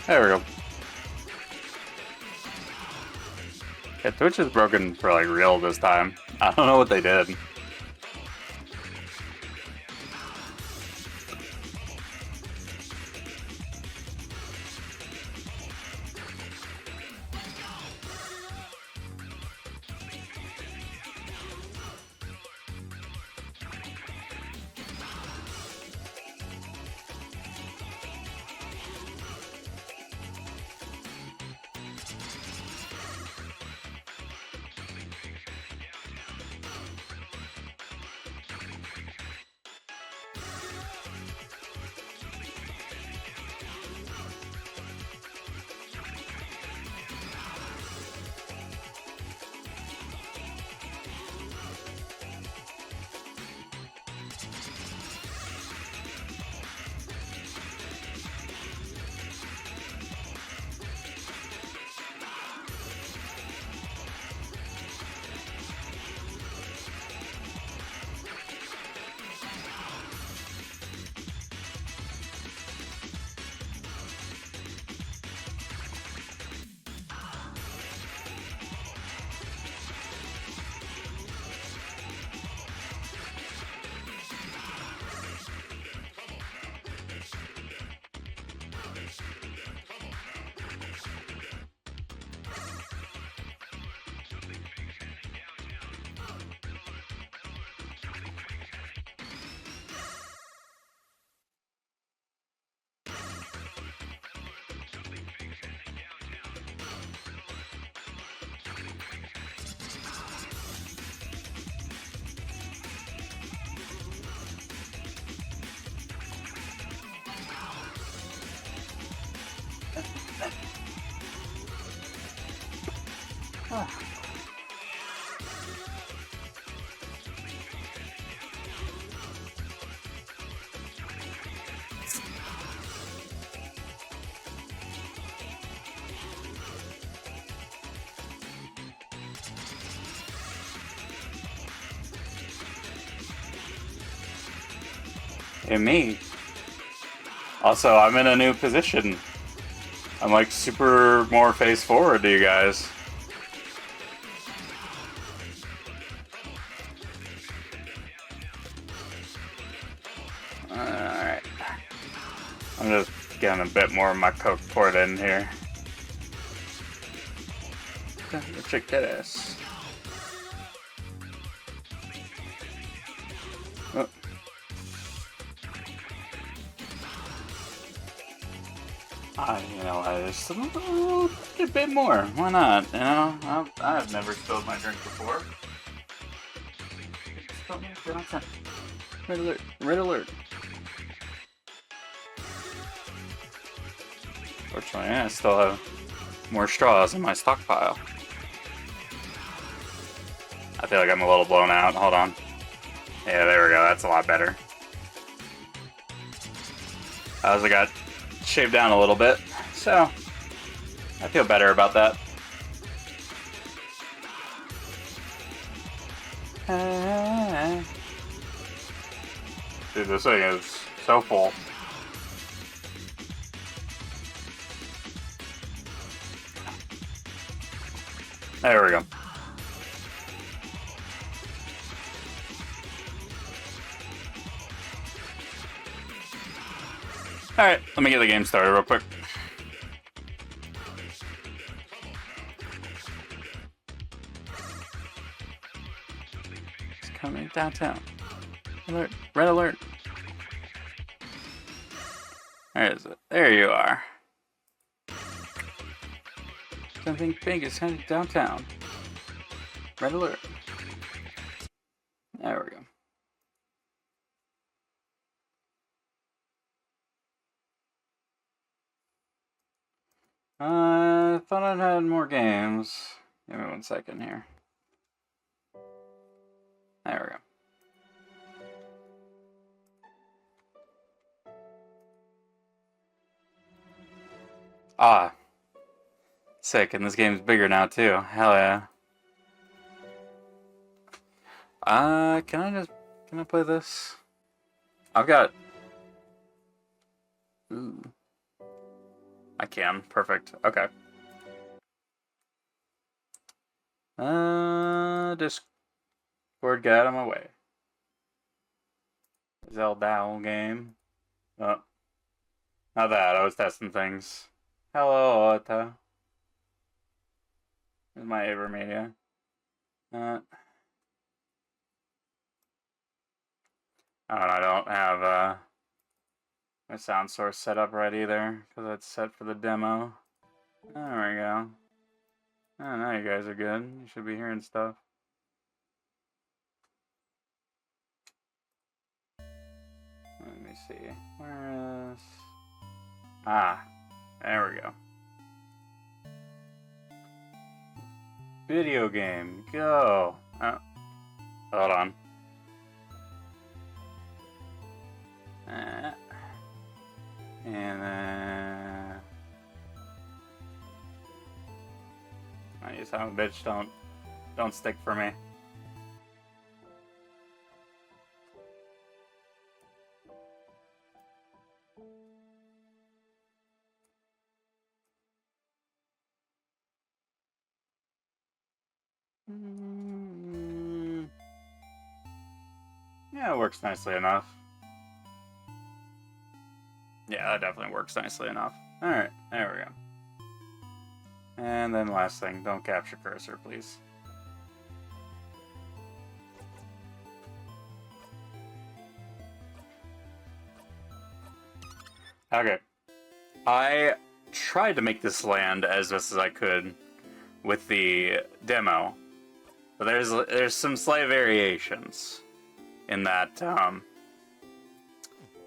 There we go. Yeah, Twitch is broken for like real this time. I don't know what they did. And me. Also, I'm in a new position. I'm like super more face forward to you guys. Alright. I'm just getting a bit more of my Coke poured in here. Check that ass. Oh. You know, just a bit more. Why not? You know, I've never spilled my drink before. Red alert! Red alert! Fortunately, I still have more straws in my stockpile. I feel like I'm a little blown out. Hold on. Yeah, there we go. That's a lot better. I also got shaved down a little bit, so I feel better about that. Dude, this thing is so full. There we go. Alright, let me get the game started real quick. It's coming downtown. Alert. Red alert. Where is it? There you are. Something big is headed downtown. Red alert. There we go. I thought I'd had more games. Give me 1 second here. There we go. Ah. Sick, and this game's bigger now too. Hell yeah. Can I play this? I've got... Ooh. I can. Perfect. Okay. Discord, get out of my way. Zelda game. Oh. Not that, I was testing things. Hello, Ota. This is my Avermedia. I don't have my sound source set up right either, because it's set for the demo. There we go. Oh, now you guys are good. You should be hearing stuff. Let me see. Where is... Ah, there we go. Video game, go. Oh, hold on. And then... You son of a bitch, don't stick for me. Yeah, it works nicely enough. Yeah, that definitely works nicely enough. Alright, there we go. And then last thing, don't capture cursor, please. Okay. I tried to make this land as best as I could with the demo, but there's some slight variations in that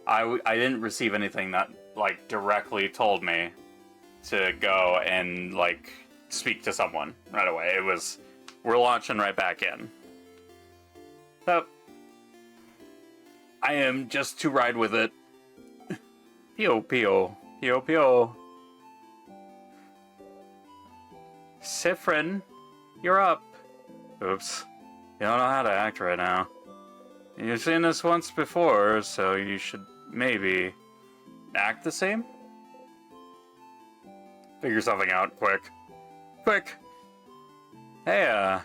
I didn't receive anything that like directly told me to go and like speak to someone right away. It was, we're launching right back in. So I am just to ride with it. Pio pio pio pio. Sifrin, you're up. Oops. You don't know how to act right now. You've seen this once before, so you should maybe act the same? Figure something out, quick. Quick! Hey,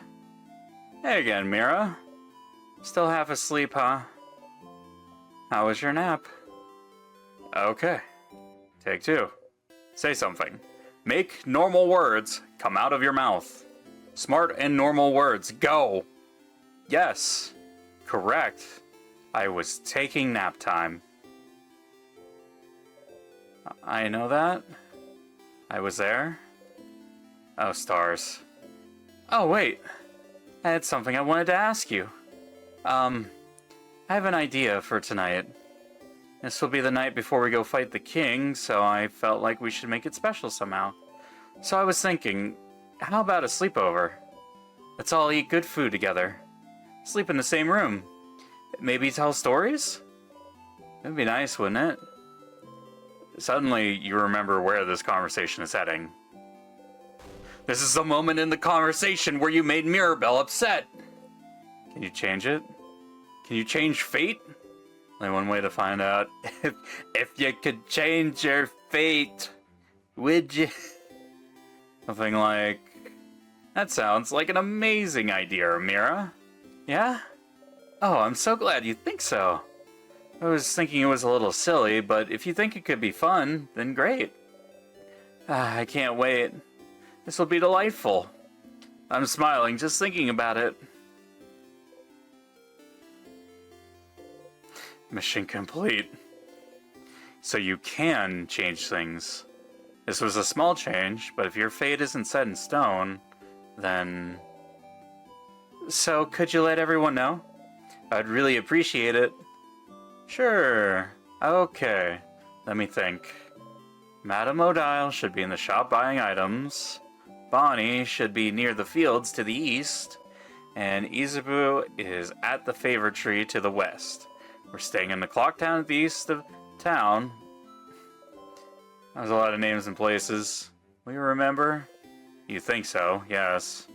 hey again, Mira. Still half asleep, huh? How was your nap? Okay. Take two. Say something. Make normal words come out of your mouth. Smart and normal words, go! Yes. Correct. I was taking nap time. I know that. I was there. Oh, stars. Oh, wait. I had something I wanted to ask you. I have an idea for tonight. This will be the night before we go fight the king, so I felt like we should make it special somehow. So I was thinking, how about a sleepover? Let's all eat good food together. Sleep in the same room. Maybe tell stories? It'd be nice, wouldn't it? Suddenly, you remember where this conversation is heading. This is the moment in the conversation where you made Mirabelle upset. Can you change it? Can you change fate? Only one way to find out. If you could change your fate, would you? Something like... That sounds like an amazing idea, Mira. Yeah? Oh, I'm so glad you think so. I was thinking it was a little silly, but if you think it could be fun, then great. I can't wait. This will be delightful. I'm smiling just thinking about it. Mission complete. So you can change things. This was a small change, but if your fate isn't set in stone, then... So could you let everyone know? I'd really appreciate it. Sure. Okay. Let me think. Madame Odile should be in the shop buying items. Bonnie should be near the fields to the east. And Izubu is at the favor tree to the west. We're staying in the clock town at the east of town. There's a lot of names and places. Will you remember? You think so, yes.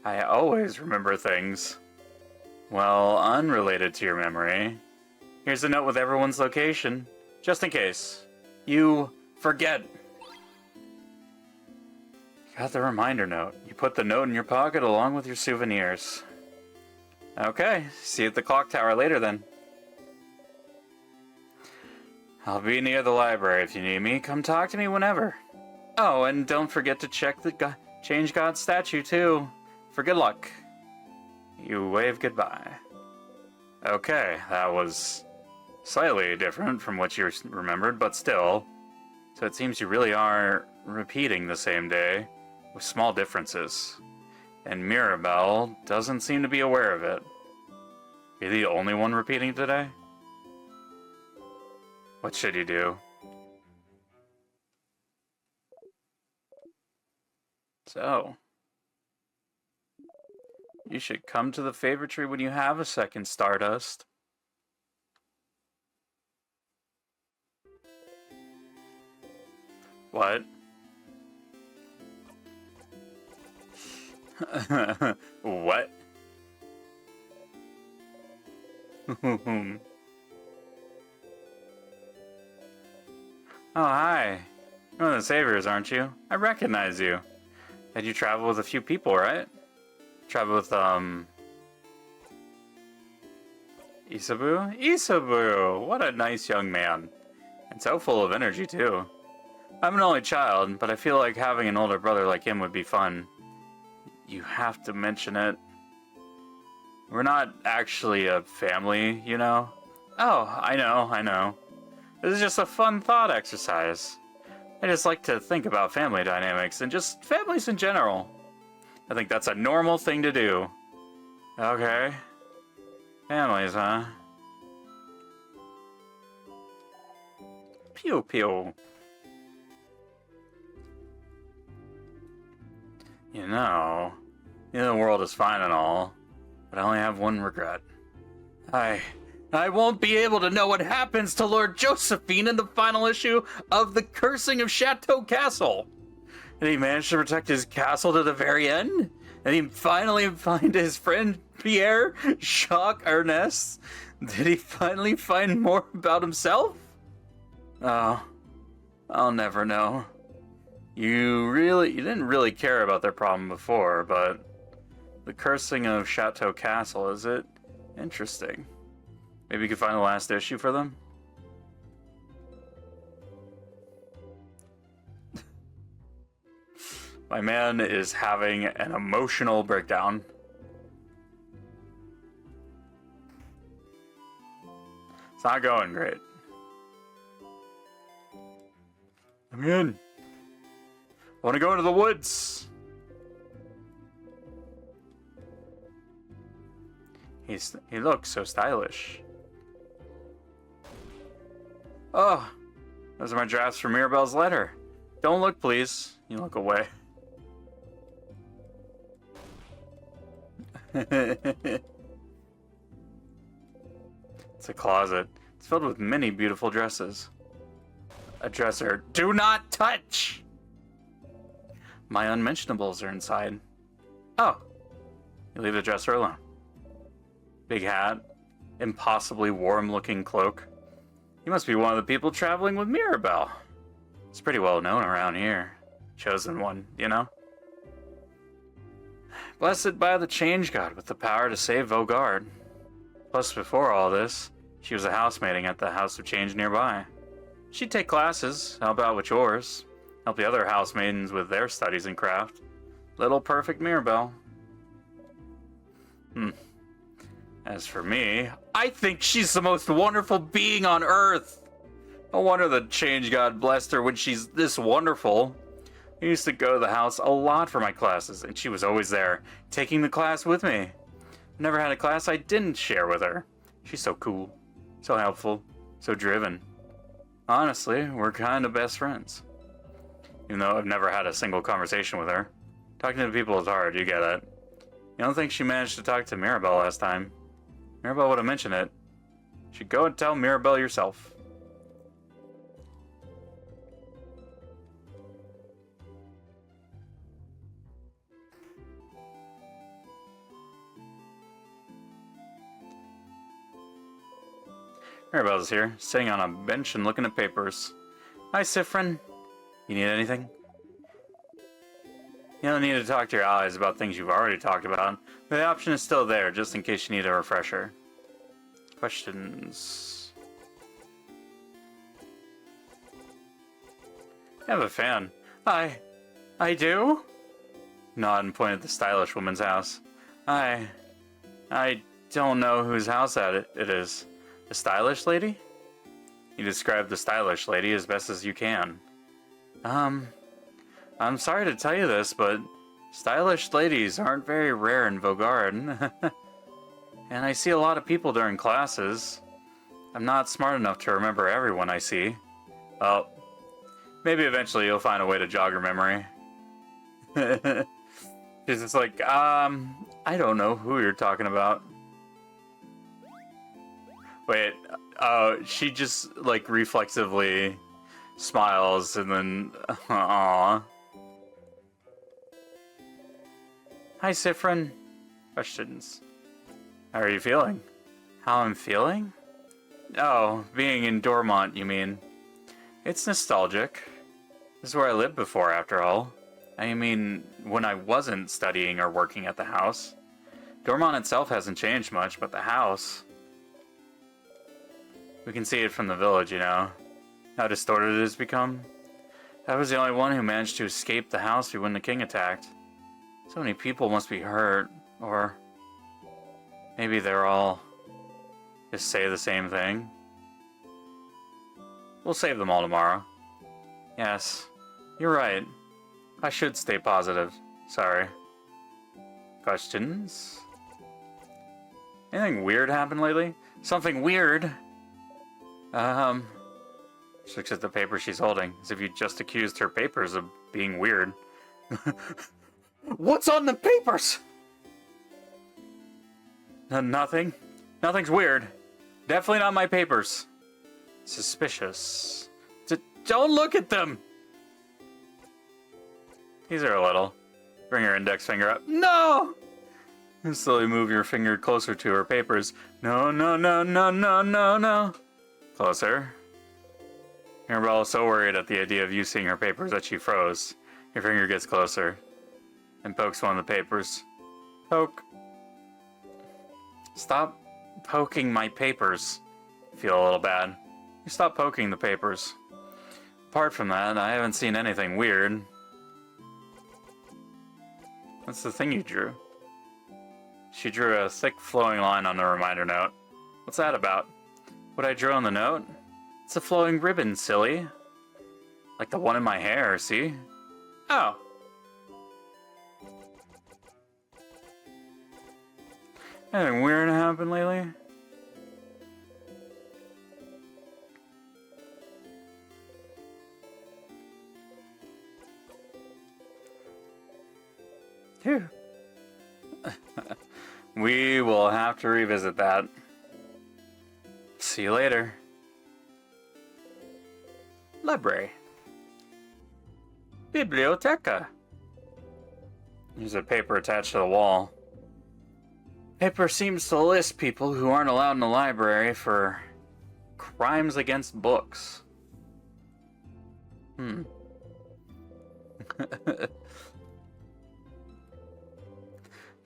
I always remember things. Well, unrelated to your memory. Here's a note with everyone's location, just in case. You forget. Got the reminder note. You put the note in your pocket along with your souvenirs. Okay, see you at the clock tower later then. I'll be near the library if you need me. Come talk to me whenever. Oh, and don't forget to check the Change God statue too. For good luck. You wave goodbye. Okay, that was slightly different from what you remembered, but still. So it seems you really are repeating the same day, with small differences. And Mirabelle doesn't seem to be aware of it. You're the only one repeating today? What should you do? So, you should come to the favorite tree when you have a second, Stardust. What? What? Oh, hi. You're one of the Saviors, aren't you? I recognize you. And you travel with a few people, right? Travel with, Isabu? Isabu! What a nice young man. And so full of energy, too. I'm an only child, but I feel like having an older brother like him would be fun. You have to mention it. We're not actually a family, you know? Oh, I know. This is just a fun thought exercise. I just like to think about family dynamics and just families in general. I think that's a normal thing to do. Okay. Families, huh? Pew pew. You know, the world is fine and all, but I only have one regret. I won't be able to know what happens to Lord Josephine in the final issue of The Cursing of Chateau Castle. Did he manage to protect his castle to the very end? Did he finally find his friend Pierre, Jacques, Ernest? Did he finally find more about himself? Oh, I'll never know. You didn't really care about their problem before, but The Cursing of Chateau Castle, is it? Interesting. Maybe you could find the last issue for them? My man is having an emotional breakdown. It's not going great. I'm in. I want to go into the woods. He looks so stylish. Oh, those are my drafts for Mirabelle's letter. Don't look, please. You look away. It's a closet. It's filled with many beautiful dresses. A dresser. Do not touch! My unmentionables are inside. Oh. You leave the dresser alone. Big hat. Impossibly warm-looking cloak. You must be one of the people traveling with Mirabelle. It's pretty well known around here. Chosen one, you know? Blessed by the Change God with the power to save Vogard. Plus, before all this, she was a housemaiding at the House of Change nearby. She'd take classes, help out with chores, help the other housemaidens with their studies and craft. Little perfect Mirabelle. As for me, I think she's the most wonderful being on Earth. No wonder the Change God blessed her when she's this wonderful. I used to go to the house a lot for my classes, and she was always there, taking the class with me. Never had a class I didn't share with her. She's so cool, so helpful, so driven. Honestly, we're kind of best friends. Even though I've never had a single conversation with her. Talking to people is hard, you get it. You don't think she managed to talk to Mirabelle last time? Mirabelle would have mentioned it. You should go and tell Mirabelle yourself. Mirabelle's here, sitting on a bench and looking at papers. Hi, Sifrin. You need anything? You don't need to talk to your allies about things you've already talked about, but the option is still there, just in case you need a refresher. Questions? I have a fan. I do? Nod and point at the stylish woman's house. I don't know whose house it is. The stylish lady? You describe the stylish lady as best as you can. I'm sorry to tell you this, but stylish ladies aren't very rare in Vogard. And I see a lot of people during classes. I'm not smart enough to remember everyone I see. Well, maybe eventually you'll find a way to jog your memory. She's just like, I don't know who you're talking about. Wait, she just, like, reflexively smiles and then, aww. Hi, Sifrin. Questions. How are you feeling? How I'm feeling? Oh, being in Dormont, you mean? It's nostalgic. This is where I lived before, after all. I mean, when I wasn't studying or working at the house. Dormont itself hasn't changed much, but the house... We can see it from the village, you know. How distorted it has become. I was the only one who managed to escape the house when the king attacked. So many people must be hurt, or... Maybe they're all... just say the same thing. We'll save them all tomorrow. Yes, you're right. I should stay positive. Sorry. Questions? Anything weird happened lately? Something weird? She looks at the paper she's holding, as if you just accused her papers of being weird. What's on the papers? Nothing. Nothing's weird. Definitely not my papers. Suspicious. Don't look at them! Tease her a little. Bring her index finger up. No! And slowly move your finger closer to her papers. No, no, no, no, no, no, no. Closer. Mirabelle is so worried at the idea of you seeing her papers that she froze. Your finger gets closer and pokes one of the papers. Poke. Stop poking my papers. I feel a little bad. You stop poking the papers. Apart from that, I haven't seen anything weird. What's the thing you drew? She drew a thick flowing line on the reminder note. What's that about? What I drew on the note? It's a flowing ribbon, silly. Like the one in my hair, see? Oh. Anything weird happened lately? Phew. We will have to revisit that. See you later. Library. Biblioteca. There's a paper attached to the wall. Paper seems to list people who aren't allowed in the library for crimes against books. The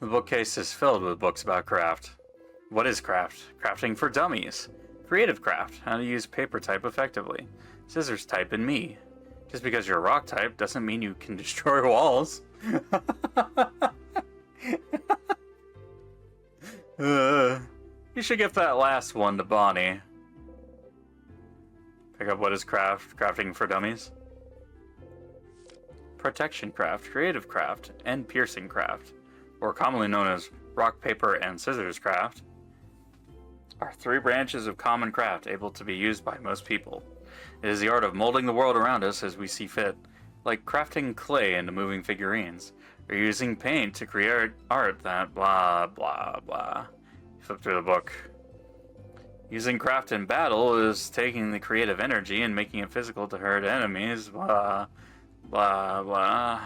bookcase is filled with books about craft. What is craft? Crafting for dummies. Creative craft. How to use paper type effectively. Scissors type and me. Just because you're a rock type doesn't mean you can destroy walls. You should give that last one to Bonnie. Pick up what is crafting for dummies. Protection craft, creative craft, and piercing craft, or commonly known as rock, paper, and scissors craft, are three branches of common craft able to be used by most people. It is the art of molding the world around us as we see fit, like crafting clay into moving figurines, or using paint to create art that blah blah blah. Flip through the book. Using craft in battle is taking the creative energy and making it physical to hurt enemies, blah blah blah.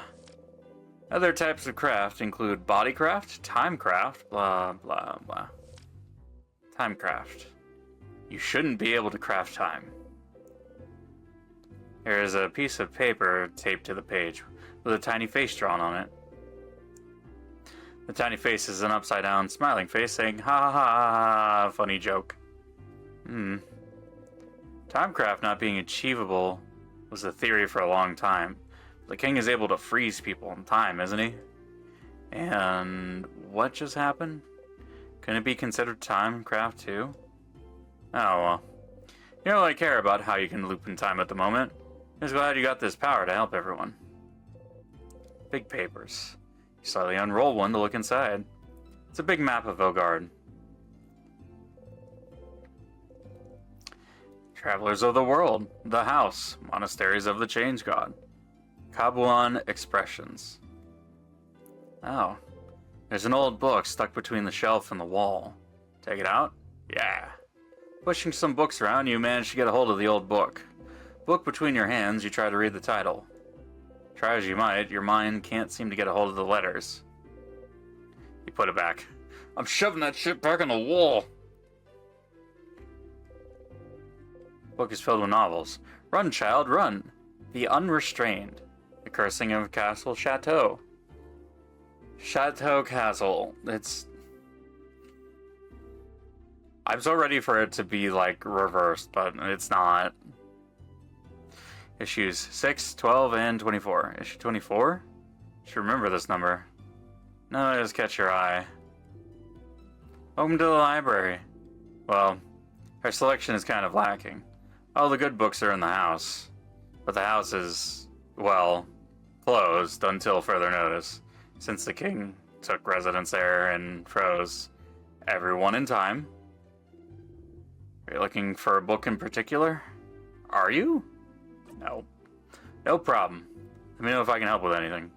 Other types of craft include body craft, time craft, blah blah blah. Time craft. You shouldn't be able to craft time. There is a piece of paper taped to the page with a tiny face drawn on it. The tiny face is an upside-down smiling face saying, ha ha ha, ha, funny joke. Timecraft not being achievable was a theory for a long time. The king is able to freeze people in time, isn't he? And what just happened? Couldn't it be considered timecraft too? Oh well. You don't really care about how you can loop in time at the moment. Just glad you got this power to help everyone. Big papers. You slightly unroll one to look inside. It's a big map of Vogard. Travelers of the World, The House, Monasteries of the Change God. Kabuan Expressions. Oh. There's an old book stuck between the shelf and the wall. Take it out? Yeah. Pushing some books around, you manage to get a hold of the old book. Book between your hands, you try to read the title. Try as you might, your mind can't seem to get a hold of the letters. You put it back. I'm shoving that shit back on the wall. Book is filled with novels. Run, child, run. The Unrestrained. The Cursing of Castle Chateau. Chateau Castle. It's... I'm so ready for it to be, like, reversed, but it's not. Issues 6, 12, and 24. Issue 24? Should remember this number. No, just catch your eye. Welcome to the library. Well, our selection is kind of lacking. All the good books are in the house. But the house is, well, closed until further notice, since the king took residence there and froze everyone in time. Are you looking for a book in particular? Are you? No. No problem. Let me know if I can help with anything.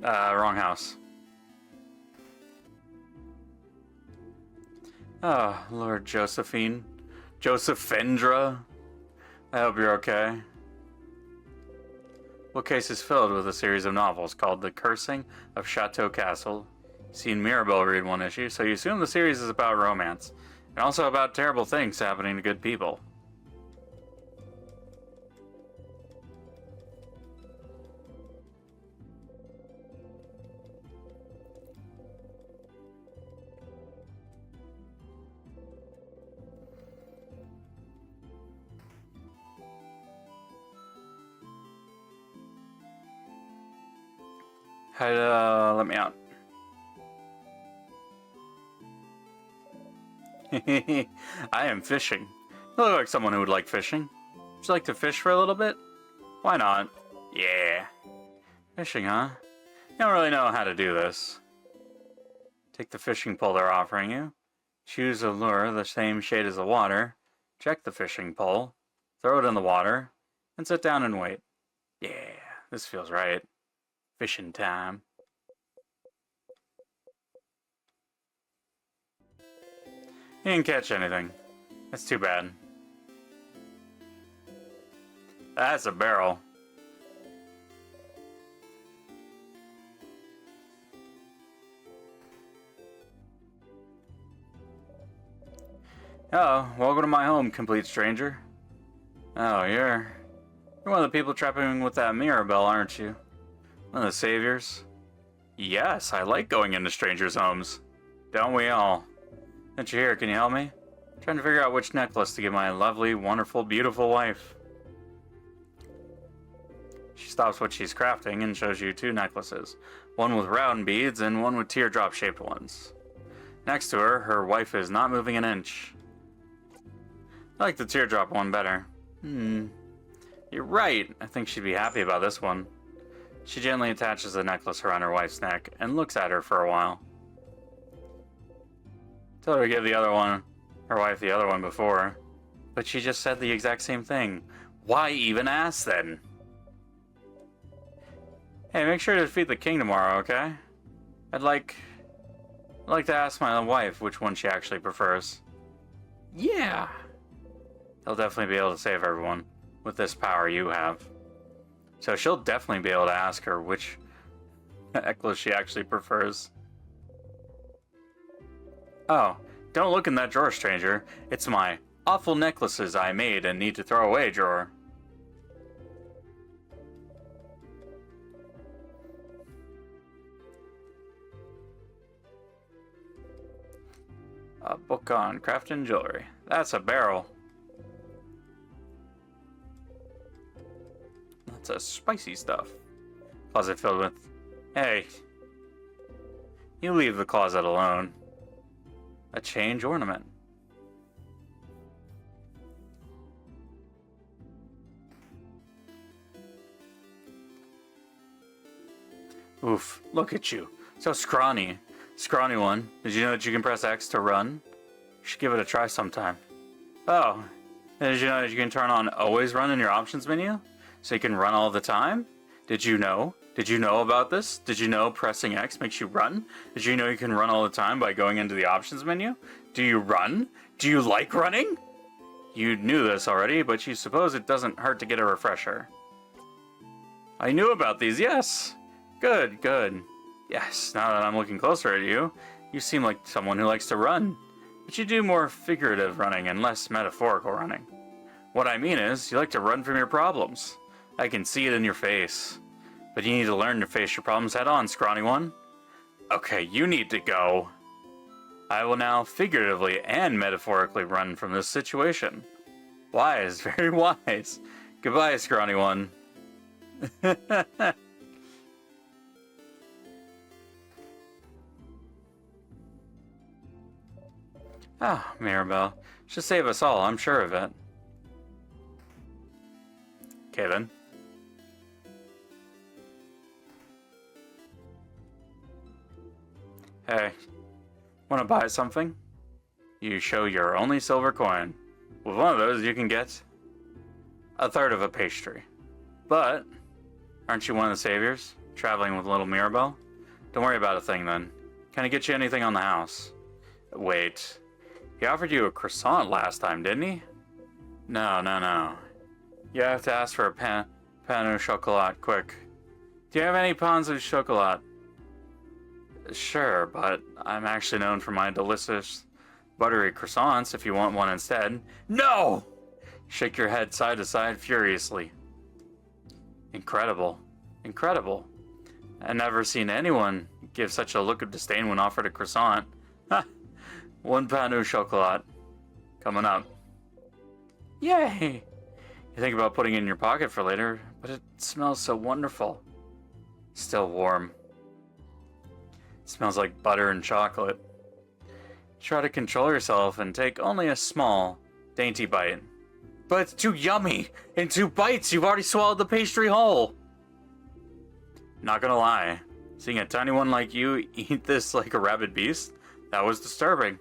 Wrong house. Oh, Lord Josephine. Josephindra. I hope you're okay. Bookcase is filled with a series of novels called The Cursing of Chateau Castle. You've seen Mirabelle read one issue, so you assume the series is about romance, and also about terrible things happening to good people. Let me out. I am fishing. You look like someone who would like fishing. Would you like to fish for a little bit? Why not? Yeah. Fishing, huh? You don't really know how to do this. Take the fishing pole they're offering you. Choose a lure the same shade as the water. Check the fishing pole. Throw it in the water. And sit down and wait. Yeah, this feels right. Fishing time. You didn't catch anything. That's too bad. That's a barrel. Oh, welcome to my home, complete stranger. Oh, you're one of the people trapping with that Mirabelle, aren't you? One of the saviors? Yes, I like going into strangers' homes. Don't we all? Since you're here, can you help me? I'm trying to figure out which necklace to give my lovely, wonderful, beautiful wife. She stops what she's crafting and shows you two necklaces. One with round beads and one with teardrop-shaped ones. Next to her, her wife is not moving an inch. I like the teardrop one better. You're right. I think she'd be happy about this one. She gently attaches the necklace around her wife's neck and looks at her for a while. Told her to give the other one, her wife the other one before, but she just said the exact same thing. Why even ask then? Hey, make sure to defeat the king tomorrow, okay? I'd like to ask my wife which one she actually prefers. Yeah! He'll definitely be able to save everyone with this power you have. So she'll definitely be able to ask her which necklace she actually prefers. Oh, don't look in that drawer, stranger. It's my awful necklaces I made and need to throw away drawer. A book on crafting jewelry. That's a barrel. That's a spicy stuff. Closet filled with... Hey. You leave the closet alone. A change ornament. Oof, look at you. So scrawny. Scrawny one. Did you know that you can press X to run? You should give it a try sometime. Oh, did you know that you can turn on always run in your options menu? So you can run all the time? Did you know? Did you know about this? Did you know pressing X makes you run? Did you know you can run all the time by going into the options menu? Do you run? Do you like running? You knew this already, but you suppose it doesn't hurt to get a refresher. I knew about these, yes. Good, good. Yes, now that I'm looking closer at you, you seem like someone who likes to run. But you do more figurative running and less metaphorical running. What I mean is, you like to run from your problems. I can see it in your face. But you need to learn to face your problems head on, scrawny one. Okay, you need to go. I will now figuratively and metaphorically run from this situation. Wise, very wise. Goodbye, scrawny one. Ah, Mirabelle. She'll save us all, I'm sure of it. Okay then. Hey, wanna buy something? You show your only silver coin. With one of those you can get a third of a pastry. But, aren't you one of the saviors? Traveling with little Mirabelle? Don't worry about a thing then. Can I get you anything on the house? Wait. He offered you a croissant last time, didn't he? No. You have to ask for a pain au chocolat, quick. Do you have any pains au chocolat? Sure, but I'm actually known for my delicious buttery croissants if you want one instead. No! Shake your head side to side furiously. Incredible. Incredible. I've never seen anyone give such a look of disdain when offered a croissant. Ha! One pain au chocolat. Coming up. Yay! You think about putting it in your pocket for later, but it smells so wonderful. Still warm. It smells like butter and chocolate. Try to control yourself and take only a small, dainty bite. But it's too yummy! In 2 bites, you've already swallowed the pastry whole! Not gonna lie, seeing a tiny one like you eat this like a rabid beast, that was disturbing,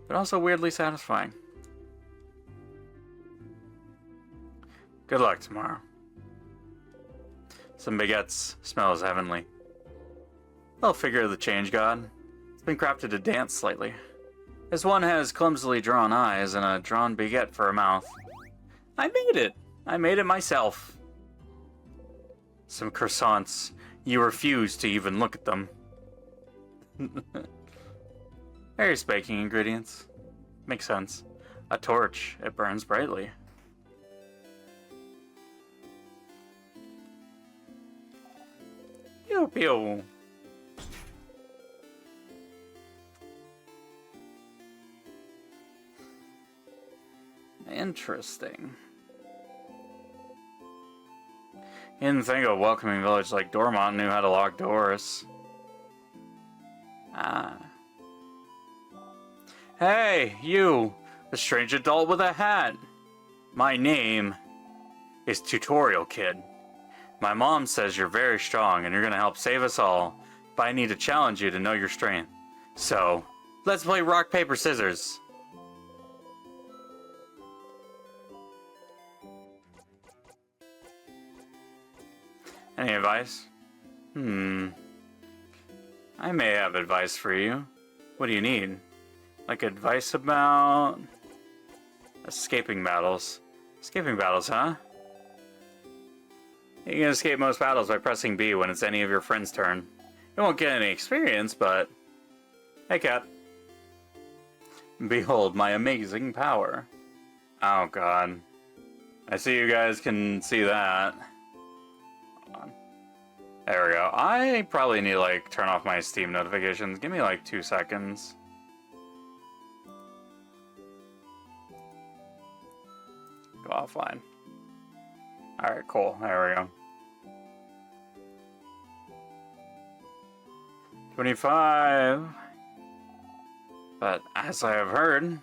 but also weirdly satisfying. Good luck tomorrow. Some baguettes smells heavenly. Little figure of the change god. It's been crafted to dance slightly. This one has clumsily drawn eyes and a drawn baguette for a mouth. I made it! I made it myself. Some croissants. You refuse to even look at them. Various baking ingredients. Makes sense. A torch. It burns brightly. Pew pew. Interesting. You didn't think a welcoming village like Dormont knew how to lock doors. Ah. Hey, you! The strange adult with a hat! My name is Tutorial Kid. My mom says you're very strong and you're gonna help save us all, but I need to challenge you to know your strength. So, let's play rock, paper, scissors. Any advice? I may have advice for you. What do you need? Like advice about... escaping battles. Escaping battles, huh? You can escape most battles by pressing B when it's any of your friends' turn. You won't get any experience, but... Hey, cat. Behold my amazing power. Oh, God. I see you guys can see that. Hold on. There we go. I probably need to, like, turn off my Steam notifications. Give me, like, 2 seconds. Go offline. Alright, cool. There we go. 25. But, as I have heard,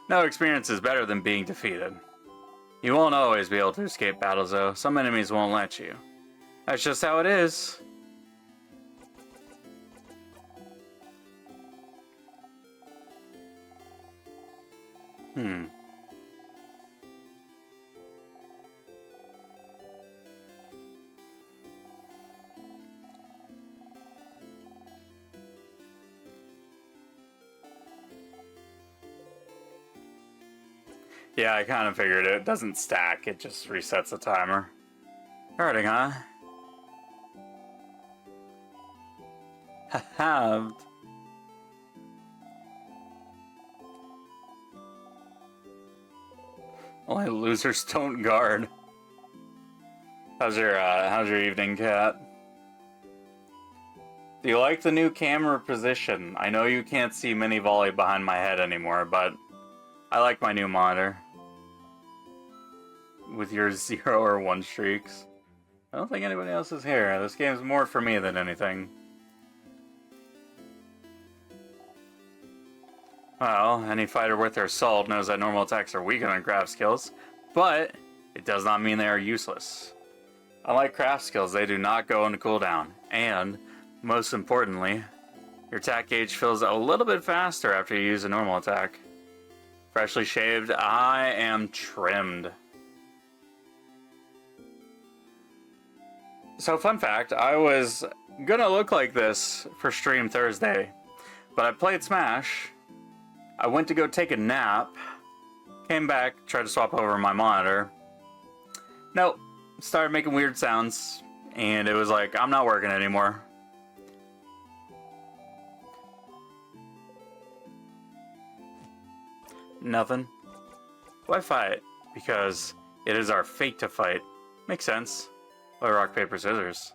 no experience is better than being defeated. You won't always be able to escape battles, though. Some enemies won't let you. That's just how it is. Yeah, I kind of figured it doesn't stack, it just resets the timer. Hurting, huh? Halved. Only losers don't guard. How's your evening, Cat? Do you like the new camera position? I know you can't see mini volley behind my head anymore, but I like my new monitor. With your 0 or 1 streaks. I don't think anybody else is here. This game's more for me than anything. Well, any fighter worth their salt knows that normal attacks are weaker than craft skills, but it does not mean they are useless. Unlike craft skills, they do not go into cooldown, and, most importantly, your attack gauge fills a little bit faster after you use a normal attack. Freshly shaved, I am trimmed. So, fun fact, I was gonna look like this for stream Thursday, but I played Smash. I went to go take a nap, came back, tried to swap over my monitor. Nope, started making weird sounds, and it was like, I'm not working anymore. Nothing. Why fight? Because it is our fate to fight. Makes sense. Why rock, paper, scissors?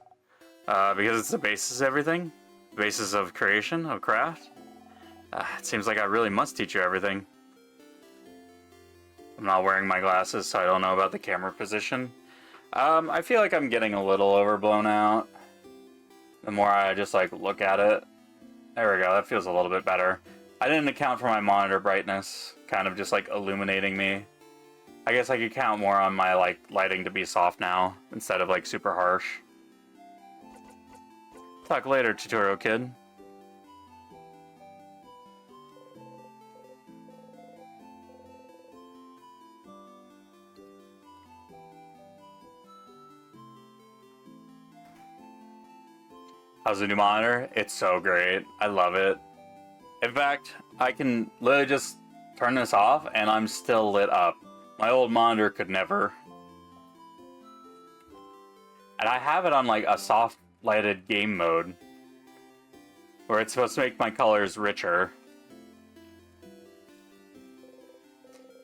Because it's the basis of everything. The basis of creation, of craft. It seems like I really must teach you everything. I'm not wearing my glasses, so I don't know about the camera position. I feel like I'm getting a little overblown out. The more I just, like, look at it. There we go, that feels a little bit better. I didn't account for my monitor brightness, kind of just, like, illuminating me. I guess I could count more on my, like, lighting to be soft now, instead of, like, super harsh. Talk later, tutorial kid. How's the new monitor? It's so great. I love it. In fact, I can literally just turn this off and I'm still lit up. My old monitor could never. And I have it on like a soft lighted game mode, where it's supposed to make my colors richer.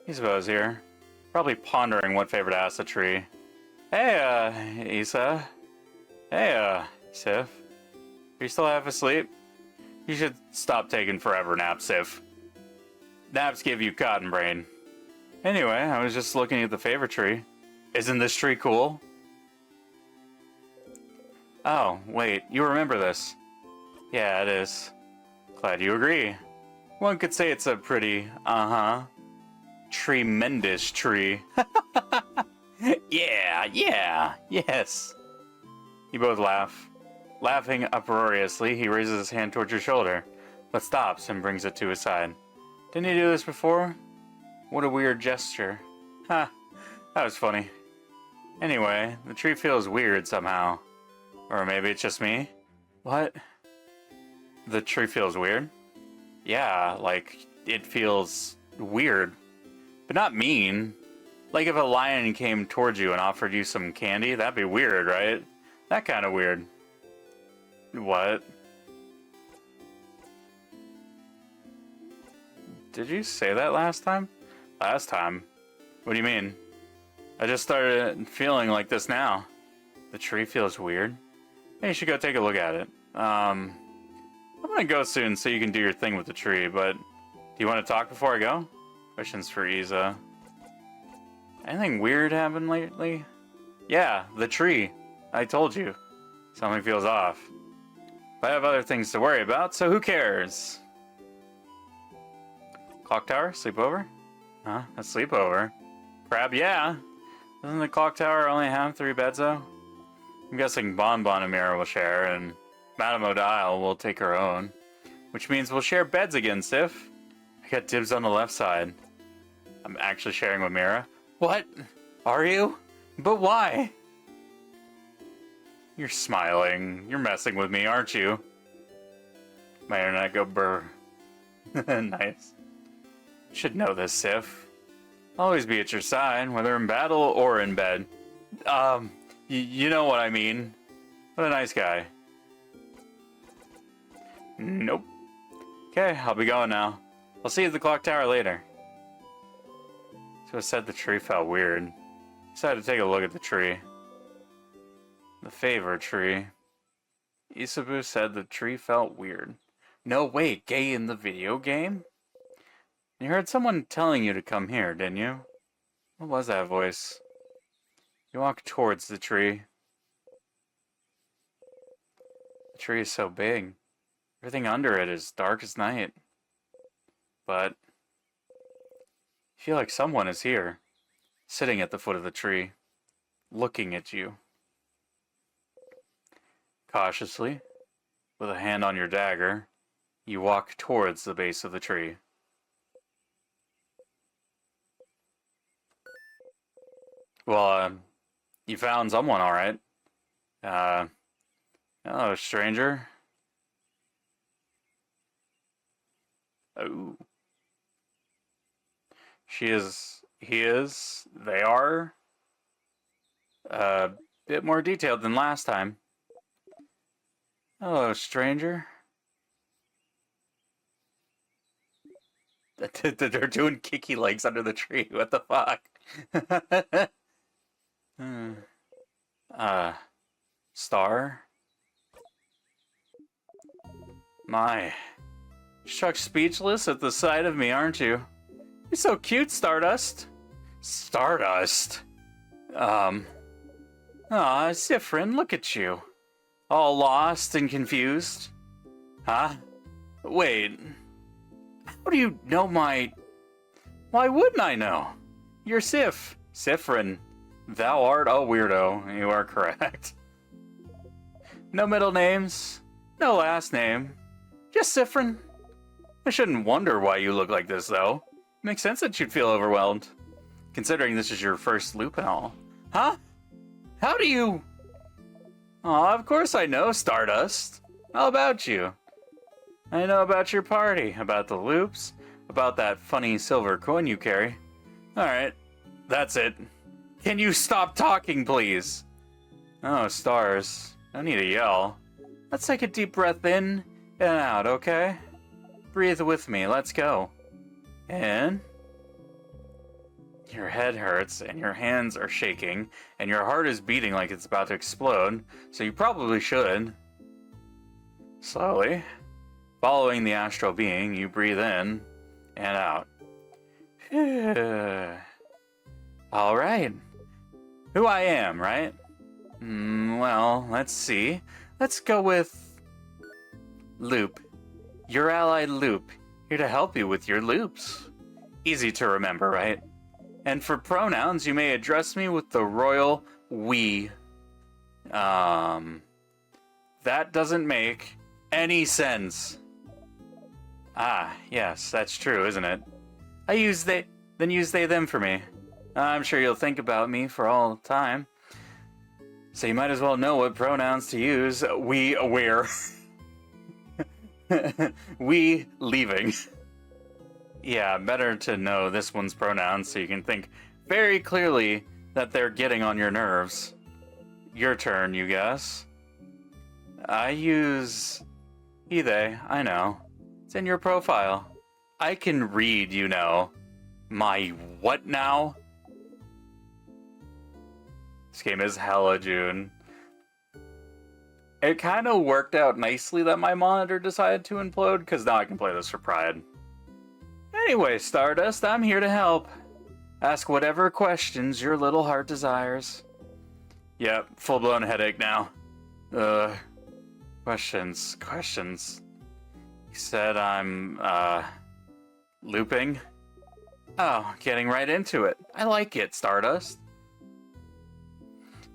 He's Bo's here. Probably pondering what favorite acid tree. Hey, Issa. Hey, Sif. Are you still half asleep? You should stop taking forever naps, Sif. Naps give you cotton brain. Anyway, I was just looking at the favorite tree. Isn't this tree cool? Oh, wait, you remember this. Yeah, it is. Glad you agree. One could say it's a pretty, tremendous tree. Yeah, yes. You both laugh. Laughing uproariously, he raises his hand towards your shoulder, but stops and brings it to his side. Didn't he do this before? What a weird gesture. Ha, that was funny. Anyway, the tree feels weird somehow. Or maybe it's just me? What? The tree feels weird? Yeah, like, it feels weird. But not mean. Like if a lion came towards you and offered you some candy, that'd be weird, right? That kind of weird. What? Did you say that last time? Last time? What do you mean? I just started feeling like this now. The tree feels weird. Hey, you should go take a look at it. I'm gonna go soon so you can do your thing with the tree, but do you want to talk before I go? Questions for Isa. Anything weird happened lately? Yeah, the tree. I told you. Something feels off. But I have other things to worry about, so who cares? Clock tower? Sleepover? Huh? A sleepover? Crab, yeah. Doesn't the clock tower only have 3 beds, though? I'm guessing Bonbon and Mira will share, and Madame Odile will take her own. Which means we'll share beds again, Sif. I got dibs on the left side. I'm actually sharing with Mira. What? Are you? But why? You're smiling. You're messing with me, aren't you? My internet go brr. Nice. You should know this, Sif. I'll always be at your side, whether in battle or in bed. You know what I mean. What a nice guy. Nope. Okay, I'll be going now. I'll see you at the clock tower later. So I said the tree felt weird. Decided to take a look at the tree. The favor tree. Isabu said the tree felt weird. No, wait, gay in the video game? You heard someone telling you to come here, didn't you? What was that voice? You walk towards the tree. The tree is so big. Everything under it is dark as night. But I feel like someone is here, sitting at the foot of the tree, looking at you. Cautiously, with a hand on your dagger, you walk towards the base of the tree. Well, you found someone, all right. Hello, stranger. Oh. She is, he is, they are a bit more detailed than last time. Hello, stranger. They're doing kicky legs under the tree. What the fuck? Star? My. Struck speechless at the sight of me, aren't you? You're so cute, Stardust. Stardust? Aw, Siffrin, look at you. All lost and confused. Huh? Wait. How do you know my... Why wouldn't I know? You're Sif. Siffrin. Thou art a weirdo. You are correct. No middle names. No last name. Just Siffrin. I shouldn't wonder why you look like this, though. Makes sense that you'd feel overwhelmed. Considering this is your first loop and all. Huh? How do you... Aw, of course I know, Stardust. How about you? I know about your party, about the loops, about that funny silver coin you carry. Alright, that's it. Can you stop talking, please? Oh, stars. No need to yell. Let's take a deep breath in and out, okay? Breathe with me, let's go. In. Your head hurts, and your hands are shaking, and your heart is beating like it's about to explode, so you probably should. Slowly, following the astral being, you breathe in and out. Alright. Who I am, right? Well, let's see. Let's go with... Loop. Your ally Loop, here to help you with your loops. Easy to remember, right? And for pronouns, you may address me with the royal we. That doesn't make any sense. Ah, yes, that's true, isn't it? I use they, then use they them for me. I'm sure you'll think about me for all time. So you might as well know what pronouns to use. We aware. We leaving. Yeah, better to know this one's pronouns so you can think very clearly that they're getting on your nerves. Your turn, you guess. I use he, they, I know. It's in your profile. I can read, you know. My what now? This game is hella June. It kind of worked out nicely that my monitor decided to implode, because now I can play this for Pride. Anyway, Stardust, I'm here to help. Ask whatever questions your little heart desires. Yep, full-blown headache now. Questions. You said I'm, looping? Oh, getting right into it. I like it, Stardust.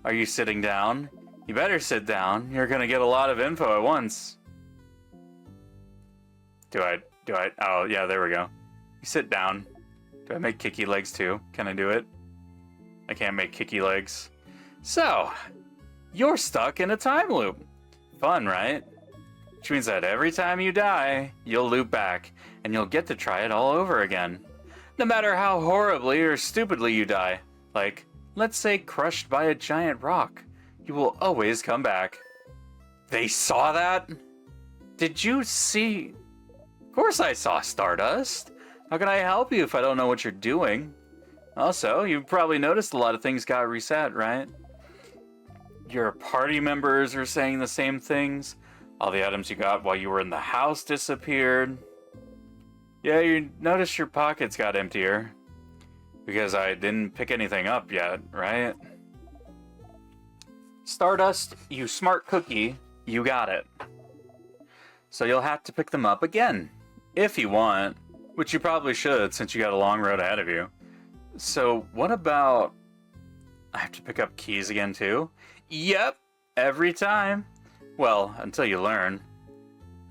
Are you sitting down? You better sit down. You're gonna get a lot of info at once. Do I? Oh, yeah, there we go. You sit down. Do I make kicky legs too? Can I do it? I can't make kicky legs. So, you're stuck in a time loop. Fun, right? Which means that every time you die, you'll loop back, and you'll get to try it all over again. No matter how horribly or stupidly you die. Like, let's say crushed by a giant rock. You will always come back. They saw that? Did you see? Of course I saw, Stardust. How can I help you if I don't know what you're doing? Also, you've probably noticed a lot of things got reset, right? Your party members are saying the same things. All the items you got while you were in the house disappeared. Yeah, you noticed your pockets got emptier. Because I didn't pick anything up yet, right? Stardust, you smart cookie, you got it. So you'll have to pick them up again. If you want. Which you probably should, since you got a long road ahead of you. So, what about... I have to pick up keys again, too? Yep, every time. Well, until you learn.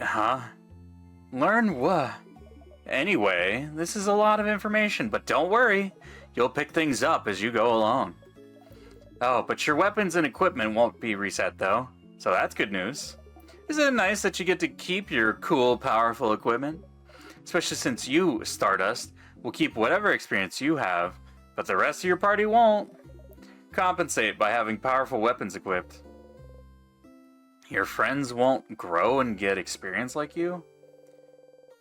Huh? Learn what? Anyway, this is a lot of information, but don't worry. You'll pick things up as you go along. Oh, but your weapons and equipment won't be reset, though. So that's good news. Isn't it nice that you get to keep your cool, powerful equipment? Especially since you, Stardust, will keep whatever experience you have, but the rest of your party won't. Compensate by having powerful weapons equipped. Your friends won't grow and get experience like you?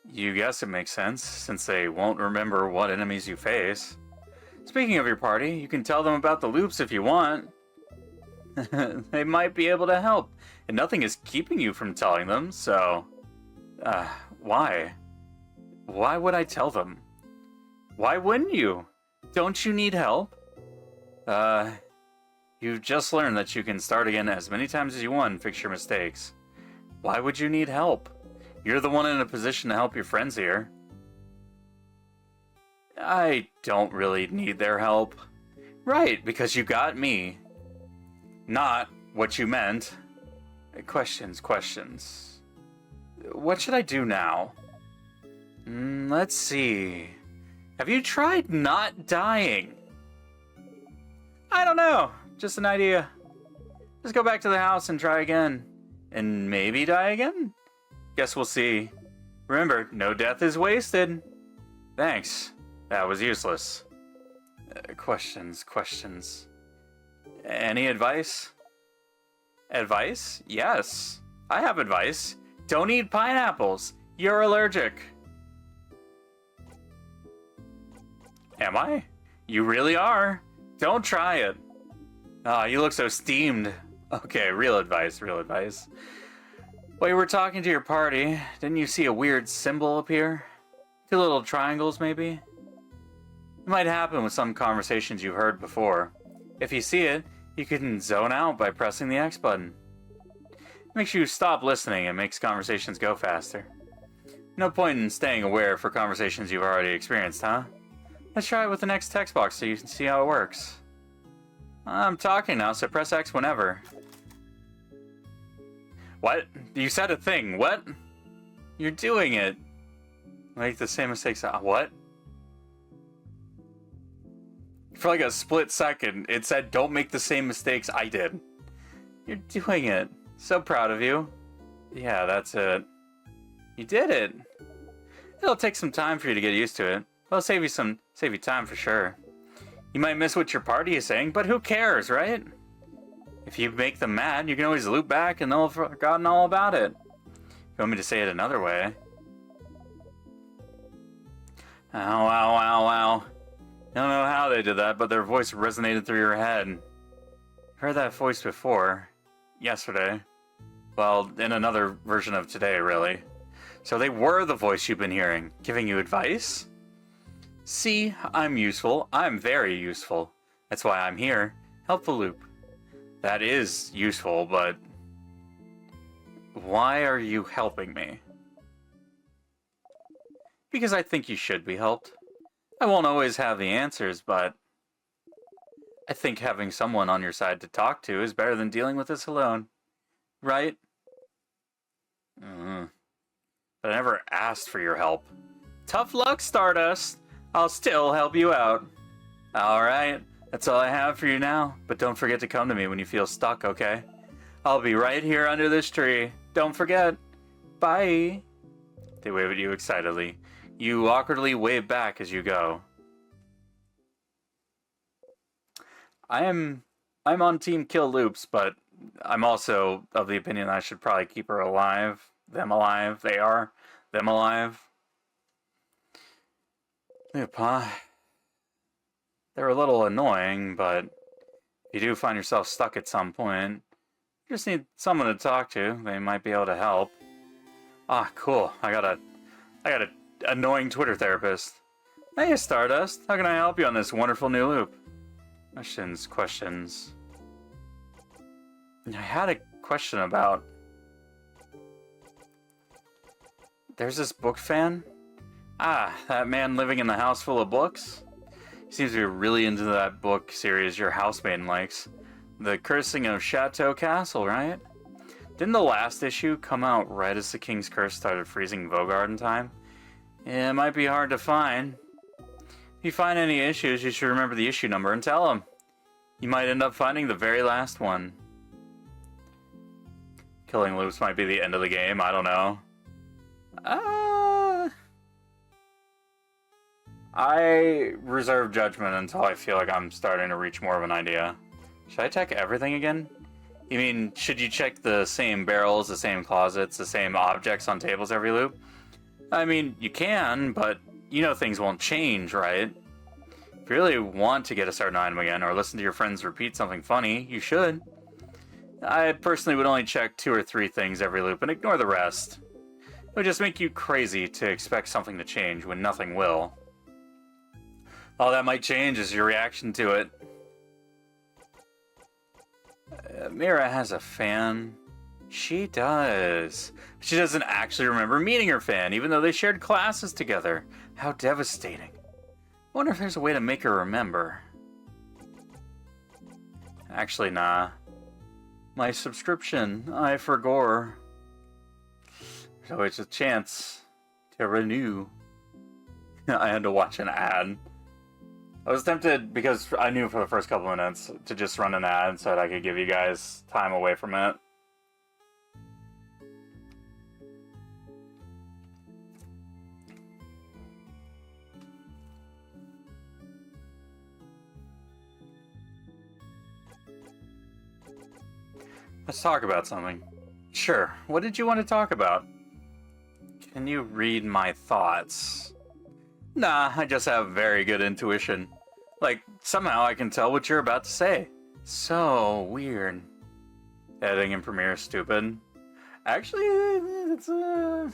You guess it makes sense, since they won't remember what enemies you face. Speaking of your party, you can tell them about the loops if you want. They might be able to help, and nothing is keeping you from telling them, so... why? Why would I tell them? Why wouldn't you? Don't you need help? You've just learned that you can start again as many times as you want and fix your mistakes. Why would you need help? You're the one in a position to help your friends here. I don't really need their help. Right, because you got me. Not what you meant. Questions. What should I do now? Let's see. Have you tried not dying? I don't know. Just an idea. Just go back to the house and try again. And maybe die again? Guess we'll see. Remember, no death is wasted. Thanks. That was useless. Questions. Any advice? Advice? Yes. I have advice. Don't eat pineapples. You're allergic. Am I? You really are. Don't try it. Ah, you look so steamed. Okay, real advice. While you were talking to your party, didn't you see a weird symbol appear? 2 little triangles, maybe? It might happen with some conversations you've heard before. If you see it, you can zone out by pressing the X button. It makes you stop listening and makes conversations go faster. No point in staying aware for conversations you've already experienced, huh? Let's try it with the next text box so you can see how it works. I'm talking now, so press X whenever. What? You said a thing. What? You're doing it. Make the same mistakes. What? For like a split second, it said don't make the same mistakes I did. You're doing it. So proud of you. Yeah, that's it. You did it. It'll take some time for you to get used to it. It'll save you time for sure. You might miss what your party is saying, but who cares, right? If you make them mad, you can always loop back and they'll have forgotten all about it. You want me to say it another way? Ow, ow, ow, ow. I don't know how they did that, but their voice resonated through your head. Heard that voice before. Yesterday. Well, in another version of today, really. So they were the voice you've been hearing, giving you advice? See, I'm useful. I'm very useful. That's why I'm here. Help the loop. That is useful, but... why are you helping me? Because I think you should be helped. I won't always have the answers, but... I think having someone on your side to talk to is better than dealing with this alone. Right? But I never asked for your help. Tough luck, Stardust. I'll still help you out. Alright, that's all I have for you now. But don't forget to come to me when you feel stuck, okay? I'll be right here under this tree. Don't forget. Bye. They wave at you excitedly. You awkwardly wave back as you go. I'm on Team Kill Loops, but I'm also of the opinion I should probably keep her alive. Them alive. They are. Them alive. Loop, huh? They're a little annoying, but if you do find yourself stuck at some point, you just need someone to talk to. They might be able to help. Ah, cool. I got a annoying Twitter therapist. Hey, Stardust. How can I help you on this wonderful new loop? Questions. I had a question about... there's this book fan? Ah, that man living in the house full of books? He seems to be really into that book series your housemaiden likes. The Cursing of Chateau Castle, right? Didn't the last issue come out right as the King's Curse started freezing Vogard in time? Yeah, it might be hard to find. If you find any issues, you should remember the issue number and tell him. You might end up finding the very last one. Killing loops might be the end of the game, I don't know. I reserve judgment until I feel like I'm starting to reach more of an idea. Should I check everything again? You mean, should you check the same barrels, the same closets, the same objects on tables every loop? I mean, you can, but you know things won't change, right? If you really want to get a certain item again, or listen to your friends repeat something funny, you should. I personally would only check 2 or 3 things every loop and ignore the rest. It would just make you crazy to expect something to change when nothing will. All that might change is your reaction to it. Mira has a fan. She does. She doesn't actually remember meeting her fan, even though they shared classes together. How devastating. I wonder if there's a way to make her remember. Actually, nah. My subscription, I forgore. There's always a chance to renew. I had to watch an ad. I was tempted, because I knew for the first couple minutes, to just run an ad so that I could give you guys time away from it. Let's talk about something. Sure, what did you want to talk about? Can you read my thoughts? Nah, I just have very good intuition. Like, somehow I can tell what you're about to say. So weird. Editing in Premiere is stupid. Actually, it's not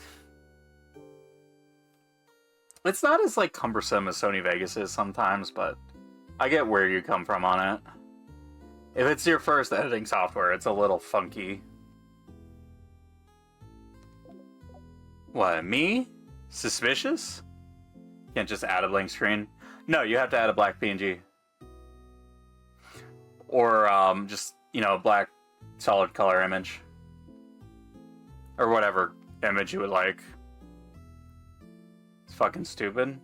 as, like, cumbersome as Sony Vegas is sometimes, but I get where you come from on it. If it's your first editing software, it's a little funky. What, me? Suspicious? Can't just add a blank screen? No, you have to add a black PNG. Or, just, you know, a black solid color image. Or whatever image you would like. It's fucking stupid.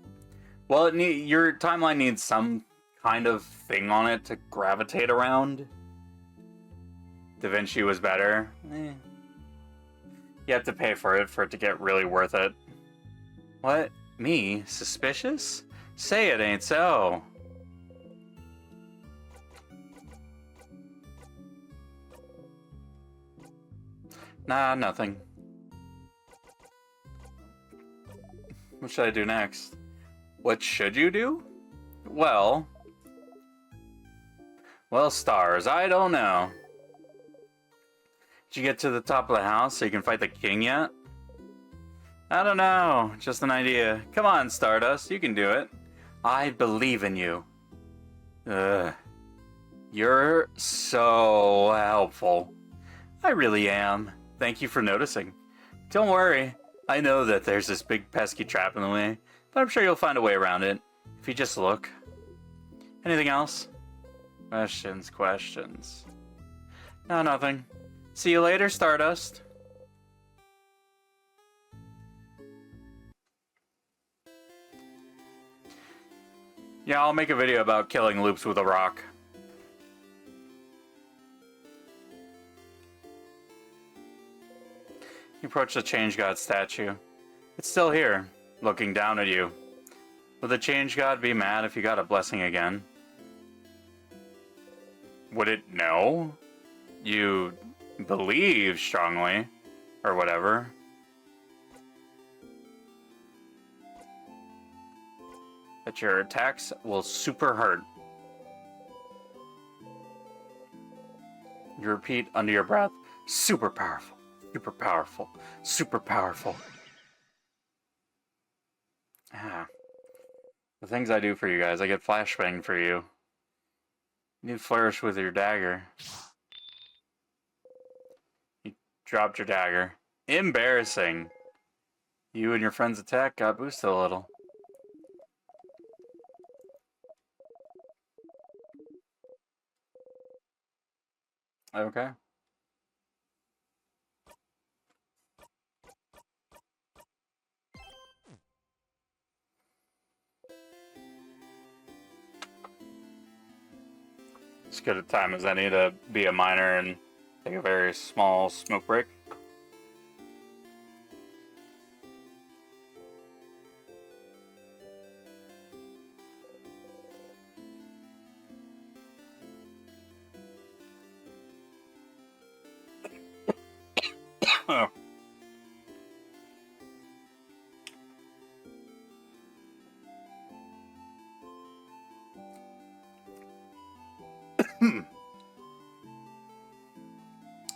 Well, your timeline needs some kind of thing on it to gravitate around. DaVinci was better. You have to pay for it to get really worth it. What? Me? Suspicious? Say it ain't so. Nah, nothing. What should I do next? What should you do? Well, Stars, I don't know. Did you get to the top of the house so you can fight the king yet? I don't know, just an idea. Come on, Stardust, you can do it. I believe in you. Ugh. You're so helpful. I really am. Thank you for noticing. Don't worry, I know that there's this big pesky trap in the way, but I'm sure you'll find a way around it, if you just look. Anything else? Questions. No, nothing. See you later, Stardust. Yeah, I'll make a video about killing loops with a rock. You approach the Change God statue. It's still here, looking down at you. Would the Change God be mad if you got a blessing again? Would it know? You believe strongly, or whatever. That your attacks will super hurt. You repeat under your breath, super powerful, super powerful, super powerful. Ah. The things I do for you guys, I get flashbang for you. You flourish with your dagger. You dropped your dagger. Embarrassing. You and your friend's attack got boosted a little. Okay. As good a time as any to be a miner and take a very small smoke break. Oh.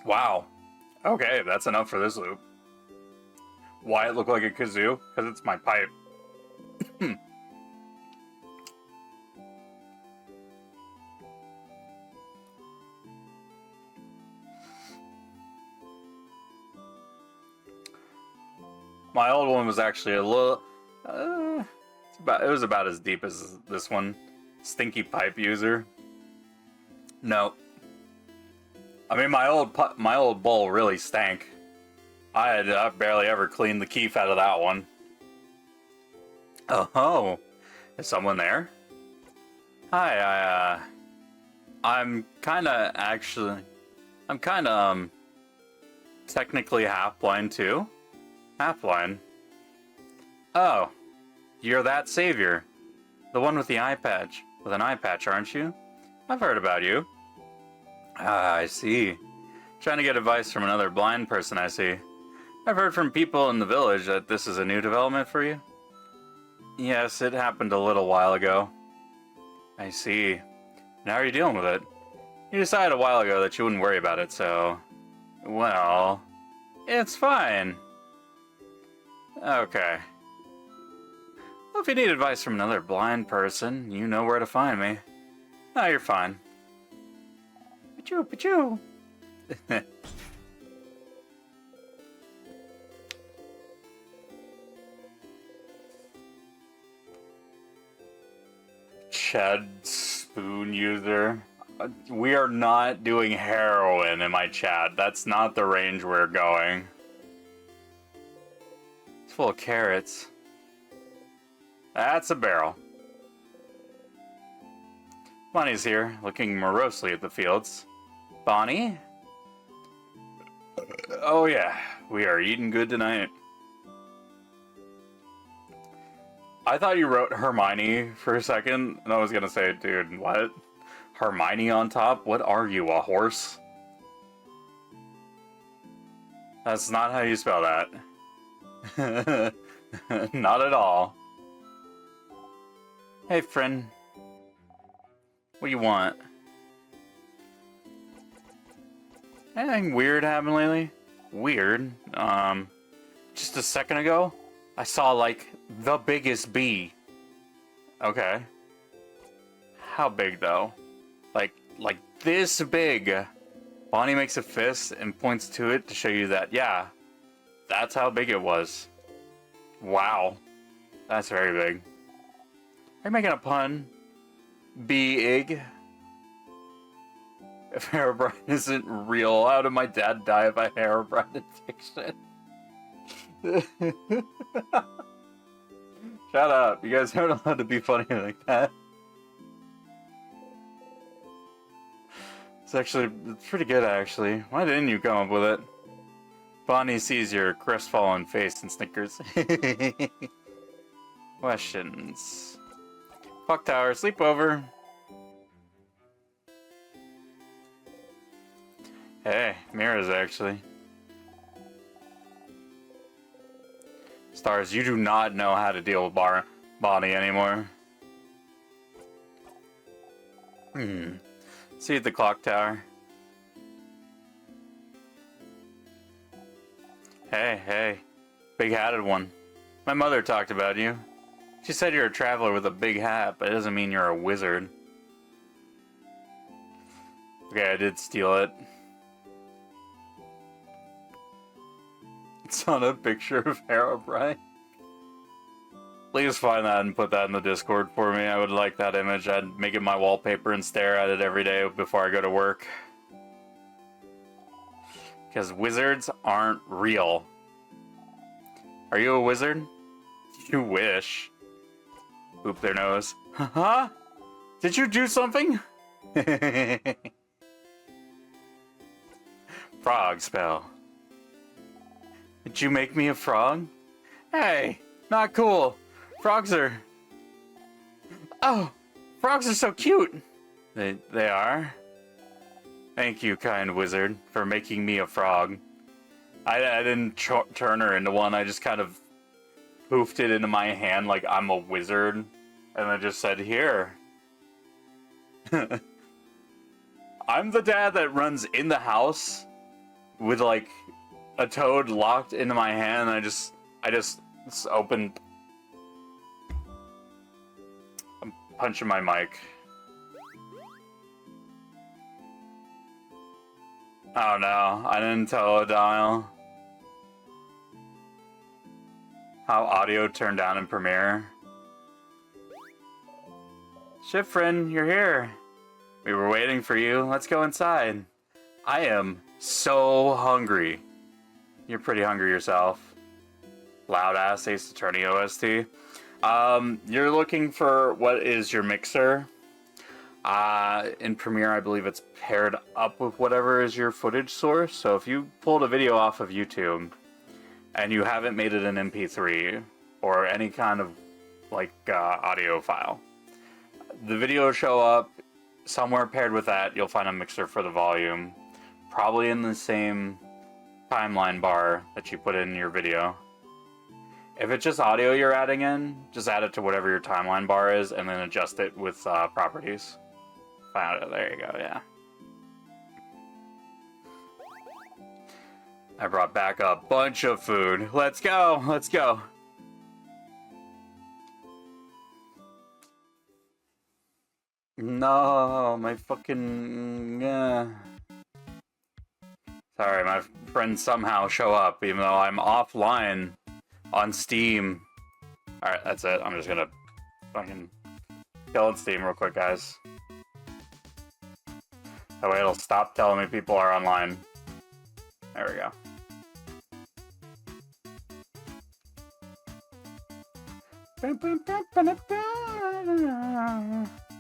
Wow. Okay, that's enough for this loop. Why it look like a kazoo? Because it's my pipe. My old one was actually a little... it was about as deep as this one. Stinky pipe user. No. I mean, my old bowl really stank. I barely ever cleaned the keef out of that one. Oh, is someone there? Hi, I'm kinda technically half blind too. Half blind. Oh, you're that savior. The one with the eye patch. With an eye patch, aren't you? I've heard about you. Ah, I see. Trying to get advice from another blind person, I see. I've heard from people in the village that this is a new development for you. Yes, it happened a little while ago. I see. And how are you dealing with it? You decided a while ago that you wouldn't worry about it, so... Well... It's fine. Okay. Well, if you need advice from another blind person, you know where to find me. No, you're fine. Pachoo, pachoo! Chad spoon user. We are not doing heroin in my chat. That's not the range we're going. It's full of carrots. That's a barrel. Bonnie's here, looking morosely at the fields. Bonnie? Oh yeah, we are eating good tonight. I thought you wrote Hermione for a second, and I was gonna say, dude, what? Hermione on top? What are you, a horse? That's not how you spell that. Not at all. Hey, friend. What do you want? Anything weird happen lately? Weird. Just a second ago, I saw, like, the biggest bee. Okay. How big, though? Like this big. Bonnie makes a fist and points to it to show you that, yeah, that's how big it was. Wow. That's very big. Are you making a pun? Big. If Herobrine isn't real, how did my dad die if I Herobrine in fiction? Shut up. You guys aren't allowed to be funny like that. It's pretty good, actually. Why didn't you come up with it? Bonnie sees your crestfallen face and snickers. Questions. Fuck Tower, sleepover. Hey, Mira's actually. Stars, you do not know how to deal with Bonnie anymore. See you at the clock tower. Hey. Big-hatted one. My mother talked about you. She said you're a traveler with a big hat, but it doesn't mean you're a wizard. Okay, I did steal it. It's on a picture of Herobrine. Please find that and put that in the Discord for me. I would like that image. I'd make it my wallpaper and stare at it every day before I go to work. Because wizards aren't real. Are you a wizard? You wish. Boop their nose. Huh? Did you do something? Frog spell. Did you make me a frog? Hey, not cool. Frogs are... Oh, frogs are so cute. They are? Thank you, kind wizard, for making me a frog. I didn't turn her into one. I just kind of poofed it into my hand like I'm a wizard. And I just said, here. I'm the dad that runs in the house with like a toad locked into my hand. And I just opened... I'm punching my mic. Oh no, I didn't tell O'Donnell how audio turned down in Premiere. Shifrin, you're here. We were waiting for you. Let's go inside. I am so hungry. You're pretty hungry yourself. Loud ass Ace Attorney OST. You're looking for what is your mixer? In Premiere, I believe it's paired up with whatever is your footage source. So if you pulled a video off of YouTube and you haven't made it an MP3 or any kind of like audio file, the video will show up somewhere paired with that. You'll find a mixer for the volume, probably in the same timeline bar that you put in your video. If it's just audio you're adding in, just add it to whatever your timeline bar is and then adjust it with properties. Found it. There you go, yeah. I brought back a bunch of food. Let's go, let's go. No, my fucking... Sorry, my friends somehow show up, even though I'm offline on Steam. Alright, that's it. I'm just gonna fucking kill on Steam real quick, guys. That way it'll stop telling me people are online. There we go.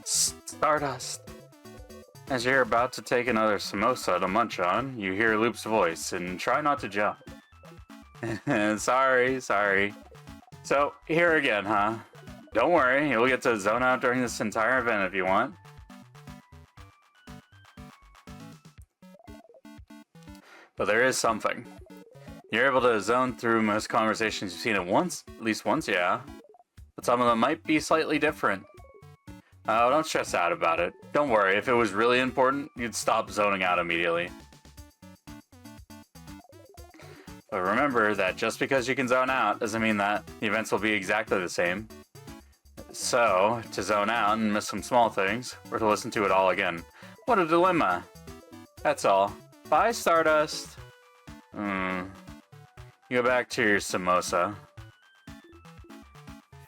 Stardust. As you're about to take another samosa to munch on, you hear Loop's voice and try not to jump. Sorry. So, here again, huh? Don't worry, you'll get to zone out during this entire event if you want. But there is something. You're able to zone through most conversations you've seen at least once, yeah. But some of them might be slightly different. Oh, don't stress out about it. Don't worry, if it was really important, you'd stop zoning out immediately. But remember that just because you can zone out doesn't mean that the events will be exactly the same. So, to zone out and miss some small things, or to listen to it all again. What a dilemma. That's all. Bye, Stardust. You go back to your samosa.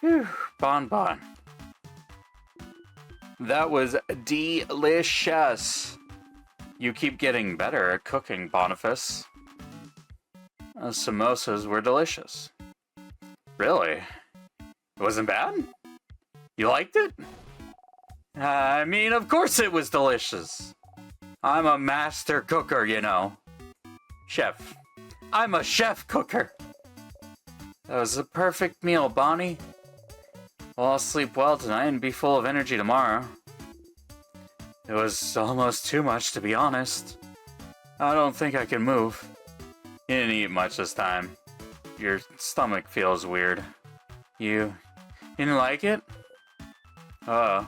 Phew, Bon. That was delicious. You keep getting better at cooking, Boniface. Those samosas were delicious. Really? It wasn't bad? You liked it? I mean, of course it was delicious. I'm a master cooker, you know. Chef. I'm a chef cooker. That was a perfect meal, Bonnie. Well, I'll sleep well tonight and be full of energy tomorrow. It was almost too much, to be honest. I don't think I can move. You didn't eat much this time. Your stomach feels weird. You didn't like it? I'm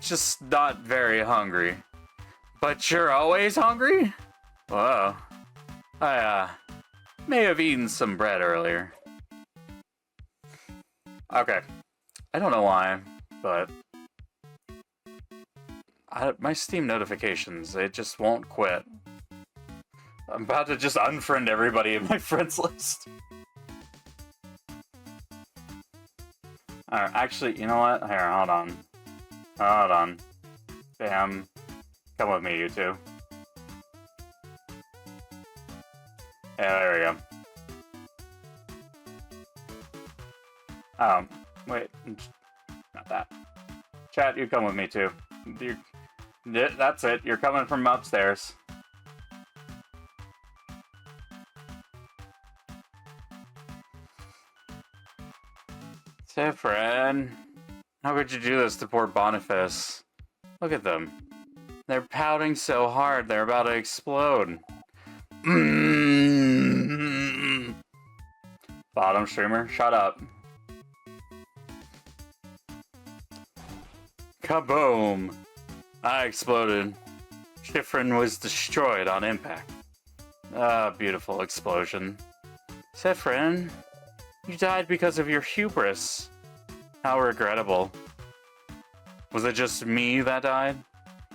just not very hungry. But you're always hungry? Whoa. I may have eaten some bread earlier. Okay. I don't know why, but my Steam notifications, they just won't quit. I'm about to just unfriend everybody in my friends list. Alright, actually, you know what? Here, hold on. Hold on. Bam. Come with me, you two. Yeah, there we go. Wait. Not that. Chat, you come with me, too. That's it. You're coming from upstairs. Sifrin, how could you do this to poor Boniface? Look at them. They're pouting so hard, they're about to explode. Bottom streamer, shut up. Kaboom! I exploded. Sifrin was destroyed on impact. Beautiful explosion. Sifrin, you died because of your hubris. How regrettable. Was it just me that died?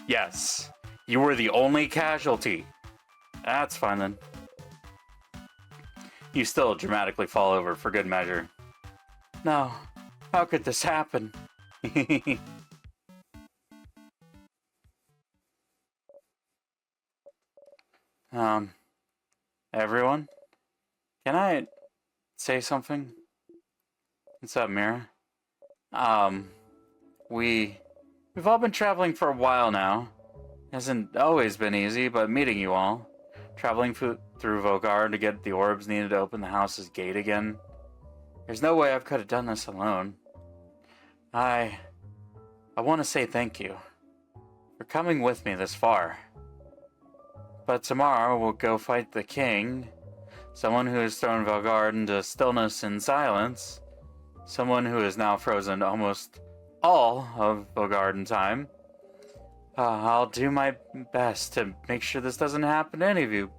Yes. You were the only casualty. That's fine then. You still dramatically fall over for good measure. No. How could this happen? Everyone? Can I say something? What's up, Mira? We've all been traveling for a while now. Hasn't always been easy, but meeting you all. Traveling through Vogard to get the orbs needed to open the house's gate again. There's no way I could have done this alone. I want to say thank you for coming with me this far. But tomorrow we'll go fight the king, someone who has thrown Vogard into stillness and silence, someone who is now frozen almost all of Vogard in time. I'll do my best to make sure this doesn't happen to any of you.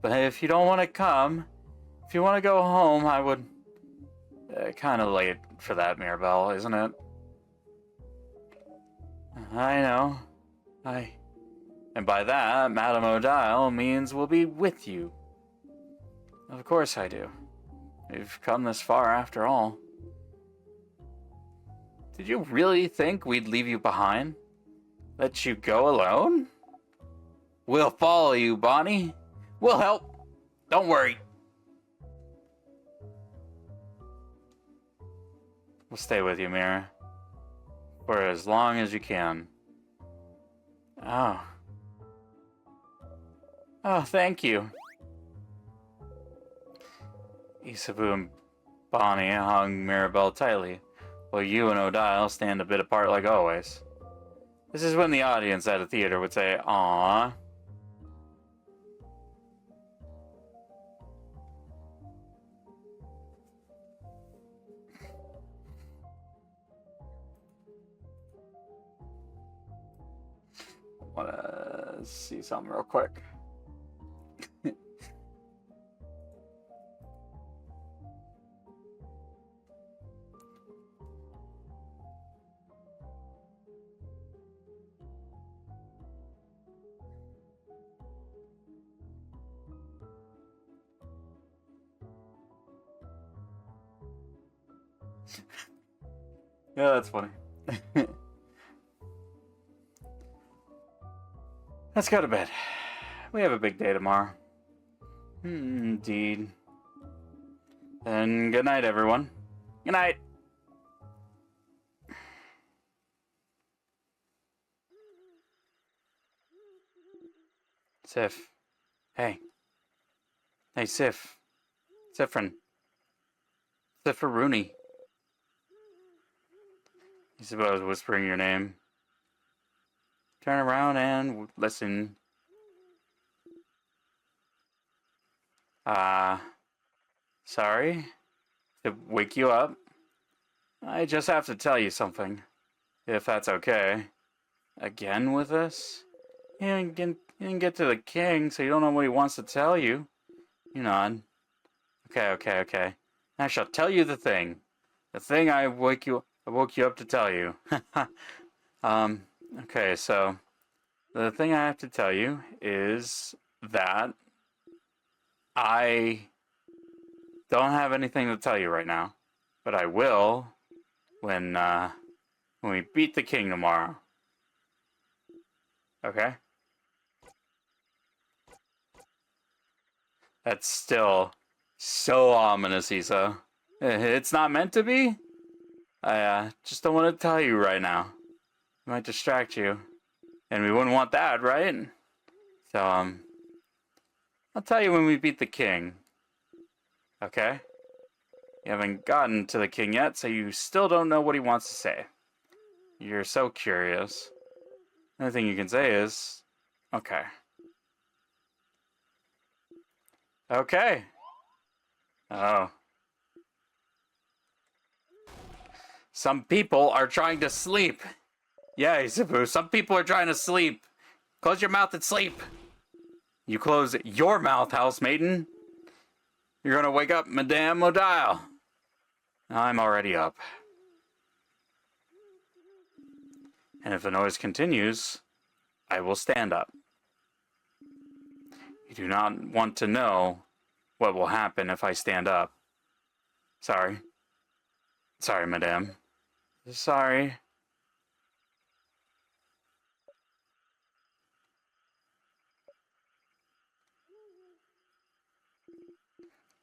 But if you don't want to come, if you want to go home, I would... kind of late for that, Mirabelle, isn't it? I know. And by that, Madame O'Dial means we'll be with you. Of course I do. We've come this far after all. Did you really think we'd leave you behind? Let you go alone? We'll follow you, Bonnie. We'll help. Don't worry. We'll stay with you, Mira. For as long as you can. Oh, thank you. Isabu and Bonnie hung Mirabelle tightly, while you and O'Dial stand a bit apart like always. This is when the audience at a theater would say, "Aww." Let's see something real quick. Yeah, that's funny. Let's go to bed. We have a big day tomorrow. Indeed. And good night, everyone. Good night. Sif. Hey. Hey, Sif. Sifrin. Sifferoony. You suppose whispering your name. Turn around and listen. Sorry to wake you up. I just have to tell you something, if that's okay. Again with this? You didn't get to the king, so you don't know what he wants to tell you. You nod. Okay. I shall tell you the thing. The thing I woke you up to tell you. Okay, so the thing I have to tell you is that I don't have anything to tell you right now, but I will when we beat the king tomorrow. Okay? That's still so ominous, Issa. It's not meant to be? I just don't want to tell you right now. It might distract you. And we wouldn't want that, right? So, I'll tell you when we beat the king. Okay? You haven't gotten to the king yet, so you still don't know what he wants to say. You're so curious. The only thing you can say is, okay. Okay. Oh. Some people are trying to sleep. Yeah, Isabu, some people are trying to sleep. Close your mouth and sleep. You close your mouth, housemaiden. You're gonna wake up Madame Modile. I'm already up. And if the noise continues, I will stand up. You do not want to know what will happen if I stand up. Sorry. Sorry, Madame. Sorry.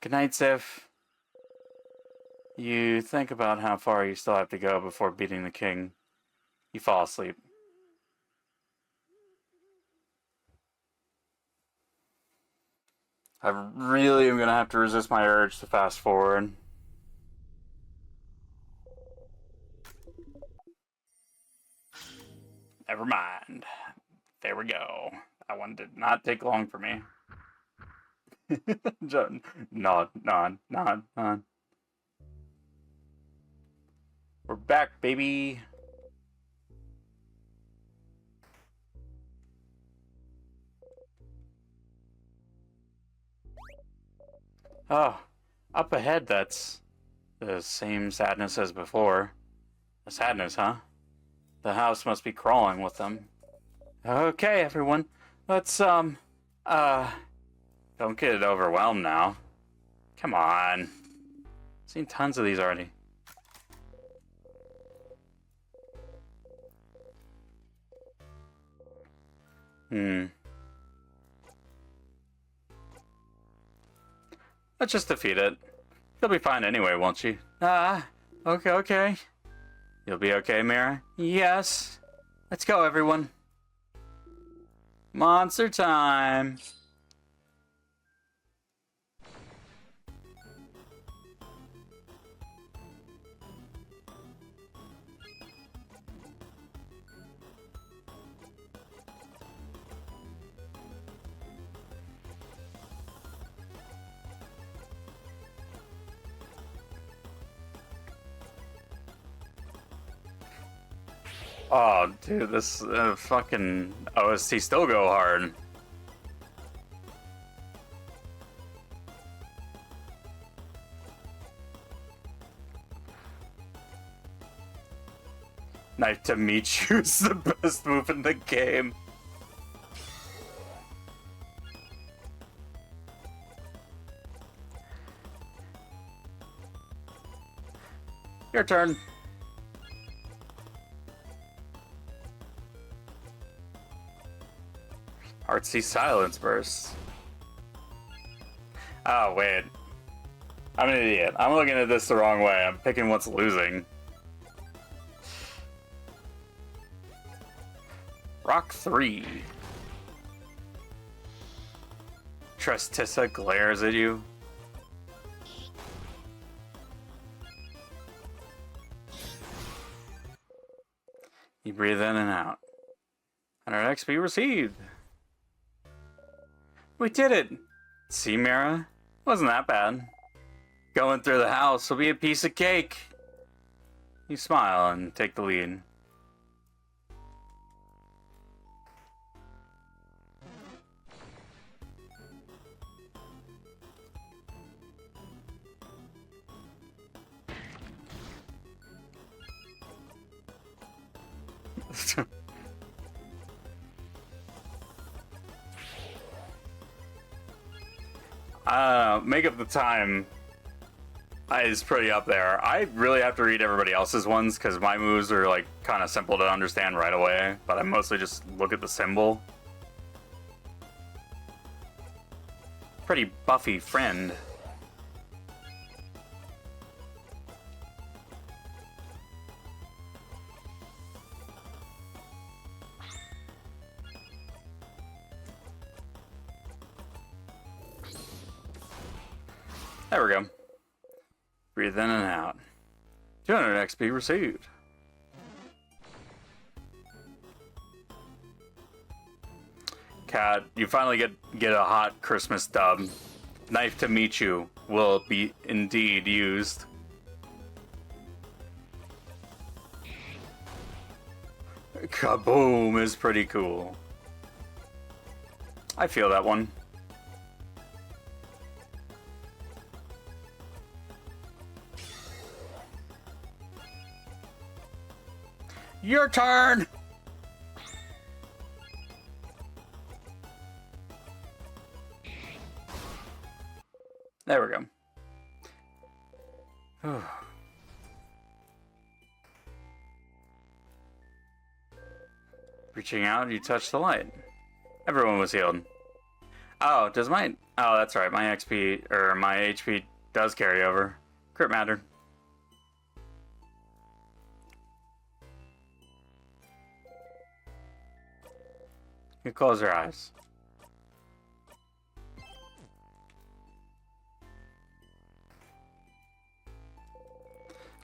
Good night, Sif. You think about how far you still have to go before beating the king. You fall asleep. I really am gonna have to resist my urge to fast forward. Never mind. There we go. That one did not take long for me. Nod. We're back, baby. Oh, up ahead, that's the same sadness as before. The sadness, huh? The house must be crawling with them. Okay, everyone. Let's, don't get overwhelmed now. Come on. I've seen tons of these already. Let's just defeat it. You'll be fine anyway, won't you? Okay. You'll be okay, Mira? Yes. Let's go, everyone. Monster time. Oh, dude, this fucking OST still go hard. Nice to meet you is the best move in the game. Your turn. Artsy silence burst. Oh, wait. I'm an idiot. I'm looking at this the wrong way. I'm picking what's losing. Rock 3. Tristissa glares at you. You breathe in and out. 100 XP received. We did it! See, Mira? Wasn't that bad. Going through the house will be a piece of cake. You smile and take the lead. Make up the time is pretty up there. I really have to read everybody else's ones because my moves are like kind of simple to understand right away, but I mostly just look at the symbol. Pretty buffy friend. There we go. Breathe in and out. 200 XP received. Cat, you finally get a hot Christmas dub. Knife to meet you will be indeed used. Kaboom is pretty cool. I feel that one. Your turn! There we go. Reaching out, you touch the light. Everyone was healed. Oh, does my... Oh, that's right. My XP, or my HP does carry over. Crit mattered. You close your eyes.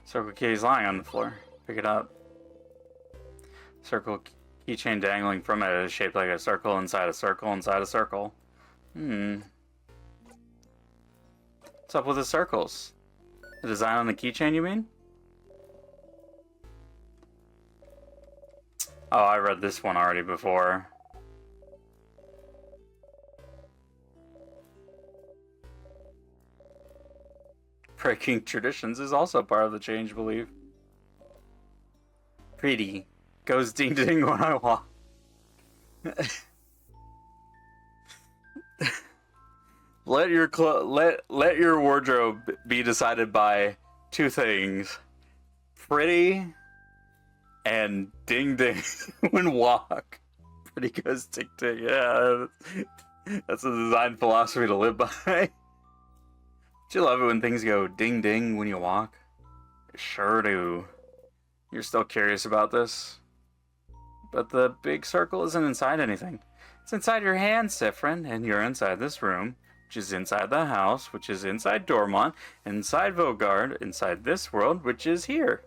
Circle key is lying on the floor. Pick it up. Circle keychain dangling from it is shaped like a circle inside a circle inside a circle. What's up with the circles? The design on the keychain, you mean? Oh, I read this one already before. Breaking traditions is also part of the change belief. Pretty. Goes ding ding when I walk. Let your wardrobe be decided by two things. Pretty and ding ding when walk. Pretty goes ding ding. Yeah. That's a design philosophy to live by. Do you love it when things go ding ding when you walk? I sure do. You're still curious about this? But the big circle isn't inside anything. It's inside your hand, Sifrin, and you're inside this room, which is inside the house, which is inside Dormont, inside Vogard, inside this world, which is here.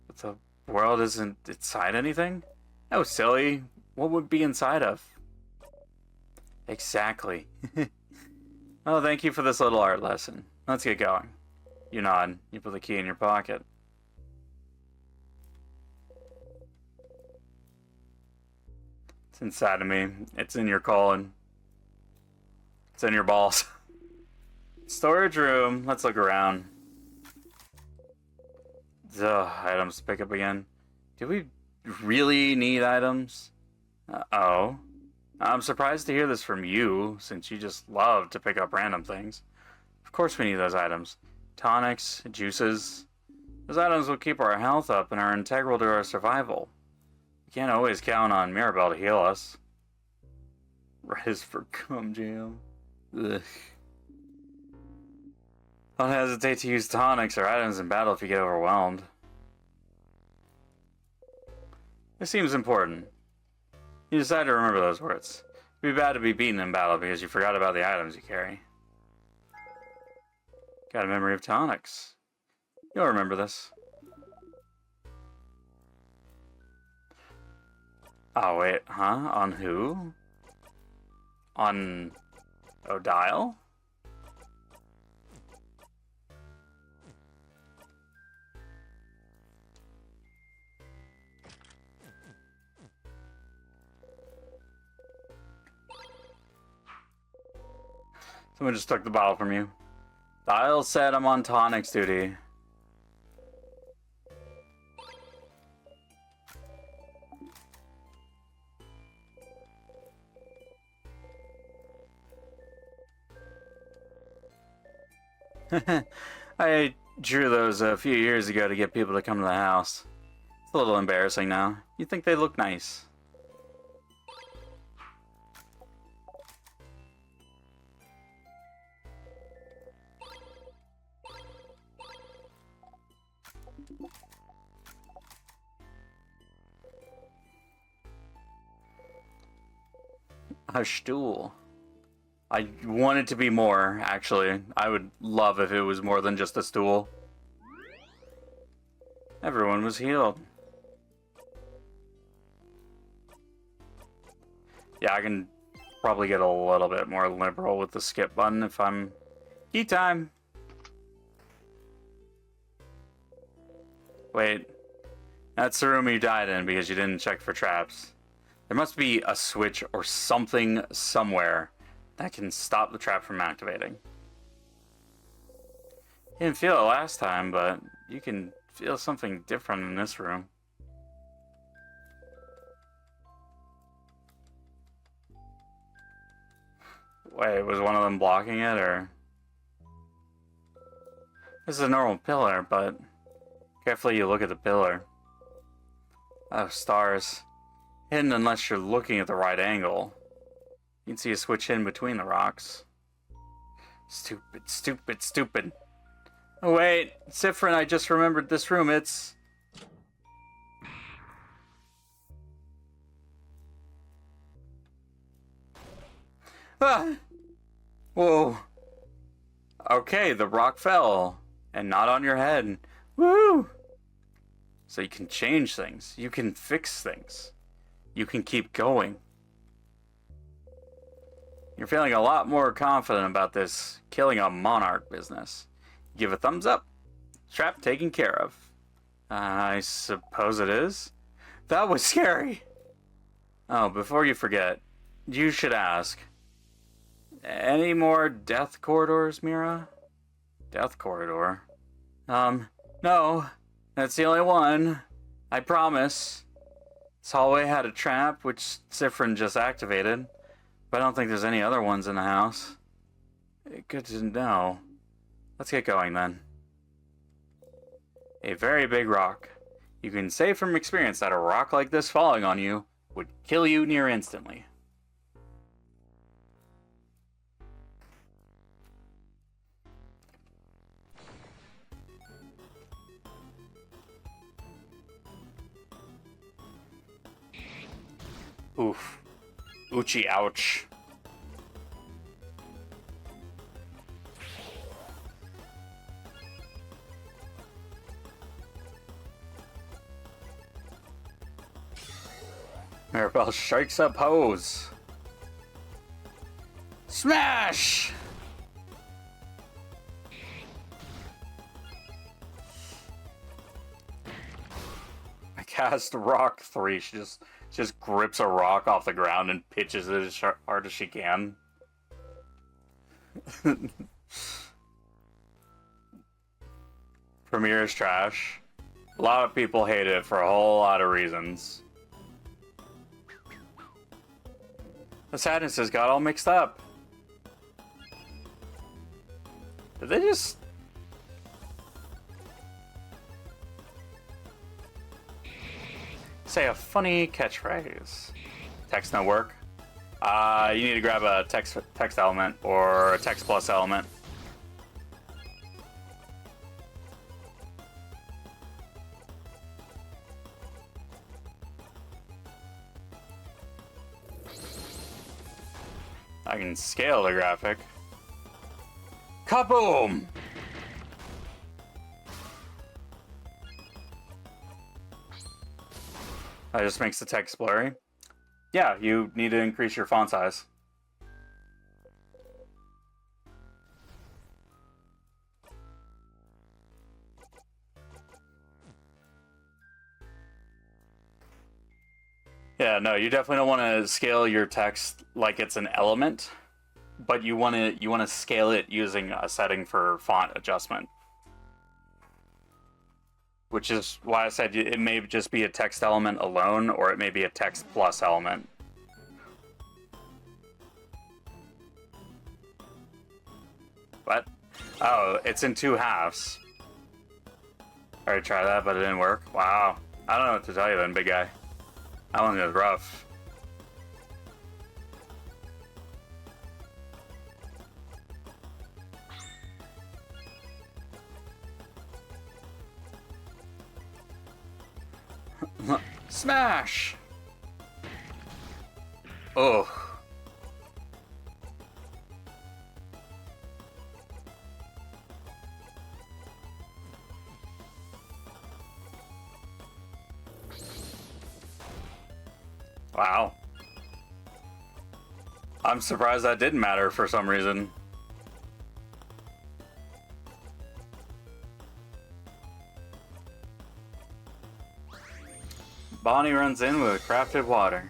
But the world isn't inside anything? Oh, silly. What would be inside of? Exactly. Well, thank you for this little art lesson. Let's get going. You nod. You put the key in your pocket. It's inside of me. It's in your colon. It's in your balls. Storage room. Let's look around. Ugh, items to pick up again. Do we really need items? Uh-oh. I'm surprised to hear this from you, since you just love to pick up random things. Of course we need those items. Tonics, juices. Those items will keep our health up and are integral to our survival. We can't always count on Mirabelle to heal us. Res for cum jam. Ugh. Don't hesitate to use tonics or items in battle if you get overwhelmed. This seems important. You decide to remember those words. It'd be bad to be beaten in battle because you forgot about the items you carry. Got a memory of tonics. You'll remember this. Oh, wait, huh? On who? On Odile? Someone just took the bottle from you. Dial said I'm on tonics duty. I drew those a few years ago to get people to come to the house. It's a little embarrassing now. You think they look nice. A stool. I want it to be more, actually. I would love if it was more than just a stool. Everyone was healed. Yeah, I can probably get a little bit more liberal with the skip button if I'm... Key time! Wait. That's the room you died in because you didn't check for traps. There must be a switch or something somewhere that can stop the trap from activating. You didn't feel it last time, but you can feel something different in this room. Wait, was one of them blocking it, or? This is a normal pillar, but carefully you look at the pillar. Oh, stars. Hidden unless you're looking at the right angle. You can see a switch in between the rocks. Stupid, stupid, stupid. Oh wait, Sifrin, I just remembered this room. It's... Ah! Whoa. Okay, the rock fell. And not on your head. Woo! So you can change things. You can fix things. You can keep going. You're feeling a lot more confident about this killing a monarch business. Give a thumbs up. Trap taken care of. I suppose it is. That was scary. Oh, before you forget, you should ask. Any more death corridors, Mira? Death corridor? No. That's the only one. I promise. This hallway had a trap, which Sifrin just activated. But I don't think there's any other ones in the house. Good to know. Let's get going then. A very big rock. You can say from experience that a rock like this falling on you would kill you near instantly. Oof. Oochie, ouch. Mirabelle strikes a pose. Smash! cast Rock 3. She just grips a rock off the ground and pitches it as hard as she can. Premiere is trash. A lot of people hate it for a whole lot of reasons. The sadness has got all mixed up. Did they just... say a funny catchphrase? Text no work. You need to grab a text element or a text plus element. I can scale the graphic. Kaboom! That just makes the text blurry. Yeah, you need to increase your font size. Yeah, no, you definitely don't want to scale your text like it's an element, but you want to scale it using a setting for font adjustment. Which is why I said it may just be a text element alone, or it may be a text plus element. What? Oh, it's in 2 halves. I already tried that, but it didn't work. Wow. I don't know what to tell you then, big guy. That one is rough. Smash! Oh. Wow. I'm surprised that didn't matter for some reason. Bonnie runs in with crafted water.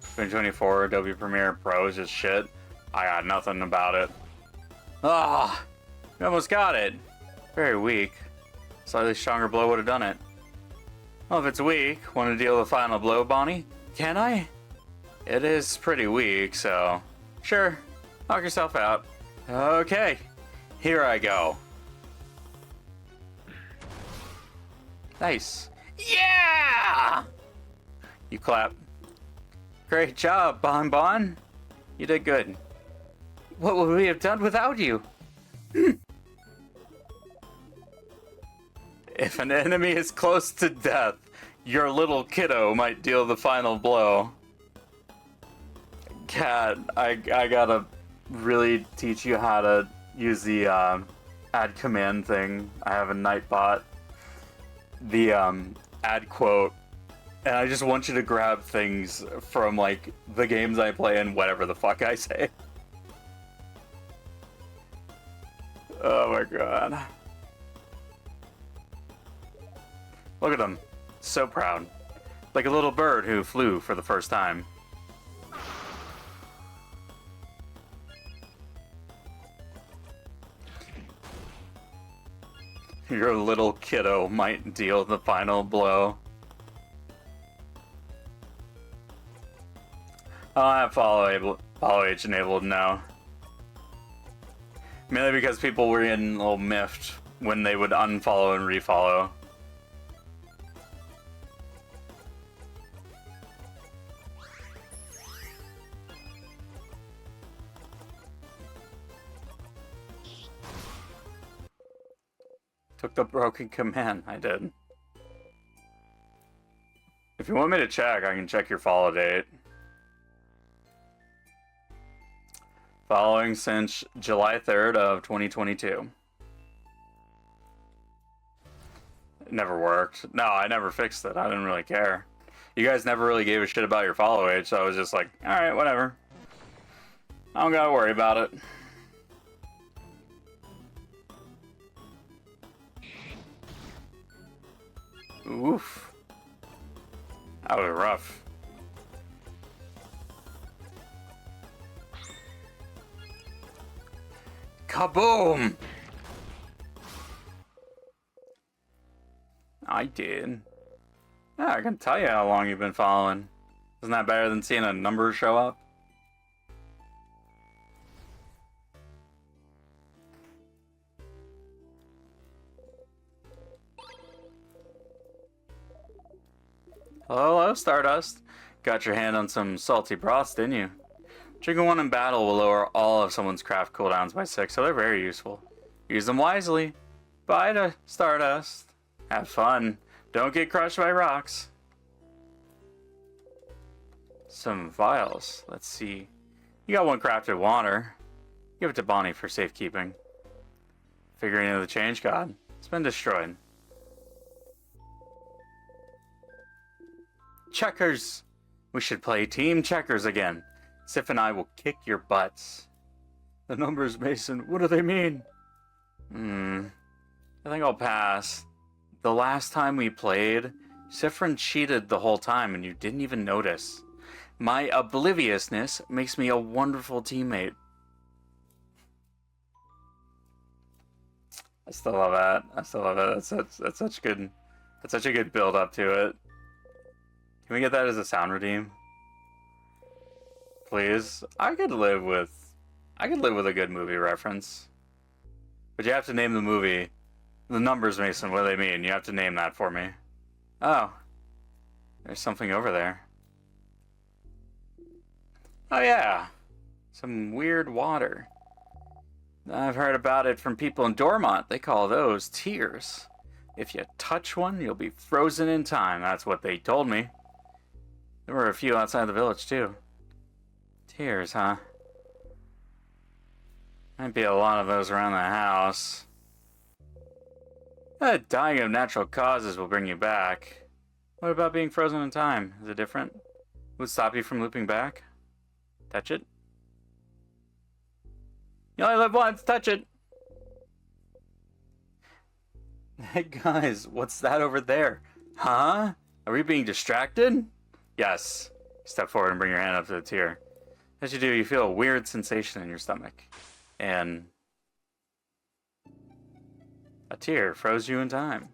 2024 Adobe Premiere Pro is just shit. I got nothing about it. Ah, you almost got it. Very weak. Slightly stronger blow would have done it. Well, if it's weak, want to deal the final blow, Bonnie? Can I? It is pretty weak, so... Sure, knock yourself out. Okay, here I go. Nice. Yeah! You clap. Great job, Bon Bon. You did good. What would we have done without you? If an enemy is close to death, your little kiddo might deal the final blow. Cat, I gotta really teach you how to use the add command thing. I have a Nightbot. The add quote. And I just want you to grab things from, like, the games I play and whatever the fuck I say. Oh my god. Look at him. So proud. Like a little bird who flew for the first time. Your little kiddo might deal the final blow. I don't have follow H enabled now. Mainly because people were getting a little miffed when they would unfollow and refollow. Took the broken command. I did. If you want me to check, I can check your follow date. Following since July 3rd of 2022. It never worked. No, I never fixed it. I didn't really care. You guys never really gave a shit about your follow age, so I was just like, alright, whatever. I don't gotta worry about it. Oof. That was rough. Kaboom! I did. Yeah, I can tell you how long you've been following. Isn't that better than seeing a number show up? Hello, Stardust. Got your hand on some salty broths, didn't you? Drinking one in battle will lower all of someone's craft cooldowns by 6, so they're very useful. Use them wisely. Bye to Stardust. Have fun. Don't get crushed by rocks. Some vials. Let's see. You got one crafted water. Give it to Bonnie for safekeeping. Figurine of the Change God. It's been destroyed. Checkers! We should play team checkers again. Sif and I will kick your butts. The numbers, Mason. What do they mean? I think I'll pass. The last time we played, Sifrin cheated the whole time and you didn't even notice. My obliviousness makes me a wonderful teammate. I still love that. I still love it. That's such a good build up to it. Can we get that as a sound redeem? Please. I could live with a good movie reference. But you have to name the movie. The numbers, Mason, what do they mean? You have to name that for me. Oh. There's something over there. Oh yeah. Some weird water. I've heard about it from people in Dormont. They call those tears. If you touch one, you'll be frozen in time. That's what they told me. There were a few outside the village, too. Tears, huh? Might be a lot of those around the house. Dying of natural causes will bring you back. What about being frozen in time? Is it different? Would stop you from looping back? Touch it? You only live once, touch it! Hey guys, what's that over there? Huh? Are we being distracted? Yes. Step forward and bring your hand up to the tear. As you do, you feel a weird sensation in your stomach. And a tear froze you in time.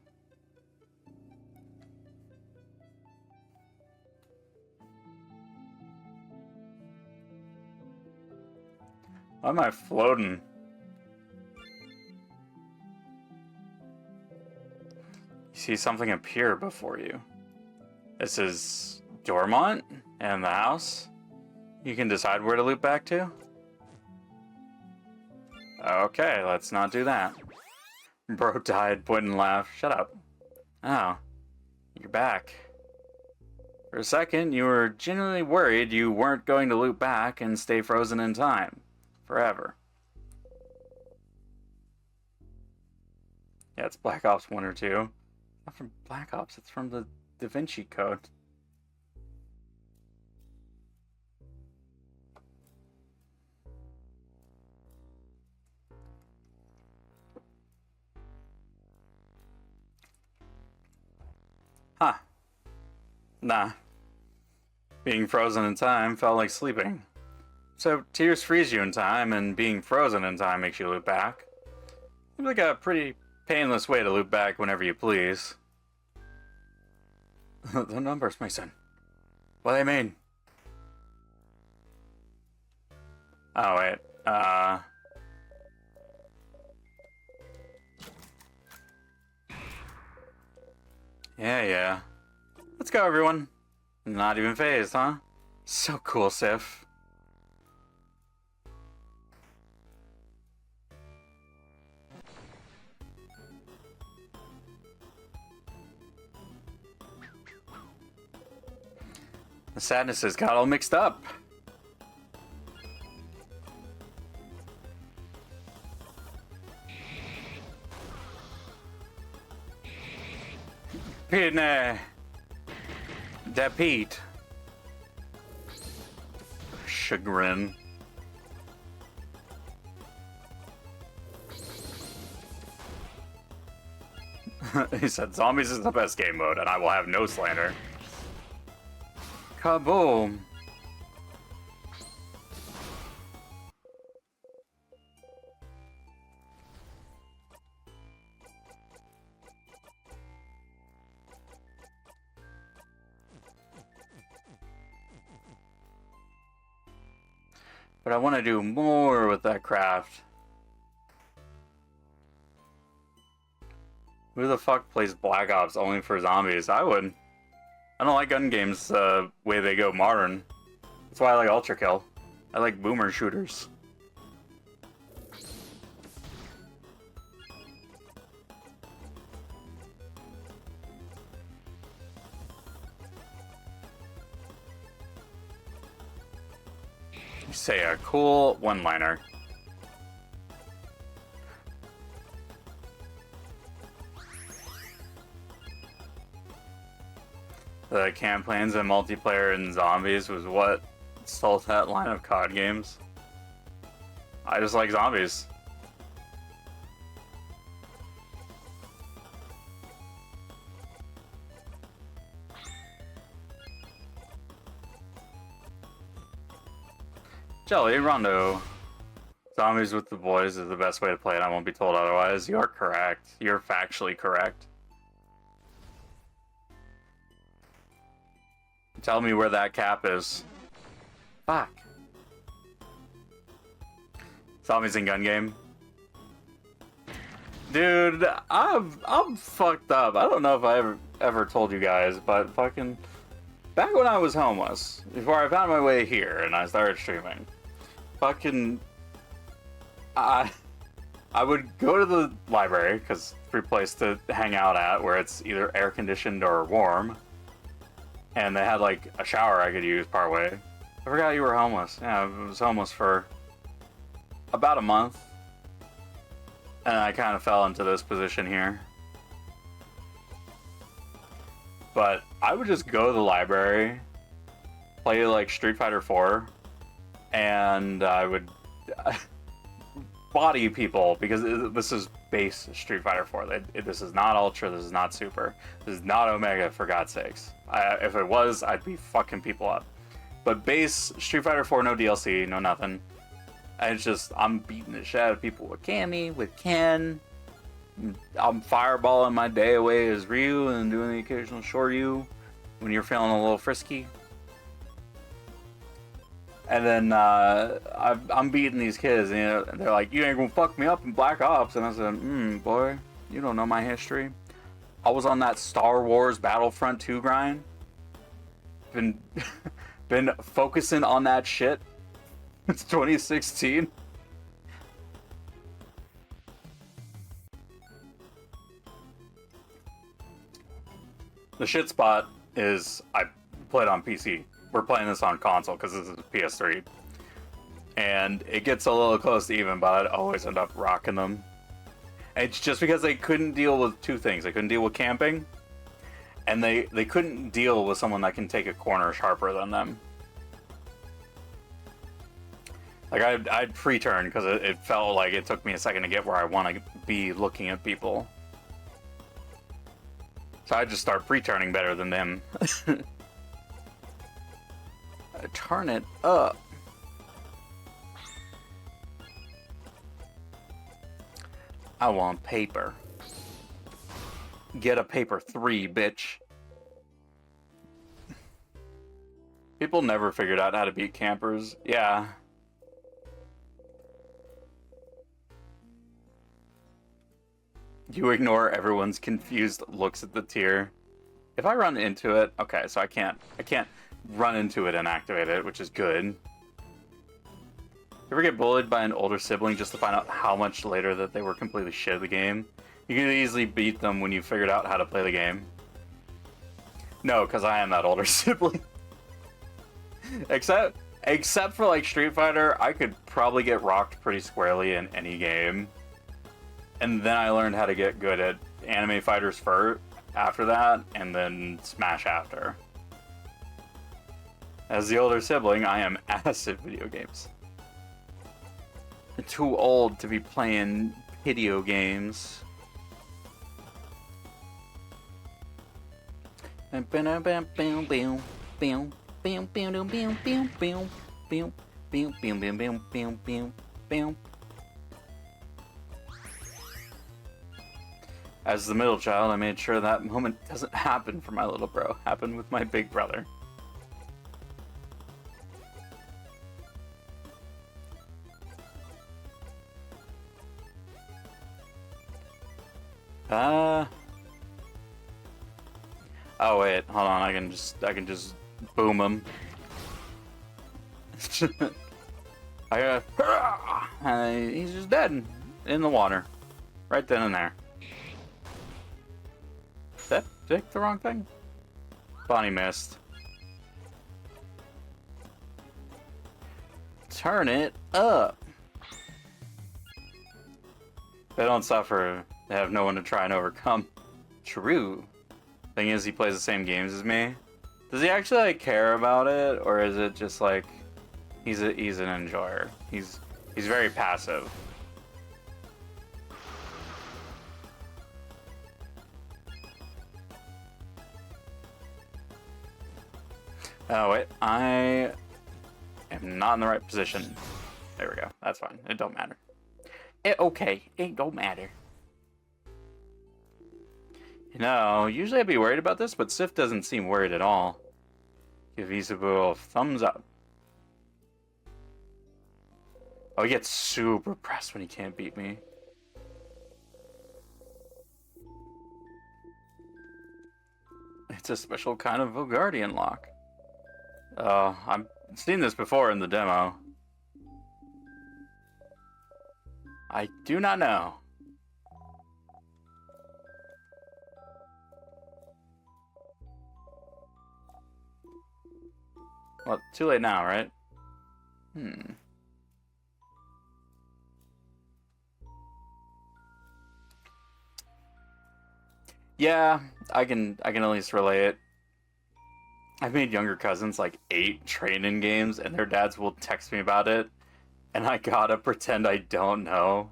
Why am I floating? You see something appear before you. This is Dormont and the house. You can decide where to loop back to. Okay, let's not do that. Bro died, point and laugh. Shut up. Oh, you're back. For a second, you were genuinely worried you weren't going to loop back and stay frozen in time. Forever. Yeah, it's Black Ops 1 or 2. Not from Black Ops, it's from the Da Vinci Code. Huh. Nah. Being frozen in time felt like sleeping. So, tears freeze you in time, and being frozen in time makes you loop back. Seems like a pretty painless way to loop back whenever you please. The numbers, Mason. What do they mean? Oh, wait. Yeah. Let's go, everyone. Not even phased, huh? So cool, Sif. The sadness has got all mixed up. Pete, Pete. Chagrin. He said, zombies is the best game mode, and I will have no slander. Kaboom! But I want to do more with that craft. Who the fuck plays Black Ops only for zombies? I would. I don't like gun games the way they go modern. That's why I like Ultra Kill. I like boomer shooters. You say a cool one-liner. The campaigns and multiplayer and zombies was what stole that line of COD games. I just like zombies. Jelly, Rondo. Zombies with the boys is the best way to play it. I won't be told otherwise. You're correct. You're factually correct. Tell me where that cap is. Fuck. Zombies in gun game. Dude, I'm fucked up. I don't know if I ever told you guys, but fucking back when I was homeless, before I found my way here and I started streaming, fucking I would go to the library because free place to hang out at where it's either air conditioned or warm. And they had like a shower I could use partway. I forgot you were homeless. Yeah, I was homeless for about a month. And I kind of fell into this position here. But I would just go to the library, play like Street Fighter 4, and I would body people because this is base Street Fighter 4. This is not Ultra, this is not Super, this is not Omega, for God's sakes. If it was, I'd be fucking people up. But base Street Fighter 4, no DLC, no nothing. And it's just, I'm beating the shit out of people with Cammy, with Ken. I'm fireballing my day away as Ryu and doing the occasional Shoryu when you're feeling a little frisky. And then I'm beating these kids, and, you know, they're like, "You ain't gonna fuck me up in Black Ops." And I said, boy, you don't know my history. I was on that Star Wars Battlefront 2 grind. Been focusing on that shit since 2016. The shit spot is I played on PC. We're playing this on console because this is PS3. And it gets a little close to even, but I'd always end up rocking them. And it's just because they couldn't deal with two things. They couldn't deal with camping, and they couldn't deal with someone that can take a corner sharper than them. Like, I'd pre-turn because it felt like it took me a second to get where I want to be looking at people. So I'd just start pre-turning better than them. Turn it up. I want paper. Get a paper 3, bitch. People never figured out how to beat campers. Yeah. You ignore everyone's confused looks at the tier. If I run into it, okay, so I can't run into it and activate it, which is good. You ever get bullied by an older sibling just to find out how much later that they were completely shit at the game? You can easily beat them when you figured out how to play the game. No, because I am that older sibling. Except for like Street Fighter, I could probably get rocked pretty squarely in any game. And then I learned how to get good at anime fighters first, after that, and then Smash after. As the older sibling, I am ass at video games. I'm too old to be playing video games. Bam, bam, bam, bam, bam, bam, bam, bam, bam, bam, bam, bam, bam, bam. As the middle child, I made sure that moment doesn't happen for my little bro. Happened with my big brother. Oh wait, hold on. I can just boom him. He's just dead in the water, right then and there. Did that pick the wrong thing? Bonnie missed. Turn it up. They don't suffer. They have no one to try and overcome. True. Thing is, he plays the same games as me. Does he actually like care about it, or is it just like he's an enjoyer? He's very passive. Oh wait, I am not in the right position. There we go. That's fine. It don't matter. Okay, it don't matter. You know, usually I'd be worried about this, but Sif doesn't seem worried at all. Give Isabu a thumbs up. Oh, he gets super pressed when he can't beat me. It's a special kind of Vogardian lock. I've seen this before in the demo. I do not know. Well, too late now, right? Yeah, I can at least relay it. I've made younger cousins like 8 training games, and their dads will text me about it, and I gotta pretend I don't know.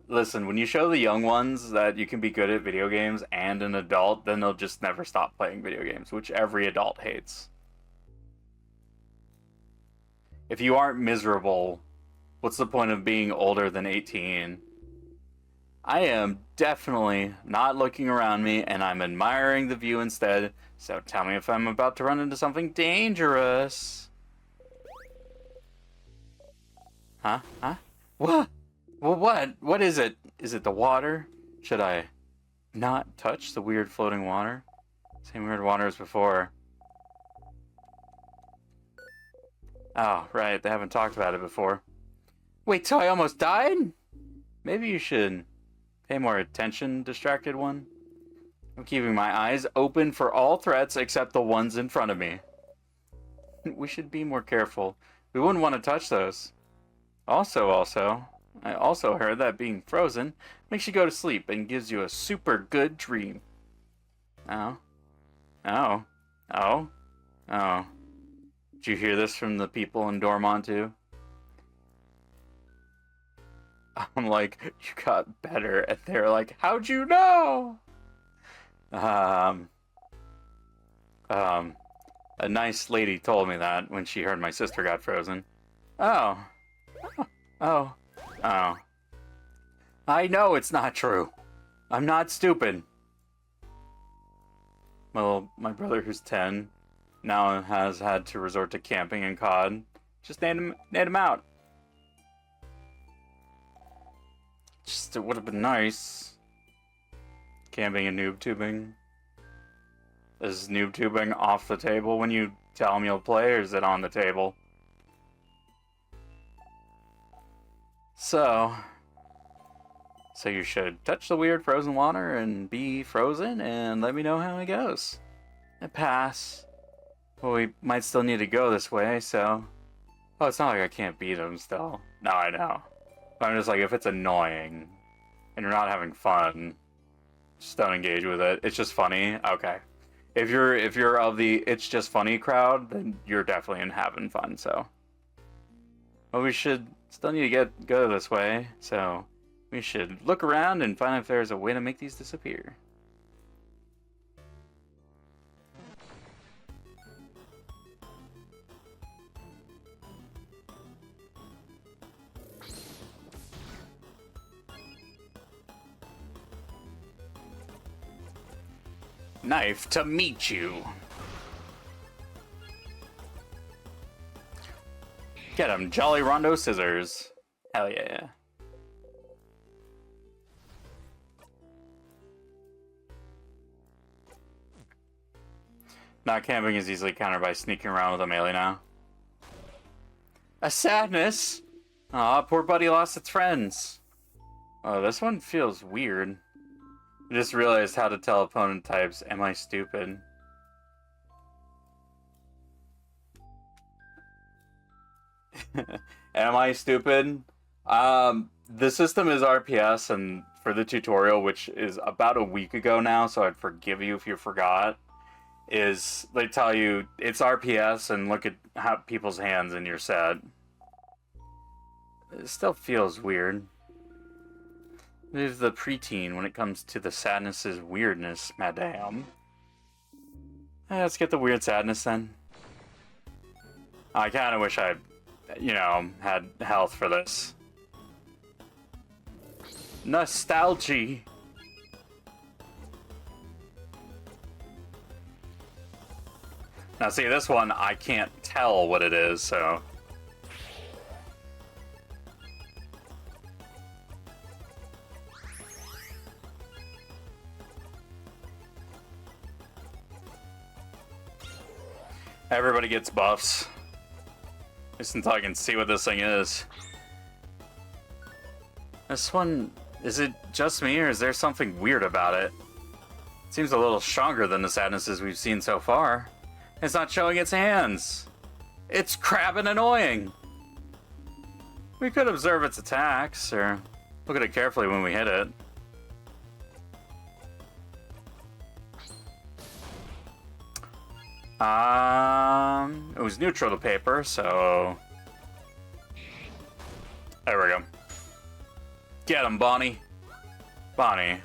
Listen, when you show the young ones that you can be good at video games and an adult, then they'll just never stop playing video games, which every adult hates. If you aren't miserable, what's the point of being older than 18? I am definitely not looking around me, and I'm admiring the view instead, so tell me if I'm about to run into something dangerous. Huh? What? Well, what? What is it? Is it the water? Should I not touch the weird floating water? Same weird water as before. Oh, right. They haven't talked about it before. Wait till I almost died? Maybe you should pay more attention, distracted one. I'm keeping my eyes open for all threats except the ones in front of me. We should be more careful. We wouldn't want to touch those. Also, I also heard that being frozen makes you go to sleep and gives you a super good dream. Oh. Did you hear this from the people in Dormont too? I'm like, you got better, and they're like, how'd you know? A nice lady told me that when she heard my sister got frozen. Oh. I know it's not true. I'm not stupid. Well, my brother who's 10 now has had to resort to camping in COD. Just nade him out. Just, it would have been nice. Camping and noob tubing. Is noob tubing off the table when you tell him you'll play, or is it on the table? So you should touch the weird frozen water and be frozen and let me know how it goes. I pass. Well, we might still need to go this way, so... Oh, it's not like I can't beat him still. No, I know. But I'm just like, if it's annoying and you're not having fun, just don't engage with it. It's just funny. Okay. If you're of the it's just funny crowd, then you're definitely in having fun, so... Well, we should still need to go this way, so we should look around and find if there's a way to make these disappear. Knife to meet you. Get him, Jolly Rondo Scissors. Hell yeah. Not camping is easily countered by sneaking around with a melee now. A sadness! Aw, poor buddy lost its friends. Oh, this one feels weird. I just realized how to tell opponent types. Am I stupid? Am I stupid? The system is RPS, and for the tutorial, which is about a week ago now, so I'd forgive you if you forgot, is they tell you it's RPS and look at how people's hands and you're sad. It still feels weird. There's the preteen when it comes to the sadness is weirdness, madame. Let's get the weird sadness then. I kind of wish I, you know, had health for this. Nostalgia. Now see, this one, I can't tell what it is, so... Everybody gets buffs. Just until I can see what this thing is. This one, is it just me, or is there something weird about it? It seems a little stronger than the sadnesses we've seen so far. It's not showing its hands. It's crab and annoying. We could observe its attacks, or look at it carefully when we hit it. It was neutral to paper, so... There we go. Get him, Bonnie. Bonnie.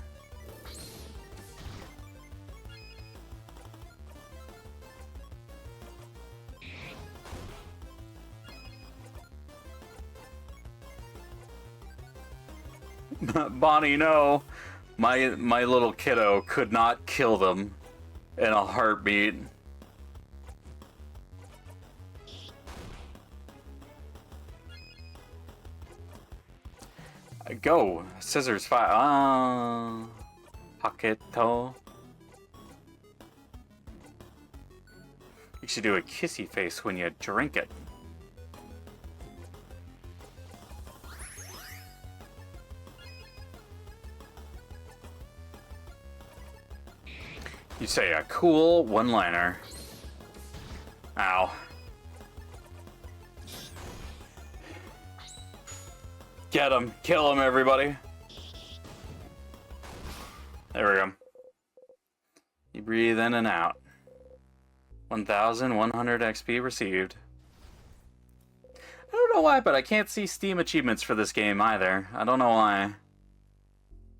Bonnie, no. My little kiddo could not kill them in a heartbeat. Go! Scissors fire. Pocketto. You should do a kissy face when you drink it. You say a cool one-liner. Ow. Get him. Kill him, everybody. There we go. You breathe in and out. 1,100 XP received. I don't know why, but I can't see Steam achievements for this game either. I don't know why.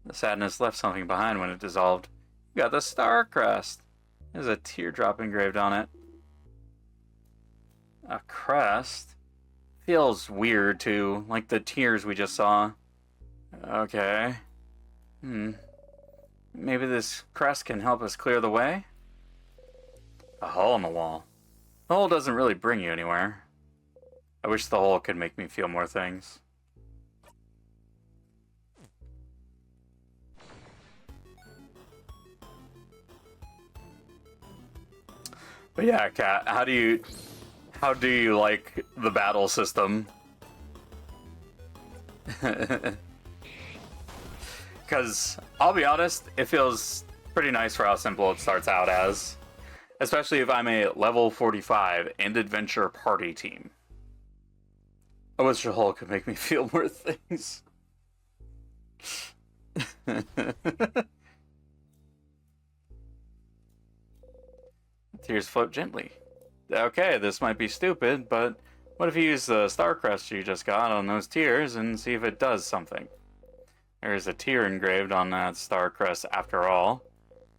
The sadness left something behind when it dissolved. You got the star crest. There's a teardrop engraved on it. A crest? Feels weird, too. Like the tears we just saw. Okay. Maybe this crest can help us clear the way? A hole in the wall. The hole doesn't really bring you anywhere. I wish the hole could make me feel more things. But yeah, Kat, how do you like the battle system? Because, I'll be honest, it feels pretty nice for how simple it starts out as. Especially if I'm a level 45 and adventure party team. I wish the hole could make me feel more things. Tears float gently. Okay, this might be stupid, but what if you use the star crest you just got on those tears and see if it does something? There's a tear engraved on that star crest after all.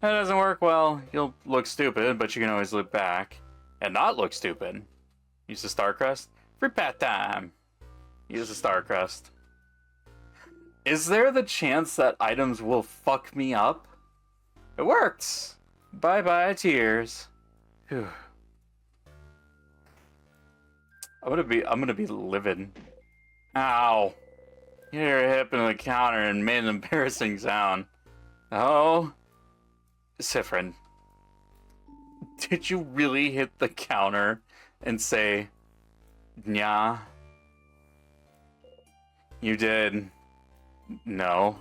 That doesn't work well. You'll look stupid, but you can always look back and not look stupid. Use the star crest. Free pat time. Use the star crest. Is there the chance that items will fuck me up? It works. Bye-bye, tears. Whew. I'm gonna be livid. Ow. You hit your hip into the counter and made an embarrassing sound. Oh. Sifrin. Did you really hit the counter and say, "Nya"? You did. No.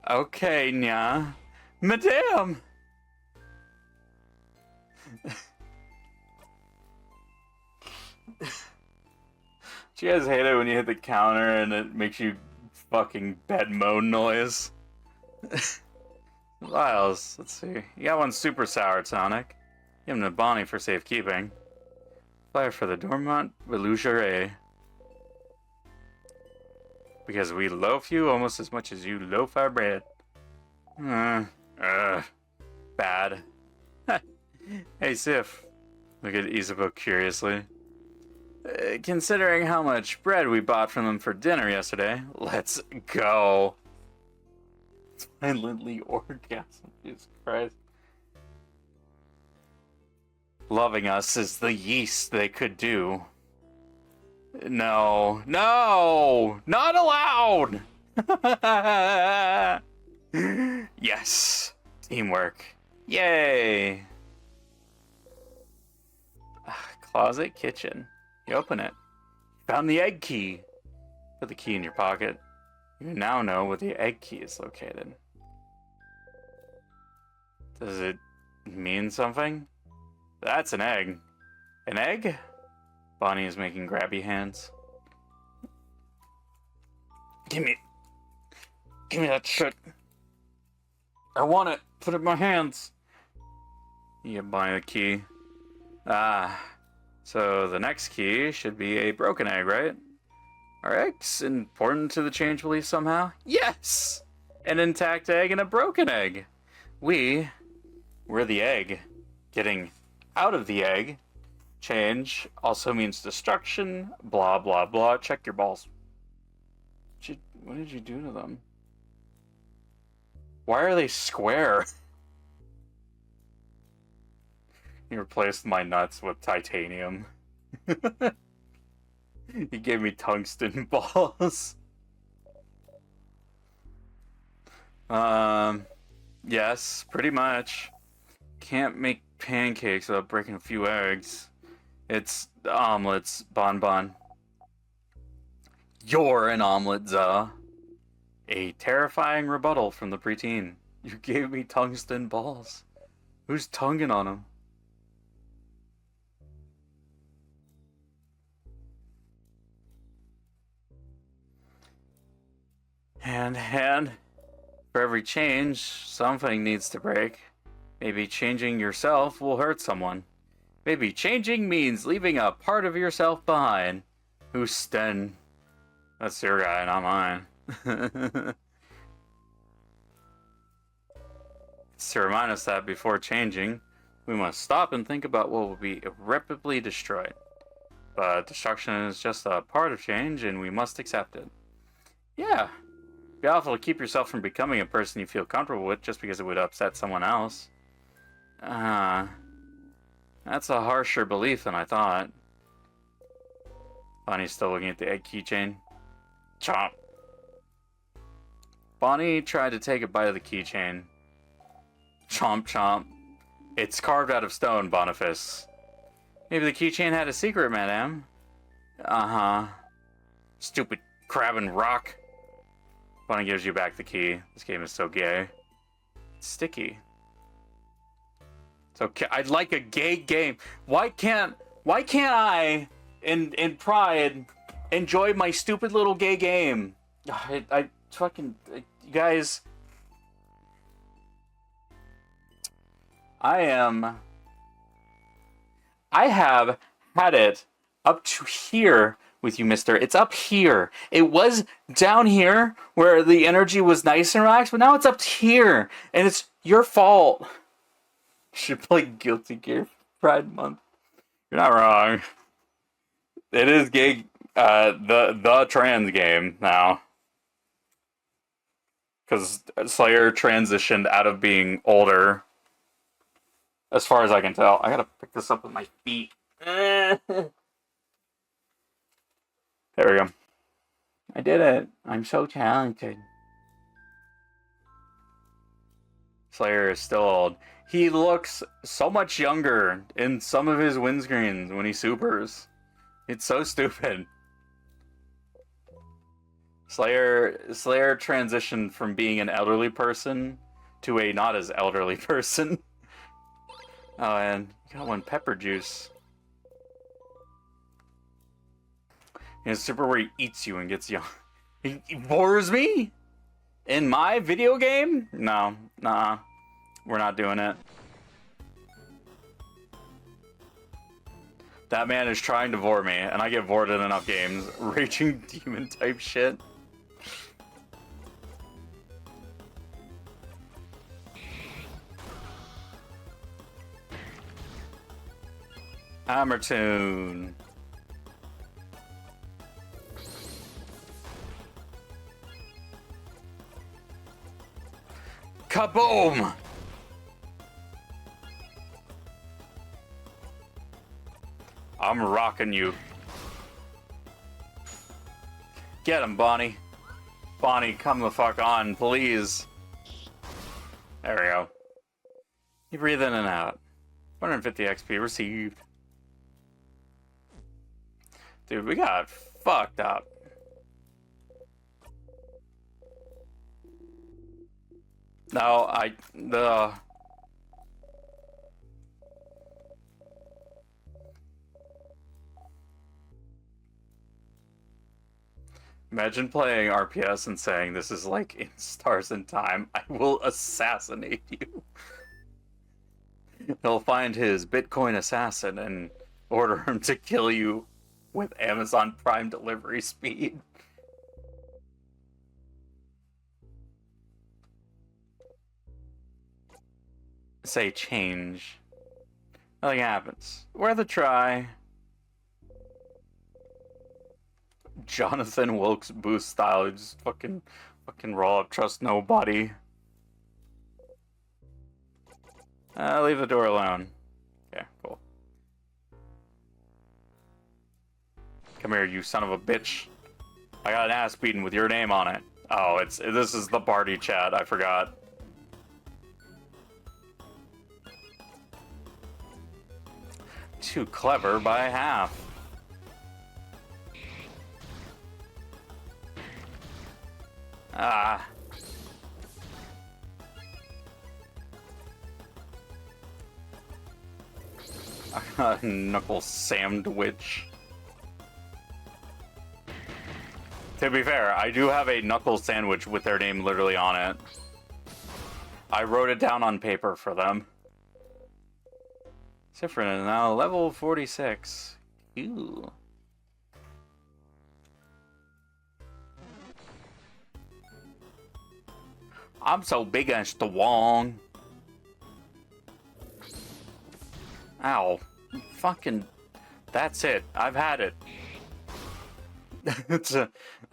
Okay, Nya. Madame! Do you guys hate it when you hit the counter and it makes you fucking bed mode noise? Lyles, let's see. You got one super sour tonic. Give him to Bonnie for safekeeping. Fire for the Dormont Velouchere. Because we loaf you almost as much as you loaf our bread. Bad. Hey, Sif. Look at Isabeau curiously. Considering how much bread we bought from them for dinner yesterday, let's go. Violently orgasm. Jesus Christ. Loving us is the yeast they could do. No. No! Not allowed! Yes. Teamwork. Yay. Closet, kitchen. You open it. Found the egg key. Put the key in your pocket. You now know where the egg key is located. Does it mean something? That's an egg. An egg? Bonnie is making grabby hands. Give me that shit. I want it. Put it in my hands. You give Bonnie the key. So the next key should be a broken egg, right? Are eggs important to the change belief somehow? Yes! An intact egg and a broken egg. We're the egg. Getting out of the egg. Change also means destruction. Blah, blah, blah. Check your balls. What did you do to them? Why are they square? You replaced my nuts with titanium. You gave me tungsten balls. Yes, pretty much. Can't make pancakes without breaking a few eggs. It's omelets, Bon. You're an omelet, Zuh. A terrifying rebuttal from the preteen. You gave me tungsten balls. Who's tonguing on them? And for every change, something needs to break. Maybe changing yourself will hurt someone. Maybe changing means leaving a part of yourself behind. Who's Sten? That's your guy, not mine. It's to remind us that before changing, we must stop and think about what will be irreparably destroyed. But destruction is just a part of change, and we must accept it. Yeah. Be awful to keep yourself from becoming a person you feel comfortable with just because it would upset someone else. That's a harsher belief than I thought. Bonnie's still looking at the egg keychain. Chomp. Bonnie tried to take a bite of the keychain. Chomp chomp. It's carved out of stone, Boniface. Maybe the keychain had a secret, madame. Uh-huh. Stupid crab and rock. Bonnie gives you back the key. This game is so gay. It's sticky. It's okay. I'd like a gay game. Why can't I, in pride, enjoy my stupid little gay game? I fucking... You guys... I have had it up to here with you, mister. It's up here. It was down here where the energy was nice and relaxed, but now it's up here, and it's your fault. You should play Guilty Gear Pride Month. You're not wrong. It is gay, the trans game now. Because Slayer transitioned out of being older As far as I can tell. I gotta pick this up with my feet. There we go. I did it. I'm so talented. Slayer is still old. He looks so much younger in some of his windscreens when he supers. It's so stupid. Slayer transitioned from being an elderly person to a not as elderly person. Oh, and you got one pepper juice. And it's super where he eats you and gets young. He bores me? In my video game? No, nah. We're not doing it. That man is trying to bore me, and I get bored in enough games. Raging demon type shit. Hammertoon. Kaboom! I'm rocking you. Get him, Bonnie. Bonnie, come the fuck on, please. There we go. You breathe in and out. 150 XP received. Dude, we got fucked up. No, Imagine playing RPS and saying this is like in Stars in Time. I will assassinate you. He'll find his Bitcoin assassin and order him to kill you with Amazon Prime delivery speed. Say change. Nothing happens. Worth a try. Jonathan Wilkes Booth style. Just fucking roll up, trust nobody. Leave the door alone. Yeah, cool. Come here, you son of a bitch. I got an ass beaten with your name on it. Oh, this is the party chat. I forgot. Too clever by half. Ah. Knuckle sandwich. To be fair, I do have a knuckle sandwich with their name literally on it. I wrote it down on paper for them. Sifrin is now level 46. Ew. I'm so big and strong. Ow. Fucking... That's it. I've had it. It's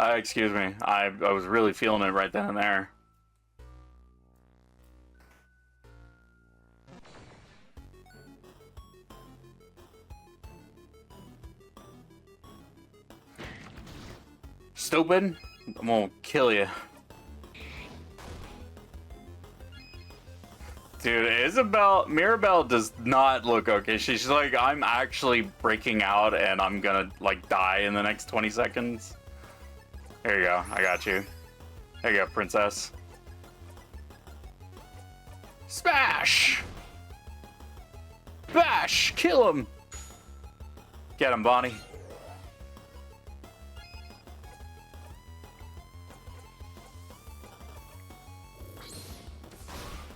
excuse me. I was really feeling it right then and there. Stupid. I'm gonna kill you. Dude, Mirabelle does not look okay. She's like, I'm actually breaking out and I'm gonna, like, die in the next 20 seconds. There you go. I got you. There you go, princess. Smash! Bash! Kill him! Get him, Bonnie.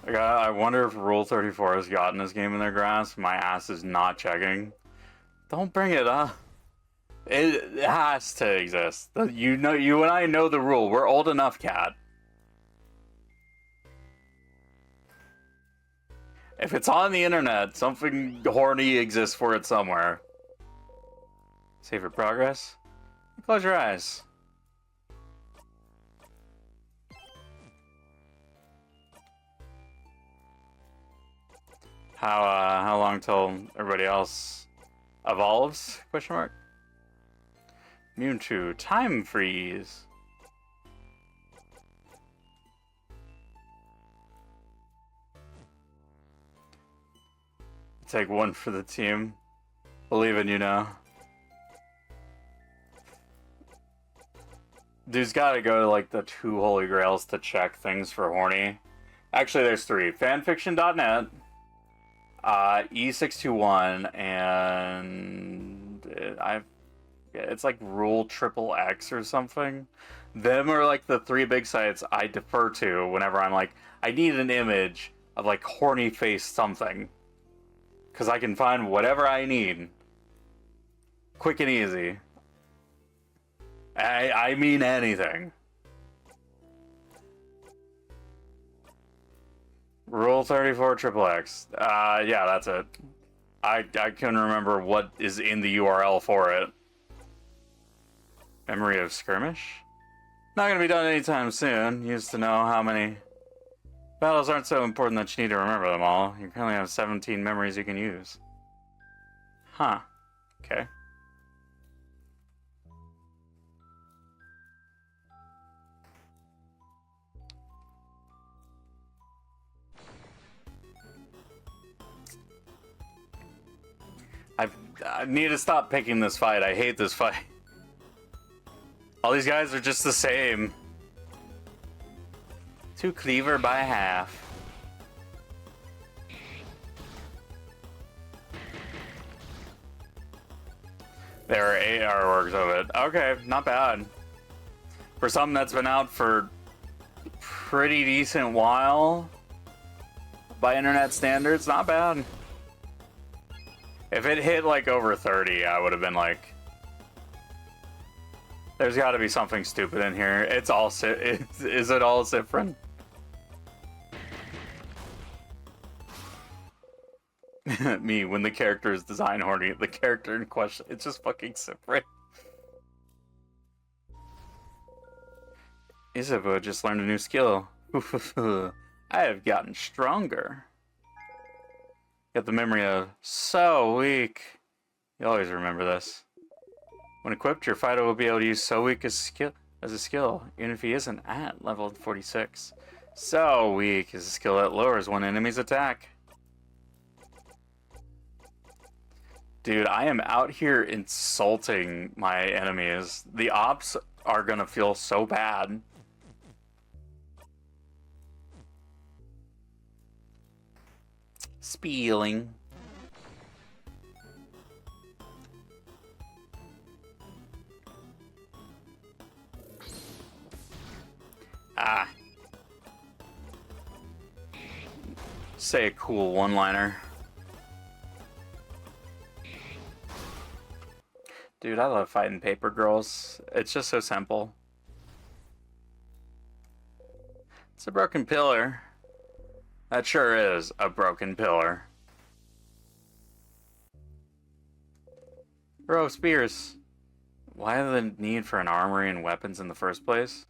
I wonder if Rule 34 has gotten this game in their grasp. My ass is not checking. Don't bring it up. It has to exist. You know, you and I know the rule. We're old enough, cat. If it's on the internet, something horny exists for it somewhere. Save for progress. Close your eyes. How long till everybody else evolves? Question mark. Mewtwo, time freeze. Take one for the team. Believe in you now. Dude's gotta go to like the 2 holy grails to check things for horny. Actually, there's 3. Fanfiction.net, E621, and it's like Rule Triple X or something. Them are like the 3 big sites I defer to whenever I'm like, I need an image of like horny face something. Because I can find whatever I need. Quick and easy. I mean anything. Rule 34 triple X. Yeah, that's it. I couldn't remember what is in the URL for it. Memory of skirmish? Not gonna be done anytime soon. Used to know how many battles aren't so important that you need to remember them all. You currently have 17 memories you can use. Huh. Okay. I need to stop picking this fight. I hate this fight. All these guys are just the same. 2 cleaver by half. There are 8 artworks of it. Okay, not bad. For something that's been out for a pretty decent while, by internet standards, not bad. If it hit like over 30, I would have been like, there's got to be something stupid in here. It's all is it all Cyprin? Me, when the character is design horny, the character in question, it's just fucking Cyprin. Isabu just learned a new skill. I have gotten stronger. Got the memory of so weak. You always remember this. When equipped, your fighter will be able to use so weak as a skill, even if he isn't at level 46. So weak is a skill that lowers one enemy's attack. Dude, I am out here insulting my enemies. The ops are gonna feel so bad. Spieling. Ah. Say a cool one-liner. Dude, I love fighting paper girls. It's just so simple. It's a broken pillar. That sure is a broken pillar. Row of spears. Why the need for an armory and weapons in the first place?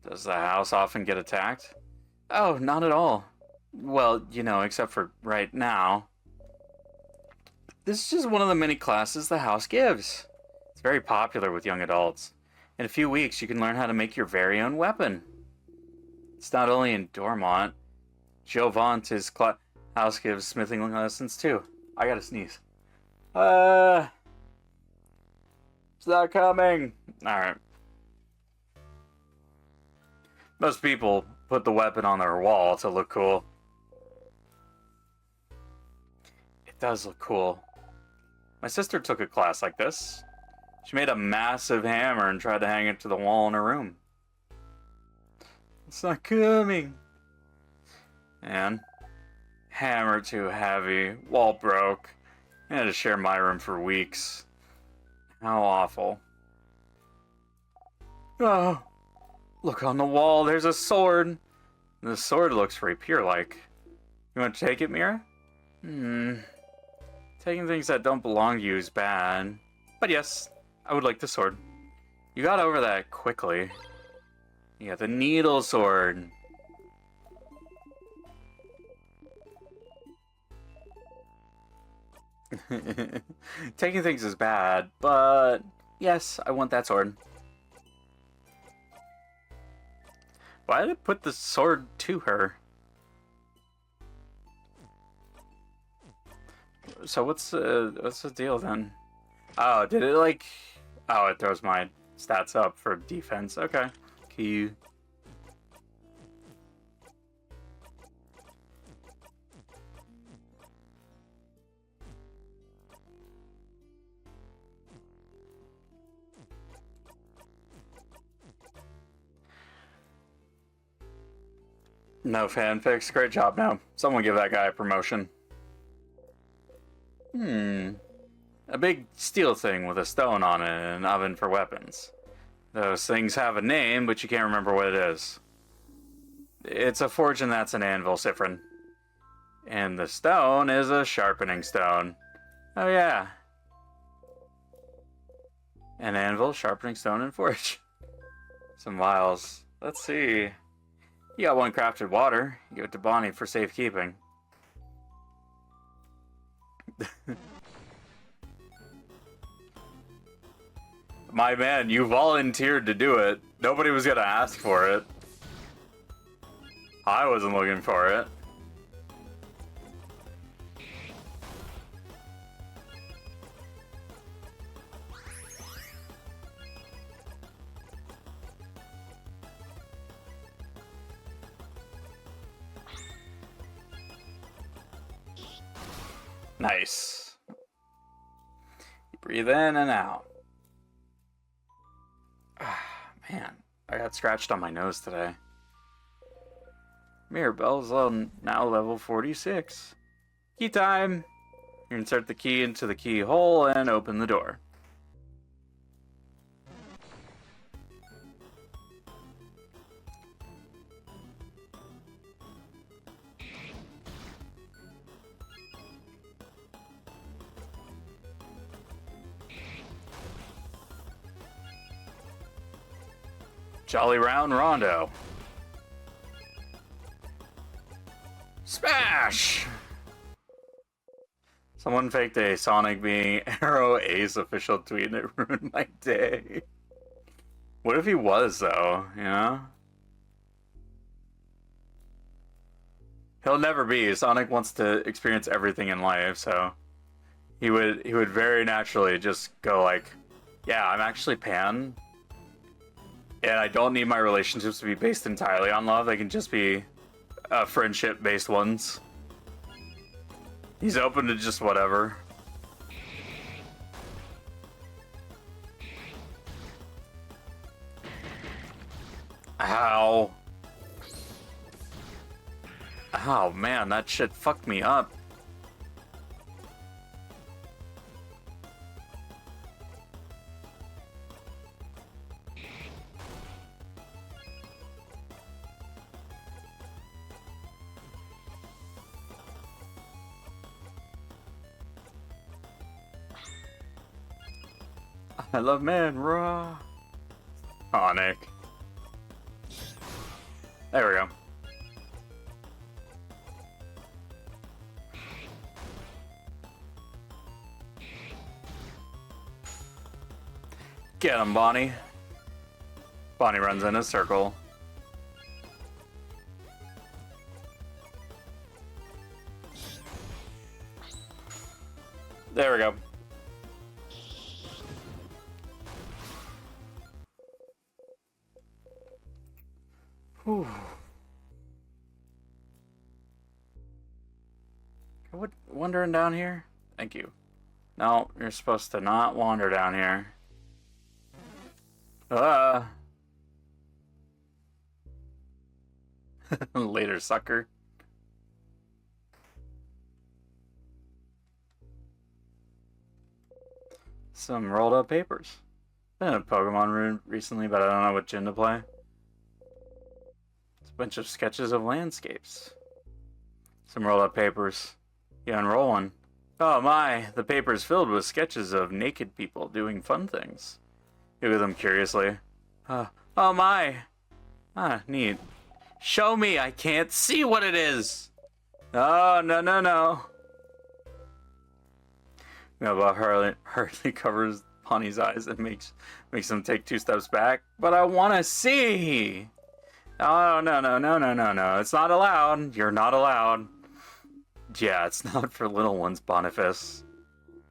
Does the house often get attacked? Oh, not at all. Well, you know, except for right now. This is just one of the many classes the house gives. It's very popular with young adults. In a few weeks, you can learn how to make your very own weapon. It's not only in Dormont. Jovant, his house gives smithing lessons too. I gotta sneeze. It's not coming. Alright. Most people put the weapon on their wall to look cool. It does look cool. My sister took a class like this. She made a massive hammer and tried to hang it to the wall in her room. It's not coming. And hammer too heavy, wall broke. I had to share my room for weeks. How awful. Oh, look on the wall, there's a sword. The sword looks rapier-like. You want to take it, Mira? Taking things that don't belong to you is bad. But yes, I would like the sword. You got over that quickly. You got the needle sword. Taking things is bad, but yes, I want that sword. Why did it put the sword to her? So what's the deal then? Oh, did it like... Oh, it throws my stats up for defense. Okay. Key. No fanfics. Great job now. Someone give that guy a promotion. A big steel thing with a stone on it and an oven for weapons. Those things have a name, but you can't remember what it is. It's a forge and that's an anvil, Sifrin. And the stone is a sharpening stone. Oh yeah. An anvil, sharpening stone, and forge. Some vials. Let's see. You got one crafted water. Give it to Bonnie for safekeeping. My man, you volunteered to do it. Nobody was gonna ask for it. I wasn't looking for it. Nice. You breathe in and out. Man, I got scratched on my nose today. Mirabelle's now level 46. Key time! You insert the key into the keyhole and open the door. Jolly Round Rondo. Smash! Someone faked a Sonic being Arrow Ace official tweet and it ruined my day. What if he was, though, you know? He'll never be. Sonic wants to experience everything in life, so he would very naturally just go like, yeah, I'm actually Pan. And I don't need my relationships to be based entirely on love. They can just be friendship-based ones. He's open to just whatever. Ow. Oh man, that shit fucked me up. I love man raw. Aw, Nick. There we go. Get him, Bonnie. Bonnie runs in a circle. There we go. Whew. What, wandering down here? Thank you. No, you're supposed to not wander down here. Later, sucker. Some rolled up papers. Been in a Pokemon room recently, but I don't know what gym to play. It's a bunch of sketches of landscapes. Some rolled up papers. You unroll one. Oh my, the paper's filled with sketches of naked people doing fun things. You look at them curiously. Oh my. Ah, neat. Show me, I can't see what it is. Oh, no, no, no. Melba hurriedly covers Bonnie's eyes and makes him take 2 steps back. But I want to see. Oh, no, no, no, no, no, no. It's not allowed. You're not allowed. Yeah, it's not for little ones, Boniface.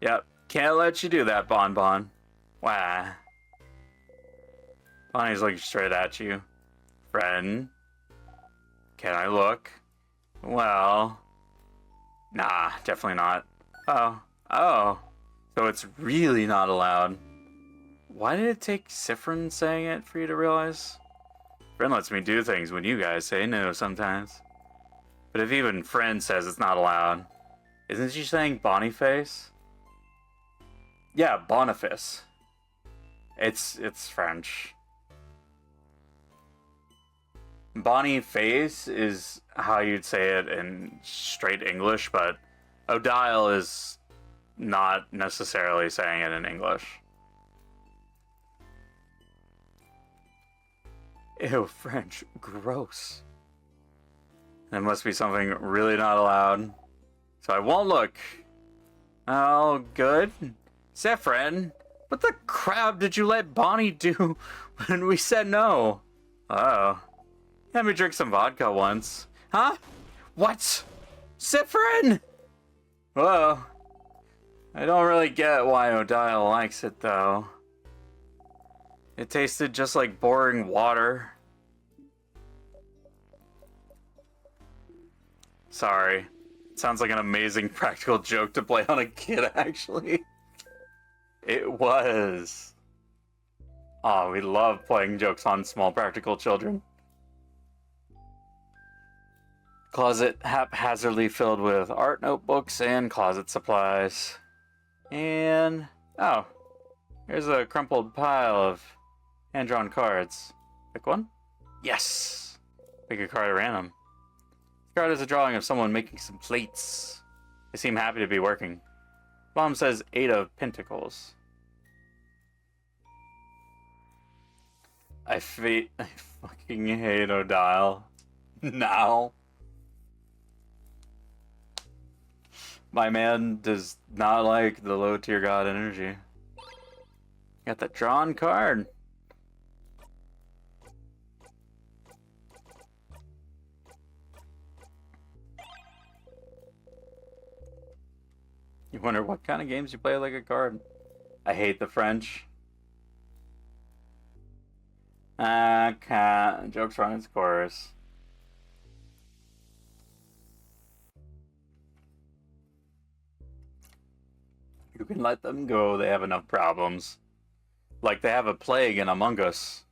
Yep, can't let you do that, Bon Bon. Wah. Bonnie's looking straight at you. Friend, can I look? Well, nah, definitely not. Oh, so it's really not allowed. Why did it take Siffrin saying it for you to realize? Friend lets me do things when you guys say no sometimes. But if even Friend says it's not allowed, isn't she saying Boniface? Yeah, Boniface. It's French. Boniface is how you'd say it in straight English, but Odile is not necessarily saying it in English. Ew, French. Gross. There must be something really not allowed. So I won't look. Oh, good. Siffrin, what the crap did you let Bonnie do when we said no? Uh-oh. Had me drink some vodka once. Huh? What? Siffrin? Whoa. I don't really get why Odile likes it, though. It tasted just like boring water. Sorry. It sounds like an amazing practical joke to play on a kid, actually. It was. Oh, we love playing jokes on small practical children. Closet haphazardly filled with art notebooks and closet supplies. And, oh, here's a crumpled pile of hand-drawn cards. Pick one? Yes! Pick a card at random. This card is a drawing of someone making some plates. They seem happy to be working. Mom says 8 of Pentacles. I fucking hate Odile. Now. My man does not like the low tier god energy. Got that drawn card. You wonder what kind of games you play like a card. I hate the French. Cat. Joke's run its course. You can let them go, they have enough problems. Like they have a plague in Among Us.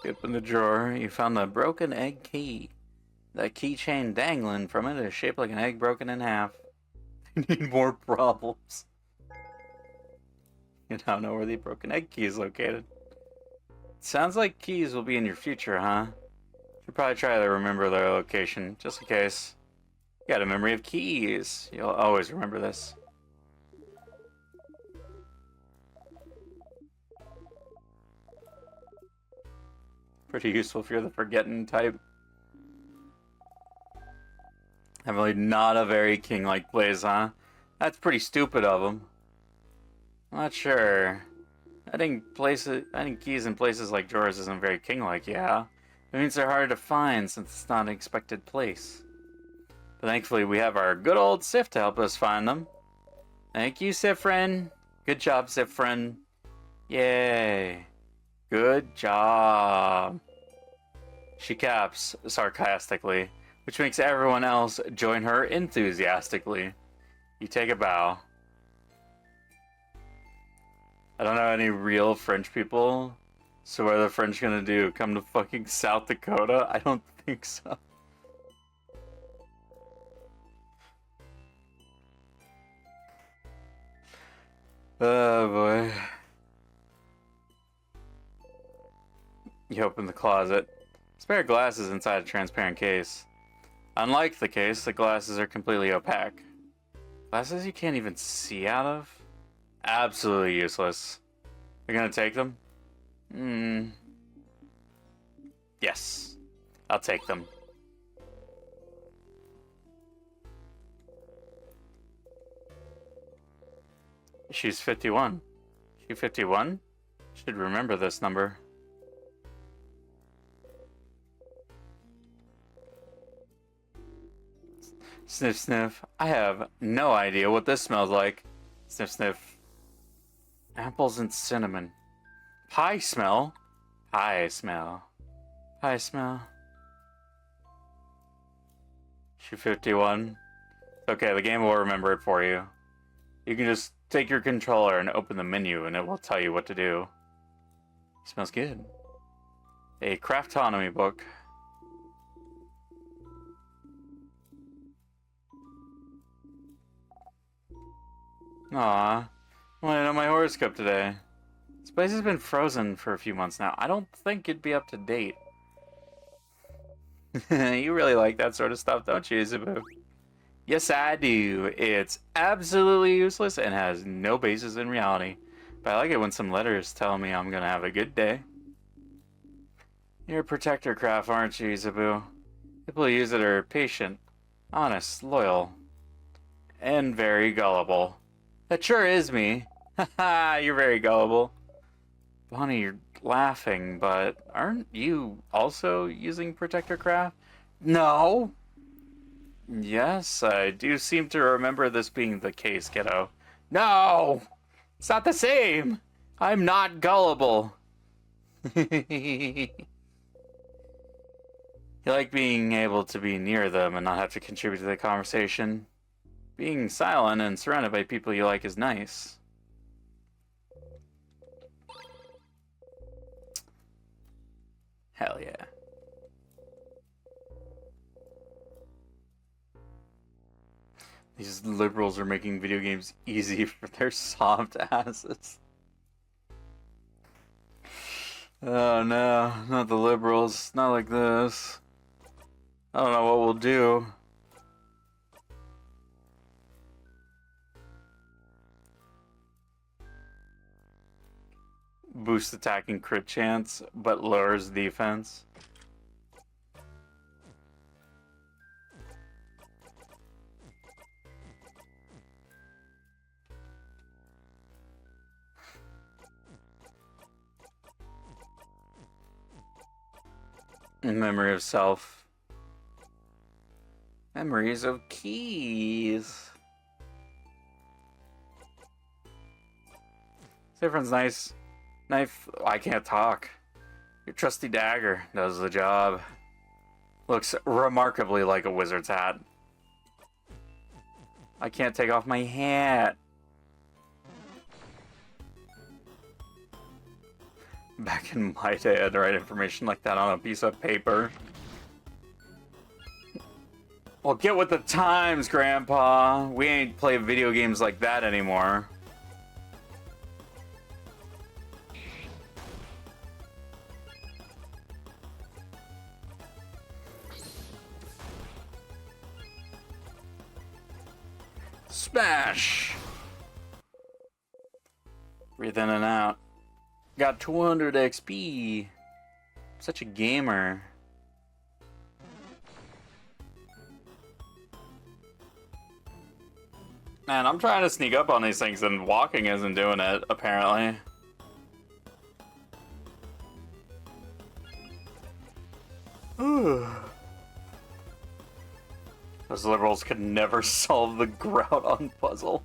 Open the drawer, you found the broken egg key. That keychain dangling from it is shaped like an egg broken in half. You need more problems. You now know where the broken egg key is located. Sounds like keys will be in your future, huh? Should probably try to remember their location, just in case. You got a memory of keys. You'll always remember this. Pretty useful if you're the forgetting type. Definitely not a very king-like plays, huh? That's pretty stupid of him. I'm not sure. Adding keys in places like drawers isn't very king-like, yeah. It means they're hard to find since it's not an expected place. But thankfully we have our good old Sif to help us find them. Thank you, Siffrin. Good job, Siffrin. Yay. Good job. She caps sarcastically, which makes everyone else join her enthusiastically. You take a bow. I don't know any real French people, so what are the French gonna do? Come to fucking South Dakota? I don't think so. Oh boy. You open the closet. Spare glasses inside a transparent case. Unlike the case, the glasses are completely opaque. Glasses you can't even see out of? Absolutely useless. You're gonna take them? Yes. I'll take them. She's 51. She 51? Should remember this number. Sniff, sniff. I have no idea what this smells like. Sniff, sniff. Apples and cinnamon. Pie smell? Pie smell. Pie smell. She 51. Okay, the game will remember it for you. You can just take your controller and open the menu and it will tell you what to do. Smells good. A craftonomy book. Aw, I'm laying on my horoscope today. This place has been frozen for a few months now. I don't think it'd be up to date. You really like that sort of stuff, don't you, Isabu? Yes, I do. It's absolutely useless and has no basis in reality. But I like it when some letters tell me I'm gonna have a good day. You're a protector craft, aren't you, Isabu? People who use it are patient, honest, loyal, and very gullible. That sure is me. Haha, you're very gullible. Bonnie, you're laughing, but aren't you also using protector craft? No! Yes, I do seem to remember this being the case, kiddo. No! It's not the same! I'm not gullible. You like being able to be near them and not have to contribute to the conversation. Being silent and surrounded by people you like is nice. Hell yeah. These liberals are making video games easy for their soft asses. Oh no, not the liberals. Not like this. I don't know what we'll do. Boost attack and crit chance, but lowers defense. Memory of self. Memories of keys. Everyone's nice. Knife, I can't talk. Your trusty dagger does the job. Looks remarkably like a wizard's hat. I can't take off my hat. Back in my day, I had to write information like that on a piece of paper. Well, get with the times, Grandpa. We ain't play video games like that anymore. Smash! Breathe in and out. Got 200 XP. Such a gamer. Man, I'm trying to sneak up on these things and walking isn't doing it, apparently. Those liberals could never solve the Groudon puzzle.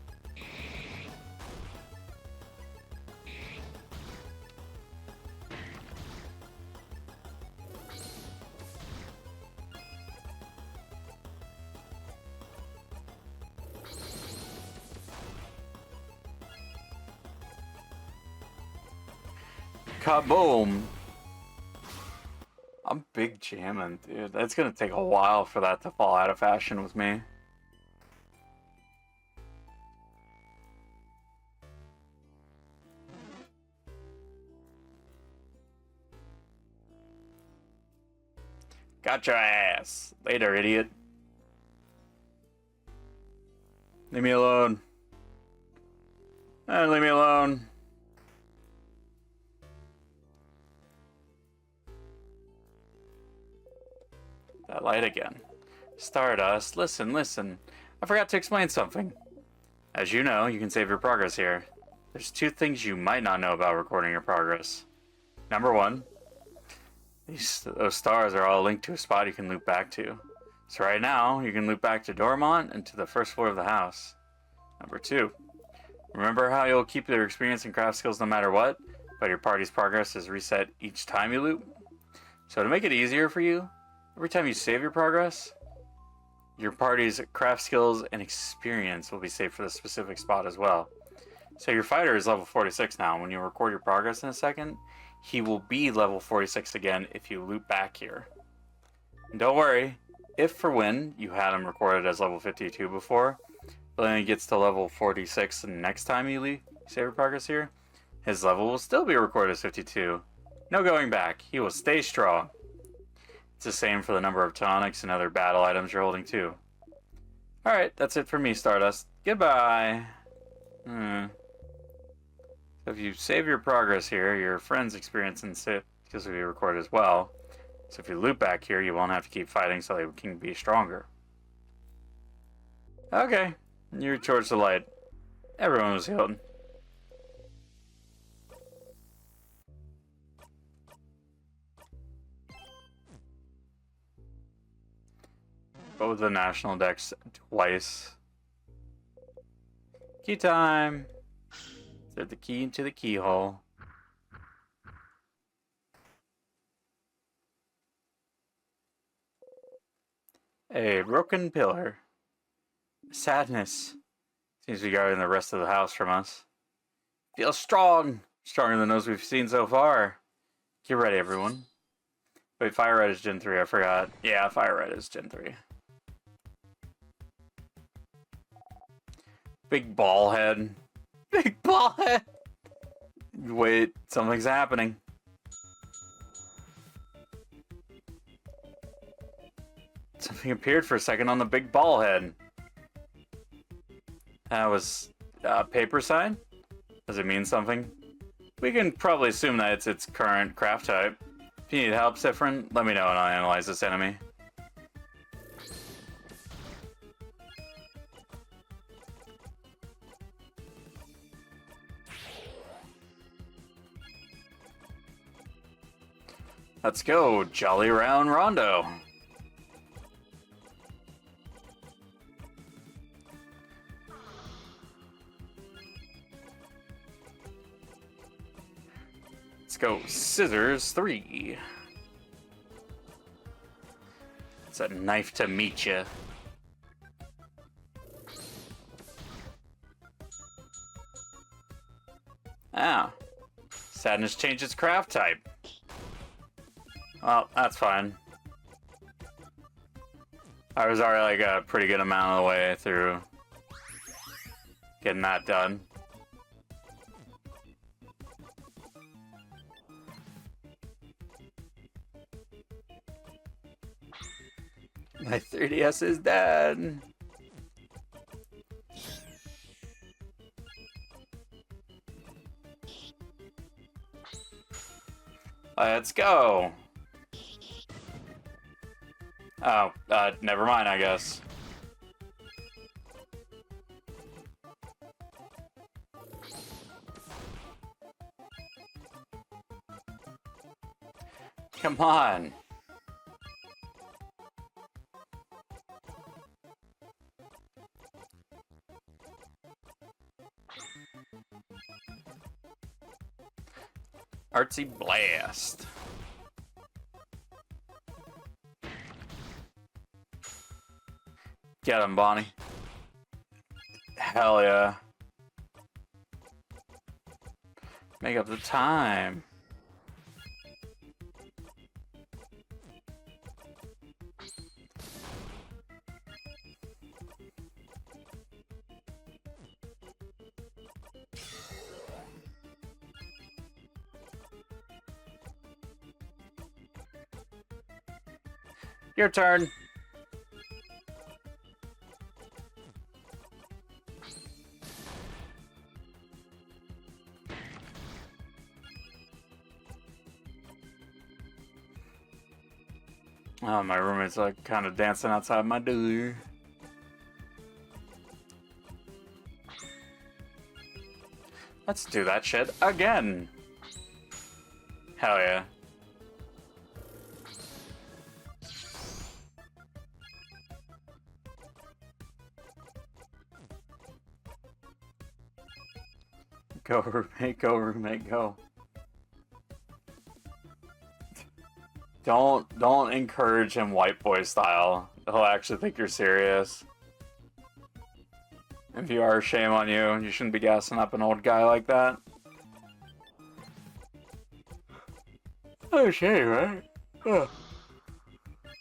Kaboom! I'm big jamming, dude. It's gonna take a while for that to fall out of fashion with me. Got your ass. Later, idiot. Leave me alone. Leave me alone. That light again. Stardust, listen, listen. I forgot to explain something. As you know, you can save your progress here. There's two things you might not know about recording your progress. Number one, those stars are all linked to a spot you can loop back to. So right now, you can loop back to Dormont and to the first floor of the house. Number two, remember how you'll keep your experience and craft skills no matter what, but your party's progress is reset each time you loop? So to make it easier for you, every time you save your progress, your party's craft skills and experience will be saved for the specific spot as well. So your fighter is level 46 now. When you record your progress in a second, he will be level 46 again if you loop back here. And don't worry, if for when you had him recorded as level 52 before, but then he gets to level 46 the next time you save your progress here, his level will still be recorded as 52. No going back, he will stay strong. It's the same for the number of tonics and other battle items you're holding too. Alright, that's it for me, Stardust. Goodbye! So if you save your progress here, your friend's experience and skills will be recorded as well. So if you loop back here, you won't have to keep fighting so they can be stronger. Okay, you're towards the light. Everyone was healed. Both the national decks twice. Key time! Insert the key into the keyhole. A broken pillar. Sadness seems to be guarding the rest of the house from us. Feel strong! Stronger than those we've seen so far. Get ready, everyone. Wait, Fire Red is Gen 3, I forgot. Yeah, Fire Red is Gen 3. Big ball head. Big ball head! Wait, something's happening. Something appeared for a second on the big ball head. That was a paper sign? Does it mean something? We can probably assume that it's its current craft type. If you need help, Siffrin, let me know and I'll analyze this enemy. Let's go, Jolly Round Rondo. Let's go, Scissors 3. It's a knife to meet ya. Ah, Sadness changed its craft type. Well, that's fine. I was already like a pretty good amount of the way through getting that done. My 3DS is dead. Let's go. Oh, never mind, I guess. Come on. Artsy Blast. Get him, Bonnie. Hell yeah. Make up the time. Your turn. Oh, my roommate's like kind of dancing outside my door. Let's do that shit again. Hell yeah. Go, roommate, go, roommate, go. Don't encourage him white boy style. He'll actually think you're serious. If you are, shame on you. You shouldn't be gassing up an old guy like that. Oh, shame, right? Oh.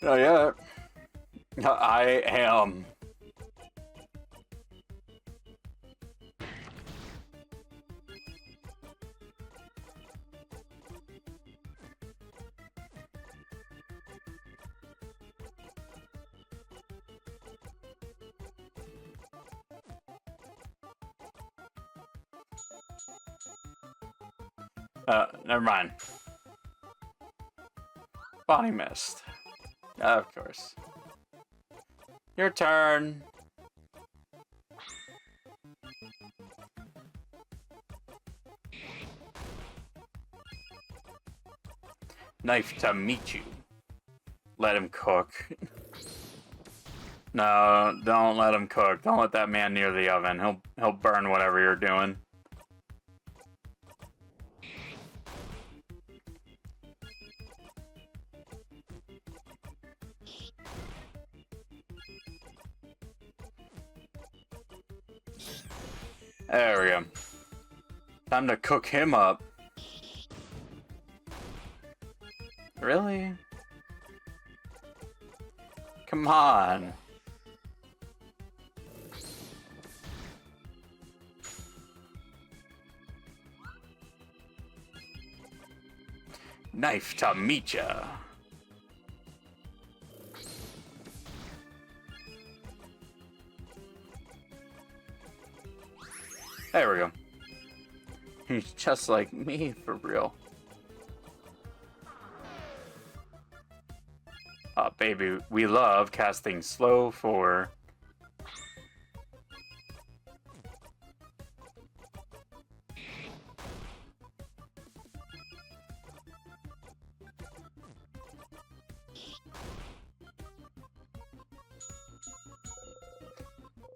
Oh, yeah. I am. Never mind. Bonnie missed. Of course. Your turn. Knife to meet you. Let him cook. No, don't let him cook. Don't let that man near the oven. He'll burn whatever you're doing. There we go. Time to cook him up. Really? Come on. Knife to meet ya. There we go. He's just like me, for real. Baby, we love casting slow for...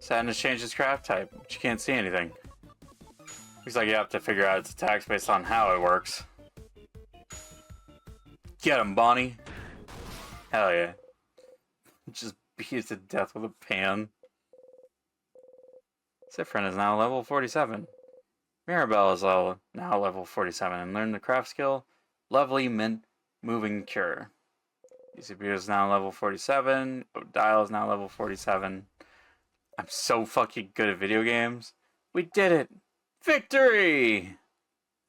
Sadness changes craft type, but you can't see anything. Looks like you have to figure out its attacks based on how it works. Get him, Bonnie. Hell yeah. Just beat it to death with a pan. Sifrin is now level 47. Mirabelle is now level 47 and learned the craft skill Lovely Mint Moving Cure. ECP is now level 47. Dial is now level 47. I'm so fucking good at video games. We did it! Victory!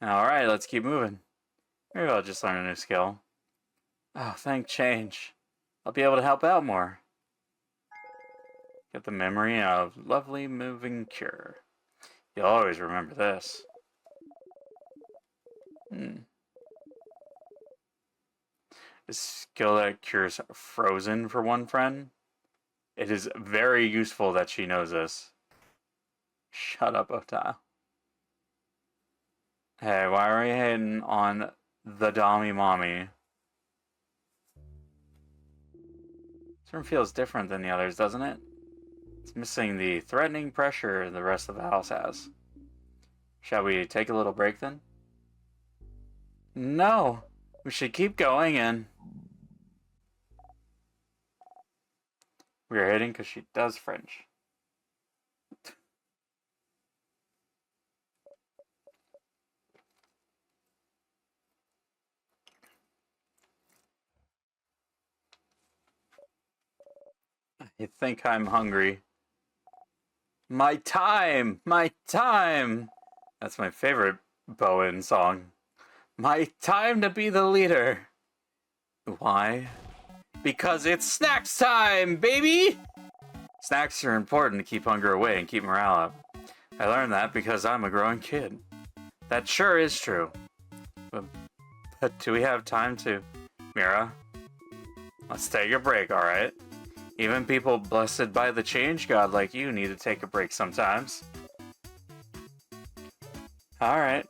Alright, let's keep moving. Maybe I'll just learn a new skill. Oh, thank change. I'll be able to help out more. Get the memory of Lovely Moving Cure. You'll always remember this. A skill that cures frozen for one friend. It is very useful that she knows this. Shut up, Otile. Hey, why are we hating on the Dommy Mommy? This room feels different than the others, doesn't it? It's missing the threatening pressure the rest of the house has. Shall we take a little break then? No! We should keep going and... We are hating because she does French. I think I'm hungry. My time! My time! That's my favorite Bowen song. My time to be the leader. Why? Because it's snacks time, baby! Snacks are important to keep hunger away and keep morale up. I learned that because I'm a growing kid. That sure is true. But do we have time to... Mira? Let's take a break, alright? Even people blessed by the change god like you need to take a break sometimes. Alright.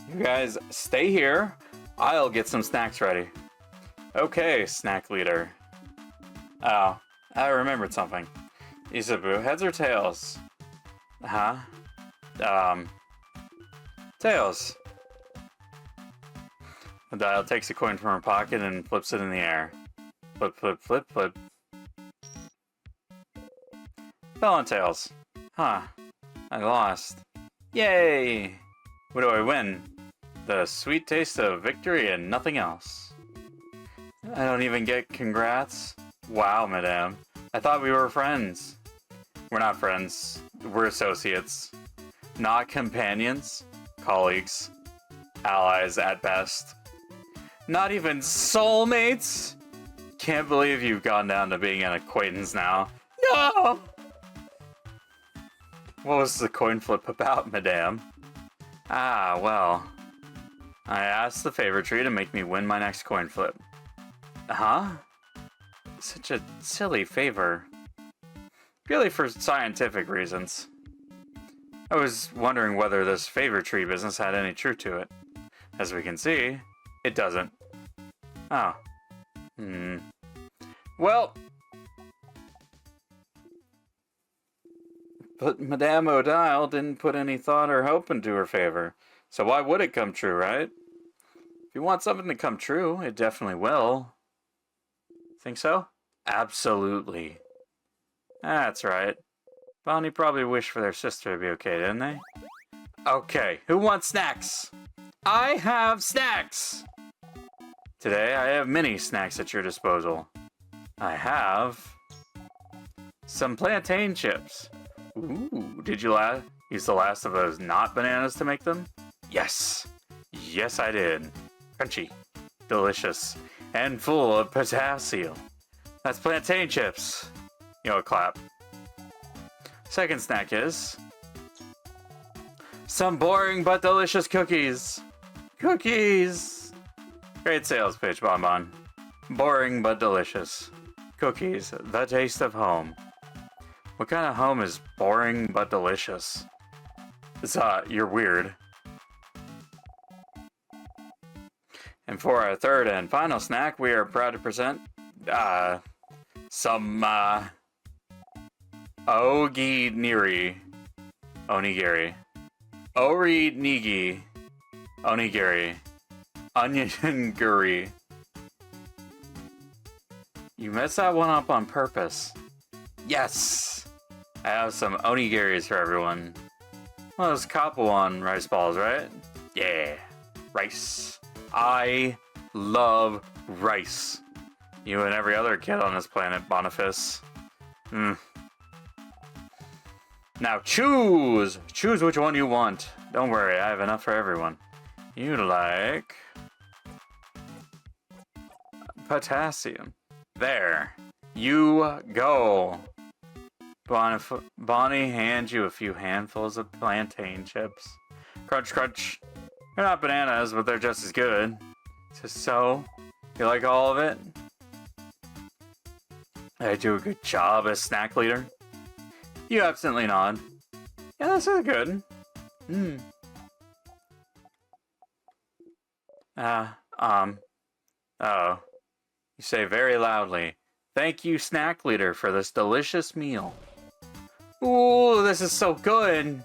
You guys stay here. I'll get some snacks ready. Okay, snack leader. Oh, I remembered something. Isabu, heads or tails? Huh? Tails. The dial takes a coin from her pocket and flips it in the air. Flip, flip, flip, flip. Fell on tails. Huh. I lost. Yay! What do I win? The sweet taste of victory and nothing else. I don't even get congrats? Wow, madame. I thought we were friends. We're not friends. We're associates. Not companions. Colleagues. Allies at best. Not even soulmates? Can't believe you've gone down to being an acquaintance now. No! What was the coin flip about, madame? Ah, well. I asked the favor tree to make me win my next coin flip. Huh? Such a silly favor. Purely for scientific reasons. I was wondering whether this favor tree business had any truth to it. As we can see, it doesn't. Oh. Well. But Madame O'Dial didn't put any thought or hope into her favor. So why would it come true, right? If you want something to come true, it definitely will. Think so? Absolutely. That's right. Bonnie probably wished for their sister to be okay, didn't they? Okay, who wants snacks? I have snacks! Today, I have many snacks at your disposal. I have some plantain chips. Ooh, did you use the last of those not bananas to make them? Yes. Yes, I did. Crunchy, delicious, and full of potassium. That's plantain chips. You know, clap. Second snack is some boring but delicious cookies. Cookies! Great sales pitch, Bonbon. Boring but delicious. Cookies, the taste of home. What kind of home is boring but delicious? It's you're weird. And for our third and final snack, we are proud to present some onigiri. Onigiri. Onion guri. You messed that one up on purpose. Yes! I have some onigiris for everyone. Well, those Kapuan rice balls, right? Yeah. Rice. I love rice. You and every other kid on this planet, Boniface. Now choose! Choose which one you want. Don't worry, I have enough for everyone. You like potassium. There. You go. Bonnie hands you a few handfuls of plantain chips. Crunch, crunch. They're not bananas, but they're just as good. So, you like all of it? Did I do a good job as snack leader? You absently nod. Yeah, this is good. Oh. You say very loudly, "Thank you, snack leader, for this delicious meal." Ooh, this is so good.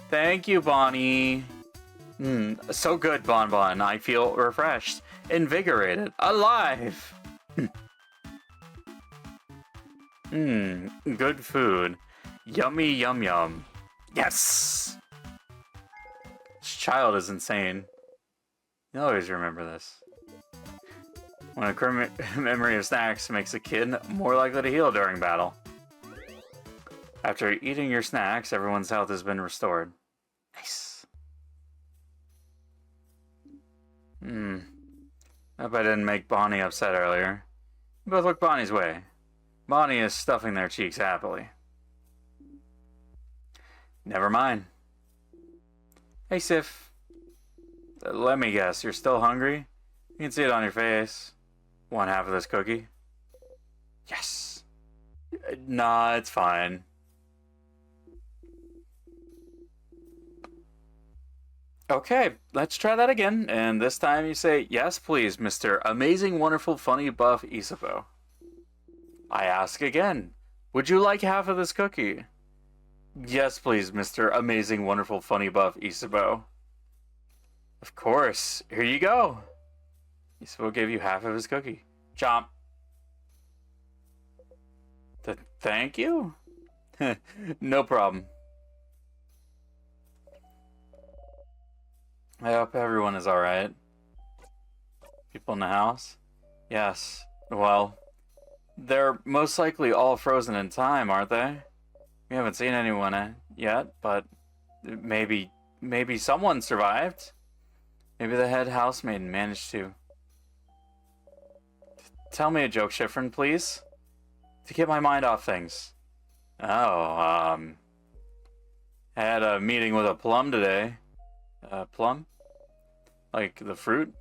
Thank you, Bonnie. So good, Bonbon. I feel refreshed, invigorated, alive. Good food. Yummy, yum, yum. Yes! This child is insane. You'll always remember this. When a memory of snacks makes a kid more likely to heal during battle. After eating your snacks, everyone's health has been restored. Nice. Hope I didn't make Bonnie upset earlier. You both look Bonnie's way. Bonnie is stuffing their cheeks happily. Never mind. Hey, Sif. Let me guess, you're still hungry? You can see it on your face. One half of this cookie? Yes. Nah, it's fine. Okay, let's try that again. And this time you say, yes, please, Mr. Amazing, Wonderful, Funny, Buff Isabeau. I ask again, would you like half of this cookie? Yes, please, Mr. Amazing, Wonderful, Funny, Buff Isabeau. Of course. Here you go. Isabeau gave you half of his cookie. Chomp. Thank you? No problem. I hope everyone is alright. People in the house? Yes. Well, they're most likely all frozen in time, aren't they? We haven't seen anyone yet, but maybe someone survived. Maybe the head housemaid managed to. Tell me a joke, Schifrin, please. To get my mind off things. Oh, I had a meeting with a plum today. Plum? Like the fruit?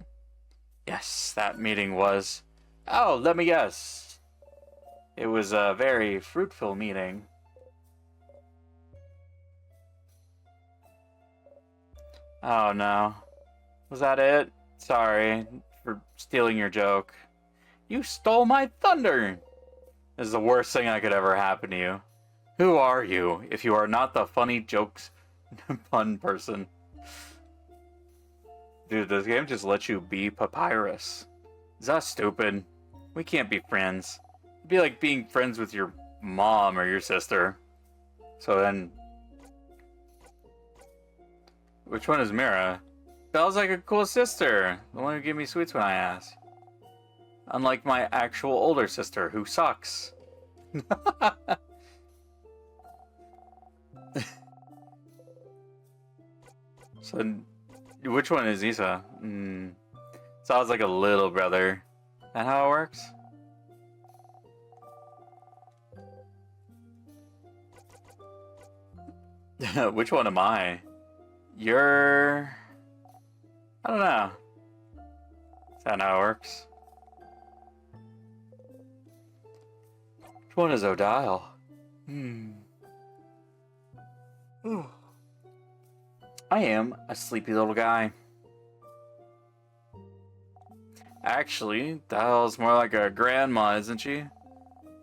Yes, that meeting was... Oh, let me guess. It was a very fruitful meeting. Oh no. Was that it? Sorry for stealing your joke. You stole my thunder! This is the worst thing that could ever happen to you. Who are you, if you are not the funny jokes pun person? Dude, this game just lets you be Papyrus. Is that stupid? We can't be friends. It'd be like being friends with your mom or your sister. So then... Which one is Mira? Belle's like a cool sister. The one who gave me sweets when I asked. Unlike my actual older sister, who sucks. So, which one is Isa? Sounds like a little brother. Is that how it works? Which one am I? You're... I don't know. Is that how it works? Which one is Odile? I am a sleepy little guy. Actually, Dial's more like a grandma, isn't she?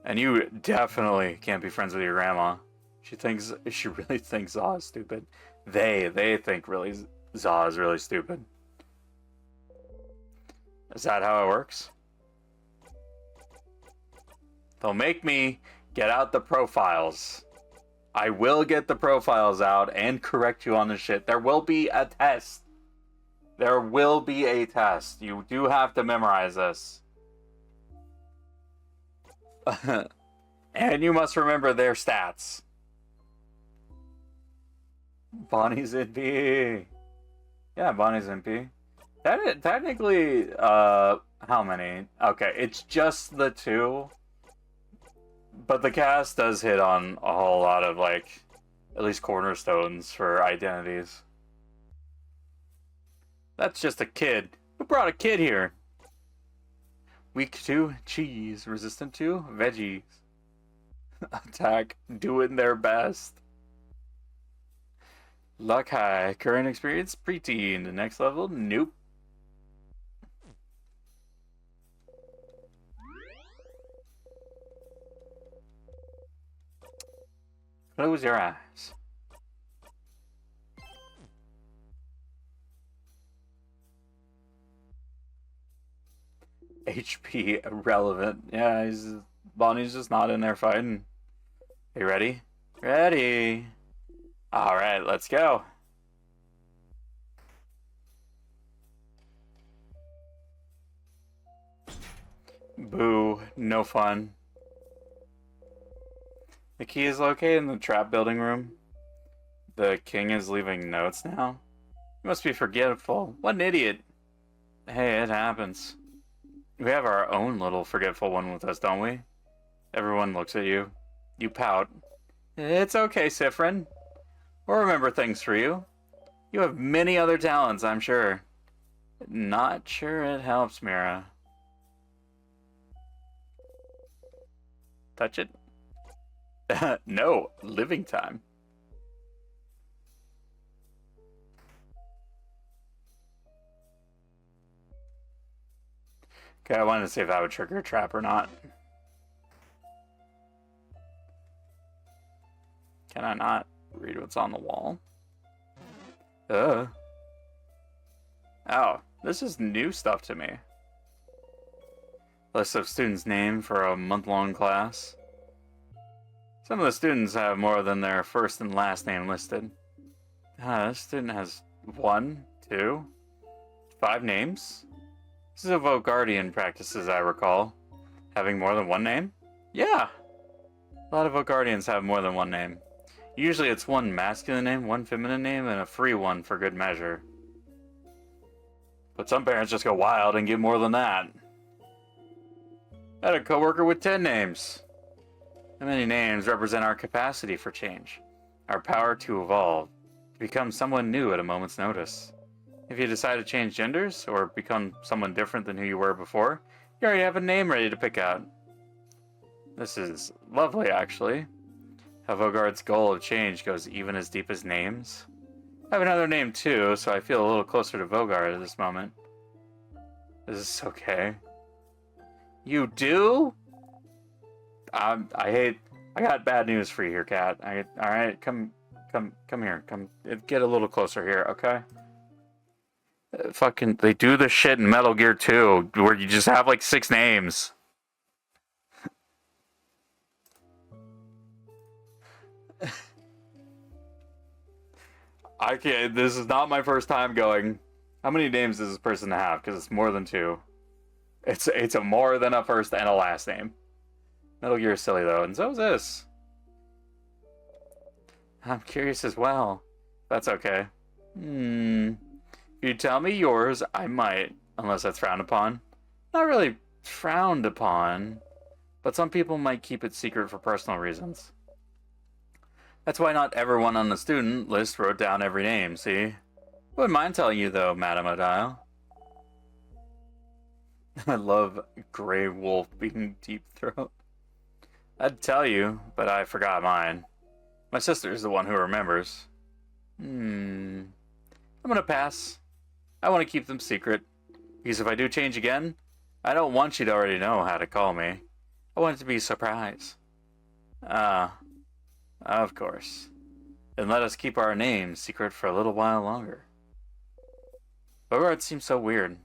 And you definitely can't be friends with your grandma. She really thinks Zaw is stupid. They think really Zaw is really stupid. Is that how it works? They'll make me get out the profiles. I will get the profiles out and correct you on the shit. There will be a test. There will be a test. You do have to memorize this. And you must remember their stats. Bonnie's in P. Yeah, Bonnie's in P. Technically, how many? Okay, it's just the two. But the cast does hit on a whole lot of, like, at least cornerstones for identities. That's just a kid. Who brought a kid here? Weak to cheese. Resistant to veggies. Attack. Doing their best. Luck high. Current experience preteen. The next level? Nope. Close your eyes. HP irrelevant. Yeah, Bonnie's just not in there fighting. You ready? Ready. Alright, let's go. Boo. No fun. The key is located in the trap building room. The king is leaving notes now. You must be forgetful. What an idiot. Hey, it happens. We have our own little forgetful one with us, don't we? Everyone looks at you. You pout. It's okay, Sifrin. We'll remember things for you. You have many other talents, I'm sure. Not sure it helps, Mira. Touch it? No, living time. Okay, I wanted to see if that would trigger a trap or not. Can I not read what's on the wall? Oh, this is new stuff to me. List of students' name for a month-long class. Some of the students have more than their first and last name listed. This student has 1, 2, 5 names. This is a VOD Guardian practice, as I recall. Having more than one name? Yeah! A lot of VOD Guardians have more than one name. Usually it's one masculine name, one feminine name, and a free one for good measure. But some parents just go wild and get more than that. I had a coworker with 10 names. How many names represent our capacity for change, our power to evolve, to become someone new at a moment's notice. If you decide to change genders, or become someone different than who you were before, you already have a name ready to pick out. This is lovely, actually. How Vogard's goal of change goes even as deep as names. I have another name too, so I feel a little closer to Vogard at this moment. This is okay. You do? I got bad news for you here, Kat. Alright, come here. Come, get a little closer here, okay? Fucking, they do this shit in Metal Gear 2, where you just have like 6 names. I can't, this is not my first time going, how many names does this person have? Because it's more than 2. It's a more than a first and a last name. Metal Gear is silly though, and so is this. I'm curious as well. That's okay. If you tell me yours, I might, unless that's frowned upon. Not really frowned upon, but some people might keep it secret for personal reasons. That's why not everyone on the student list wrote down every name, see? Wouldn't mind telling you though, Madam Odile. I love Grey Wolf being Deep Throat. I'd tell you, but I forgot mine. My sister's the one who remembers. I'm gonna pass. I want to keep them secret, because if I do change again, I don't want you to already know how to call me. I want it to be a surprise. Of course. Then let us keep our names secret for a little while longer. Bogart seems so weird.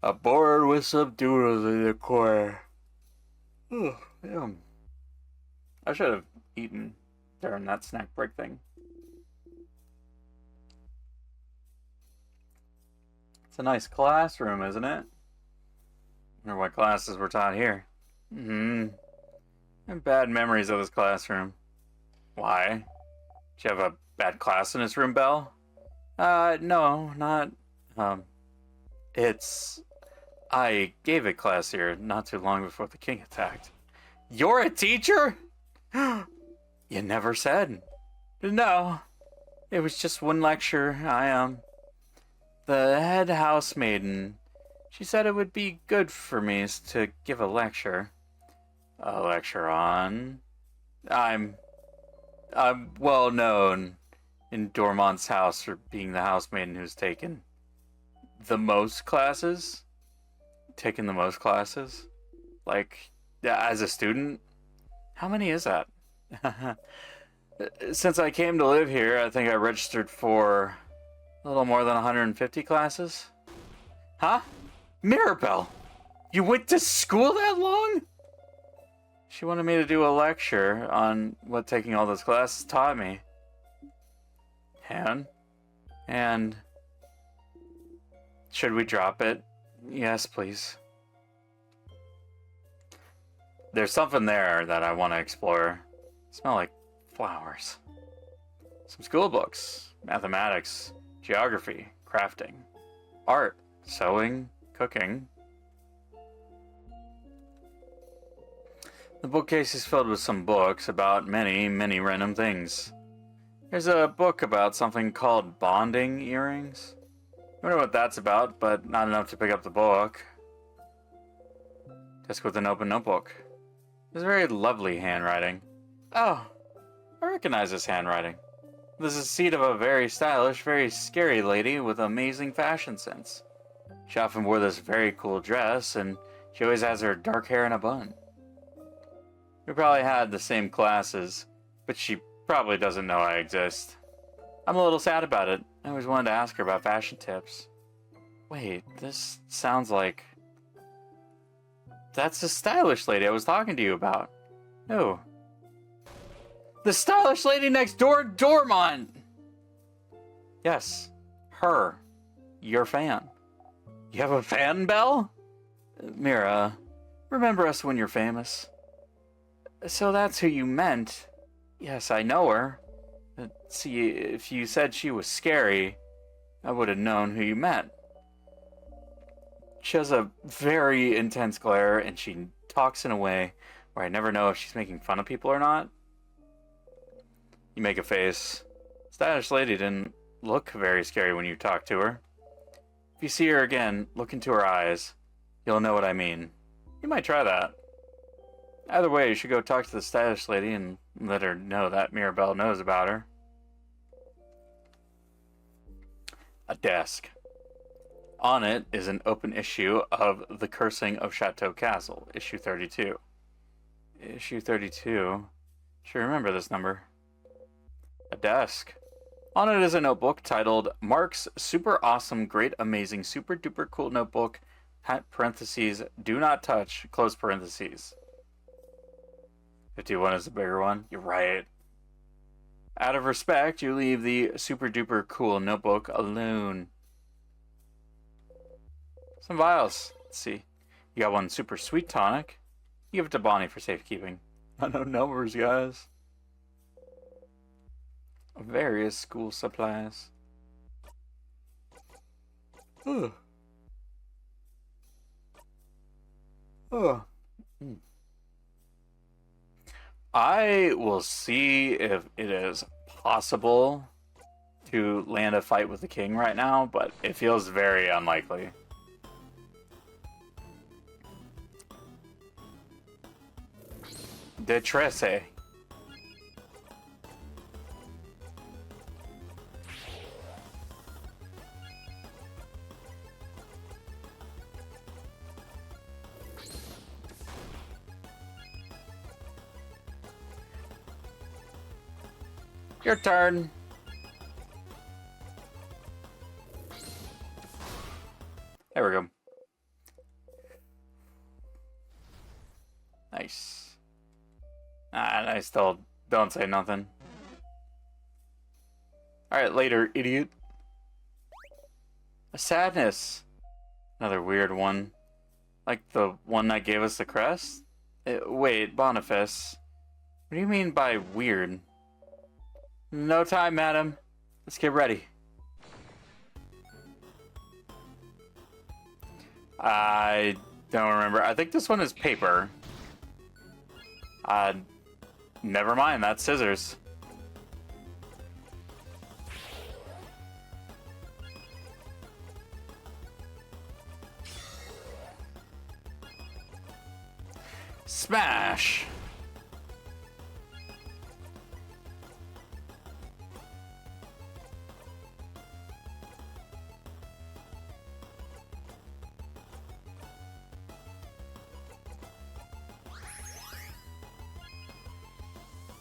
A board with some doodles in the corner. Ugh, yum. I should have eaten during that snack break thing. It's a nice classroom, isn't it? I wonder what classes were taught here. I have bad memories of this classroom. Why? Did you have a bad class in this room, Belle? No, not, I gave a class here not too long before the king attacked. You're a teacher? You never said. No. It was just one lecture. The head housemaiden. She said it would be good for me to give a lecture. A lecture on? I'm well known in Dormont's house for being the housemaiden who's taken the most classes. Taken the most classes? Like, as a student? How many is that? Since I came to live here, I think I registered for a little more than 150 classes. Huh? Mirabelle! You went to school that long? She wanted me to do a lecture on what taking all those classes taught me. And should we drop it? Yes, please. There's something there that I want to explore. Smell like flowers. Some school books, mathematics, geography, crafting, art, sewing, cooking. The bookcase is filled with some books about many, many random things. There's a book about something called bonding earrings. I wonder what that's about, but not enough to pick up the book. Desk with an open notebook. There's very lovely handwriting. Oh, I recognize this handwriting. This is the seat of a very stylish, very scary lady with amazing fashion sense. She often wore this very cool dress, and she always has her dark hair in a bun. We probably had the same classes, but she probably doesn't know I exist. I'm a little sad about it. I always wanted to ask her about fashion tips. Wait, this sounds like... That's the stylish lady I was talking to you about. Oh. The stylish lady next door, Dormont! Yes, her. Your fan. You have a fan, Belle? Mira, remember us when you're famous. So that's who you meant. Yes, I know her. See, if you said she was scary, I would have known who you meant. She has a very intense glare, and she talks in a way where I never know if she's making fun of people or not. You make a face. Stylish lady didn't look very scary when you talked to her. If you see her again, look into her eyes. You'll know what I mean. You might try that. Either way, you should go talk to the stylish lady and let her know that Mirabelle knows about her. A desk. On it is an open issue of The Cursing of Chateau Castle, issue 32. Issue 32? Should remember this number. A desk. On it is a notebook titled Mark's Super Awesome, Great Amazing, Super Duper Cool Notebook, parentheses, do not touch, close parentheses. 51 is the bigger one. You're right. Out of respect, you leave the super duper cool notebook alone. Some vials. Let's see. You got one super sweet tonic. You give it to Bonnie for safekeeping. I know numbers, guys. Various school supplies. Ugh. Ugh. I will see if it is possible to land a fight with the king right now, but it feels very unlikely. Detresse. Your turn. There we go. Nice. And I still don't say nothing. Alright, later, idiot. A sadness. Another weird one. Like the one that gave us the crest? Wait, Boniface. What do you mean by weird? No time, madam. Let's get ready. I don't remember. I think this one is paper. Never mind. That's scissors. Smash!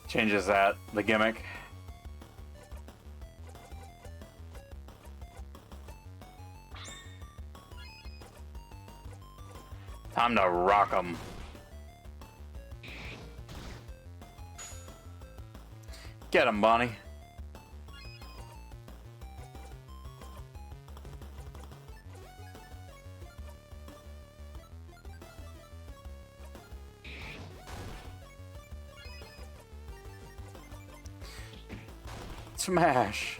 Changes that, the gimmick. Time to rock 'em. Get 'em, Bonnie. Smash.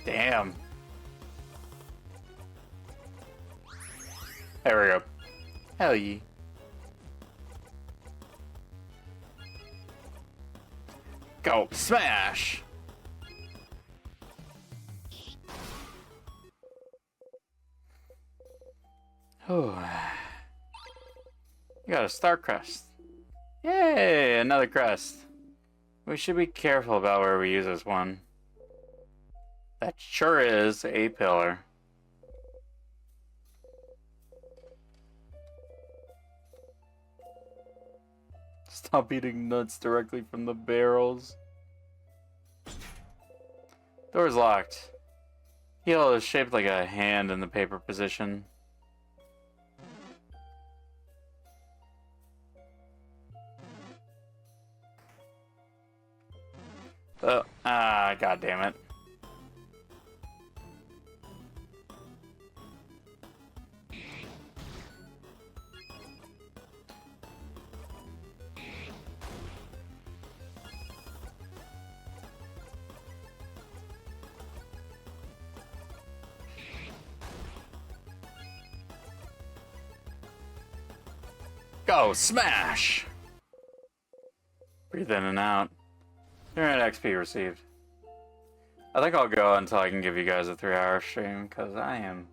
Damn. There we go. Hell yeah. Go. Smash. Oh. You got a star crest. Yay, another crest. We should be careful about where we use this one. That sure is a pillar. Stop eating nuts directly from the barrels. Door's locked. Heel is shaped like a hand in the paper position. Oh, god damn it. Go, smash! Breathe in and out. Internet XP received. I think I'll go until I can give you guys a 3-hour stream, because I am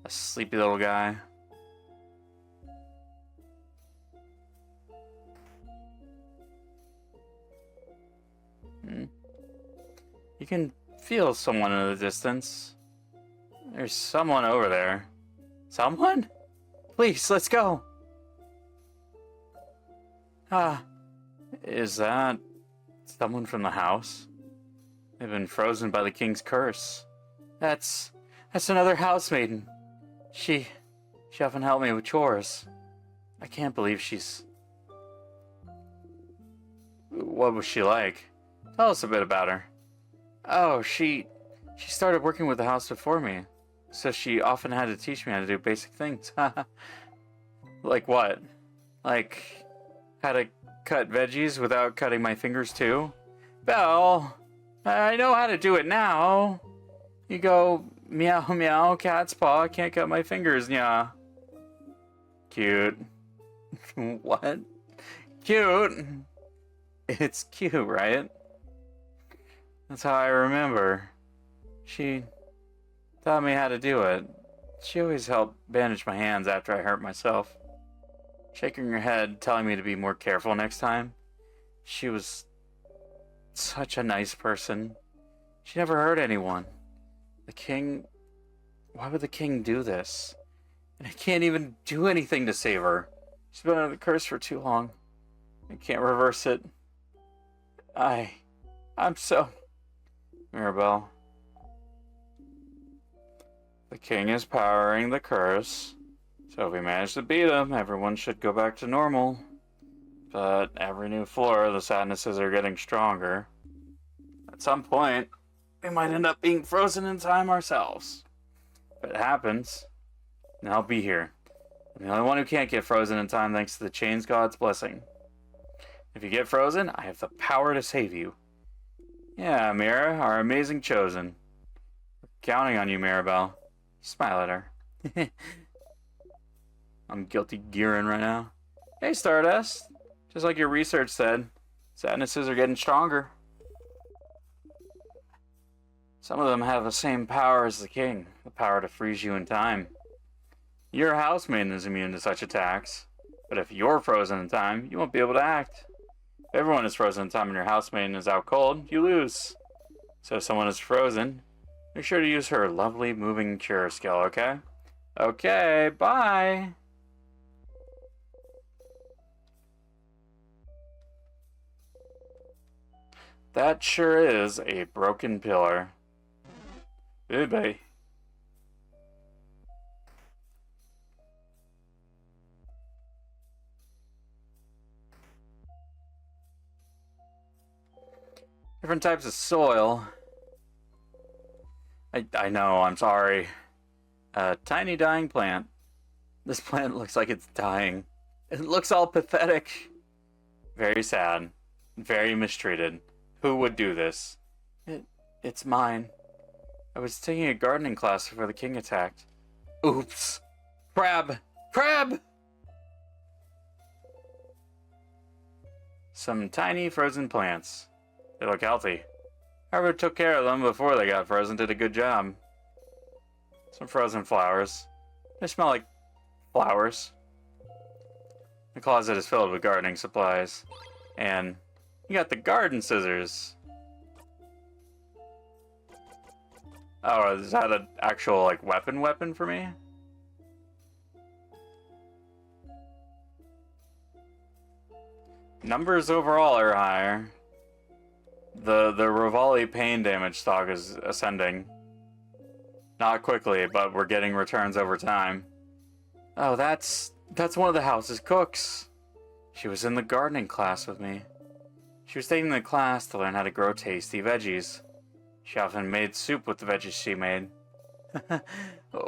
a sleepy little guy. You can feel someone in the distance. There's someone over there. Someone? Please, let's go! Is that someone from the house? They've been frozen by the king's curse. That's another housemaiden. She often helped me with chores. I can't believe she's... What was she like? Tell us a bit about her. Oh, she started working with the house before me, so she often had to teach me how to do basic things. Like what? Like how to cut veggies without cutting my fingers too? Belle, I know how to do it now. You go, meow meow, cat's paw, can't cut my fingers, yeah. Cute. What? Cute? It's cute, right? That's how I remember. She taught me how to do it. She always helped bandage my hands after I hurt myself. Shaking her head, telling me to be more careful next time. She was such a nice person. She never hurt anyone. The king... Why would the king do this? And I can't even do anything to save her. She's been under the curse for too long. I can't reverse it. I'm so... Mirabelle. The king is powering the curse. So if we manage to beat him, everyone should go back to normal. But every new floor, the sadnesses are getting stronger. At some point, we might end up being frozen in time ourselves. If it happens, then I'll be here. I'm the only one who can't get frozen in time thanks to the Chains God's blessing. If you get frozen, I have the power to save you. Yeah, Mira, our amazing chosen. We're counting on you, Mirabelle. Smile at her. I'm guilty gearing right now. Hey, Stardust. Just like your research said, sadnesses are getting stronger. Some of them have the same power as the king, the power to freeze you in time. Your housemaiden is immune to such attacks, but if you're frozen in time, you won't be able to act. If everyone is frozen in time and your housemaiden is out cold, you lose. So if someone is frozen, make sure to use her lovely moving cure skill, okay? Okay, bye! That sure is a broken pillar. Goodbye. Different types of soil. I know, I'm sorry. A tiny dying plant. This plant looks like it's dying. It looks all pathetic. Very sad. Very mistreated. Who would do this? It's mine. I was taking a gardening class before the king attacked. Oops. Crab! Crab! Some tiny frozen plants. They look healthy. Whoever took care of them before they got frozen did a good job. Some frozen flowers. They smell like flowers. The closet is filled with gardening supplies. And you got the garden scissors. Oh, is that an actual, like, weapon for me? Numbers overall are higher. The Rivali pain damage stock is ascending. Not quickly, but we're getting returns over time. Oh, that's one of the house's cooks. She was in the gardening class with me. She was taking the class to learn how to grow tasty veggies. She often made soup with the veggies she made.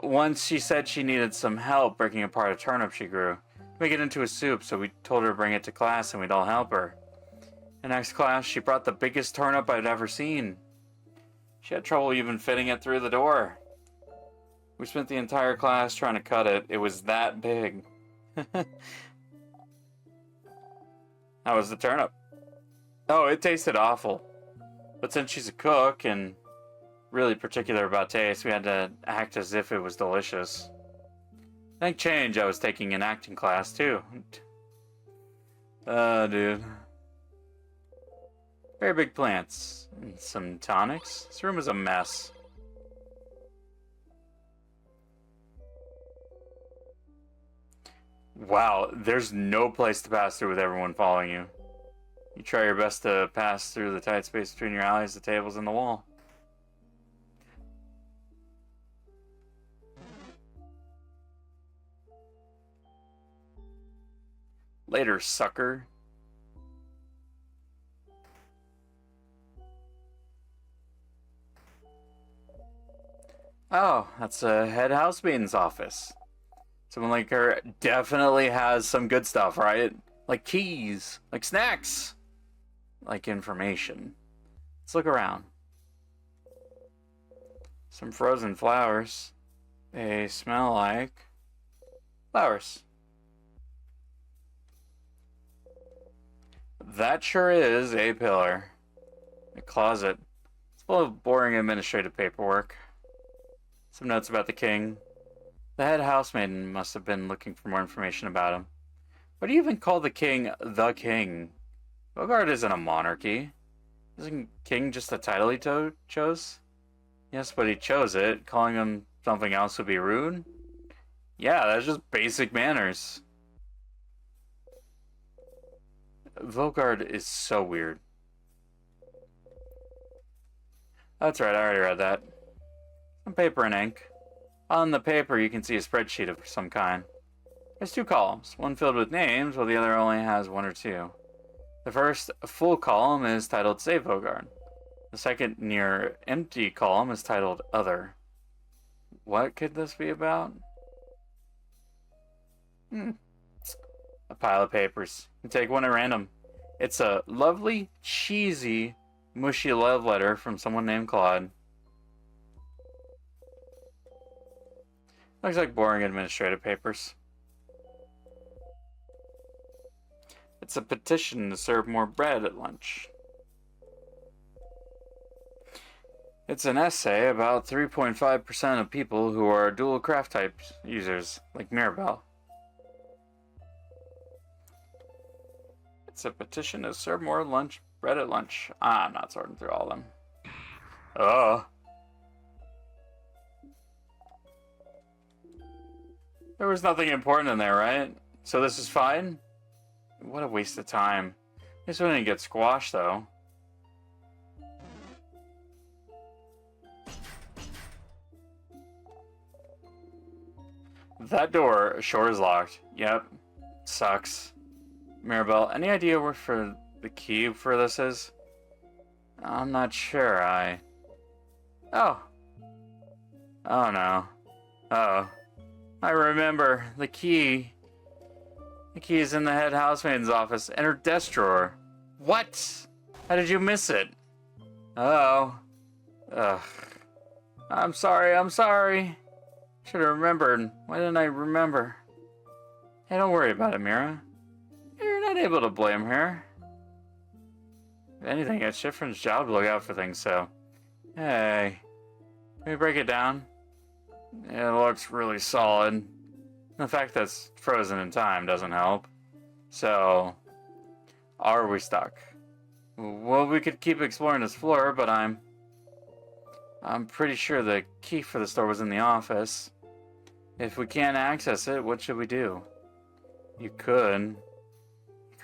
Once she said she needed some help breaking apart a turnip she grew. Make it into a soup, so we told her to bring it to class and we'd all help her. In next class, she brought the biggest turnip I'd ever seen. She had trouble even fitting it through the door. We spent the entire class trying to cut it. It was that big. How was the turnip? Oh, it tasted awful. But since she's a cook and really particular about taste, we had to act as if it was delicious. Thank change, I was taking an acting class too. Dude. Very big plants. And some tonics. This room is a mess. Wow, there's no place to pass through with everyone following you. You try your best to pass through the tight space between your alleys, the tables, and the wall. Later, sucker. Oh, that's a head housemaid's office. Someone like her definitely has some good stuff, right? Like keys, like snacks, like information. Let's look around. Some frozen flowers. They smell like flowers. That sure is a pillar. A closet. It's full of boring administrative paperwork. Some notes about the king. The head housemaid must have been looking for more information about him. Why do you even call the king the king? Bogard isn't a monarchy. Isn't king just a title he chose? Yes, but he chose it. Calling him something else would be rude? Yeah, that's just basic manners. Vogard is so weird. That's right, I already read that. Some paper and ink. On the paper, you can see a spreadsheet of some kind. There's two columns, one filled with names, while the other only has one or two. The first full column is titled Save Vogard. The second near empty column is titled Other. What could this be about? A pile of papers. You take one at random. It's a lovely, cheesy, mushy love letter from someone named Claude. Looks like boring administrative papers. It's a petition to serve more bread at lunch. It's an essay about 3.5% of people who are dual craft type users, like Mirabelle. It's a petition to serve more bread at lunch. I'm not sorting through all of them. Oh. There was nothing important in there, right? So this is fine? What a waste of time. This one didn't get squashed, though. That door sure is locked. Yep. Sucks. Mirabelle, any idea where for the key for this is? I'm not sure, Oh. Oh no. Uh-oh. I remember. The key. The key is in the head housemaid's office in her desk drawer. What? How did you miss it? Uh-oh. Ugh. I'm sorry. Should have remembered. Why didn't I remember? Hey, don't worry about it, Mira. You're not able to blame her. If anything, it's Schifrin's job to look out for things, so... Hey. Can we break it down? It looks really solid. The fact that it's frozen in time doesn't help. So, are we stuck? Well, we could keep exploring this floor, but I'm pretty sure the key for the store was in the office. If we can't access it, what should we do? You could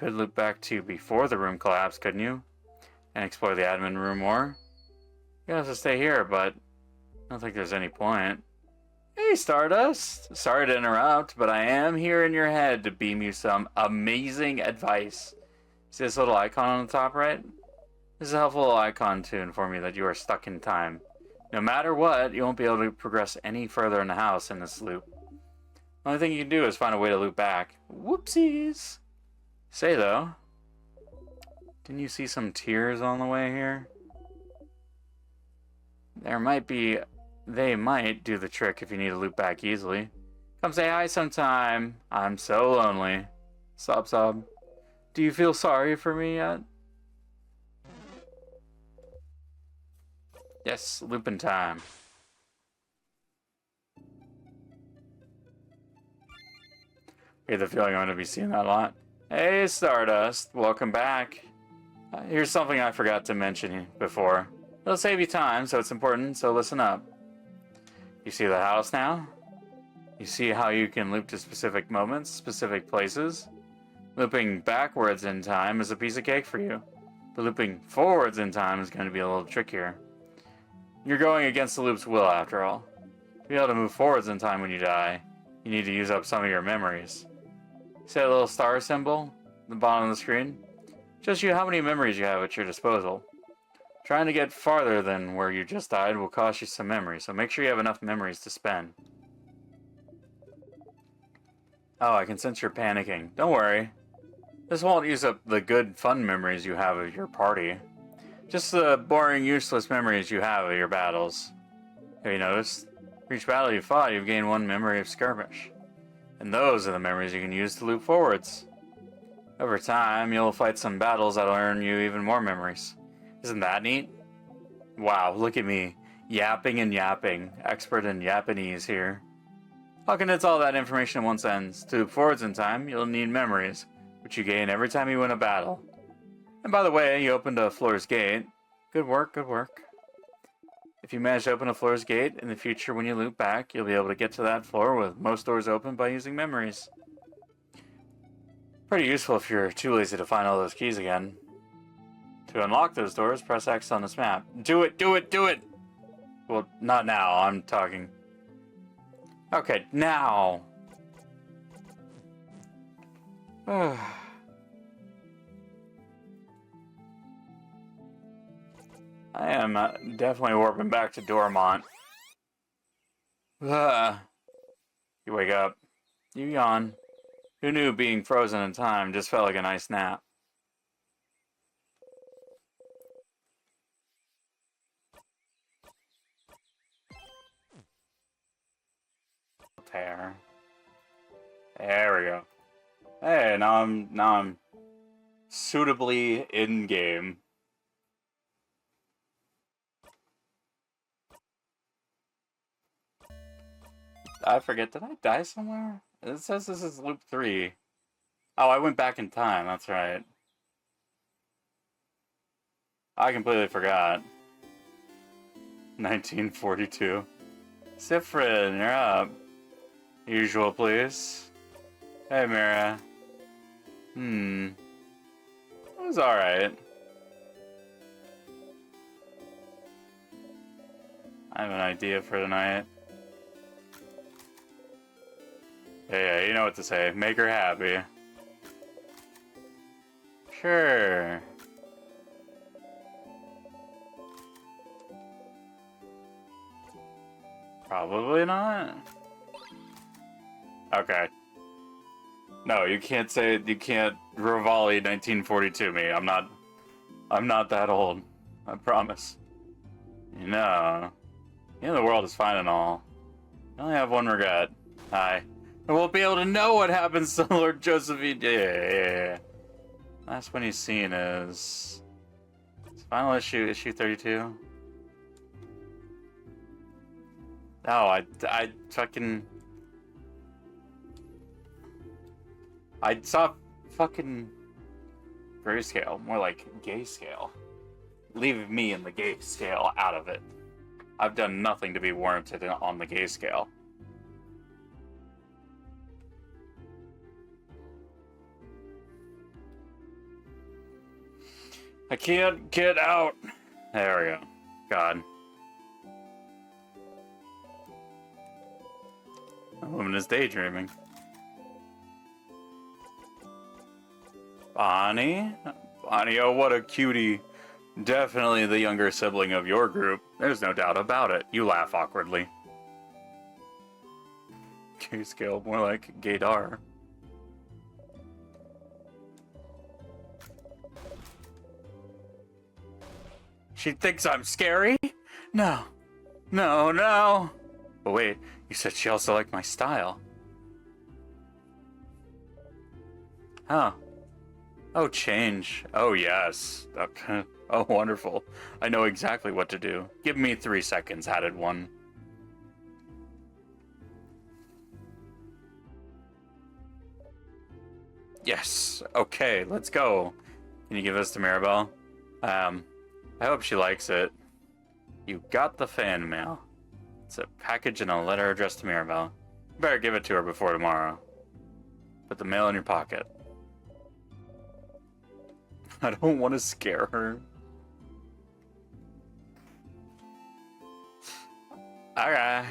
loop back to before the room collapsed, couldn't you? And explore the admin room more. You have to stay here, but I don't think there's any point. Hey, Stardust! Sorry to interrupt, but I am here in your head to beam you some amazing advice. See this little icon on the top right? This is a helpful little icon to inform you that you are stuck in time. No matter what, you won't be able to progress any further in the house in this loop. The only thing you can do is find a way to loop back. Whoopsies! Say though, didn't you see some tears on the way here? They might do the trick if you need to loop back easily. Come say hi sometime. I'm so lonely. Sob sob. Do you feel sorry for me yet? Yes, looping time. I get the feeling I'm going to be seeing that a lot. Hey, Stardust. Welcome back. Here's something I forgot to mention before. It'll save you time, so it's important, so listen up. You see the house now? You see how you can loop to specific moments, specific places? Looping backwards in time is a piece of cake for you. But looping forwards in time is going to be a little trickier. You're going against the loop's will, after all. To be able to move forwards in time when you die, you need to use up some of your memories. See that little star symbol at the bottom of the screen? Shows you how many memories you have at your disposal. Trying to get farther than where you just died will cost you some memories, so make sure you have enough memories to spend. Oh, I can sense you're panicking. Don't worry. This won't use up the good, fun memories you have of your party. Just the boring, useless memories you have of your battles. Have you noticed? For each battle you fought, you've gained one memory of skirmish. And those are the memories you can use to loop forwards. Over time, you'll fight some battles that'll earn you even more memories. Isn't that neat? Wow, look at me. Yapping and yapping. Expert in Japanese here. I'll condense all that information in one sentence. To loop forwards in time, you'll need memories, which you gain every time you win a battle. And by the way, you opened a floor's gate. Good work, good work. If you manage to open a floor's gate, in the future when you loop back, you'll be able to get to that floor with most doors open by using memories. Pretty useful if you're too lazy to find all those keys again. To unlock those doors, press X on this map. Do it, do it, do it! Well, not now, I'm talking. Okay, now! I am definitely warping back to Dormont. You wake up. You yawn. Who knew being frozen in time just felt like a nice nap? There we go. Hey, now I'm suitably in game. I forget, did I die somewhere? It says this is loop 3. Oh, I went back in time, that's right. I completely forgot. 1942. Sifrin, you're up. Usual, please. Hey, Mira. It was alright. I have an idea for tonight. Yeah, you know what to say. Make her happy. Sure. Probably not. Okay. No, you can't say, you can't Rivali 1942 me. I'm not that old. I promise. You know the world is fine and all. I only have one regret. I won't be able to know what happens to Lord Josephine. Yeah. Last one he's seen is final issue 32. Oh, I fucking... I saw fucking grayscale. More like gay scale. Leave me in the gay scale out of it. I've done nothing to be warranted on the gay scale. I can't get out. There we go. God. A woman is daydreaming. Bonnie? Bonnie, oh, what a cutie. Definitely the younger sibling of your group. There's no doubt about it. You laugh awkwardly. Gay scale, more like gaydar. She thinks I'm scary? No. No, no. But wait, you said she also liked my style. Oh. Oh, change. Oh, yes. Okay. Oh, wonderful. I know exactly what to do. Give me 3 seconds, added one. Yes. Okay, let's go. Can you give this to Mirabelle? I hope she likes it. You got the fan mail. It's a package and a letter addressed to Mirabelle. You better give it to her before tomorrow. Put the mail in your pocket. I don't want to scare her. Okay.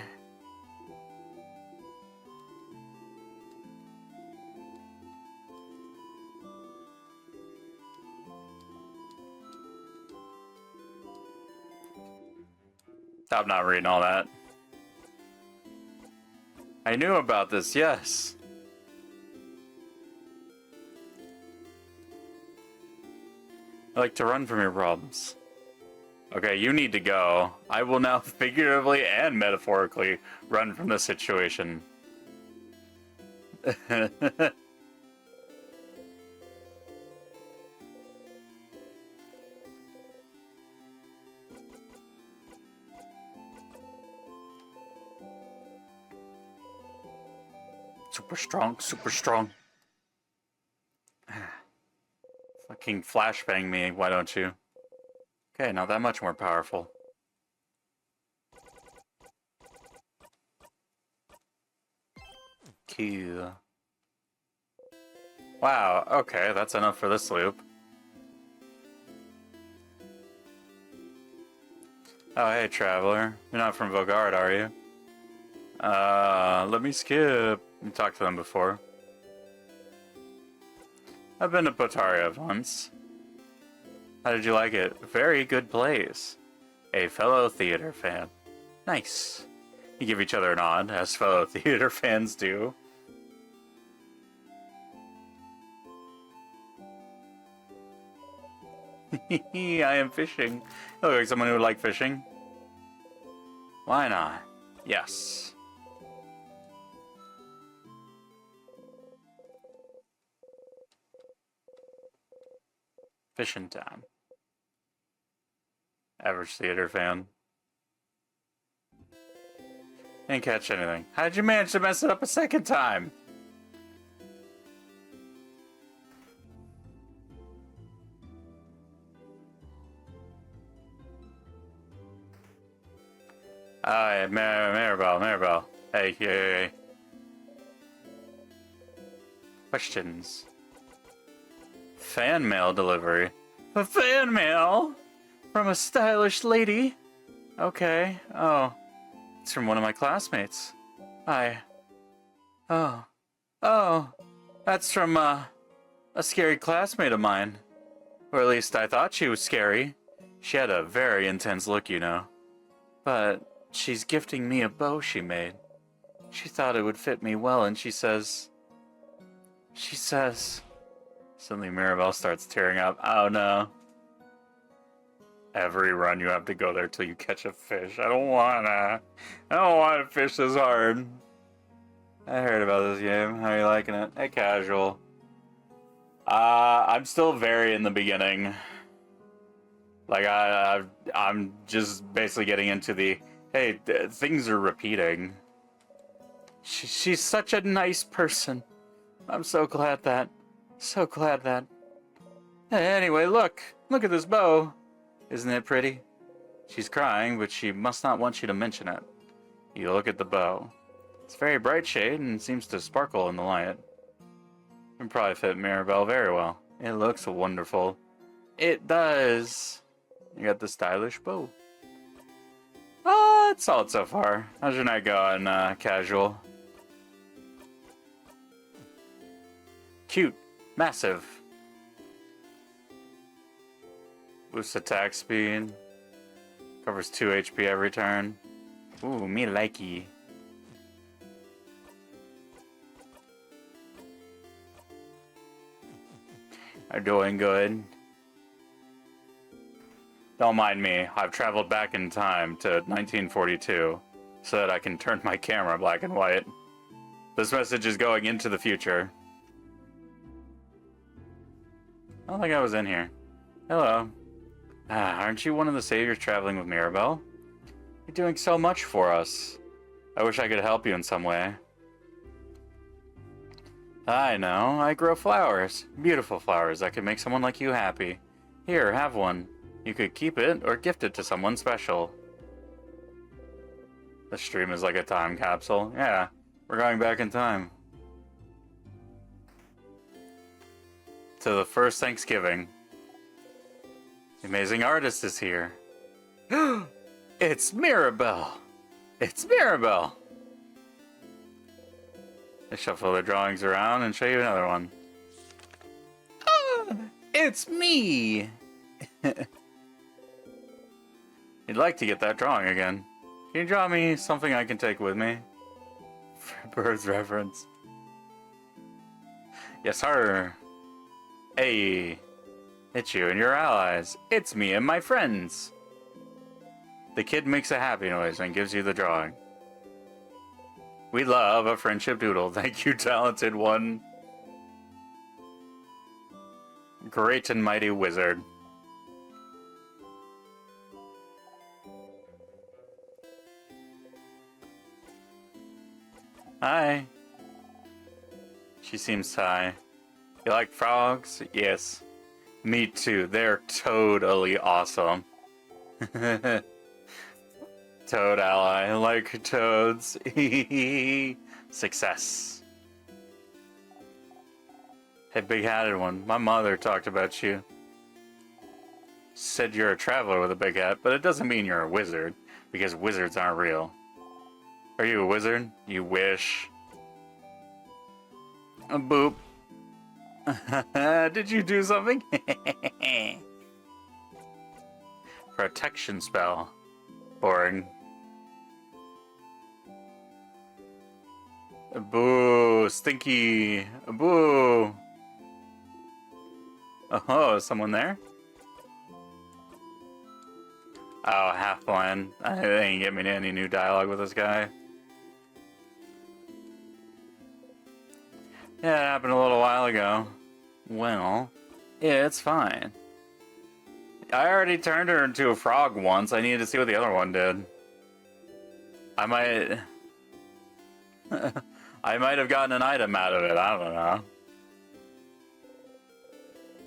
I'm not reading all that. I knew about this, yes. I like to run from your problems. Okay, you need to go. I will now figuratively and metaphorically run from the situation. Super strong, super strong. Fucking flashbang me, why don't you? Okay, not that much more powerful. Cool. Wow, okay, that's enough for this loop. Oh, hey, traveler. You're not from Vogard, are you? Let me skip. You talked to them before. I've been to Potaria once. How did you like it? Very good place. A fellow theater fan. Nice. You give each other a nod, as fellow theater fans do. I am fishing. You look like someone who would like fishing. Why not? Yes. Fishing time. Average theater fan. Didn't catch anything. How did you manage to mess it up a second time? Hi, Maribel. Hey. Questions. Fan mail delivery. A fan mail? From a stylish lady? Okay. Oh. It's from one of my classmates. Oh. That's from, a scary classmate of mine. Or at least I thought she was scary. She had a very intense look, you know. But she's gifting me a bow she made. She thought it would fit me well, and she says... Suddenly Mirabelle starts tearing up. Oh no. Every run you have to go there till you catch a fish. I don't wanna fish this hard. I heard about this game. How are you liking it? Hey, casual. I'm still very in the beginning. Like, I'm just basically getting into the, hey, things are repeating. She's such a nice person. I'm so glad that So glad that... Anyway, look! Look at this bow! Isn't it pretty? She's crying, but she must not want you to mention it. You look at the bow. It's a very bright shade and seems to sparkle in the light. It probably fit Mirabelle very well. It looks wonderful. It does. You got the stylish bow. It's solid so far. How's your night going, casual? Cute. Massive. Boosts attack speed. Covers 2 HP every turn. Ooh, me likey. I'm doing good. Don't mind me. I've traveled back in time to 1942 so that I can turn my camera black and white. This message is going into the future. I don't think I was in here. Hello. Aren't you one of the saviors traveling with Mirabelle? You're doing so much for us. I wish I could help you in some way. I know. I grow flowers. Beautiful flowers that could make someone like you happy. Here, have one. You could keep it or gift it to someone special. The stream is like a time capsule. Yeah, we're going back in time. To the first Thanksgiving. The amazing artist is here. It's Mirabelle! It's Mirabelle! I shuffle the drawings around and show you another one. It's me! You'd like to get that drawing again. Can you draw me something I can take with me? Bird's reference. Yes, sir. Hey. It's you and your allies. It's me and my friends. The kid makes a happy noise and gives you the drawing. We love a friendship doodle. Thank you, talented one. Great and mighty wizard. Hi. She seems shy. You like frogs? Yes. Me too. They're totally awesome. Toad ally. I like toads. Success. Hey, big-hatted one. My mother talked about you. Said you're a traveler with a big hat, but it doesn't mean you're a wizard, because wizards aren't real. Are you a wizard? You wish. A boop. Did you do something? Protection spell. Boring. Boo. Stinky. Boo. Oh, is someone there? Oh, half blind. I ain't get me any new dialogue with this guy. Yeah, it happened a little while ago. Well, yeah, it's fine. I already turned her into a frog once. I needed to see what the other one did. I might... I might have gotten an item out of it. I don't know.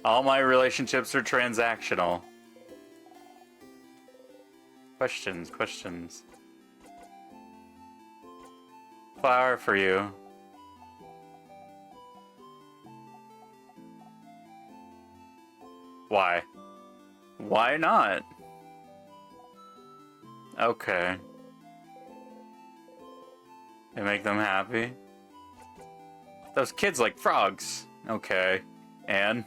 All my relationships are transactional. Questions, questions. Flower for you. Why? Why not? Okay. They make them happy. Those kids like frogs. Okay. And?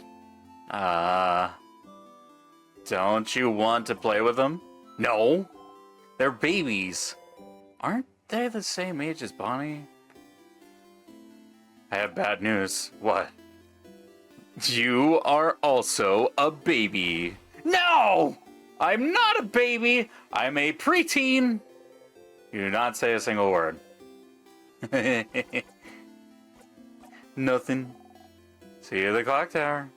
Don't you want to play with them? No. They're babies. Aren't they the same age as Bonnie? I have bad news. What? You are also a baby. No! I'm not a baby. I'm a preteen. You do not say a single word. Nothing. See you at the clock tower.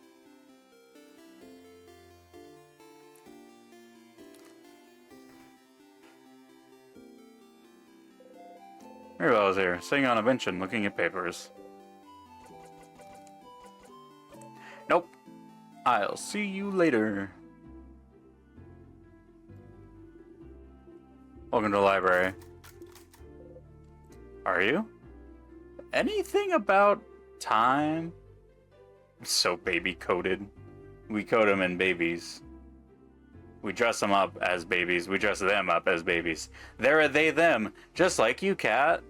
Mirabelle's here, sitting on a bench and looking at papers. Nope. I'll see you later. Welcome to the library. Are you? Anything about time? So baby-coded. We code them in babies. We dress them up as babies. We dress them up as babies. They're a they, them. Just like you, cat.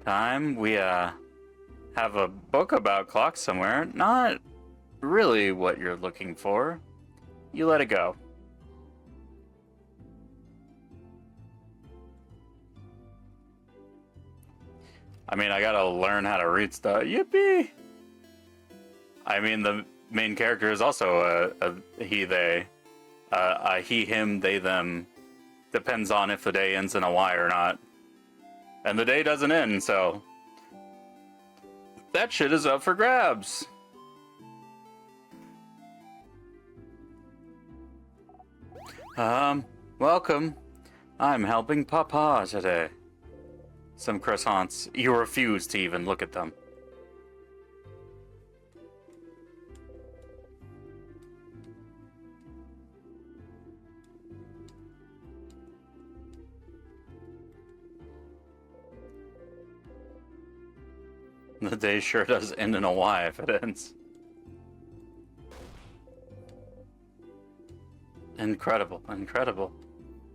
Time. We, have a book about clocks somewhere. Not really what you're looking for. You let it go. I mean, I gotta learn how to read stuff. Yippee! I mean, the main character is also a he, they. A he, him, they, them. Depends on if the day ends in a Y or not. And the day doesn't end, so... that shit is up for grabs. Welcome. I'm helping Papa today. Some croissants. You refuse to even look at them. The day sure does end in a Y if it ends. Incredible, incredible.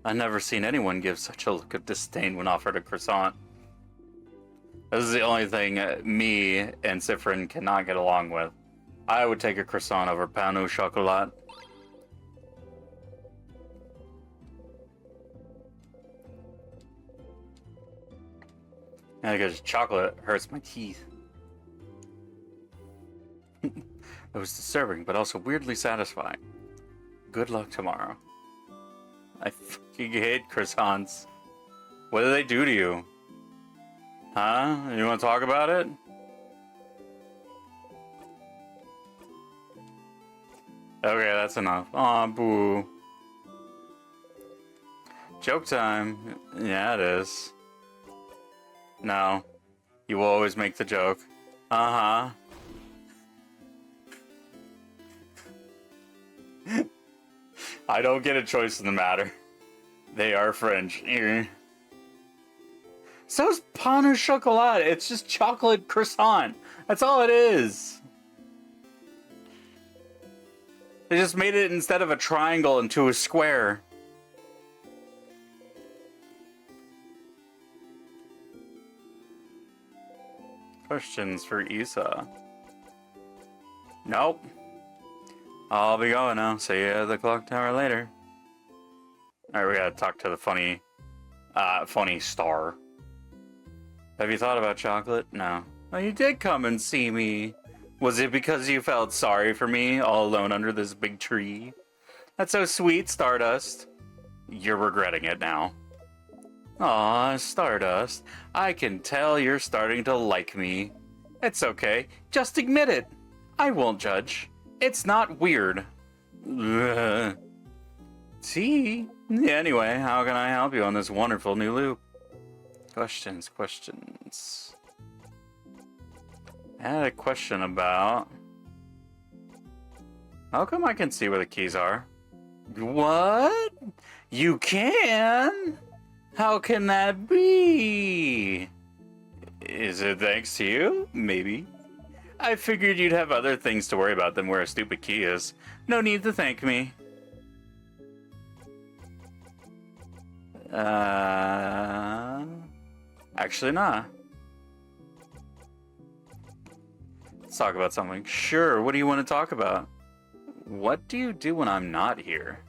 I've never seen anyone give such a look of disdain when offered a croissant. This is the only thing me and Sifrin cannot get along with. I would take a croissant over pain au chocolat. Yeah, because chocolate hurts my teeth. It was disturbing, but also weirdly satisfying. Good luck tomorrow. I fucking hate croissants. What do they do to you? Huh? You want to talk about it? Okay, that's enough. Aw, boo. Joke time. Yeah, it is. No. You will always make the joke. Uh-huh. I don't get a choice in the matter. They are French. So's pain au chocolat. It's just chocolate croissant. That's all it is. They just made it, instead of a triangle, into a square. Questions for Isa? Nope. I'll be going now. See you at the clock tower later. Alright, we gotta talk to the funny star. Have you thought about chocolate? No. Oh, you did come and see me. Was it because you felt sorry for me all alone under this big tree? That's so sweet, Stardust. You're regretting it now. Aw, Stardust. I can tell you're starting to like me. It's okay. Just admit it. I won't judge. It's not weird. Ugh. See? Anyway, how can I help you on this wonderful new loop? Questions. I had a question about... how come I can see where the keys are? What? You can? How can that be? Is it thanks to you? Maybe. I figured you'd have other things to worry about than where a stupid key is. No need to thank me. Actually, nah. Let's talk about something. Sure, what do you want to talk about? What do you do when I'm not here?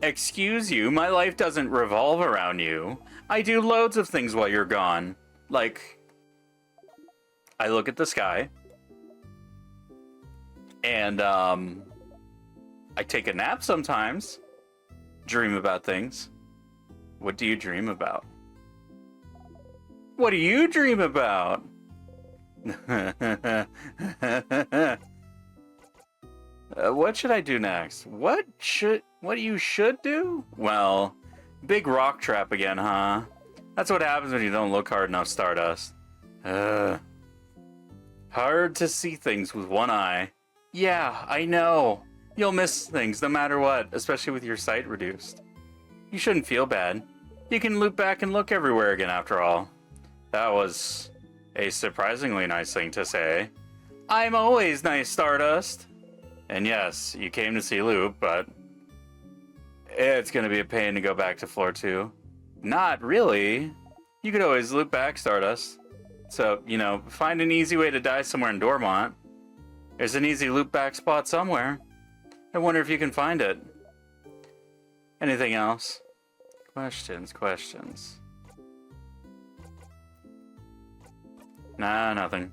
Excuse you, my life doesn't revolve around you. I do loads of things while you're gone. Like, I look at the sky. And, I take a nap sometimes. Dream about things. What do you dream about? What do you dream about? What should I do next? What you should do? Well, big rock trap again, huh? That's what happens when you don't look hard enough, Stardust. Hard to see things with one eye. Yeah, I know. You'll miss things no matter what, especially with your sight reduced. You shouldn't feel bad. You can loop back and look everywhere again after all. That was a surprisingly nice thing to say. I'm always nice, Stardust. And yes, you came to see Loop, but it's gonna be a pain to go back to floor 2. Not really. You could always loop back, Stardust. So, you know, find an easy way to die somewhere in Dormont. There's an easy loop back spot somewhere. I wonder if you can find it. Anything else? Questions. Nah, nothing.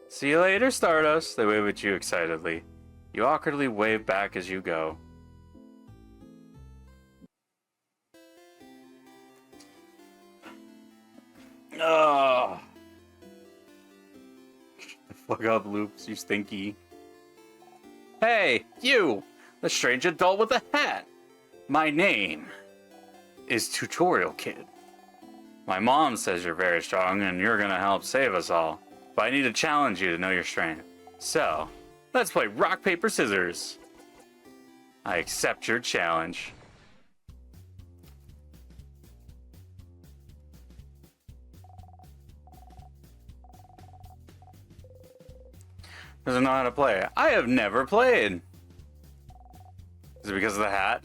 See you later, Stardust. They wave at you excitedly. You awkwardly wave back as you go. Oh. Fuck up, Loops, you stinky. Hey, you! The strange adult with the hat! My name is Tutorial Kid. My mom says you're very strong and you're gonna help save us all. But I need to challenge you to know your strength. So, let's play rock, paper, scissors. I accept your challenge. Doesn't know how to play. I have never played. Is it because of the hat?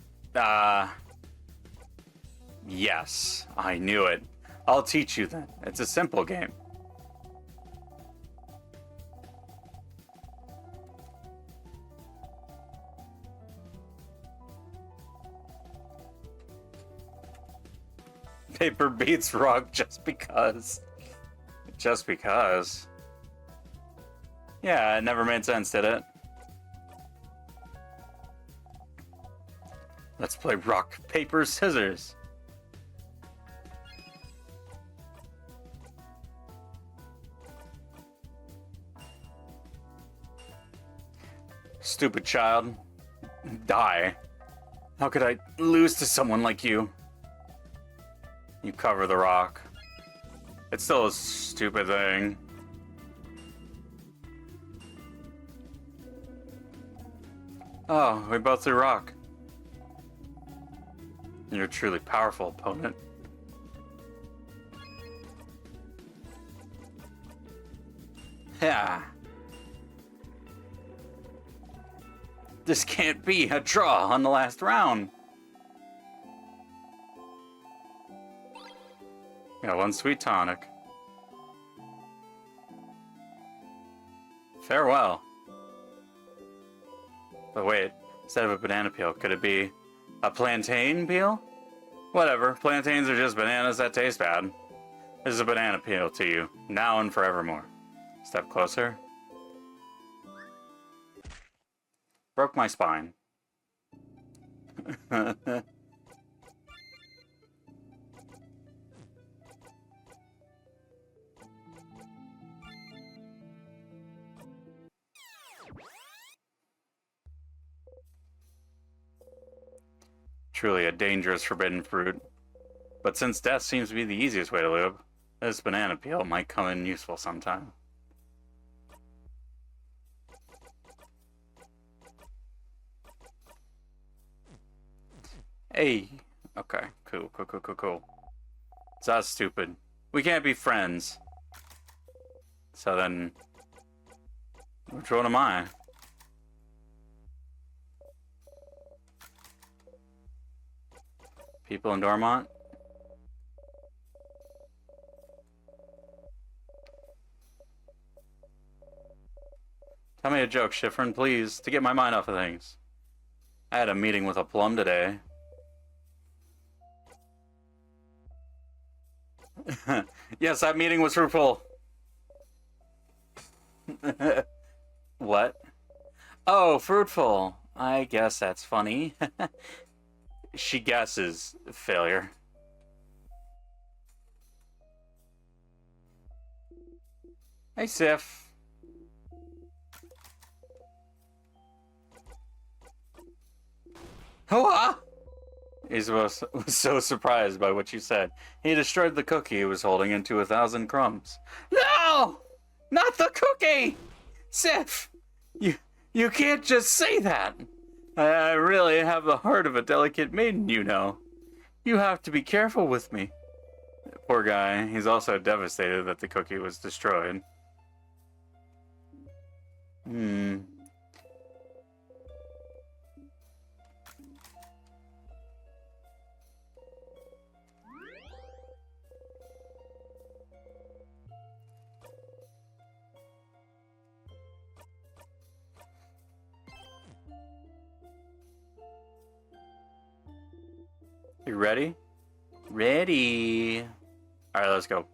Yes, I knew it. I'll teach you then. It's a simple game. Paper beats rock just because. Just because. Yeah, it never made sense, did it? Let's play rock, paper, scissors. Stupid child. Die. How could I lose to someone like you? You cover the rock. It's still a stupid thing. Oh, we both threw rock. You're a truly powerful opponent. Yeah. This can't be a draw on the last round. Got one sweet tonic. Farewell. But wait, instead of a banana peel, could it be a plantain peel? Whatever, plantains are just bananas that taste bad. This is a banana peel to you, now and forevermore. Step closer. Broke my spine. Truly a dangerous forbidden fruit. But since death seems to be the easiest way to live, this banana peel might come in useful sometime. Hey. Okay, cool. So that's stupid. We can't be friends. So then, which one am I? People in Dormont? Tell me a joke, Schifrin, please, to get my mind off of things. I had a meeting with a plum today. Yes, that meeting was fruitful. What? Oh, fruitful. I guess that's funny. She guesses failure. Hey, Sif. Hoa! He was so surprised by what you said. He destroyed the cookie he was holding into 1,000 crumbs. No! Not the cookie! Sif! You can't just say that! I really have the heart of a delicate maiden, you know. You have to be careful with me. Poor guy. He's also devastated that the cookie was destroyed. You ready? Ready. Alright, let's go.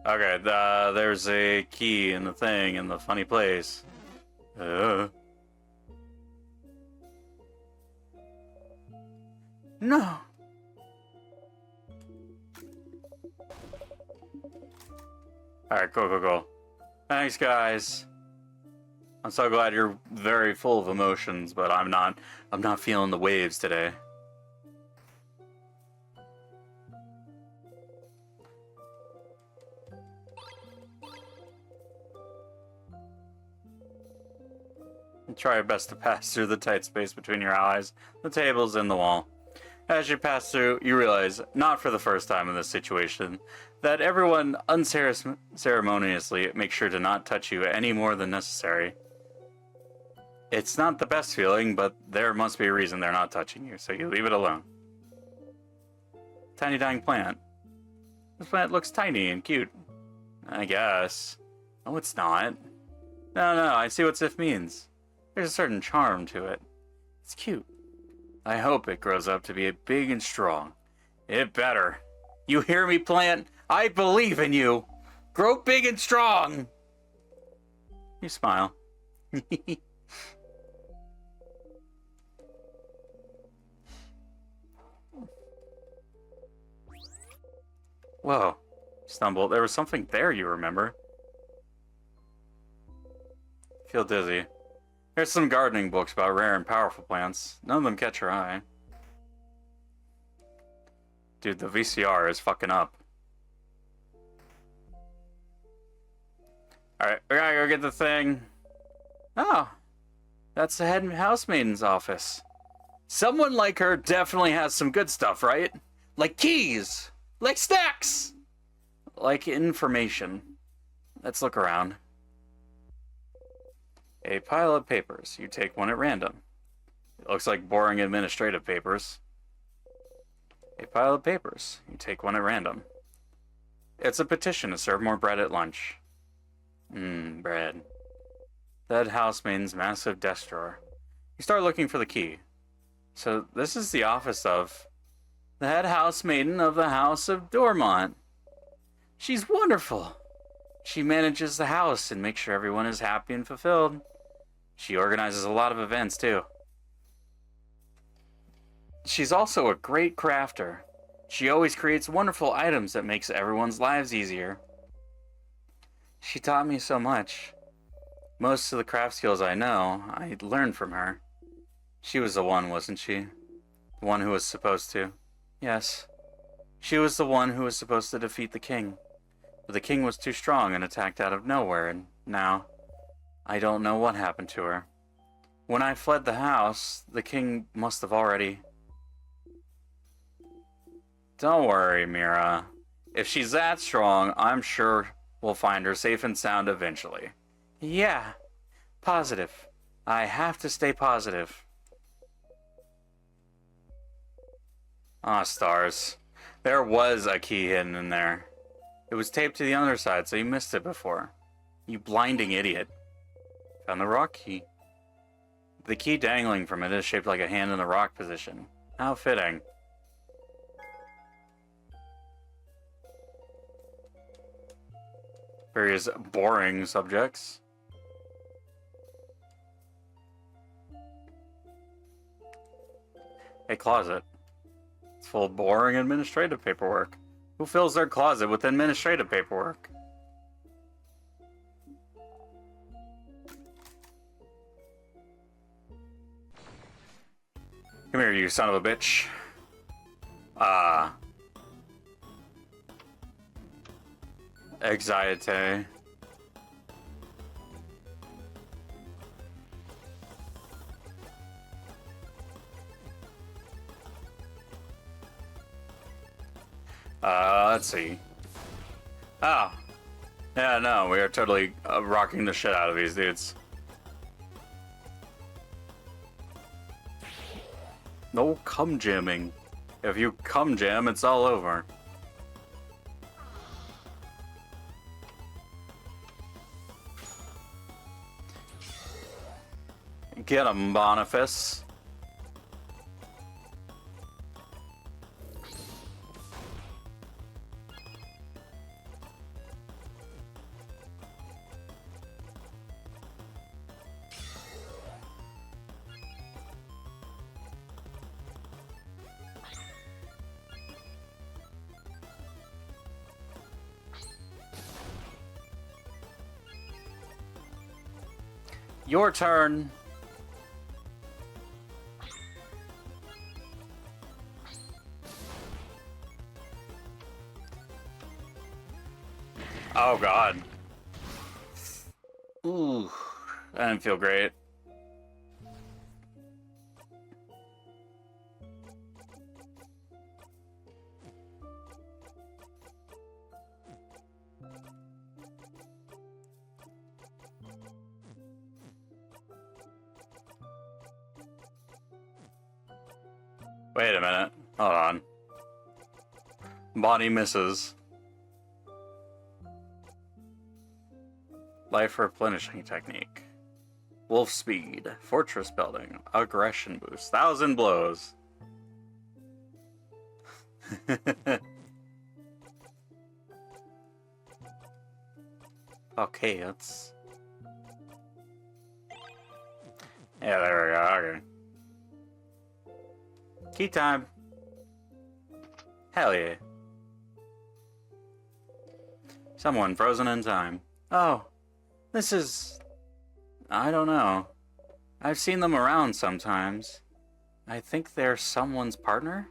Okay, there's a key in the thing in the funny place. No. Alright, cool. Thanks, guys. I'm so glad you're very full of emotions, but I'm not feeling the waves today. Try your best to pass through the tight space between your allies, the tables, and the wall. As you pass through, you realize, not for the first time in this situation, that everyone unceremoniously makes sure to not touch you any more than necessary. It's not the best feeling, but there must be a reason they're not touching you, so you leave it alone. Tiny dying plant. This plant looks tiny and cute. I guess. No, it's not. No, I see what Sif means. There's a certain charm to it. It's cute. I hope it grows up to be big and strong. It better. You hear me, plant? I believe in you. Grow big and strong. You smile. Whoa. Stumbled. There was something there, you remember. Feel dizzy. Here's some gardening books about rare and powerful plants. None of them catch your eye. Dude, the VCR is fucking up. Alright, we gotta go get the thing. Oh, that's the head housemaiden's office. Someone like her definitely has some good stuff, right? Like keys! Like snacks! Like information. Let's look around. A pile of papers. You take one at random. It looks like boring administrative papers. A pile of papers. You take one at random. It's a petition to serve more bread at lunch. Bread. That housemaiden's massive desk drawer. You start looking for the key. So this is the office of the head housemaiden of the House of Dormont. She's wonderful. She manages the house and makes sure everyone is happy and fulfilled. She organizes a lot of events, too. She's also a great crafter. She always creates wonderful items that makes everyone's lives easier. She taught me so much. Most of the craft skills I know, I learned from her. She was the one, wasn't she? The one who was supposed to. Yes. She was the one who was supposed to defeat the king. But the king was too strong and attacked out of nowhere, and now I don't know what happened to her. When I fled the house, the king must have already... Don't worry, Mira. If she's that strong, I'm sure we'll find her safe and sound eventually. Yeah, positive. I have to stay positive. Ah, stars. There was a key hidden in there. It was taped to the underside, so you missed it before. You blinding idiot. Found the rock key. The key dangling from it is shaped like a hand in the rock position. How fitting. Various boring subjects. A closet. It's full of boring administrative paperwork. Who fills their closet with administrative paperwork? Come here, you son of a bitch. Anxiety. Let's see. Oh. Yeah, no, we are totally rocking the shit out of these dudes. No cum jamming. If you cum jam, it's all over. Get him, Boniface. Your turn. Oh god. Ooh, that didn't feel great. Wait a minute. Hold on. Body misses. Life replenishing technique. Wolf speed. Fortress building. Aggression boost. 1,000 blows. Okay, let's... Yeah, there we go. Okay. Key time. Hell yeah. Someone frozen in time. Oh, this is... I don't know. I've seen them around sometimes. I think they're someone's partner?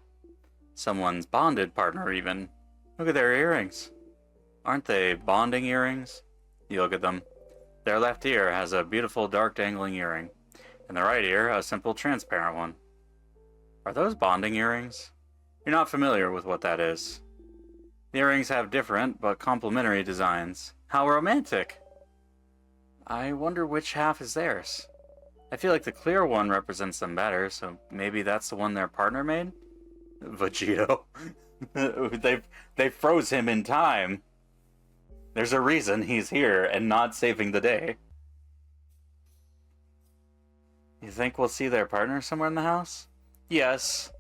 Someone's bonded partner, even. Look at their earrings. Aren't they bonding earrings? You look at them. Their left ear has a beautiful dark dangling earring, and the right ear a simple transparent one. Are those bonding earrings? You're not familiar with what that is. The earrings have different but complementary designs. How romantic! I wonder which half is theirs. I feel like the clear one represents them better, so maybe that's the one their partner made? Vegito. they froze him in time. There's a reason he's here and not saving the day. You think we'll see their partner somewhere in the house? Yes.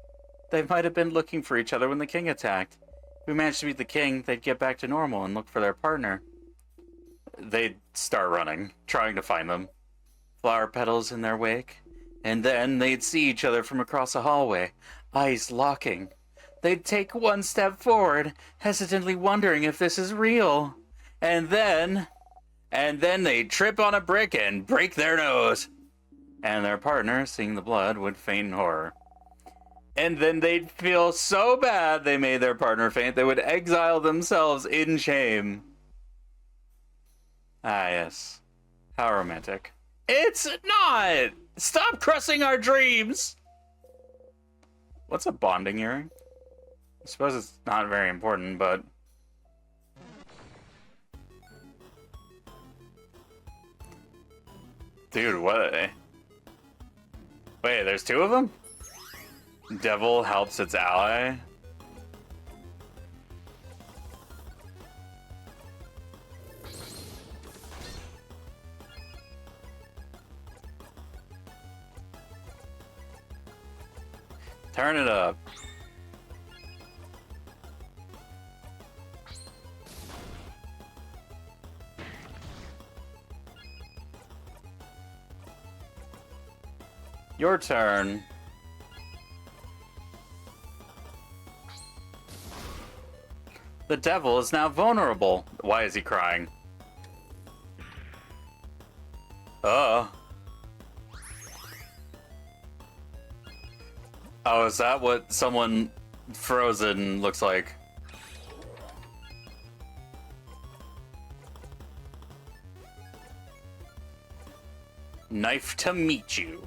They might have been looking for each other when the king attacked. If we managed to beat the king, they'd get back to normal and look for their partner. They'd start running, trying to find them. Flower petals in their wake. And then they'd see each other from across a hallway, eyes locking. They'd take one step forward, hesitantly wondering if this is real. And then they'd trip on a brick and break their nose. And their partner, seeing the blood, would faint in horror. And then they'd feel so bad they made their partner faint, they would exile themselves in shame. Ah, yes. How romantic. It's not! Stop crushing our dreams! What's a bonding earring? I suppose it's not very important, but... Dude, what? Wait, there's two of them? Devil helps its ally? Turn it up. Your turn. The devil is now vulnerable. Why is he crying? Oh, is that what someone frozen looks like? Knife to meet you.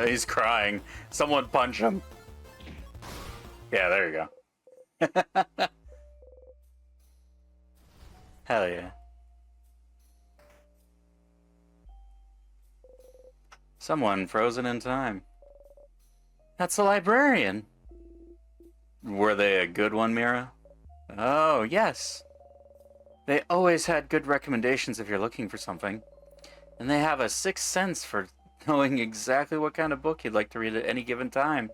He's crying. Someone punch him. Yeah, there you go. Hell yeah. Someone frozen in time. That's the librarian. Were they a good one, Mira? Oh, yes. They always had good recommendations if you're looking for something. And they have a sixth sense for knowing exactly what kind of book you'd like to read at any given time.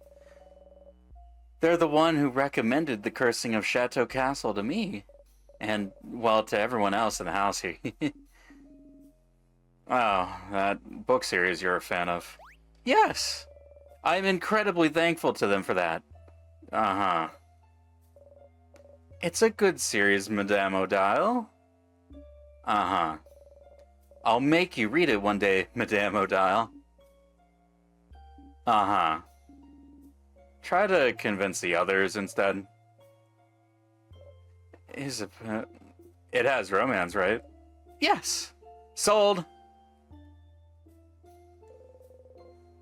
They're the one who recommended The Cursing of Chateau Castle to me. And, well, to everyone else in the house here. Oh, that book series you're a fan of. Yes! I'm incredibly thankful to them for that. Uh-huh. It's a good series, Madame Odile. Uh-huh. I'll make you read it one day, Madame Odile. Uh-huh. Try to convince the others instead. It has romance, right? Yes! Sold!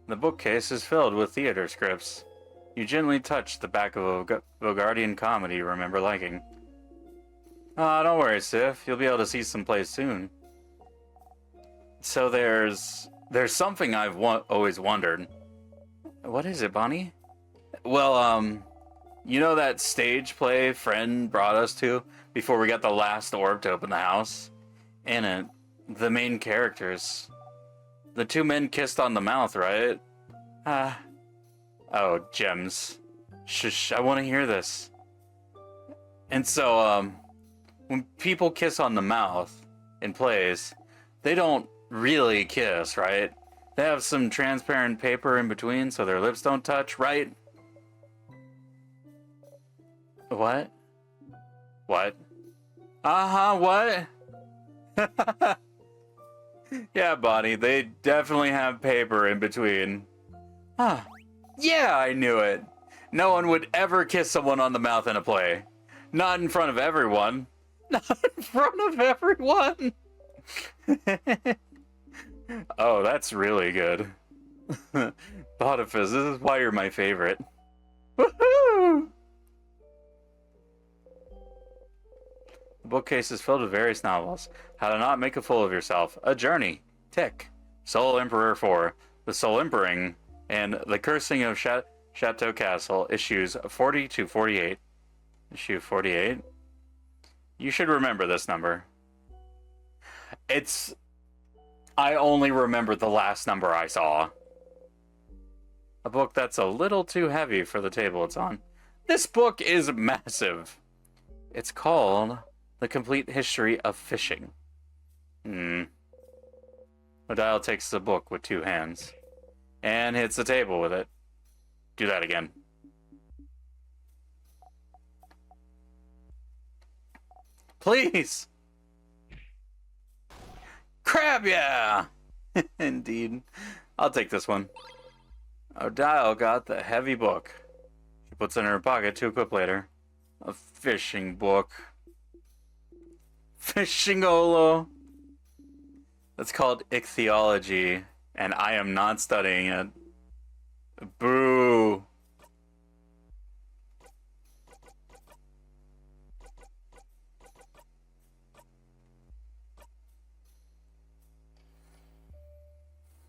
The bookcase is filled with theater scripts. You gently touch the back of a Bogardian comedy you remember liking. Don't worry, Sif. You'll be able to see some plays soon. So there's something I've always wondered. What is it, Bonnie? Well, you know that stage play friend brought us to before we got the last orb to open the house? In it, the main characters, the two men kissed on the mouth, right? Oh, gems. Shush, I want to hear this. And so, when people kiss on the mouth in plays, they don't really kiss, right? They have some transparent paper in between so their lips don't touch, right? What? What? What? Yeah, Bonnie, they definitely have paper in between. Yeah, I knew it. No one would ever kiss someone on the mouth in a play. Not in front of everyone. Not in front of everyone! Oh, that's really good. Boniface, this is why you're my favorite. Woohoo! The bookcase is filled with various novels. How to Not Make a Fool of Yourself. A Journey. Tick. Soul Emperor 4. The Soul Emperor. And The Cursing of Chateau Castle. Issues 40 to 48. Issue 48. You should remember this number. I only remember the last number I saw. A book that's a little too heavy for the table it's on. This book is massive. It's called The Complete History of Fishing. Odile takes the book with two hands and hits the table with it. Do that again. Please! Crab, yeah! Indeed. I'll take this one. Odile got the heavy book. She puts it in her pocket to equip later. A fishing book. Fishingolo. That's called ichthyology, and I am not studying it. Boo.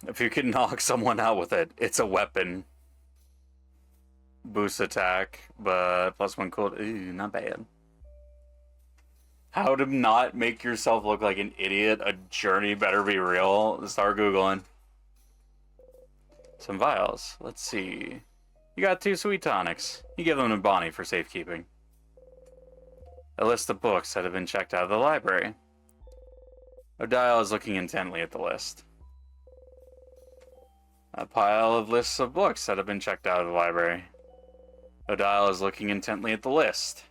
If you can knock someone out with it, it's a weapon. Boost attack, but +1 cold. Ooh, not bad. How to not make yourself look like an idiot. A journey better be real. Start Googling. Some vials. Let's see. You got 2 sweet tonics. You give them to Bonnie for safekeeping. A list of books that have been checked out of the library. Odile is looking intently at the list. A pile of lists of books that have been checked out of the library. Odile is looking intently at the list.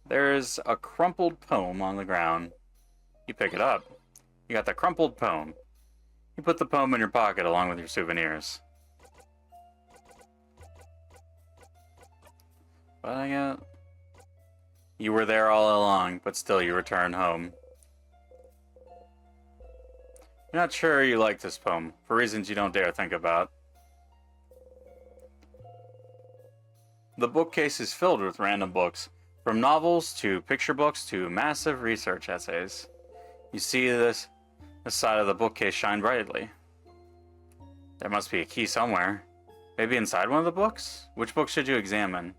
There's a crumpled poem on the ground. You pick it up. You got the crumpled poem. You put the poem in your pocket along with your souvenirs. What I got? You were there all along, but still you return home. You're not sure you like this poem, for reasons you don't dare think about. The bookcase is filled with random books, from novels to picture books to massive research essays. You see this side of the bookcase shine brightly. There must be a key somewhere. Maybe inside one of the books? Which book should you examine?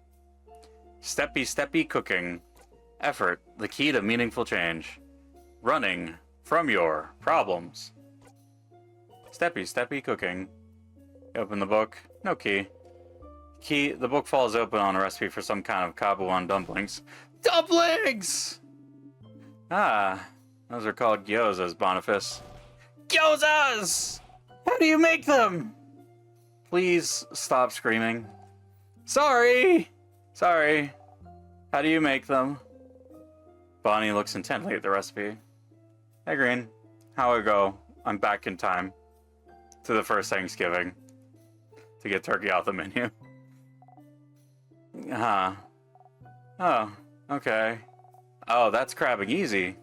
Steppy cooking. Effort, the key to meaningful change. Running from your problems. Steppy cooking. You open the book. No key. The book falls open on a recipe for some kind of Kabuan dumplings. Dumplings! Ah, those are called gyozas, Boniface. Gyozas! How do you make them? Please stop screaming. Sorry! How do you make them? Bonnie looks intently at the recipe. Hey, Green. How it go? I'm back in time to the first Thanksgiving to get turkey off the menu. Huh. Oh, okay. Oh, that's crabbing easy.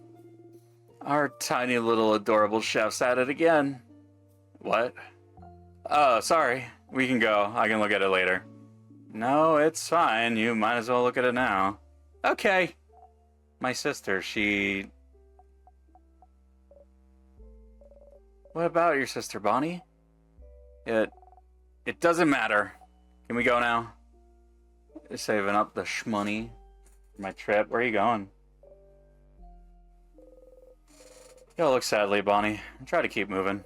Our tiny little adorable chef's at it again. What? Oh, sorry. We can go. I can look at it later. No, it's fine. You might as well look at it now. Okay. My sister, she... What about your sister, Bonnie? It doesn't matter. Can we go now? Saving up the shmoney for my trip. Where are you going? You don't look sadly, Bonnie. Try to keep moving.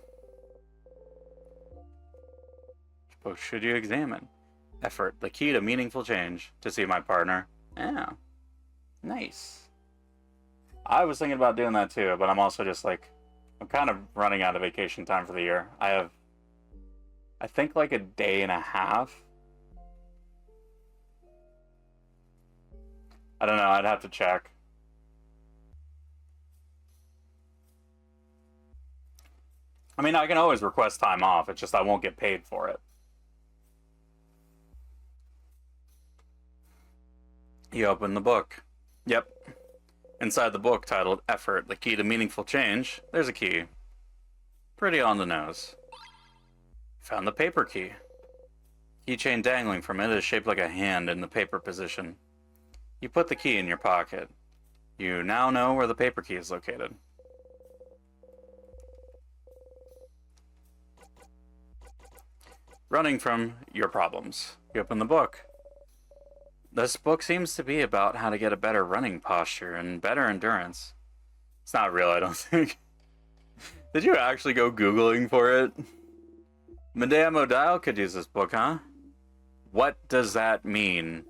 Which book should you examine? Effort, the key to meaningful change. To see my partner. Yeah. Nice. I was thinking about doing that too, but I'm also just like, I'm kind of running out of vacation time for the year. I have, I think, like a day and a half. I don't know, I'd have to check. I mean, I can always request time off, it's just I won't get paid for it. You open the book. Yep. Inside the book titled Effort, the Key to Meaningful Change, there's a key. Pretty on the nose. Found the paper key. Keychain dangling from it is shaped like a hand in the paper position. You put the key in your pocket. You now know where the paper key is located. Running from your problems. You open the book. This book seems to be about how to get a better running posture and better endurance. It's not real, I don't think. Did you actually go Googling for it? Medea Modile could use this book, huh? What does that mean?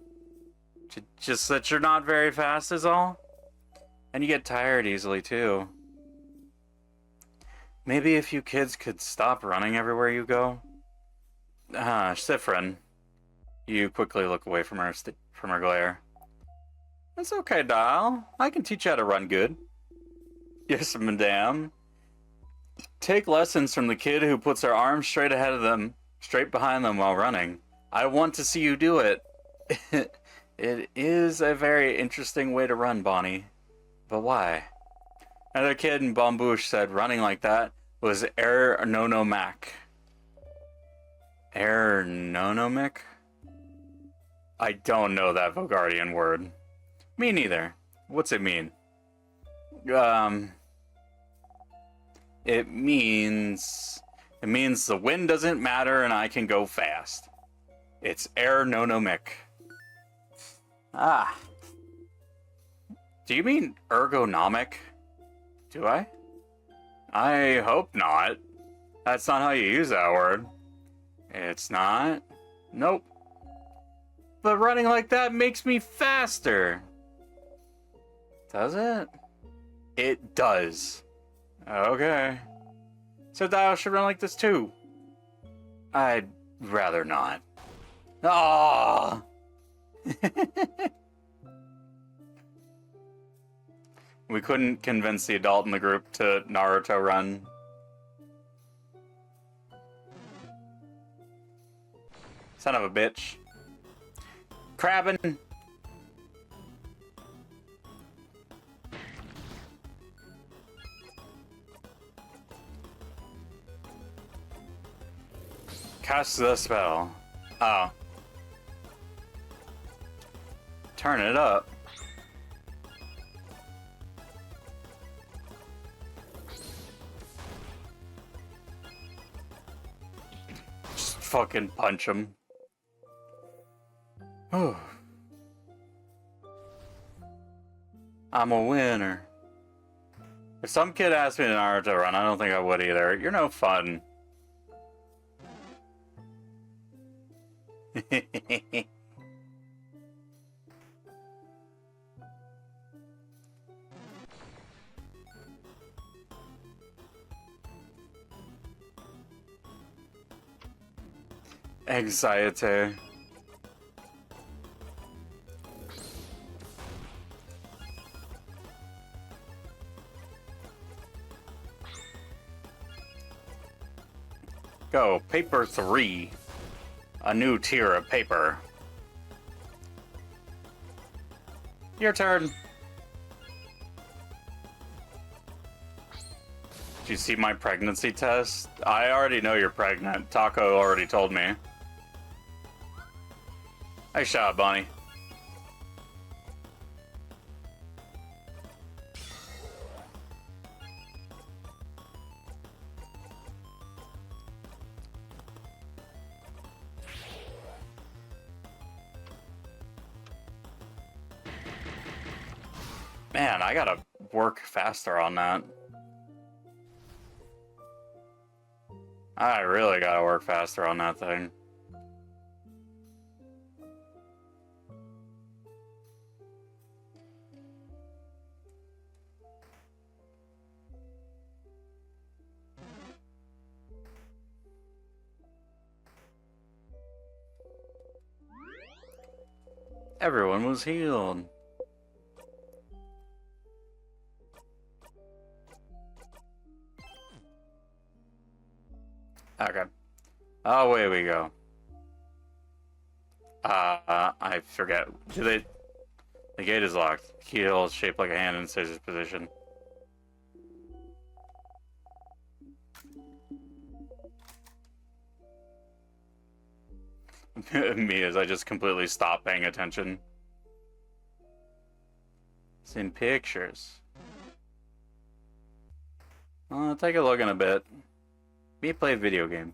Just that you're not very fast is all? And you get tired easily, too. Maybe if you kids could stop running everywhere you go? Sifrin. You quickly look away from her glare. It's okay, doll. I can teach you how to run good. Yes, madame. Take lessons from the kid who puts her arms straight behind them while running. I want to see you do it. It is a very interesting way to run, Bonnie. But why? Another kid in Bombouche said running like that was ergonomic. Ergonomic? I don't know that Vogardian word. Me neither. What's it mean? It means the wind doesn't matter and I can go fast. It's ergonomic. Ah. Do you mean ergonomic? Do I? I hope not. That's not how you use that word. It's not? Nope. But running like that makes me faster. Does it? It does. Okay. So Dio should run like this too. I'd rather not. Ah. We couldn't convince the adult in the group to Naruto run. Son of a bitch. Crabbing. Cast the spell. Oh. turn it up. Just fucking punch him. Oh. I'm a winner. If some kid asked me to Naruto run, I don't think I would either. You're no fun. Anxiety. Go, paper 3. A new tier of paper. Your turn. Did you see my pregnancy test? I already know you're pregnant. Taco already told me. Nice shot, Bonnie. Man, I gotta work faster on that. I really gotta work faster on that thing. Everyone was healed. Okay. Oh, away we go. I forget. The gate is locked. Keyhole is shaped like a hand in scissors position. Me as I just completely stop paying attention. It's in pictures. I'll take a look in a bit. Me play a video game.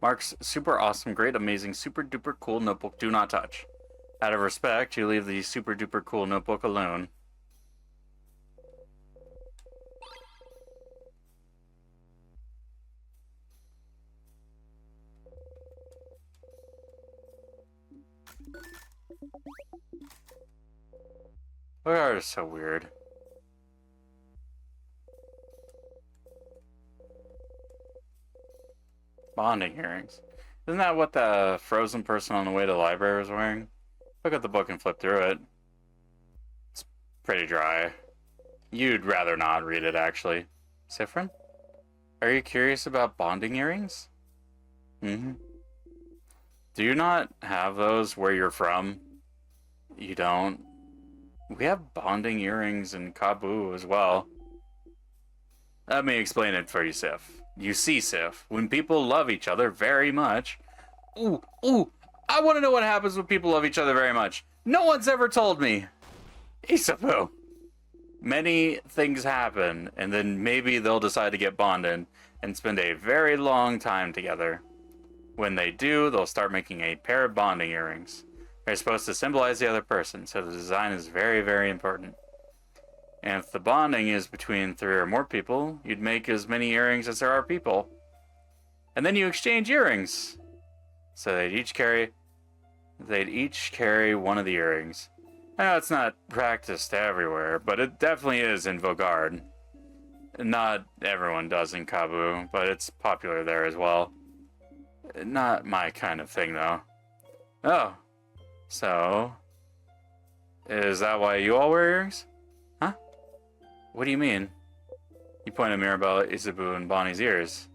Mark's super awesome, great, amazing, super duper cool notebook do not touch. Out of respect, you leave the super duper cool notebook alone. Our art is so weird. Bonding earrings. Isn't that what the frozen person on the way to the library was wearing? Look at the book and flip through it. It's pretty dry. You'd rather not read it, actually. Sifrin? Are you curious about bonding earrings? Mm-hmm. Do you not have those where you're from? You don't? We have bonding earrings in Kabu as well. Let me explain it for you, Sif. You see, Sif, when people love each other very much... Ooh, I want to know what happens when people love each other very much. No one's ever told me. Isapu. Many things happen, and then maybe they'll decide to get bonded and spend a very long time together. When they do, they'll start making a pair of bonding earrings. They're supposed to symbolize the other person, so the design is very, very important. And if the bonding is between 3 or more people, you'd make as many earrings as there are people. And then you exchange earrings. So they'd each carry one of the earrings. I know it's not practiced everywhere, but it definitely is in Vogard. Not everyone does in Kabu, but it's popular there as well. Not my kind of thing, though. Oh. So, is that why you all wear earrings? Huh? What do you mean? You point at Mirabelle, Isabu, and Bonnie's ears.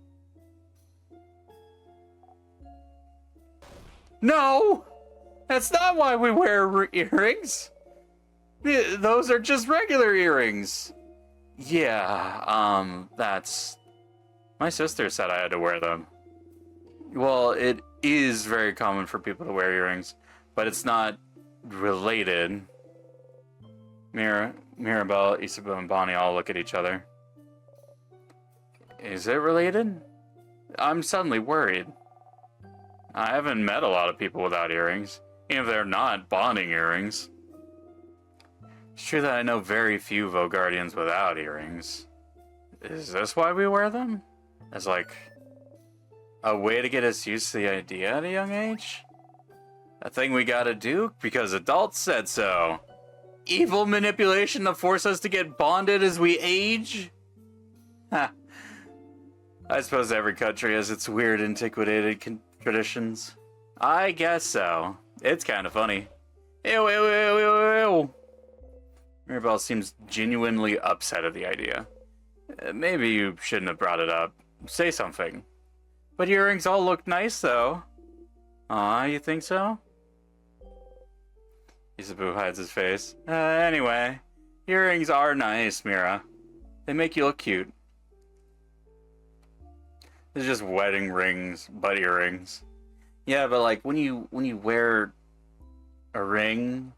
No! That's not why we wear earrings! Those are just regular earrings! Yeah, that's... My sister said I had to wear them. Well, it is very common for people to wear earrings, but it's not related. Mirabelle, Isabu, and Bonnie all look at each other. Is it related? I'm suddenly worried. I haven't met a lot of people without earrings, even if they're not bonding earrings. It's true that I know very few VOD Guardians without earrings. Is this why we wear them? As like a way to get us used to the idea at a young age? A thing we gotta do because adults said so. Evil manipulation to force us to get bonded as we age? Ha. I suppose every country has its weird antiquated traditions. I guess so. It's kind of funny. Ew, ew, ew, ew, ew. Mirabelle seems genuinely upset at the idea. Maybe you shouldn't have brought it up. Say something. But earrings all look nice, though. Aw, you think so? Isabu hides his face. Anyway, earrings are nice, Mira. They make you look cute. It's just wedding rings, but earrings. Yeah, but like when you wear a ring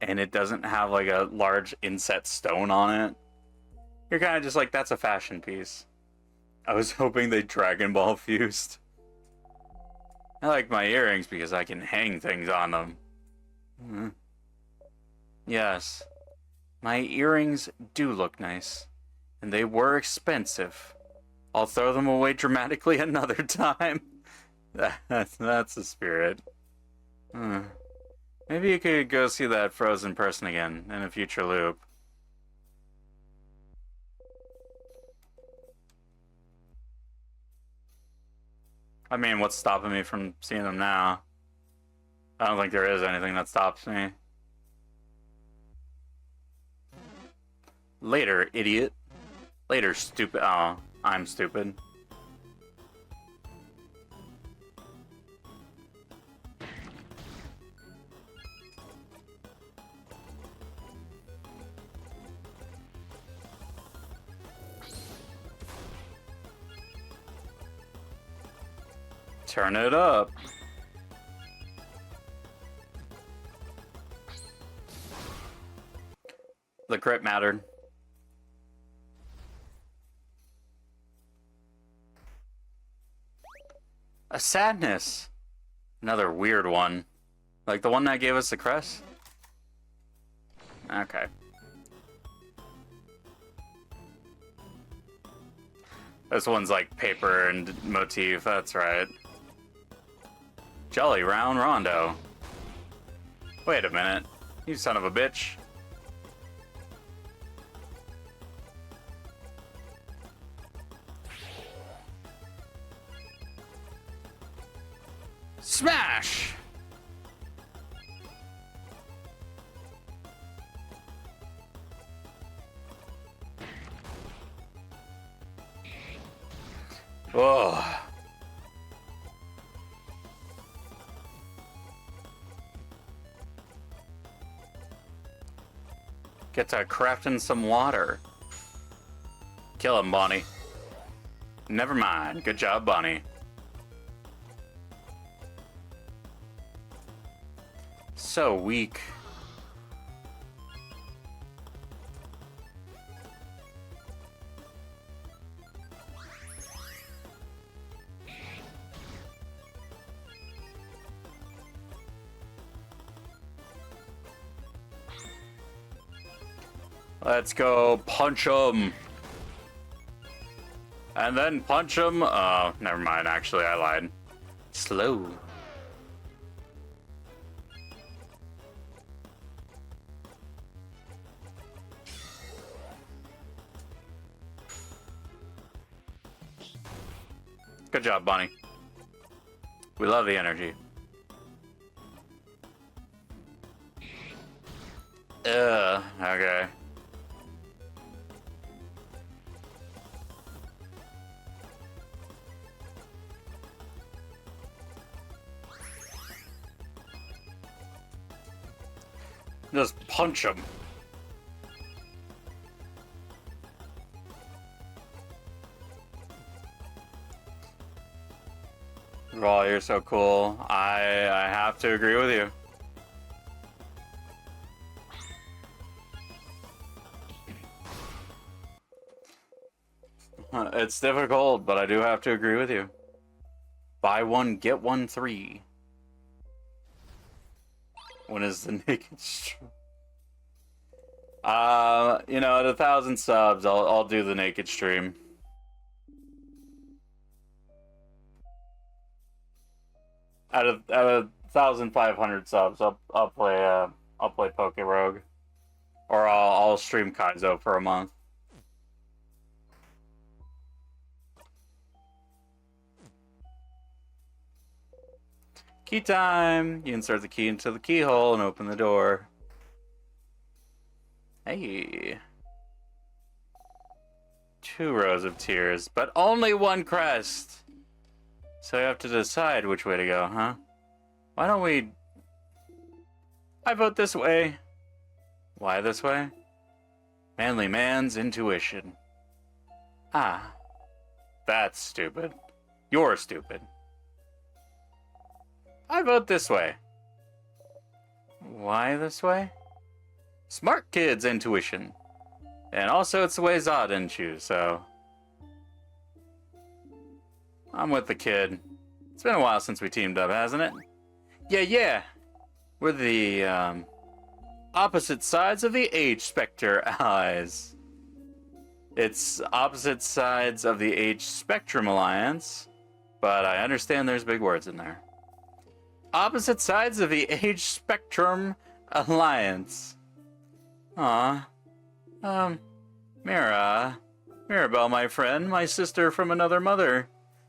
and it doesn't have like a large inset stone on it, you're kind of just like, that's a fashion piece. I was hoping they Dragon Ball fused. I like my earrings because I can hang things on them. Yes, my earrings do look nice, and they were expensive. I'll throw them away dramatically another time. That's the spirit. Maybe you could go see that frozen person again in a future loop. I mean, what's stopping me from seeing them now? I don't think there is anything that stops me. Later, idiot. Later, stupid. Oh, I'm stupid. Turn it up. The crit mattered. A sadness. Another weird one. Like the one that gave us the crest? Okay. This one's like paper and motif, that's right. Jolly round rondo. Wait a minute. You son of a bitch. Smash! Oh. Get to crafting some water. Kill him, Bonnie. Never mind. Good job, Bonnie. So weak. Let's go punch him. And then punch him. Oh, never mind. Actually, I lied. Slow. Good job, Bonnie. We love the energy. Okay. Just punch him. all, you're so cool. I have to agree with you. It's difficult, but I do have to agree with you. Buy one, get one 3. When is the naked stream? You know, at 1,000 subs, I'll do the naked stream. At 1,500 subs, I'll play Poke Rogue, or I'll stream Kaizo for a month. Key time! You insert the key into the keyhole and open the door. Hey. 2 rows of tears, but only 1 crest. So you have to decide which way to go, huh? Why don't we... I vote this way. Why this way? Manly man's intuition. Ah. That's stupid. You're stupid. I vote this way. Why this way? Smart kid's intuition. And also it's the way Zod didn't choose, so... I'm with the kid. It's been a while since we teamed up, hasn't it? Yeah. We're the, opposite sides of the age specter allies. It's opposite sides of the age spectrum alliance, but I understand there's big words in there. Opposite sides of the age spectrum alliance. Aw. Mirabelle, my friend, my sister from another mother.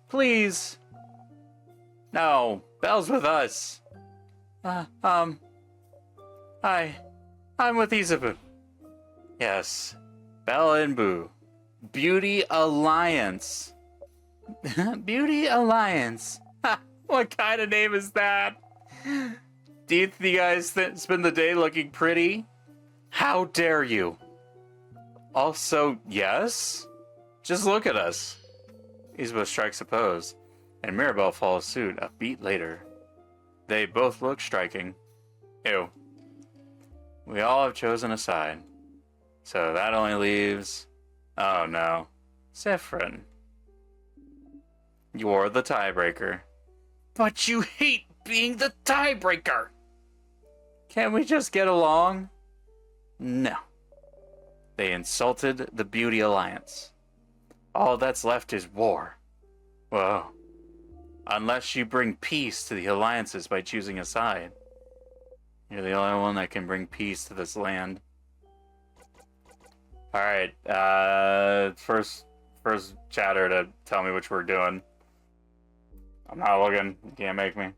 Please. No, Belle's with us. I'm with Isabu. Yes, Belle and Boo. Beauty Alliance. Beauty Alliance. What kind of name is that? Do you guys spend the day looking pretty? How dare you? Also, yes? Just look at us. Isabu strikes a pose, and Mirabelle follows suit a beat later. They both look striking. Ew. We all have chosen a side. So that only leaves... Oh no. Siffrin. You're the tiebreaker. But you hate being the tiebreaker! Can't we just get along? No. They insulted the Beauty Alliance. All that's left is war. Whoa. Unless you bring peace to the alliances by choosing a side. You're the only one that can bring peace to this land. Alright, first chatter to tell me which we're doing. I'm not looking. You can't make me.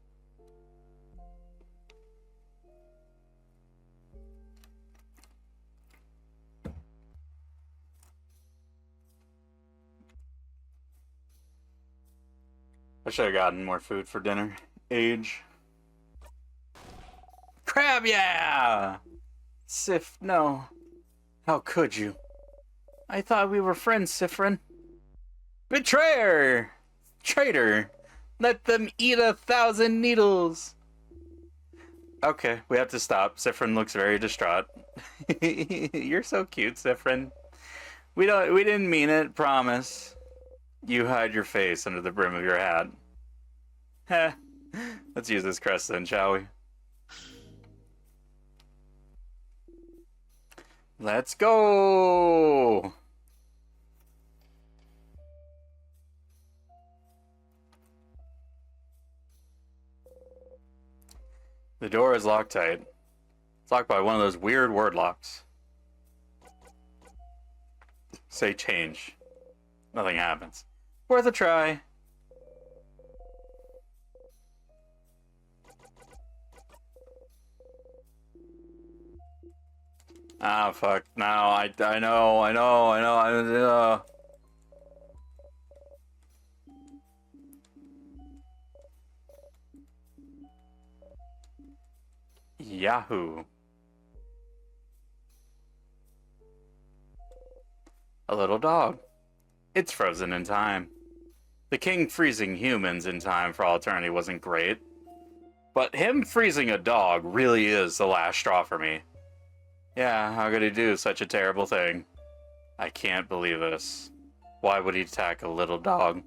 I should have gotten more food for dinner. Age. Crab, yeah! Sif, no. How could you? I thought we were friends, Siffrin. Betrayer! Traitor! Let them eat 1,000 needles! Okay, we have to stop. Siffrin looks very distraught. You're so cute, Siffrin. We didn't mean it, promise. You hide your face under the brim of your hat. Heh. Let's use this crest then, shall we? Let's go! The door is locked tight. It's locked by one of those weird word locks. Say change. Nothing happens. Worth a try. Ah, fuck. No, I know. Yahoo. A little dog. It's frozen in time. The king freezing humans in time for all eternity wasn't great, but him freezing a dog really is the last straw for me. Yeah, how could he do such a terrible thing? I can't believe this. Why would he attack a little dog?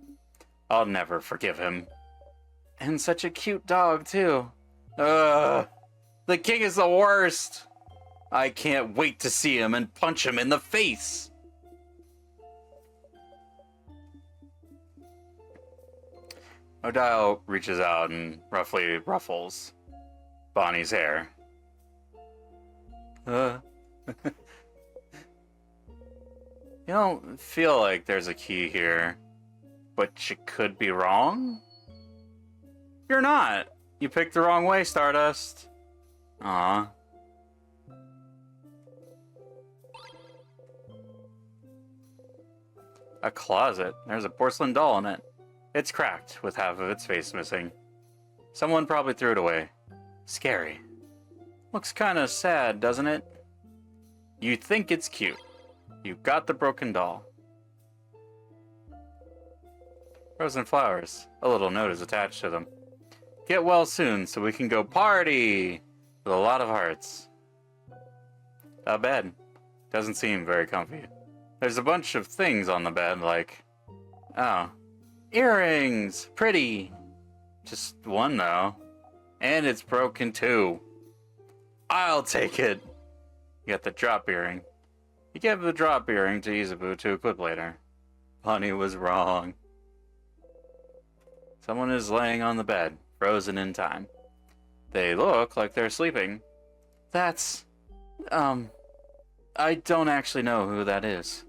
I'll never forgive him. And such a cute dog, too. Ugh. The king is the worst. I can't wait to see him and punch him in the face. Odile reaches out and roughly ruffles Bonnie's hair. You don't feel like there's a key here, but you could be wrong? You're not. You picked the wrong way, Stardust. Aw. A closet. There's a porcelain doll in it. It's cracked, with half of its face missing. Someone probably threw it away. Scary. Looks kinda sad, doesn't it? You think it's cute. You got the broken doll. Frozen flowers. A little note is attached to them. Get well soon so we can go party! With a lot of hearts. That bed. Doesn't seem very comfy. There's a bunch of things on the bed, like... Oh. Earrings! Pretty! Just one, though. And it's broken, too. I'll take it! You got the drop earring. You gave the drop earring to Izubu to equip later. Bonnie was wrong. Someone is laying on the bed, frozen in time. They look like they're sleeping. That's... I don't actually know who that is.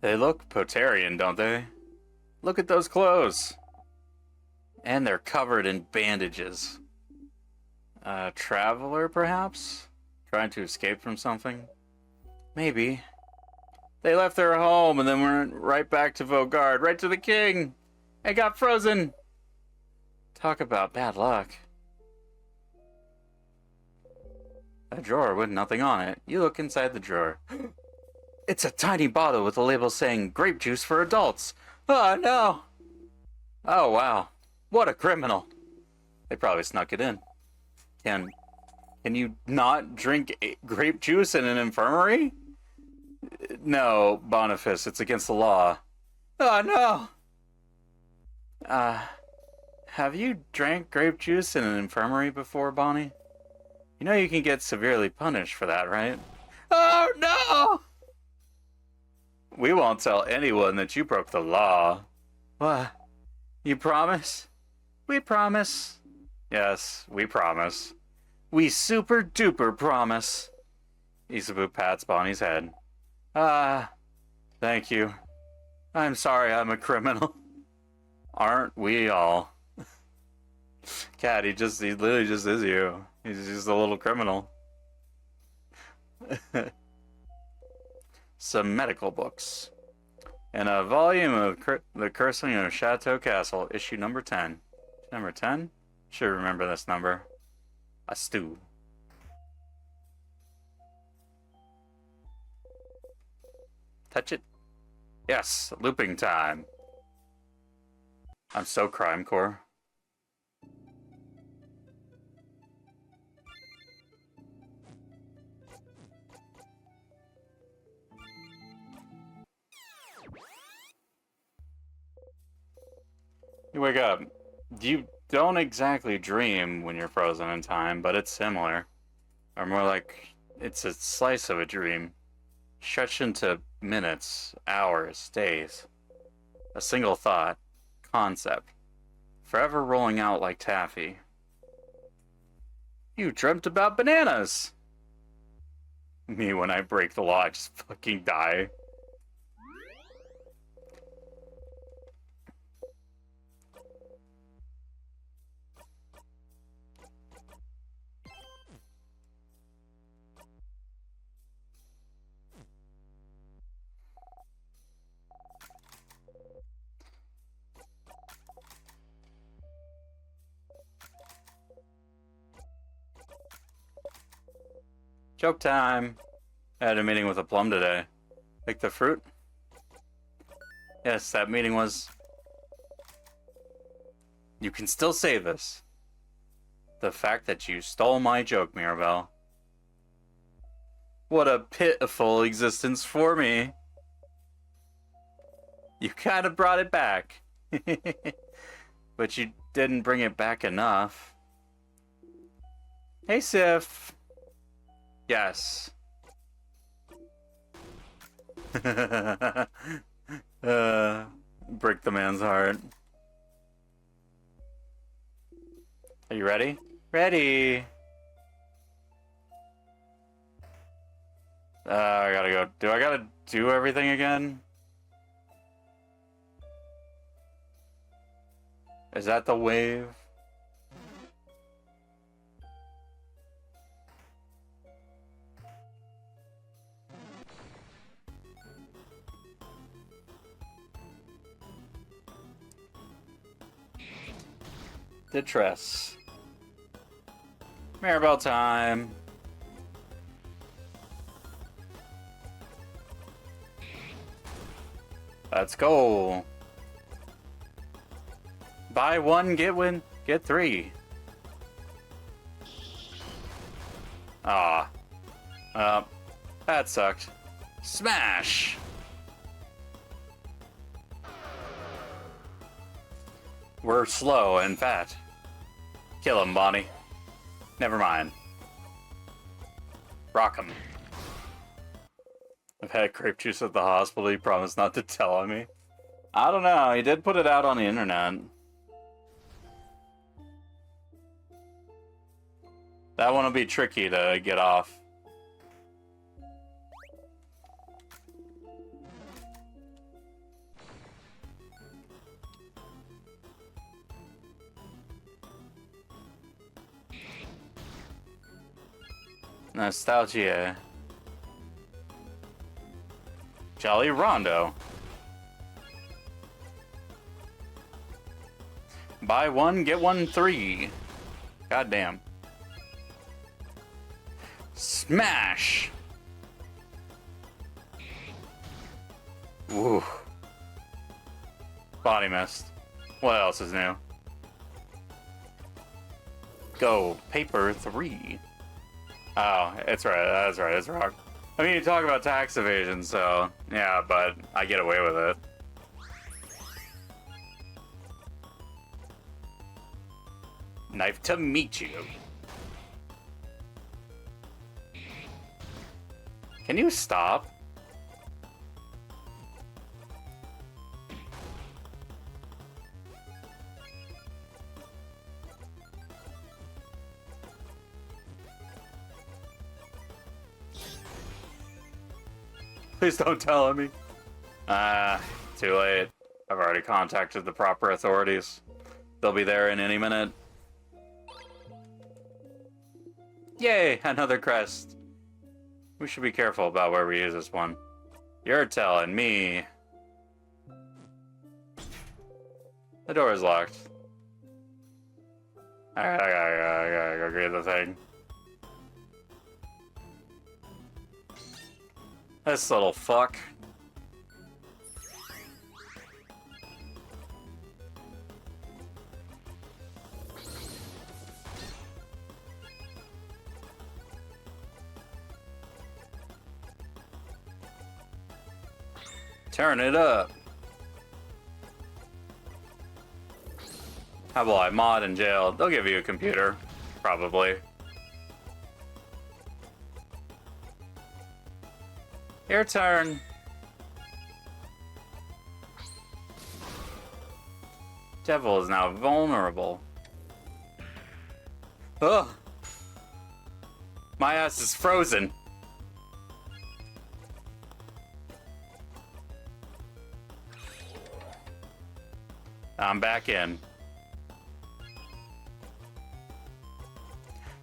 They look Potarian, don't they? Look at those clothes. And they're covered in bandages. A traveler, perhaps? Trying to escape from something? Maybe. They left their home and then went right back to Vogard, right to the king, and got frozen. Talk about bad luck. A drawer with nothing on it. You look inside the drawer. It's a tiny bottle with a label saying grape juice for adults. Oh, no. Oh, wow. What a criminal. They probably snuck it in. Can you not drink grape juice in an infirmary? No, Boniface, it's against the law. Oh, no. Have you drank grape juice in an infirmary before, Bonnie? You know you can get severely punished for that, right? Oh, no! We won't tell anyone that you broke the law. What? You promise? We promise. Yes, we promise. We super duper promise. Izubu pats Bonnie's head. Thank you. I'm sorry I'm a criminal. Aren't we all? Cat, he literally just is you. He's just a little criminal. Some medical books. And a volume of The Cursing of Chateau Castle, issue number 10. Number 10? Should remember this number. A stew. Touch it. Yes, looping time. I'm so crimecore. You wake up. You don't exactly dream when you're frozen in time, but it's similar. Or more like, it's a slice of a dream. Stretched into minutes, hours, days. A single thought, concept. Forever rolling out like taffy. You dreamt about bananas! Me, when I break the law, I just fucking die. Joke time. I had a meeting with a plum today. Like the fruit? Yes, that meeting was... You can still say this. The fact that you stole my joke, Mirabelle. What a pitiful existence for me. You kind of brought it back. But you didn't bring it back enough. Hey, Sif. Yes. Break the man's heart. Are you ready? Ready. I gotta go. Do I gotta do everything again? Is that the wave? Distress. Maribel time. Let's go. Buy one, get three. Ah. That sucked. Smash! We're slow and fat. Kill him, Bonnie. Never mind. Rock him. I've had grape juice at the hospital. He promised not to tell on me. I don't know. He did put it out on the internet. That one will be tricky to get off. Nostalgia. Jolly Rondo. Buy one, get one free. Goddamn. Smash! Ooh. Body mist. What else is new? Go. Paper 3. Oh, it's right. That's right. It's rock. I mean, you talk about tax evasion, so yeah, but I get away with it. Knife to meet you. Can you stop? Please don't tell me. Too late. I've already contacted the proper authorities. They'll be there in any minute. Yay, another crest. We should be careful about where we use this one. You're telling me. The door is locked. Alright, I gotta go get the thing. This little fuck. Turn it up. How about I mod in jail? They'll give you a computer. Probably. Your turn. Devil is now vulnerable. Ugh. My ass is frozen. I'm back in.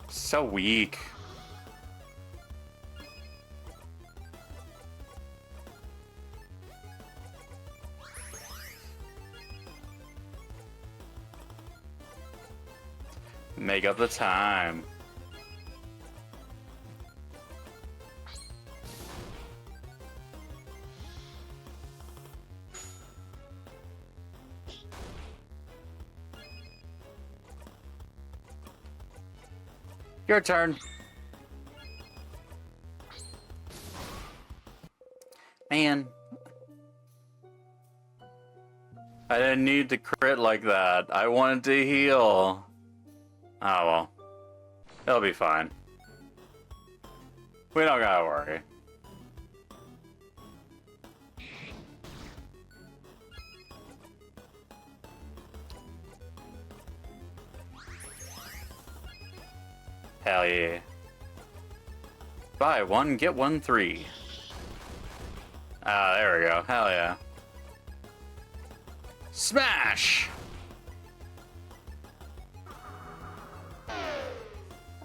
So weak. Make up the time. Your turn. Man. I didn't need to crit like that. I wanted to heal. Oh well. It'll be fine. We don't gotta worry. Hell yeah. Buy one, get one free. Ah, there we go. Hell yeah. Smash!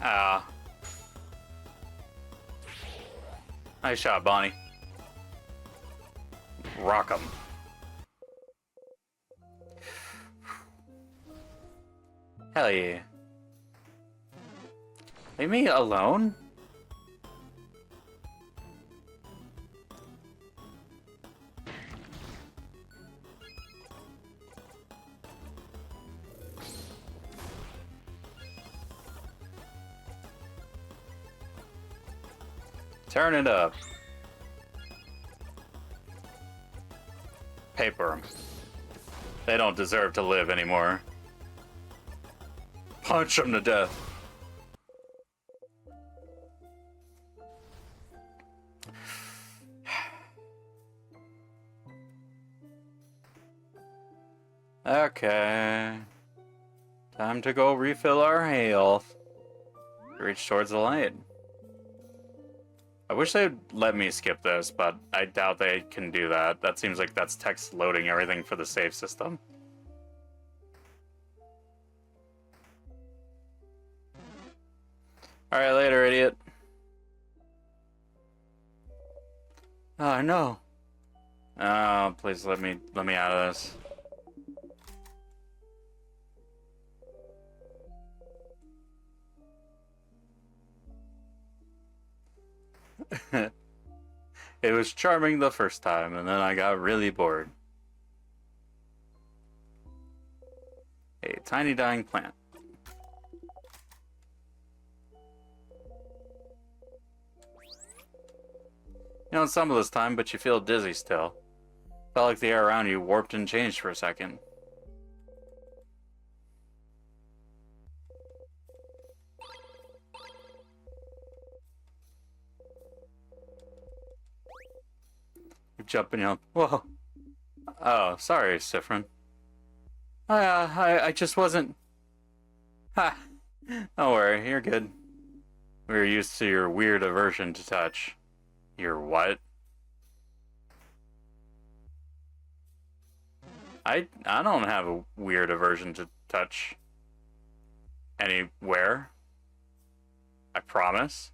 Ah. Nice shot, Bonnie. Rock 'em. Hell yeah. Leave me alone? Turn it up. Paper 'em. They don't deserve to live anymore. Punch them to death. Okay. Time to go refill our health. Reach towards the light. I wish they'd let me skip this, but I doubt they can do that. That seems like that's text loading everything for the save system. Alright, later, idiot. Oh, no. Oh, please let me out of this. It was charming the first time, and then I got really bored. A tiny dying plant. You know, some of this time, but you feel dizzy still. Felt like the air around you warped and changed for a second. You jump and yell, whoa. Oh, sorry, Sifrin. I just wasn't... Ha! Don't worry, you're good. We're used to your weird aversion to touch. Your what? I don't have a weird aversion to touch. Anywhere. I promise.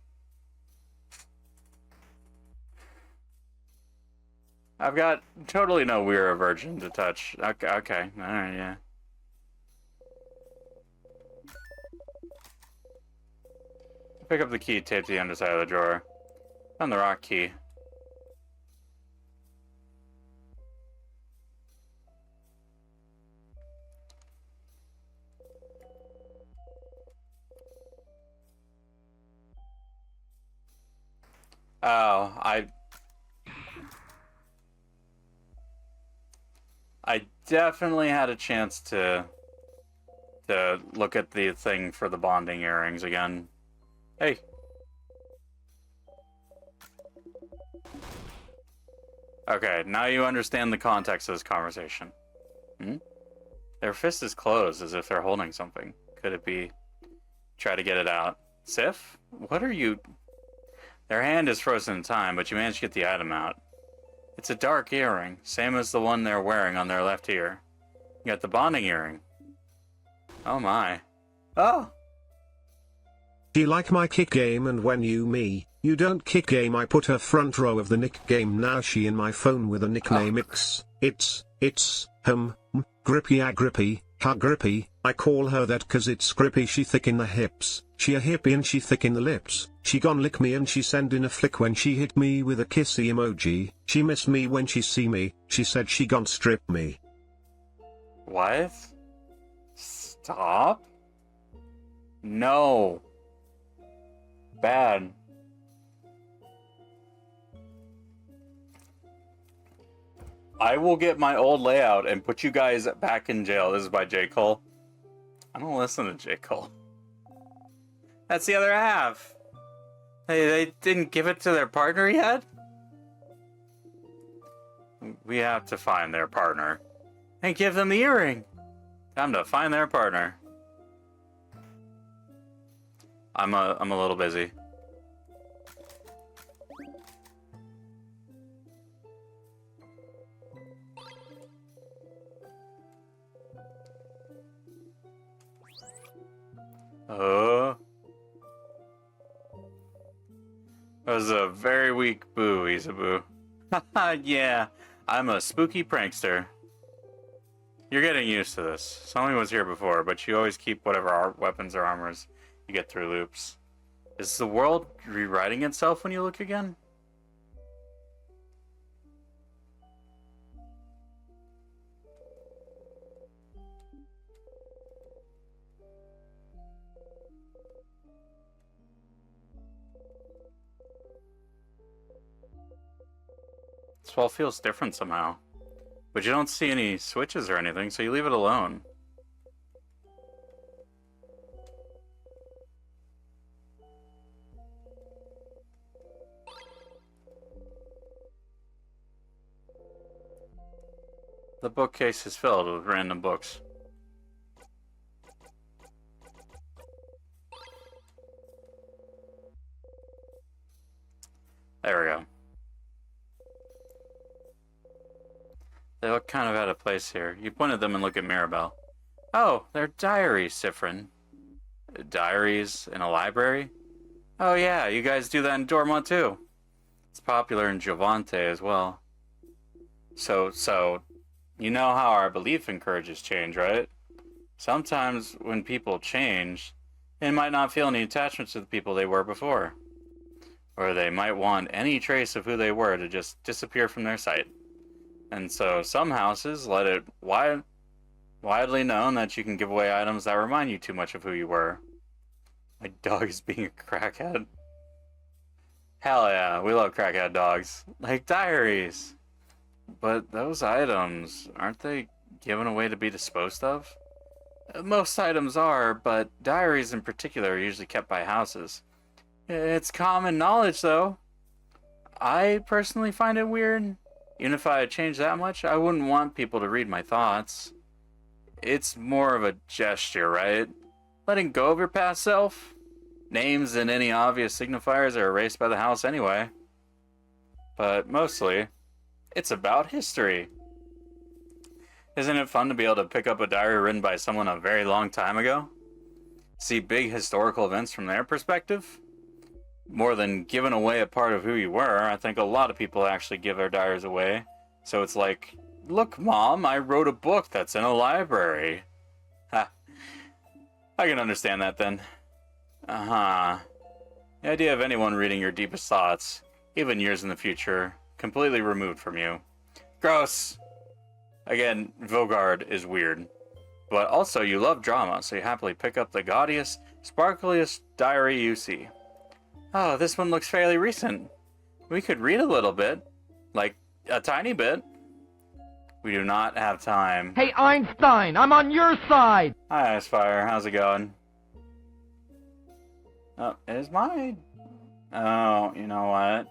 I've got totally no weird aversion to touch. Okay. Alright, yeah. Pick up the key taped to the underside of the drawer. Found the rock key. Oh, I definitely had a chance to look at the thing for the bonding earrings again. Hey. Okay, now you understand the context of this conversation. Hmm? Their fist is closed as if they're holding something. Could it be... Try to get it out. Sif? What are you... Their hand is frozen in time, but you managed to get the item out. It's a dark earring, same as the one they're wearing on their left ear. You got the bonding earring. Oh my. Oh! She like my kick game, and when you don't kick game, I put her front row of the nick game. Now she in my phone with a nickname X. It's grippy grippy, ha grippy. I call her that cause it's grippy. She thick in the hips, she a hippie and she thick in the lips. She gon' lick me and she send in a flick when she hit me with a kissy emoji. She miss me when she see me, she said she gon' strip me. What? Stop? No. bad. I will get my old layout and put you guys back in jail. This is by J. Cole. I don't listen to J. Cole. That's the other half. Hey, they didn't give it to their partner yet? We have to find their partner. And give them the earring. Time to find their partner. I'm a little busy. Oh. That was a very weak boo, Isaboo. Haha, yeah. I'm a spooky prankster. You're getting used to this. Somebody was here before, but you always keep whatever weapons or armors you get through loops. Is the world rewriting itself when you look again? This wall feels different somehow. But you don't see any switches or anything, so you leave it alone. The bookcase is filled with random books. There we go. They look kind of out of place here. You point at them and look at Mirabelle. Oh, they're diaries, Sifrin. Diaries in a library? Oh yeah, you guys do that in Dormont too. It's popular in Jovante as well. So, you know how our belief encourages change, right? Sometimes when people change, they might not feel any attachment to the people they were before. Or they might want any trace of who they were to just disappear from their sight. And so some houses let it widely known that you can give away items that remind you too much of who you were. My dog is being a crackhead. Hell yeah, we love crackhead dogs. Like diaries. But those items, aren't they given away to be disposed of? Most items are, but diaries in particular are usually kept by houses. It's common knowledge, though. I personally find it weird. Even if I had changed that much, I wouldn't want people to read my thoughts. It's more of a gesture, right? Letting go of your past self. Names and any obvious signifiers are erased by the house anyway. But mostly, it's about history. Isn't it fun to be able to pick up a diary written by someone a very long time ago? See big historical events from their perspective? More than giving away a part of who you were, I think a lot of people actually give their diaries away. So it's like, look, Mom, I wrote a book that's in a library. Ha. I can understand that then. Uh-huh. The idea of anyone reading your deepest thoughts, even years in the future, completely removed from you. Gross! Again, Vogard is weird. But also, you love drama, so you happily pick up the gaudiest, sparkliest diary you see. Oh, this one looks fairly recent. We could read a little bit. Like, a tiny bit. We do not have time. Hey, Einstein, I'm on your side! Hi, Icefire. How's it going? Oh, is my... Oh, you know what?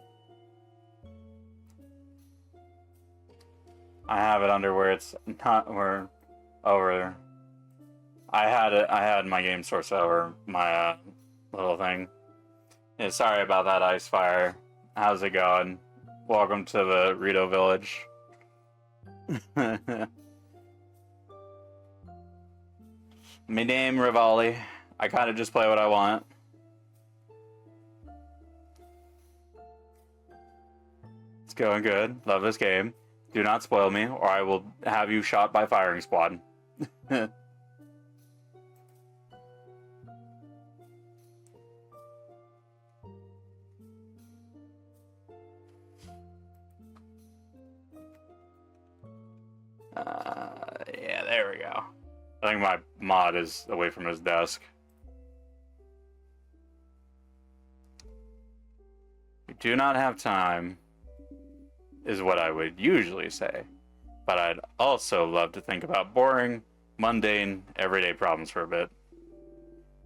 I have it under where it's not where... Over... I had my game source over my little thing. Yeah, sorry about that, Icefire. How's it going? Welcome to the Rito Village. My name Rivali. I kind of just play what I want. It's going good. Love this game. Do not spoil me, or I will have you shot by firing squad. Yeah, there we go. I think my mod is away from his desk. do not have time, is what I would usually say. But I'd also love to think about boring, mundane, everyday problems for a bit.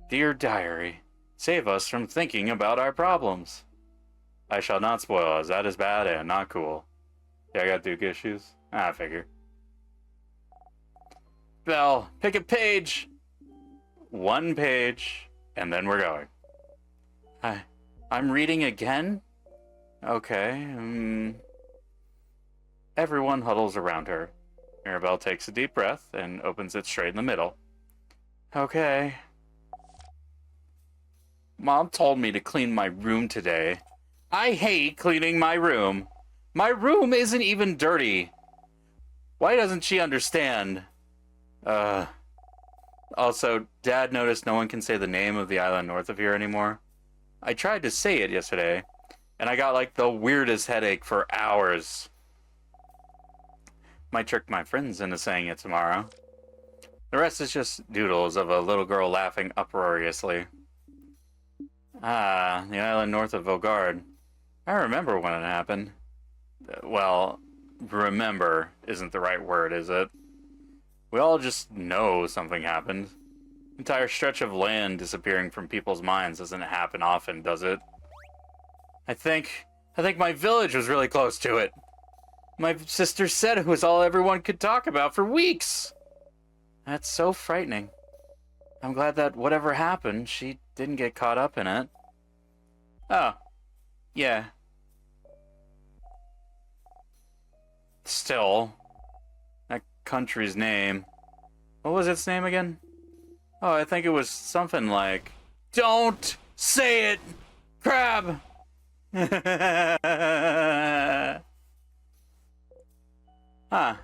Dear Diary, save us from thinking about our problems. I shall not spoil, as that is bad and not cool. Yeah, I got Duke issues. I figure. Bell, pick a page! 1 page, and then we're going. I'm reading again? Okay, Everyone huddles around her. Mirabelle takes a deep breath and opens it straight in the middle. Okay. Mom told me to clean my room today. I hate cleaning my room. My room isn't even dirty. Why doesn't she understand? Also, Dad noticed no one can say the name of the island north of here anymore. I tried to say it yesterday, and I got like the weirdest headache for hours. Might trick my friends into saying it tomorrow. The rest is just doodles of a little girl laughing uproariously. Ah, the island north of Vogard. I remember when it happened. Well, remember isn't the right word, is it? We all just know something happened. Entire stretch of land disappearing from people's minds doesn't happen often, does it? I think my village was really close to it. My sister said it was all everyone could talk about for weeks. That's so frightening. I'm glad that whatever happened, she didn't get caught up in it. Oh, yeah. Still, that country's name. What was its name again? Oh, I think it was something like, "Don't say it, crab!" Huh.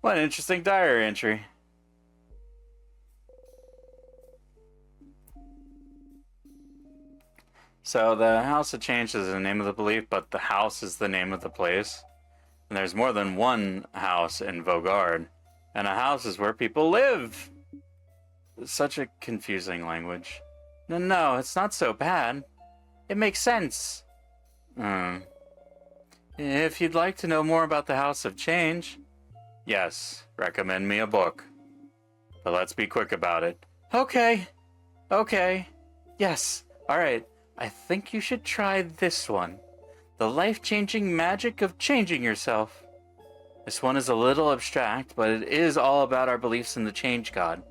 What an interesting diary entry. So the house of change is the name of the belief, but the house is the name of the place. And there's more than one house in Vogard. And a house is where people live. Such a confusing language. No, it's not so bad. It makes sense. If you'd like to know more about the House of Change, yes, recommend me a book. But let's be quick about it. Okay. Yes, alright. I think you should try this one. The life-changing magic of changing yourself. This one is a little abstract, but it is all about our beliefs in the change god.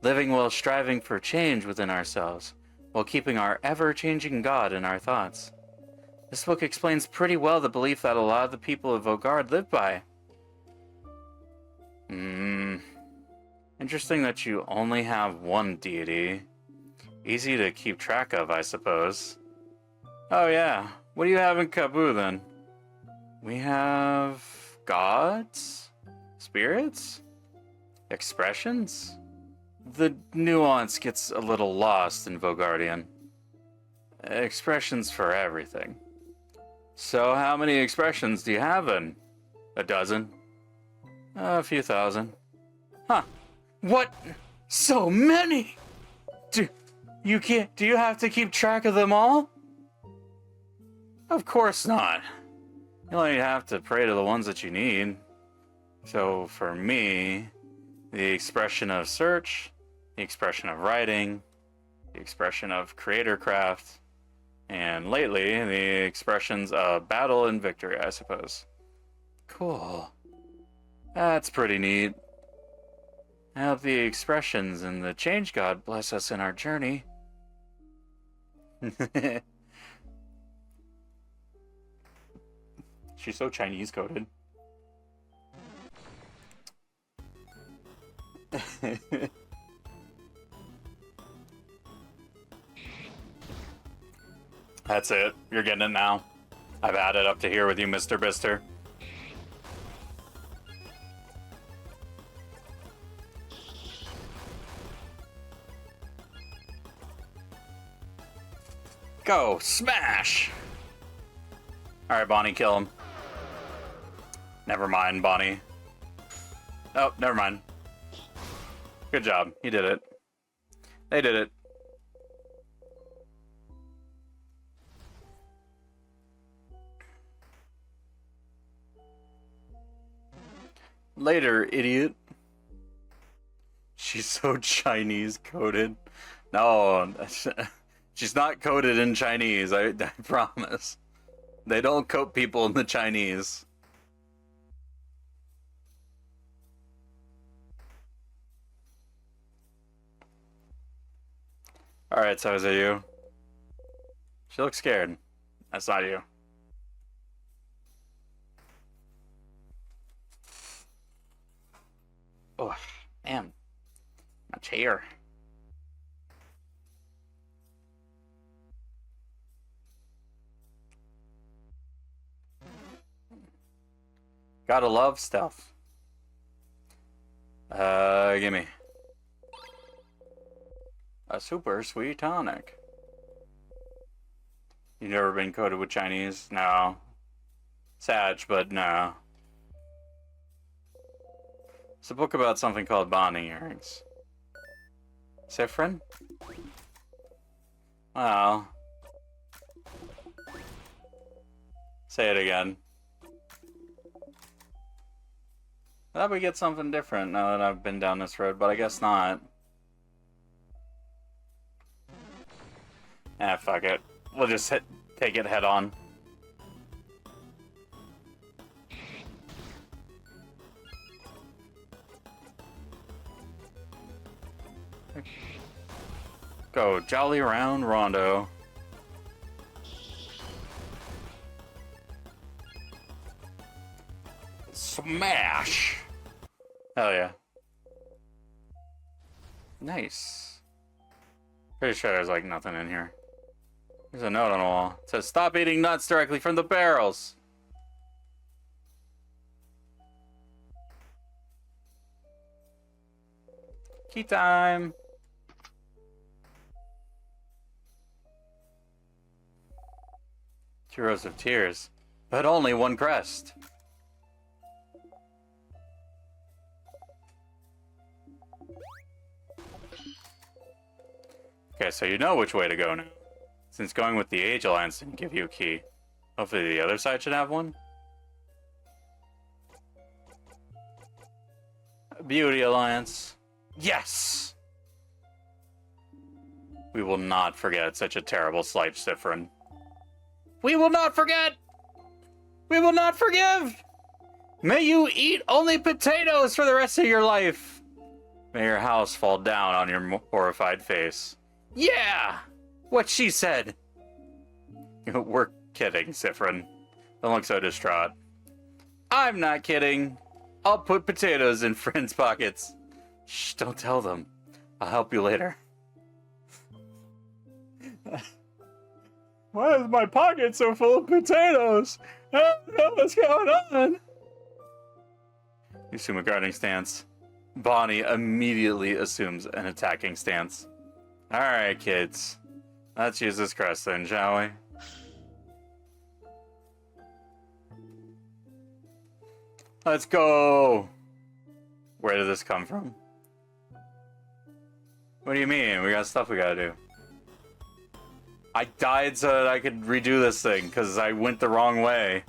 Living while striving for change within ourselves, while keeping our ever-changing god in our thoughts. This book explains pretty well the belief that a lot of the people of Vogard live by. Interesting that you only have one deity. Easy to keep track of, I suppose. Oh yeah, what do you have in Kaboo then? We have gods? Spirits? Expressions? The nuance gets a little lost in Vogardian. Expressions for everything. So how many expressions do you have then? A dozen? A few thousand. Huh. What? So many? Do you have to keep track of them all? Of course not. You only have to pray to the ones that you need. So for me, the expression of search, the expression of writing, the expression of creator craft, and lately, the expressions of battle and victory, I suppose. Cool. That's pretty neat. Help the expressions and the change god bless us in our journey. She's so Chinese coded. That's it. You're getting it now. I've had it up to here with you, Mr. Bister. Go! Smash! Alright, Bonnie, kill him. Never mind, Bonnie. Oh, never mind. Good job. You did it. They did it. Later, idiot. She's so Chinese coded. No, she's not coded in Chinese, I promise. They don't code people in the Chinese. Alright, so is it you? She looks scared. That's not you. Oh, man. My chair. Gotta love stuff. Gimme. A super sweet tonic. You've never been coded with Chinese? No. Sad, but no. It's a book about something called bonding earrings. Sifrin? Well. Say it again. I thought we get something different now that I've been down this road, but I guess not. Ah, fuck it. We'll just take it head on. Go, jolly round rondo. Smash! Hell yeah. Nice. Pretty sure there's like nothing in here. There's a note on the wall. It says, stop eating nuts directly from the barrels. Key time. Two rows of tears, but only one crest. Okay, so you know which way to go now. Since going with the Age Alliance didn't give you a key, hopefully the other side should have one. Beauty Alliance. Yes! We will not forget such a terrible slight, Sifrin. We will not forget! We will not forgive! May you eat only potatoes for the rest of your life! May your house fall down on your horrified face. Yeah! What she said! We're kidding, Sifrin. Don't look so distraught. I'm not kidding. I'll put potatoes in friends' pockets. Shh, don't tell them. I'll help you later. Why is my pocket so full of potatoes? I don't know what's going on. You assume a guarding stance. Bonnie immediately assumes an attacking stance. Alright, kids. Let's use this crest then, shall we? Let's go! Where did this come from? What do you mean? We got stuff we gotta do. I died so that I could redo this thing, because I went the wrong way.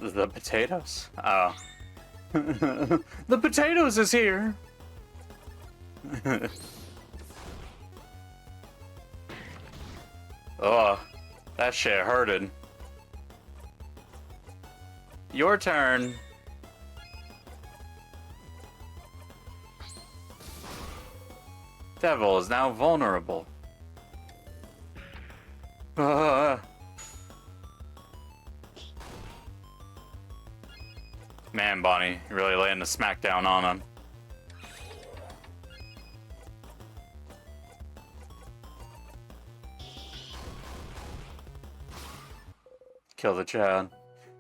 The potatoes? Oh. The potatoes is here! Oh, that shit hurted. Your turn. Devil is now vulnerable. Man, Bonnie, you're really laying the smackdown on him. Kill the Chad.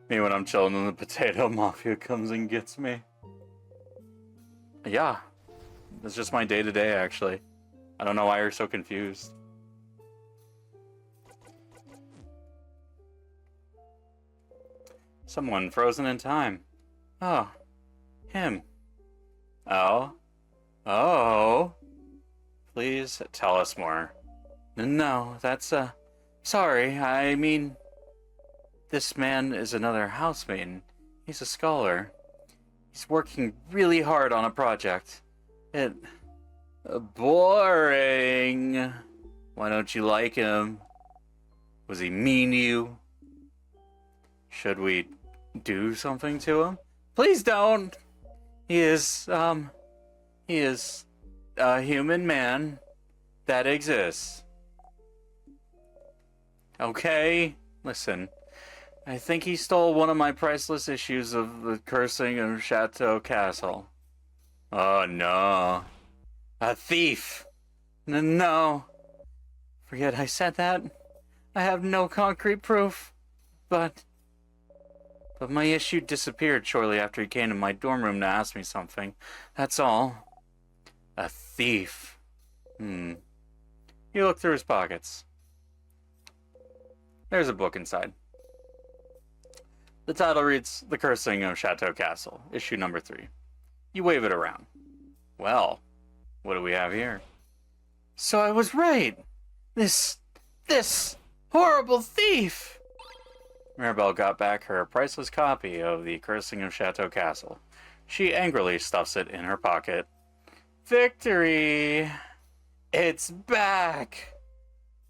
Me when I'm chilling and the potato mafia comes and gets me. Yeah. That's just my day-to-day, actually. I don't know why you're so confused. Someone frozen in time. Oh. Him. Oh. Oh. Please tell us more. No, that's, sorry, I mean, this man is another housemate. He's a scholar. He's working really hard on a project. It... boring. Why don't you like him? Was he mean to you? Should we do something to him? Please don't! He is a human man that exists. Okay? Listen, I think he stole one of my priceless issues of The Cursing of Chateau Castle. Oh no. A thief! No. Forget I said that. I have no concrete proof. But my issue disappeared shortly after he came to my dorm room to ask me something. That's all. A thief. He looked through his pockets. There's a book inside. The title reads The Cursing of Chateau Castle, issue number 3. You wave it around. Well, what do we have here? So I was right. This horrible thief. Mirabelle got back her priceless copy of The Cursing of Chateau Castle. She angrily stuffs it in her pocket. Victory! It's back!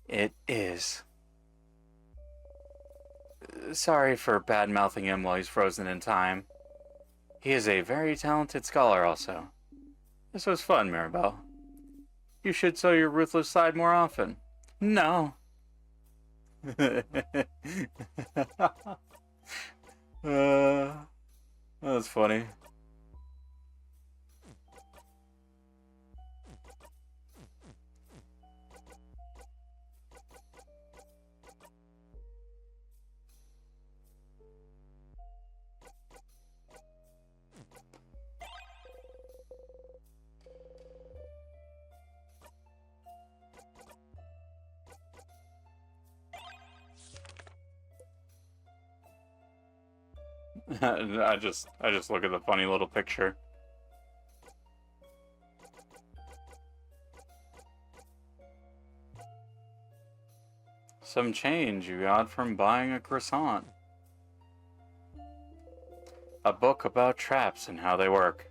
It is. Sorry for bad-mouthing him while he's frozen in time. He is a very talented scholar also. This was fun, Mirabelle. You should show your ruthless side more often. No. That's funny. I just look at the funny little picture. Some change you got from buying a croissant. A book about traps and how they work.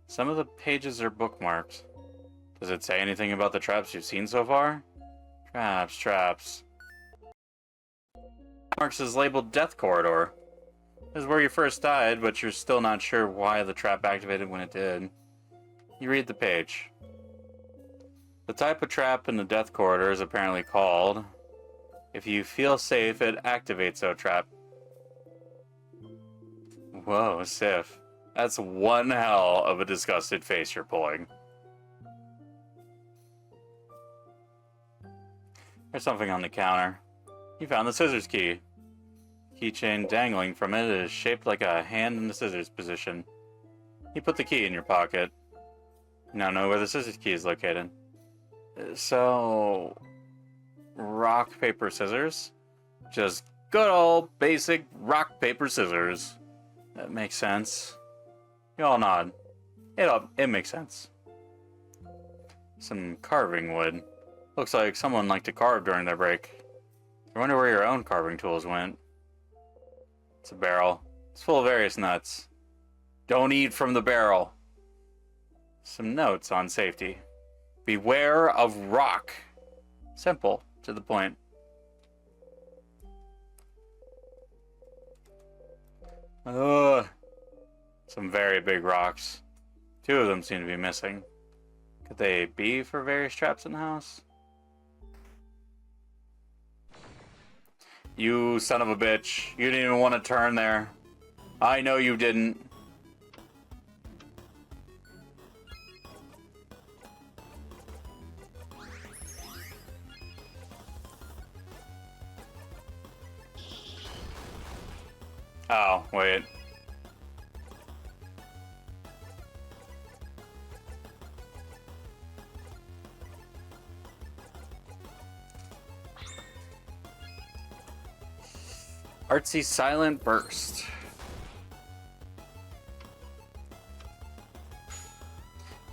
Some of the pages are bookmarked. Does it say anything about the traps you've seen so far? Traps. Marks is labeled Death Corridor. This is where you first died, but you're still not sure why the trap activated when it did. You read the page. The type of trap in the Death Corridor is apparently called... If you feel safe, it activates a trap. Whoa, Sif. That's one hell of a disgusted face you're pulling. There's something on the counter. You found the scissors key. Keychain dangling from it is shaped like a hand in the scissors position. You put the key in your pocket. You now know where the scissors key is located. So... rock, paper, scissors? Just good old basic rock, paper, scissors. That makes sense. You all nod. It makes sense. Some carving wood. Looks like someone liked to carve during their break. I wonder where your own carving tools went. It's a barrel. It's full of various nuts. Don't eat from the barrel. Some notes on safety. Beware of rock. Simple, to the point. Some very big rocks. 2 of them seem to be missing. Could they be for various traps in the house? You son of a bitch. You didn't even want to turn there. I know you didn't. Oh, wait. Artsy Silent Burst.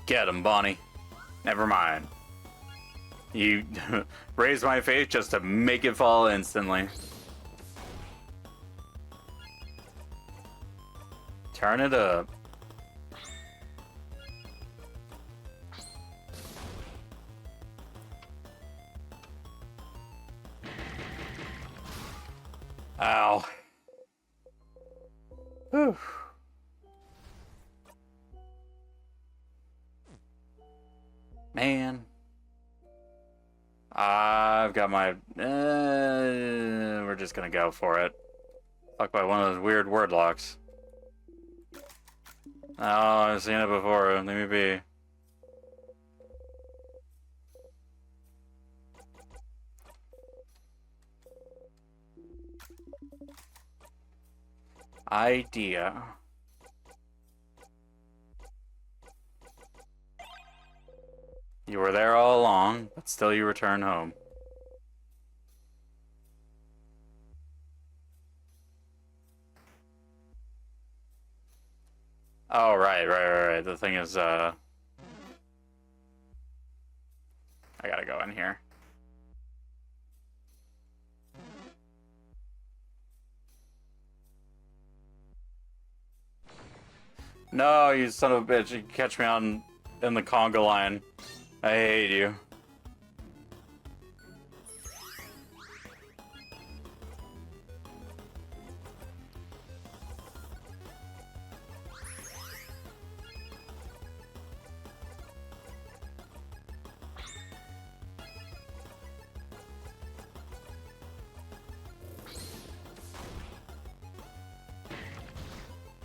Get him, Bonnie. Never mind. You raised my faith just to make it fall instantly. Turn it up. Ow. Whew. Man. I've got my... we're just gonna go for it. Fucked by one of those weird word locks. Oh, I've seen it before. Leave me be. Idea. You were there all along, but still you return home. Oh, right. The thing is, I gotta go in here. No, you son of a bitch. You catch me in the conga line. I hate you.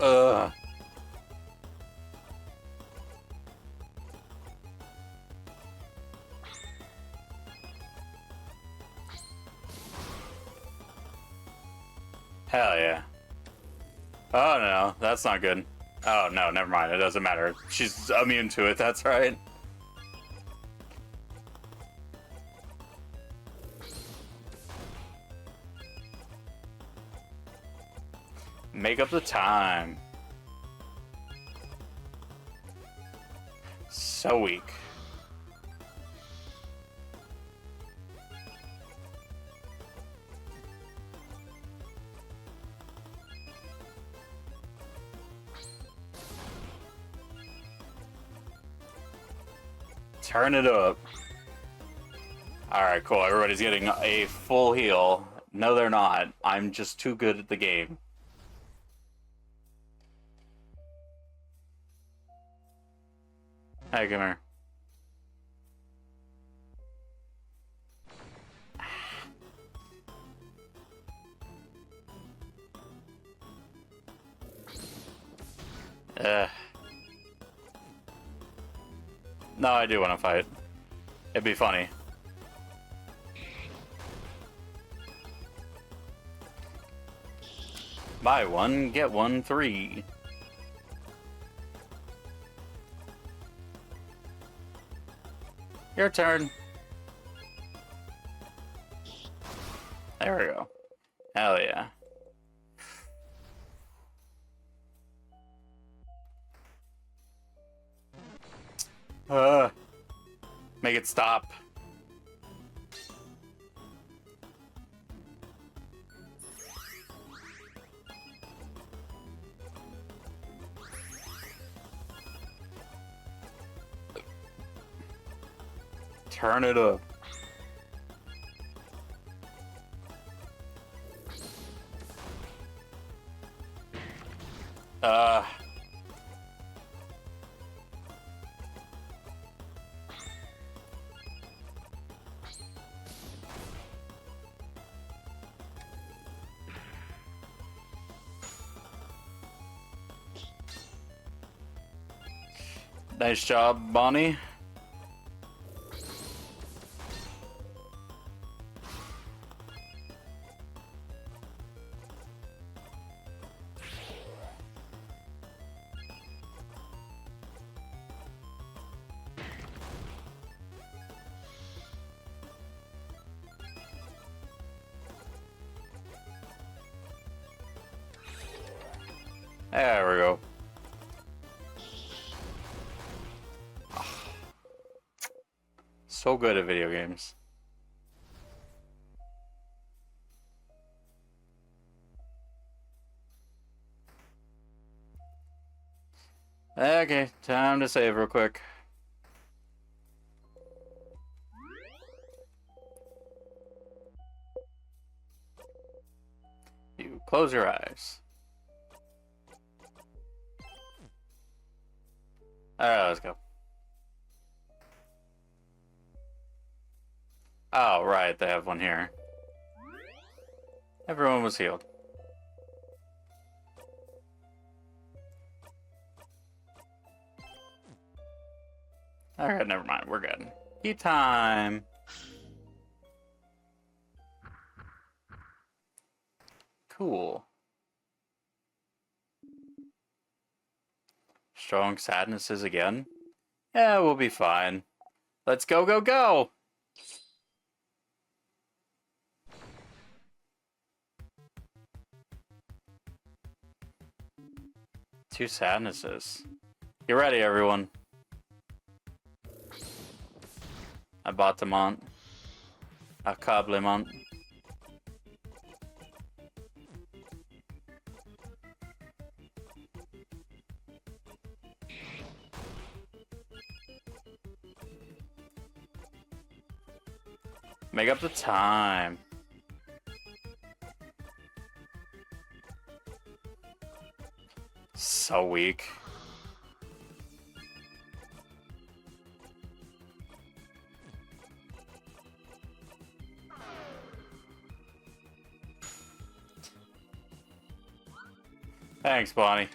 Ugh. Hell yeah. Oh no, that's not good. Oh no, never mind. It doesn't matter. She's immune to it, that's right. Make up the time. So weak. Turn it up. Alright, cool. Everybody's getting a full heal. No, they're not. I'm just too good at the game. Hey, come here. No, I do want to fight. It'd be funny. Buy one, get one free. Your turn. There we go. Hell yeah. Make it stop. Turn it up. Nice job, Bonnie. There we go. So good at video games. Okay, time to save real quick. You close your eyes. Alright, let's go. Oh, right, they have one here. Everyone was healed. Alright, never mind, we're good. Key time! Cool. Strong sadnesses again? Yeah, we'll be fine. Let's go, go, go! Two sadnesses. Get ready, everyone. Abattement. Accablement. Make up the time. So weak. Thanks, Bonnie.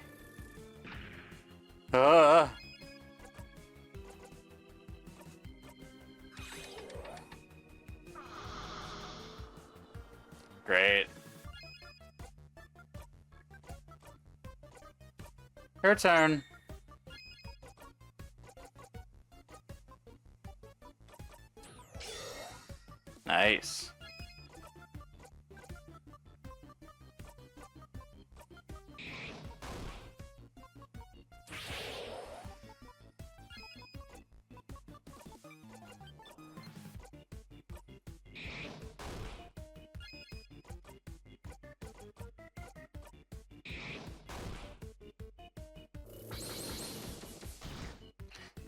Great. Your turn. Nice.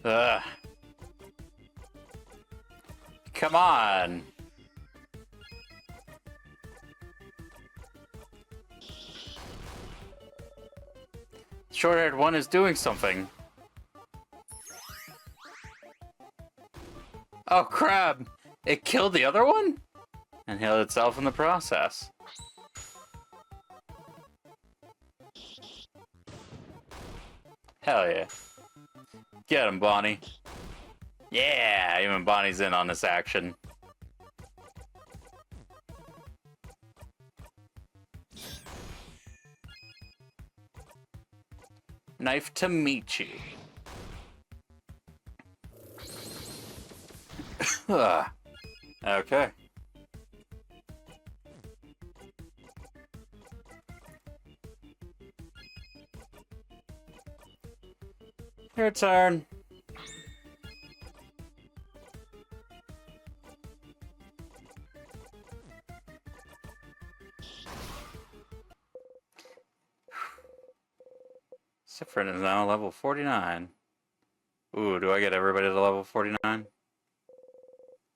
Ugh. Come on. Short-haired one is doing something. Oh, crap! It killed the other one? And healed itself in the process. Hell yeah. Get him, Bonnie. Yeah, even Bonnie's in on this action. Knife to meet you. Okay. Your turn. Sifrin is now level 49. Ooh, do I get everybody to level 49?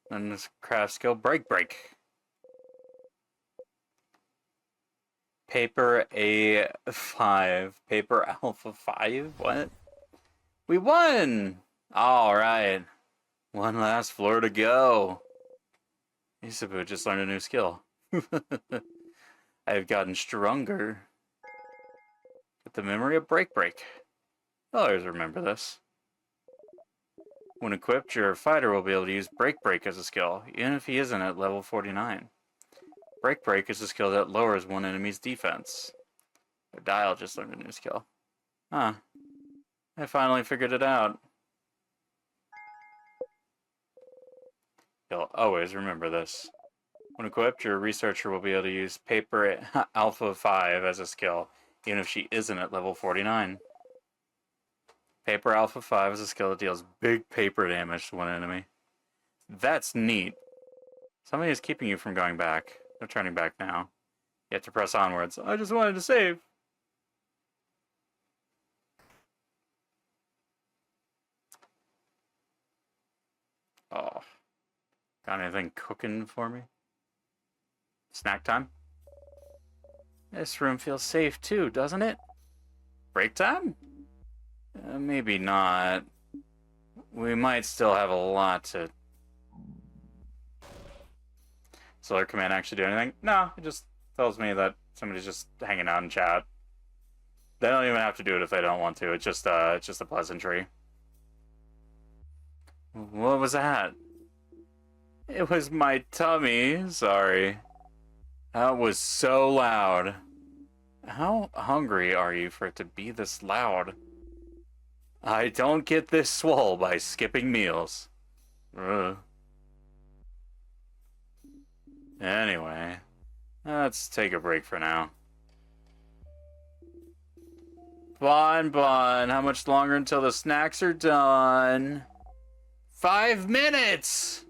And this craft skill, break. Paper A5. Paper Alpha 5? What? We won! Alright. One last floor to go. Isabu just learned a new skill. I have gotten stronger. With the memory of break. You'll always remember this. When equipped, your fighter will be able to use break as a skill, even if he isn't at level 49. Break is a skill that lowers one enemy's defense. Dial just learned a new skill. Huh. I finally figured it out. You'll always remember this. When equipped, your researcher will be able to use Paper Alpha 5 as a skill, even if she isn't at level 49. Paper Alpha 5 is a skill that deals big paper damage to one enemy. That's neat. Somebody is keeping you from going back. No turning back now. You have to press onwards. I just wanted to save. Oh. Got anything cooking for me? Snack time? This room feels safe too, doesn't it? Break time? Maybe not. We might still have a lot to... Does alert command actually do anything? No, it just tells me that somebody's just hanging out in chat. They don't even have to do it if they don't want to. It's just a pleasantry. What was that? It was my tummy. Sorry. That was so loud. How hungry are you for it to be this loud? I don't get this swole by skipping meals. Ugh. Anyway, let's take a break for now. Bon, how much longer until the snacks are done? 5 minutes!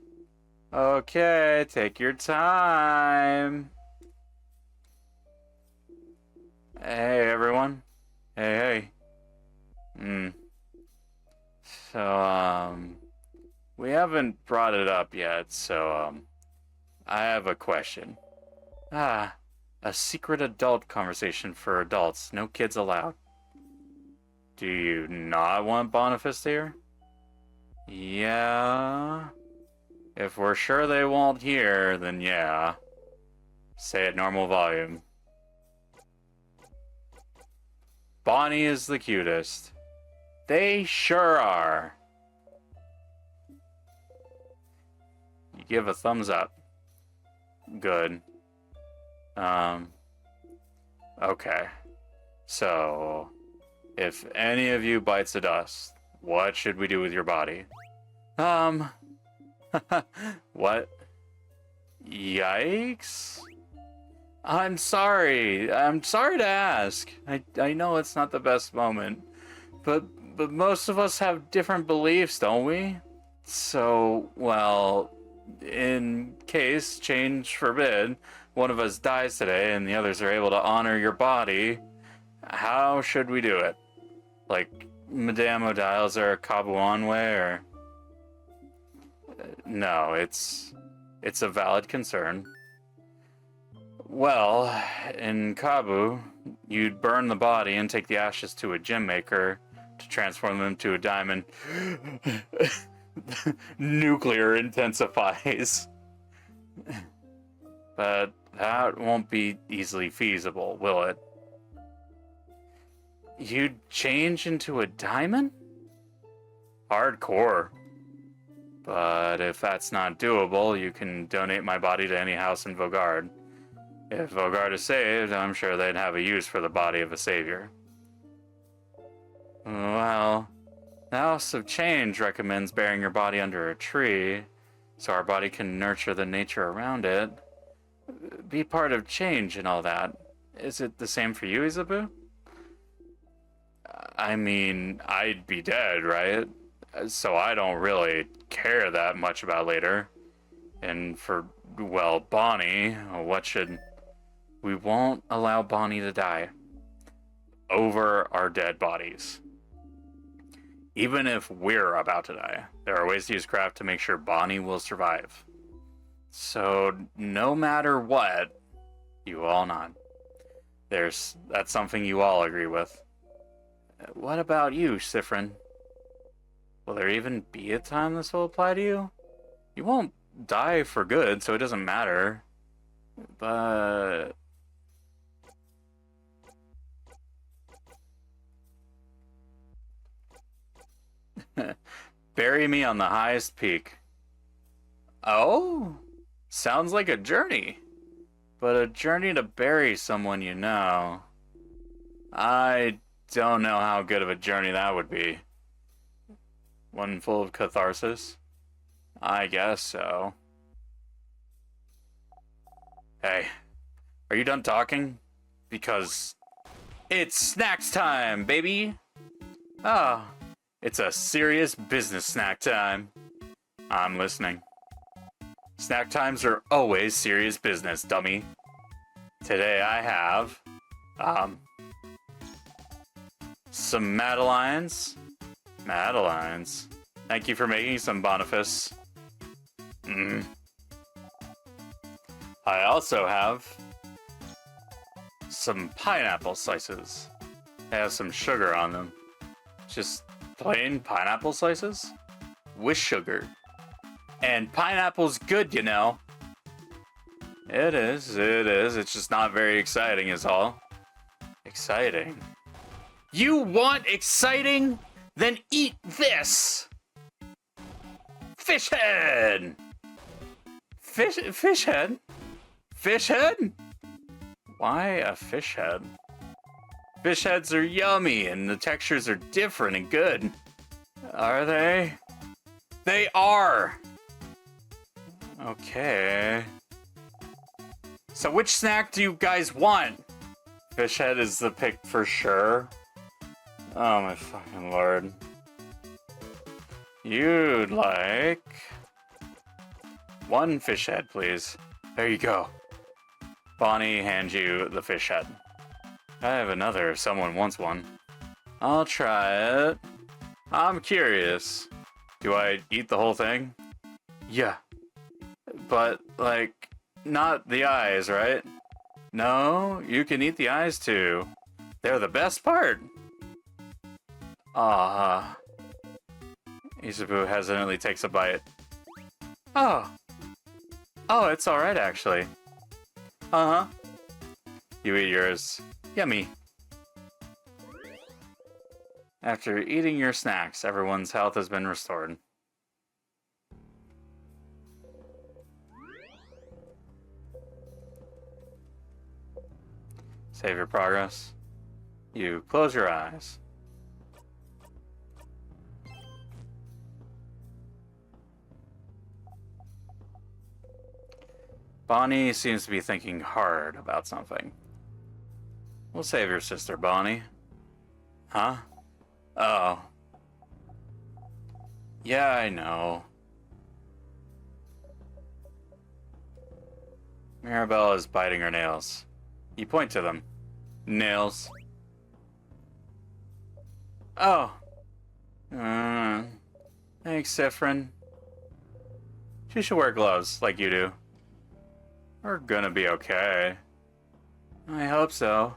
Okay, take your time. Hey, everyone. Hey. So, we haven't brought it up yet, so, I have a question. A secret adult conversation for adults. No kids allowed. Do you not want Boniface here? Yeah. If we're sure they won't hear, then yeah. Say at normal volume. Bonnie is the cutest. They sure are. You give a thumbs up. Good. Okay. So, if any of you bites the dust, what should we do with your body? What? Yikes? I'm sorry to ask. I know it's not the best moment, but most of us have different beliefs, don't we? So, well, in case, change forbid, one of us dies today and the others are able to honor your body, how should we do it? Like, Madame Odiles or Kabuan way, or... No, it's a valid concern. Well, in Kabu, you'd burn the body and take the ashes to a gem maker to transform them to a diamond. Nuclear intensifies. But that won't be easily feasible, will it? You'd change into a diamond? Hardcore. But if that's not doable, you can donate my body to any house in Vogard. If Vogard is saved, I'm sure they'd have a use for the body of a savior. Well, the House of Change recommends burying your body under a tree, so our body can nurture the nature around it. Be part of change and all that. Is it the same for you, Izabu? I mean, I'd be dead, right? So I don't really care that much about later. And for, well, Bonnie, what should... We won't allow Bonnie to die over our dead bodies. Even if we're about to die, there are ways to use craft to make sure Bonnie will survive. So, no matter what, you all nod. That's something you all agree with. What about you, Sifrin? Will there even be a time this will apply to you? You won't die for good, so it doesn't matter. But... Bury me on the highest peak. Oh? Sounds like a journey. But a journey to bury someone you know. I don't know how good of a journey that would be. One full of catharsis? I guess so. Hey, are you done talking? Because it's snacks time, baby! Oh, it's a serious business snack time. I'm listening. Snack times are always serious business, dummy. Today I have, some Madeleines. Madeleines. Thank you for making some, Boniface. I also have some pineapple slices. They have some sugar on them. Just plain pineapple slices with sugar. And pineapple's good, you know. It is. It's just not very exciting is all. Exciting? You want exciting? Then eat this! Fish head! Fish head? Fish head? Why a fish head? Fish heads are yummy and the textures are different and good. Are they? They are! Okay. So which snack do you guys want? Fish head is the pick for sure. Oh my fucking lord. You'd like... one fish head, please. There you go. Bonnie hands you the fish head. I have another if someone wants one. I'll try it. I'm curious. Do I eat the whole thing? Yeah. But, like, not the eyes, right? No, you can eat the eyes too. They're the best part. Isabu hesitantly takes a bite. Oh, it's alright actually. Uh-huh. You eat yours. Yummy. After eating your snacks, everyone's health has been restored. Save your progress. You close your eyes. Bonnie seems to be thinking hard about something. We'll save your sister, Bonnie. Huh? Oh. Yeah, I know. Mirabelle is biting her nails. You point to them. Nails. Oh. Thanks, Sifrin. She should wear gloves, like you do. We're gonna be okay. I hope so.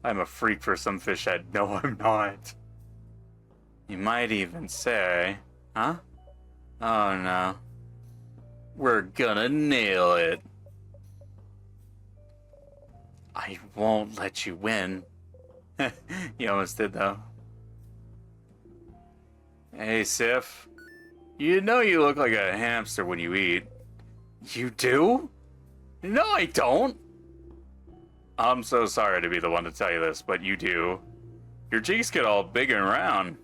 I'm a freak for some fish head. No, I'm not. You might even say... Huh? Oh, no. We're gonna nail it. I won't let you win. You almost did, though. Hey, Sif. You know you look like a hamster when you eat. You do? No, I don't. I'm so sorry to be the one to tell you this, but you do. Your cheeks get all big and round.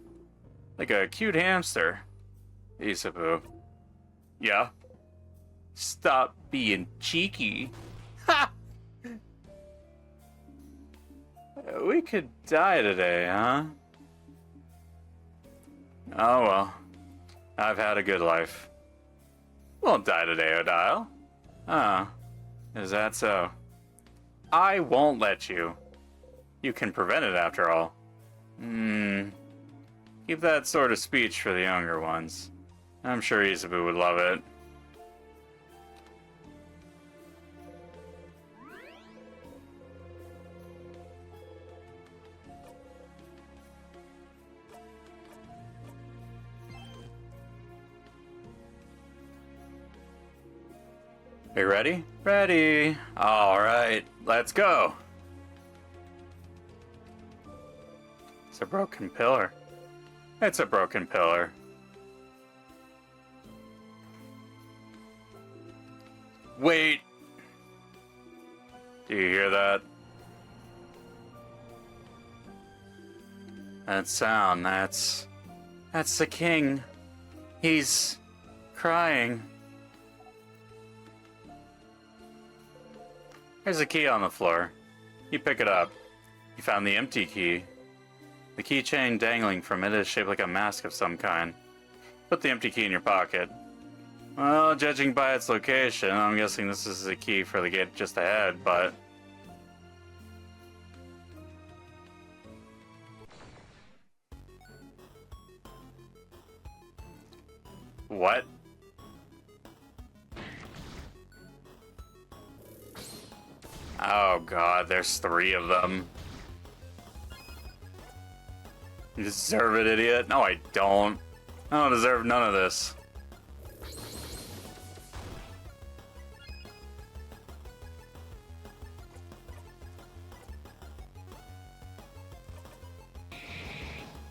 Like a cute hamster. Isabu. Yeah? Stop being cheeky. Ha! We could die today, huh? Oh well. I've had a good life. Won't die today, Odile. Oh. Is that so? I won't let you. You can prevent it after all. Keep that sort of speech for the younger ones. I'm sure Isabu would love it. You ready? Ready. All right, let's go. It's a broken pillar. It's a broken pillar. Wait. Do you hear that? That sound, that's the king. He's crying. There's a key on the floor. You pick it up. You found the empty key. The keychain dangling from it is shaped like a mask of some kind. Put the empty key in your pocket. Well, judging by its location, I'm guessing this is the key for the gate just ahead, but... What? Oh god, there's 3 of them. You deserve it, idiot. No, I don't. I don't deserve none of this.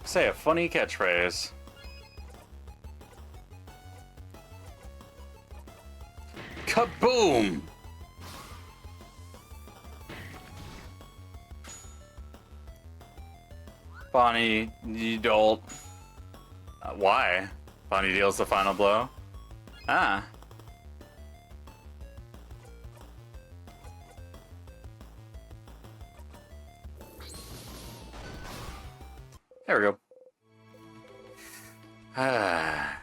Say a funny catchphrase. Kaboom! Bonnie, you don't... why? Bonnie deals the final blow? Ah. There we go. Ah.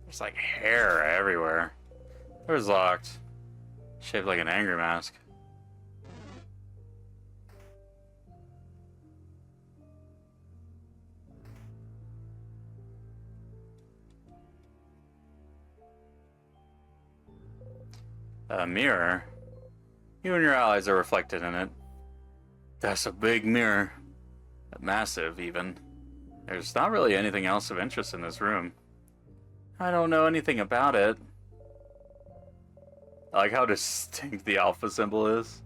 There's like hair everywhere. Door's locked. Shaped like an angry mask. A mirror? You and your allies are reflected in it. That's a big mirror. Massive, even. There's not really anything else of interest in this room. I don't know anything about it. I like how distinct the alpha symbol is.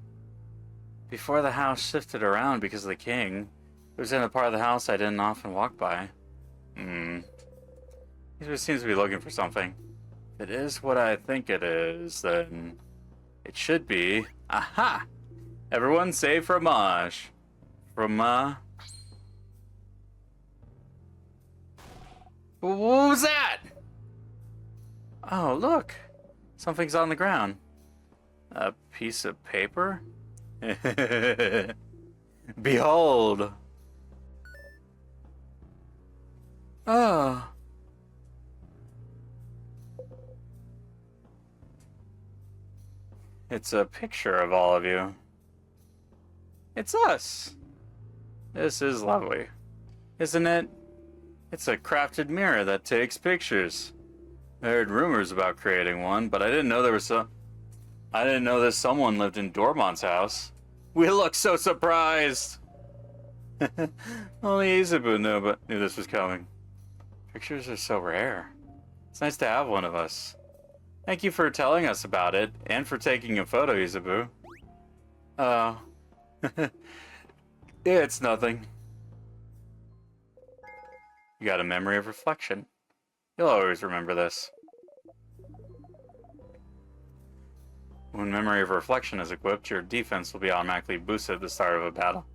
Before the house shifted around because of the king, it was in a part of the house I didn't often walk by. He seems to be looking for something. If it is what I think it is, then it should be. Aha! Everyone say fromage. What was that? Oh, look. Something's on the ground. A piece of paper? Behold. Oh. It's a picture of all of you. It's us. This is lovely. Isn't it? It's a crafted mirror that takes pictures. I heard rumors about creating one, but I didn't know I didn't know that someone lived in Dormont's house. We look so surprised. Only Izabu knew this was coming. Pictures are so rare. It's nice to have one of us. Thank you for telling us about it, and for taking a photo, Izabu. Oh. It's nothing. You got a memory of reflection. You'll always remember this. When memory of reflection is equipped, your defense will be automatically boosted at the start of a battle.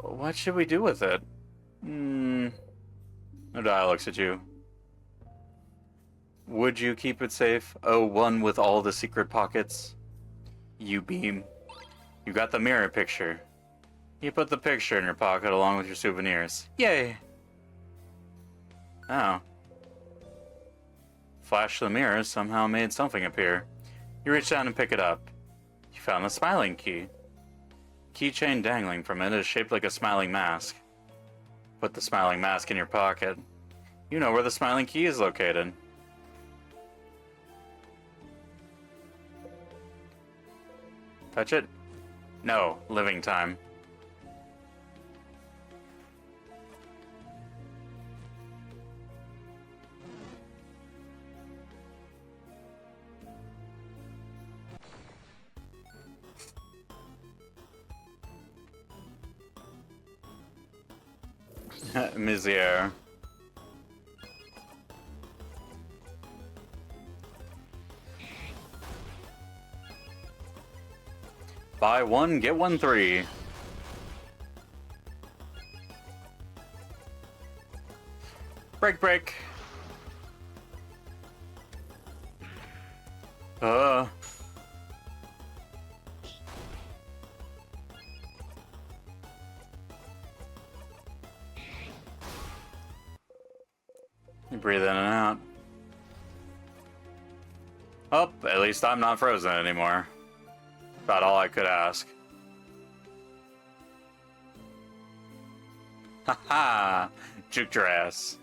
What should we do with it? Nodai looks at you. Would you keep it safe? Oh, one with all the secret pockets? You beam. You got the mirror picture. You put the picture in your pocket along with your souvenirs. Yay! Oh. Flash the mirror somehow made something appear. You reach down and pick it up. You found the smiling key. Keychain dangling from it is shaped like a smiling mask. Put the smiling mask in your pocket. You know where the smiling key is located. Touch it? No, living time. Mizier. Buy one, get one free. Break, break. You breathe in and out. Oh, at least I'm not frozen anymore. About all I could ask. Haha! Juked your ass.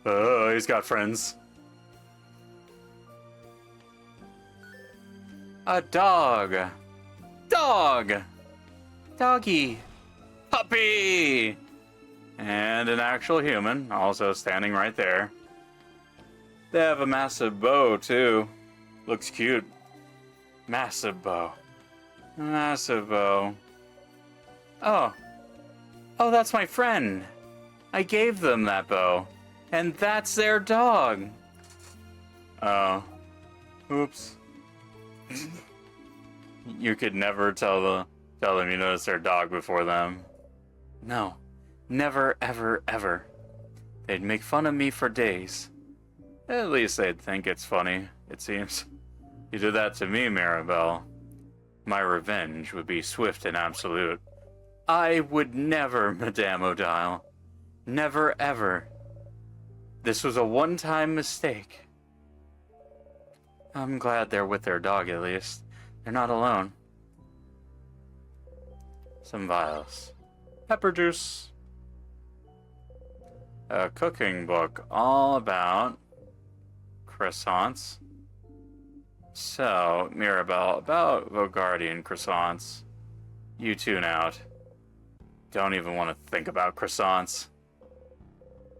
Oh, he's got friends. A dog! Dog! Doggy! Puppy! And an actual human, also standing right there. They have a massive bow, too. Looks cute. Massive bow. Massive bow. Oh. Oh, that's my friend. I gave them that bow. And that's their dog. Oh. Oops. You could never tell them you noticed their dog before them. No. Never, ever, ever. They'd make fun of me for days. At least they'd think it's funny, it seems. You did that to me, Mirabelle. My revenge would be swift and absolute. I would never, Madame Odile. Never, ever. This was a one-time mistake. I'm glad they're with their dog, at least. They're not alone. Some vials. Pepper juice. A cooking book all about croissants. So, Mirabelle, about Vogardian croissants. You tune out. Don't even want to think about croissants.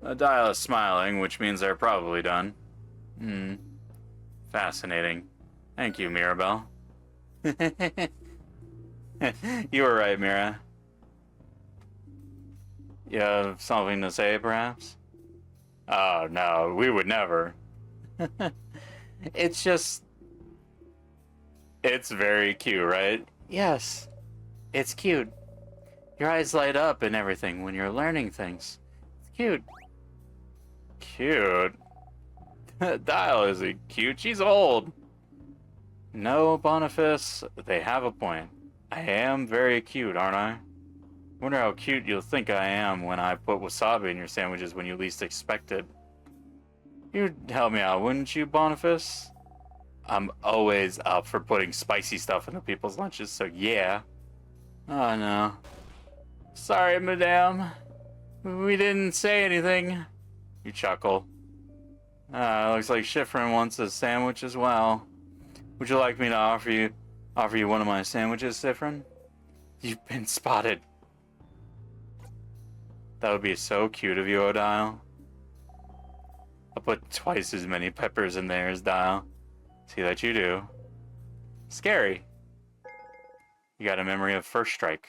Odile is smiling, which means they're probably done. Fascinating. Thank you, Mirabelle. You were right, Mira. You have something to say, perhaps? Oh, no, we would never. It's just... It's very cute, right? Yes, it's cute. Your eyes light up and everything when you're learning things. It's cute. Cute? Dial isn't cute, she's old. No, Boniface, they have a point. I am very cute, aren't I? Wonder how cute you'll think I am when I put wasabi in your sandwiches when you least expect it. You'd help me out, wouldn't you, Boniface? I'm always up for putting spicy stuff into people's lunches, so yeah. Oh no. Sorry, madame. We didn't say anything. You chuckle. Looks like Schifrin wants a sandwich as well. Would you like me to offer you one of my sandwiches, Schifrin? You've been spotted. That would be so cute of you, Odile. I'll put twice as many peppers in there as Dial. See that you do. Scary. You got a memory of first strike.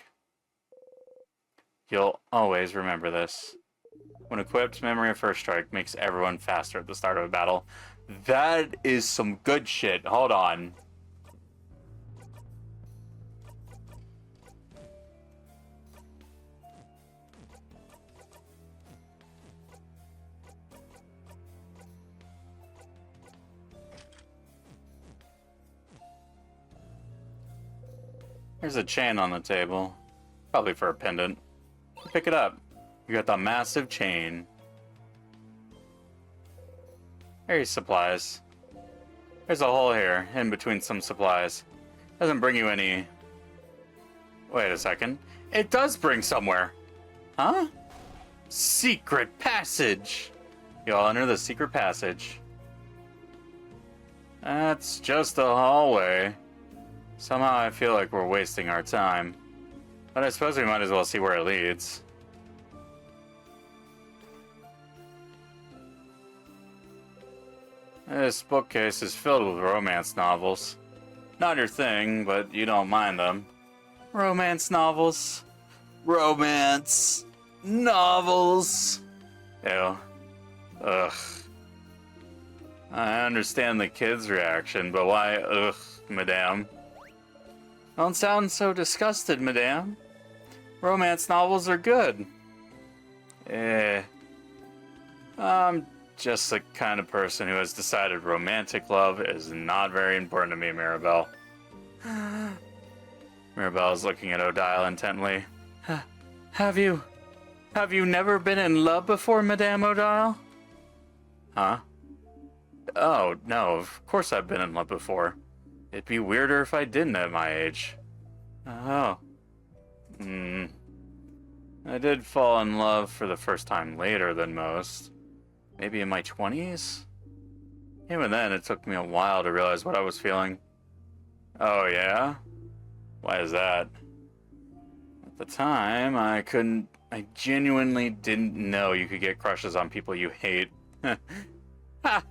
You'll always remember this. When equipped, memory of first strike makes everyone faster at the start of a battle. That is some good shit. Hold on. There's a chain on the table. Probably for a pendant. Pick it up. You got the massive chain. Here's supplies. There's a hole here, in between some supplies. Doesn't bring you any... Wait a second. It does bring somewhere. Huh? Secret passage. Y'all enter the secret passage. That's just a hallway. Somehow I feel like we're wasting our time. But I suppose we might as well see where it leads. This bookcase is filled with romance novels. Not your thing, but you don't mind them. Romance novels. Romance novels. Ew. Ugh. I understand the kids' reaction, but why ugh, madame? Don't sound so disgusted, madame. Romance novels are good. I'm just the kind of person who has decided romantic love is not very important to me, Mirabelle. Mirabelle is looking at Odile intently. Have you never been in love before, Madame Odile? Huh? Oh, no, of course I've been in love before. It'd be weirder if I didn't at my age. Oh. I did fall in love for the first time later than most. Maybe in my 20s? Even then, it took me a while to realize what I was feeling. Oh, yeah? Why is that? At the time, I genuinely didn't know you could get crushes on people you hate. Ha!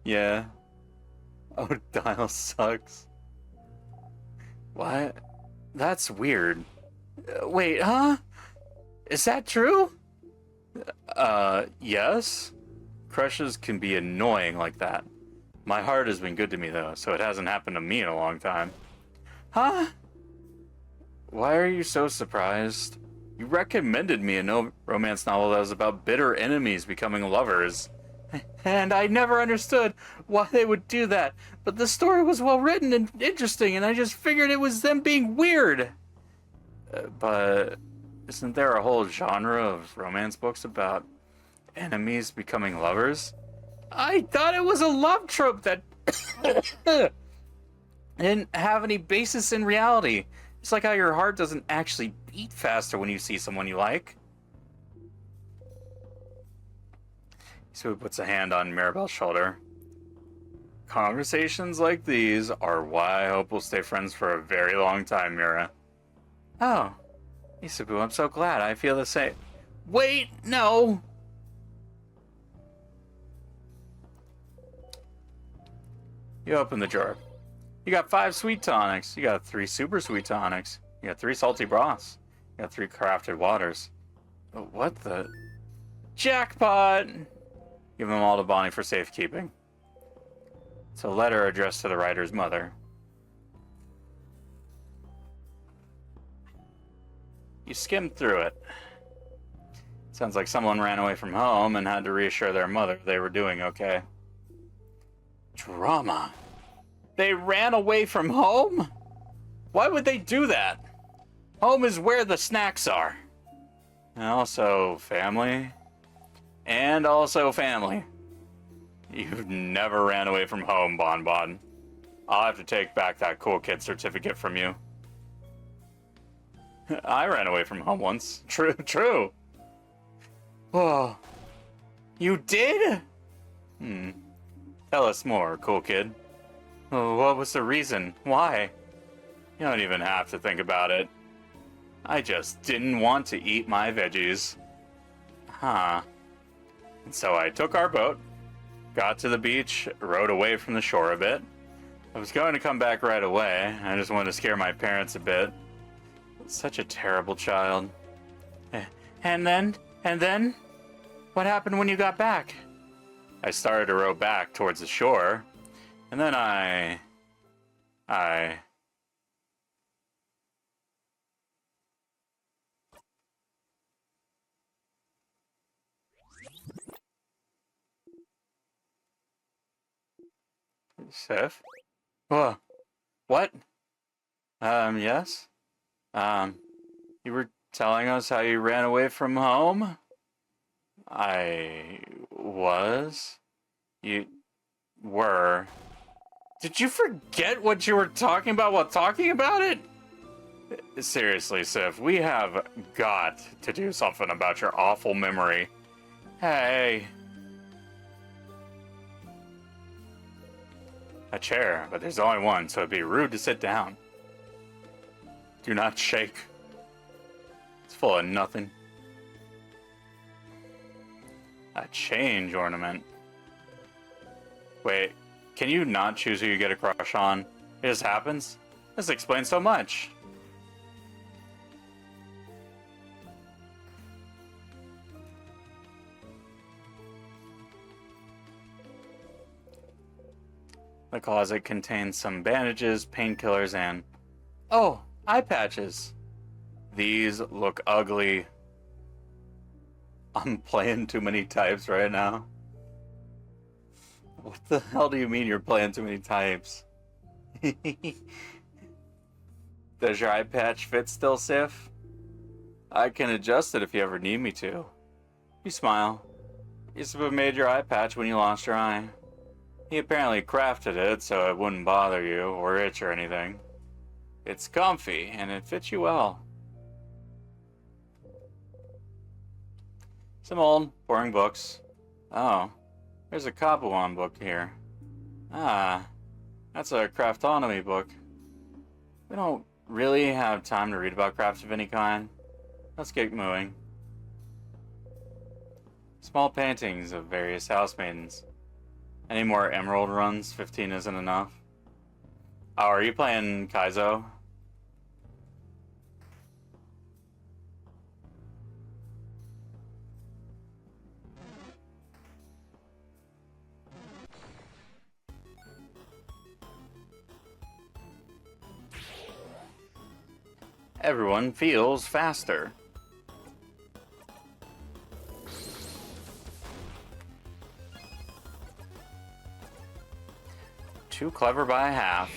Yeah. Oh, Dial sucks. What? That's weird. Wait, huh? Is that true? Yes? Crushes can be annoying like that. My heart has been good to me, though, so it hasn't happened to me in a long time. Huh? Why are you so surprised? You recommended me a romance novel that was about bitter enemies becoming lovers. And I never understood why they would do that, but the story was well written and interesting, and I just figured it was them being weird. But isn't there a whole genre of romance books about enemies becoming lovers? I thought it was a love trope that didn't have any basis in reality. It's like how your heart doesn't actually beat faster when you see someone you like. So he puts a hand on Mirabelle's shoulder. Conversations like these are why I hope we'll stay friends for a very long time, Mira. Oh, Isabu, I'm so glad. I feel the same. Wait, no! You open the drawer. You got 5 sweet tonics. You got 3 super sweet tonics. You got 3 salty broths. You got 3 crafted waters. What the? Jackpot! Give them all to Bonnie for safekeeping. It's a letter addressed to the writer's mother. You skimmed through it. Sounds like someone ran away from home and had to reassure their mother they were doing okay. Drama. They ran away from home? Why would they do that? Home is where the snacks are. And also family. And also family. You've never ran away from home, Bon Bon. I'll have to take back that cool kid certificate from you. I ran away from home once. True. Oh. You did? Tell us more, cool kid. Oh, what was the reason? Why? You don't even have to think about it. I just didn't want to eat my veggies. Huh. And so I took our boat, got to the beach, rowed away from the shore a bit. I was going to come back right away. I just wanted to scare my parents a bit. Such a terrible child. And then? What happened when you got back? I started to row back towards the shore, and then I... Sif? Whoa. What? Yes? You were telling us how you ran away from home? I was? You were? Did you forget what you were talking about while talking about it? Seriously, Sif, we have got to do something about your awful memory. Hey. A chair, but there's only one, so it'd be rude to sit down. Do not shake. It's full of nothing. A change ornament. Wait, can you not choose who you get a crush on? It just happens? This explains so much. The closet contains some bandages, painkillers, and... Oh, eye patches. These look ugly. I'm playing too many types right now. What the hell do you mean you're playing too many types? Does your eye patch fit still, Sif? I can adjust it if you ever need me to. You smile. Yusuba made your eye patch when you lost your eye. He apparently crafted it so it wouldn't bother you or itch or anything. It's comfy and it fits you well. Some old, boring books. Oh, there's a Kabuon book here. Ah, that's a craftonomy book. We don't really have time to read about crafts of any kind. Let's get moving. Small paintings of various housemaidens. Any more emerald runs? 15 isn't enough. Oh, are you playing Kaizo? Everyone feels faster. Too clever by half.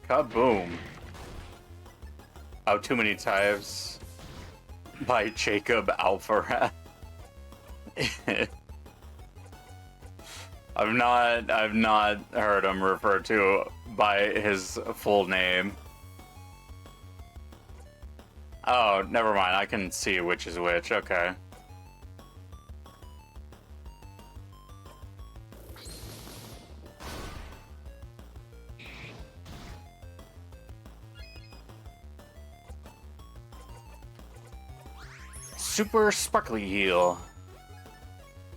Kaboom. Oh, too many times. By Jacob Alpharat. I've not heard him referred to by his full name. Oh, never mind. I can see which is which. Okay. Super Sparkly Heal.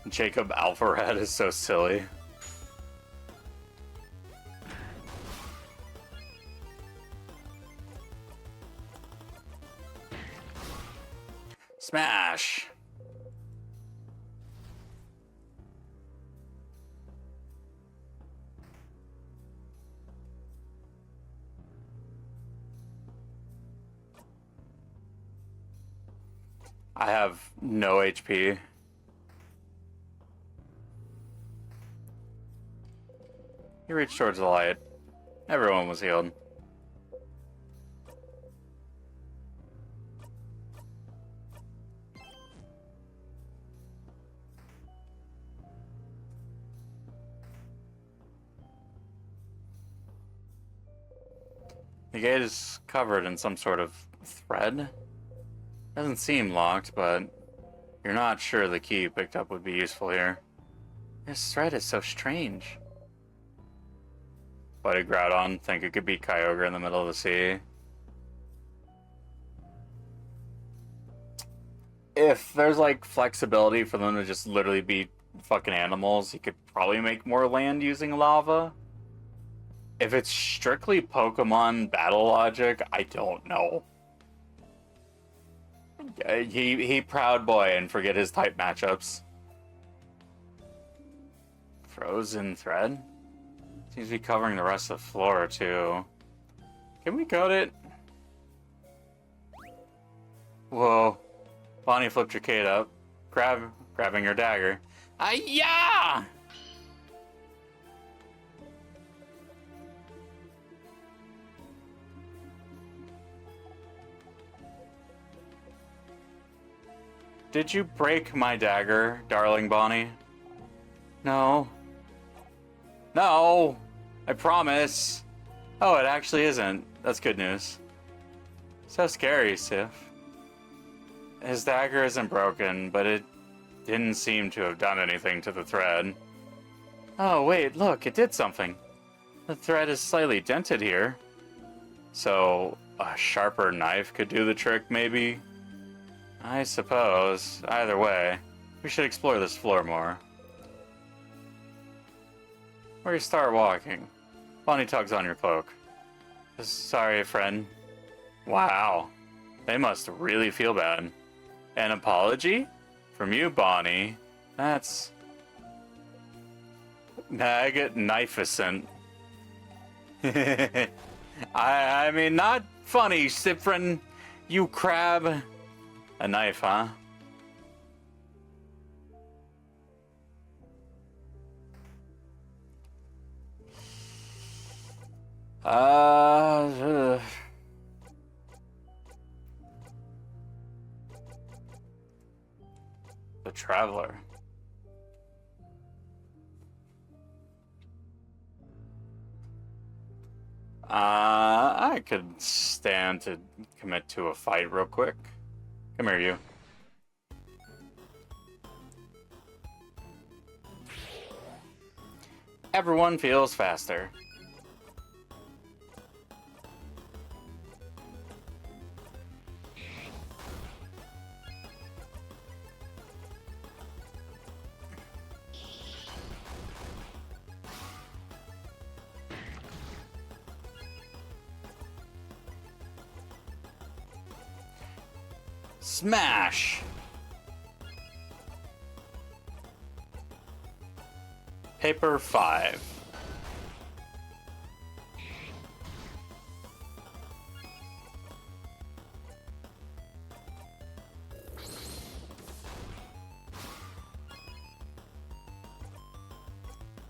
Jacob Alpharat is so silly. Smash! I have no HP. He reached towards the light. Everyone was healed. The gate is covered in some sort of thread. Doesn't seem locked, but you're not sure the key you picked up would be useful here. This thread is so strange. Why did Groudon think it could be Kyogre in the middle of the sea? If there's like flexibility for them to just literally be fucking animals, you could probably make more land using lava. If it's strictly Pokemon battle logic, I don't know. He proud boy and forget his type matchups. Frozen thread? Seems to be covering the rest of the floor too. Can we code it? Whoa. Bonnie flipped your Kate up. Grabbing her dagger. Ah-ya! Did you break my dagger, darling Bonnie? No. No! I promise! Oh, it actually isn't. That's good news. So scary, Sif. His dagger isn't broken, but it didn't seem to have done anything to the thread. Oh, wait, look, it did something. The thread is slightly dented here. So, a sharper knife could do the trick, maybe? I suppose. Either way, we should explore this floor more. Where you start walking. Bonnie tugs on your cloak. Sorry, friend. Wow. They must really feel bad. An apology? From you, Bonnie. That's... magnificent. I mean, not funny, Cyprin. You crab. A knife, huh? Ugh. The Traveler. I could stand to commit to a fight real quick. Come here, you. Everyone feels faster. Smash! Paper 5.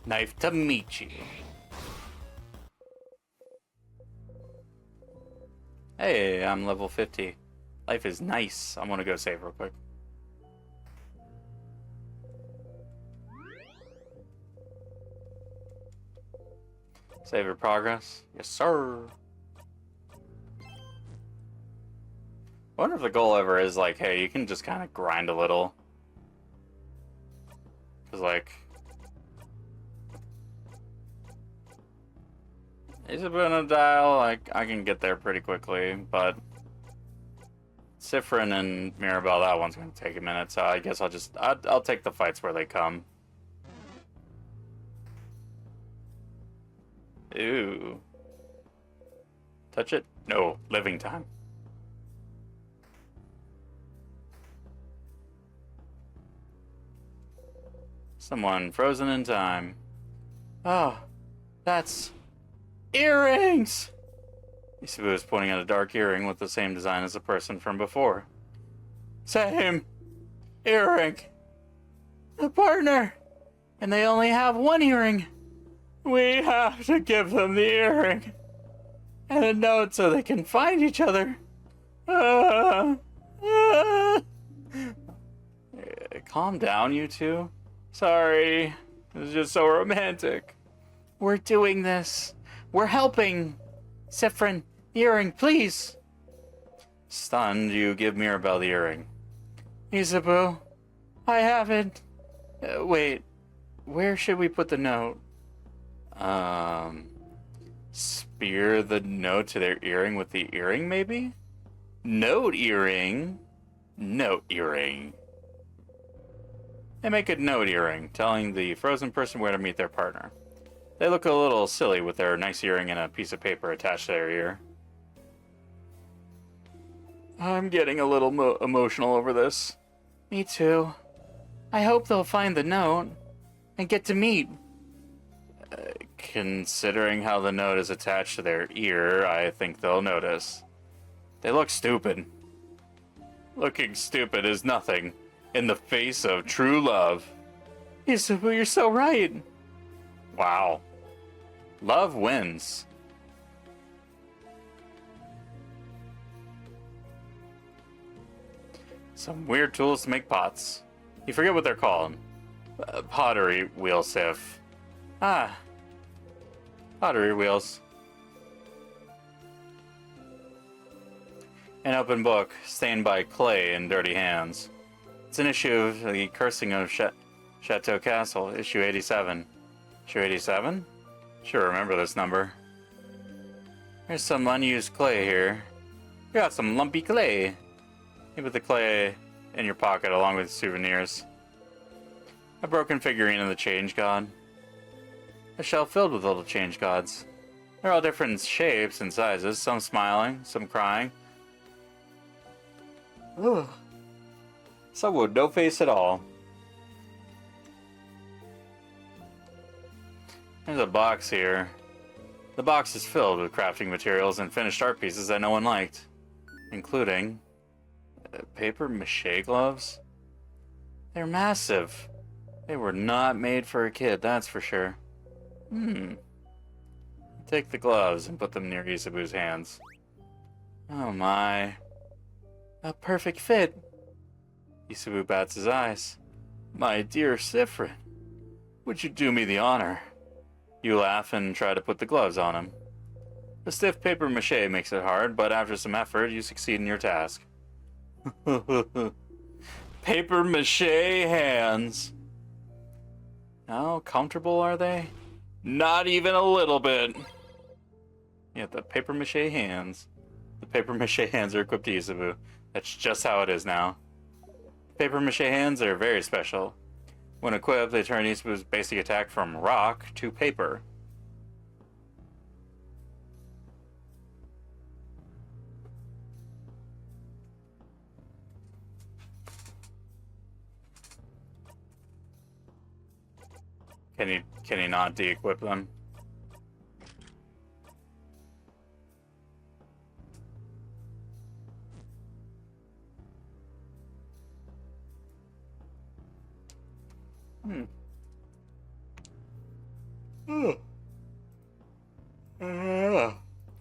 Knife to meet you. Hey, I'm level 50. Life is nice. I'm gonna go save real quick. Save your progress. Yes, sir. I wonder if the goal ever is like, hey, you can just kind of grind a little. Because, like, Isabella dial, I can get there pretty quickly, but Sifrin and Mirabelle, that one's going to take a minute, so I guess I'll take the fights where they come. Ooh. Touch it? No, living time. Someone frozen in time. Oh, that's earrings! Isabu is pointing at a dark earring with the same design as the person from before. Same earring. A partner. And they only have one earring. We have to give them the earring. And a note so they can find each other. Calm down, you two. Sorry. It's just so romantic. We're doing this. We're helping. Sifrin, the earring, please. Stunned, you give Mirabelle the earring. Isabu, I have it. Wait, where should we put the note? Spear the note to their earring with the earring, maybe? Note earring? Note earring. They make a note earring, telling the frozen person where to meet their partner. They look a little silly with their nice earring and a piece of paper attached to their ear. I'm getting a little emotional over this. Me too. I hope they'll find the note and get to meet. Considering how the note is attached to their ear, I think they'll notice. They look stupid. Looking stupid is nothing in the face of true love. Isabu, you're so right. Wow. Love wins. Some weird tools to make pots. You forget what they're called. Pottery wheel sieve. Ah. Pottery wheels. An open book, stained by clay and dirty hands. It's an issue of the Cursing of Chateau Castle, issue 87. Issue 87? Sure, remember this number. There's some unused clay here. You got some lumpy clay. You put the clay in your pocket along with souvenirs. A broken figurine of the Change God. A shelf filled with little Change Gods. They're all different shapes and sizes, some smiling, some crying. Ugh. Some with no face at all. There's a box here. The box is filled with crafting materials and finished art pieces that no one liked, including paper mache gloves. They're massive. They were not made for a kid, that's for sure. Take the gloves and put them near Isabu's hands. Oh my. A perfect fit. Isabu bats his eyes. My dear Sifrin, would you do me the honor? You laugh and try to put the gloves on him. The stiff paper mache makes it hard, but after some effort, you succeed in your task. Paper mache hands. How comfortable are they? Not even a little bit. Yeah, the paper mache hands. The paper mache hands are equipped to Isabu. That's just how it is now. Paper mache hands are very special. When equipped, they turn Isabu's basic attack from rock to paper. Can he not de-equip them?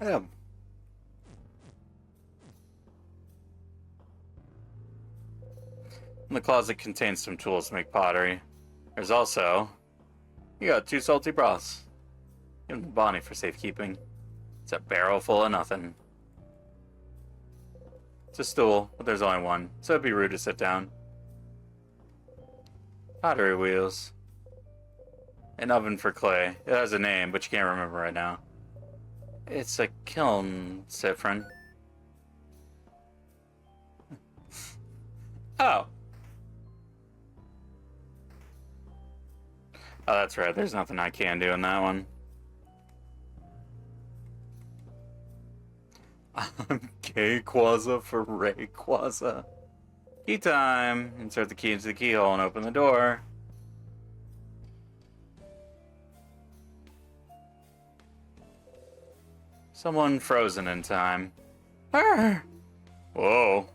Yeah. The closet contains some tools to make pottery. There's also... You got 2 salty broths. Give them to Bonnie for safekeeping. It's a barrel full of nothing. It's a stool, but there's only one, so it'd be rude to sit down. Pottery wheels. An oven for clay. It has a name, but you can't remember right now. It's a kiln, Sifrin. Oh. Oh, that's right. There's nothing I can do in that one. I'm K Quaza for Ray Quaza. Key time. Insert the key into the keyhole and open the door. Someone frozen in time. Her! Whoa.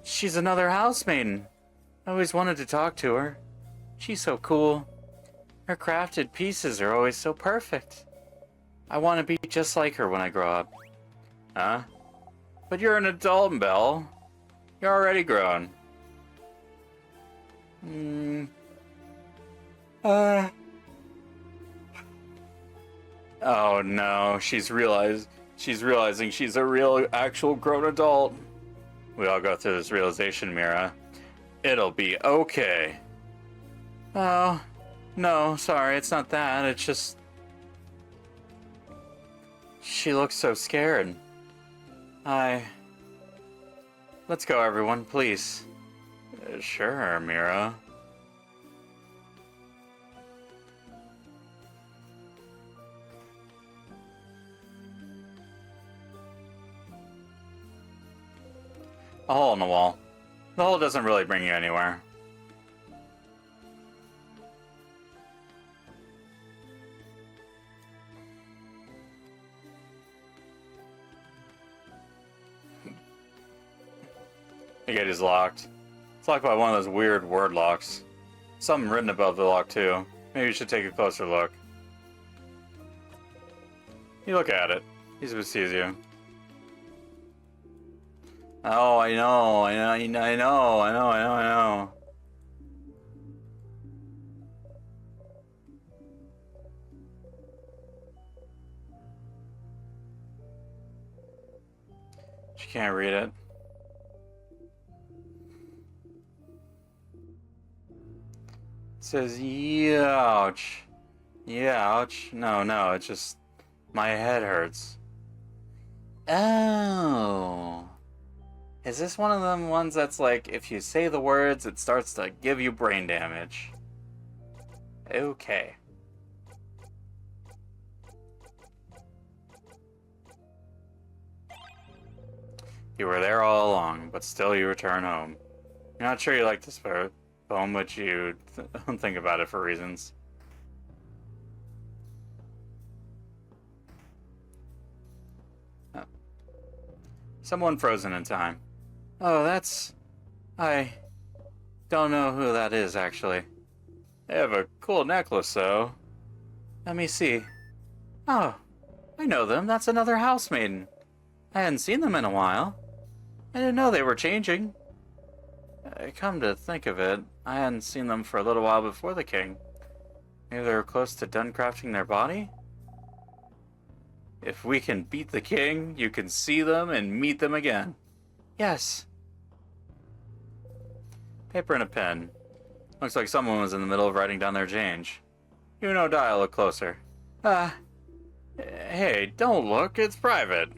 She's another housemaiden. I always wanted to talk to her. She's so cool. Her crafted pieces are always so perfect. I want to be just like her when I grow up. Huh? But you're an adult, Belle. You're already grown. Oh no, she's realizing she's a real, actual grown adult. We all go through this realization, Mira. It'll be okay. Oh, no, sorry, it's not that. It's just... She looks so scared. Let's go, everyone, please. Sure, Mira. A hole in the wall. The hole doesn't really bring you anywhere. The gate is locked. It's locked by one of those weird word locks. Something written above the lock, too. Maybe you should take a closer look. You look at it. He sees you. Oh, I know. She can't read it. It says, youch. Youch. No, it's just, my head hurts. Oh. Is this one of them ones that's like, if you say the words, it starts to give you brain damage? Okay. You were there all along, but still you return home. You're not sure you like this poem, but you don't think about it for reasons. Oh. Someone frozen in time. Oh, that's... I don't know who that is, actually. They have a cool necklace, though. Let me see. Oh, I know them. That's another housemaiden. I hadn't seen them in a while. I didn't know they were changing. come to think of it, I hadn't seen them for a little while before the king. Maybe they were close to done crafting their body? If we can beat the king, you can see them and meet them again. Yes. Paper and a pen. Looks like someone was in the middle of writing down their change. You know, Dial, look closer. Hey, don't look, it's private.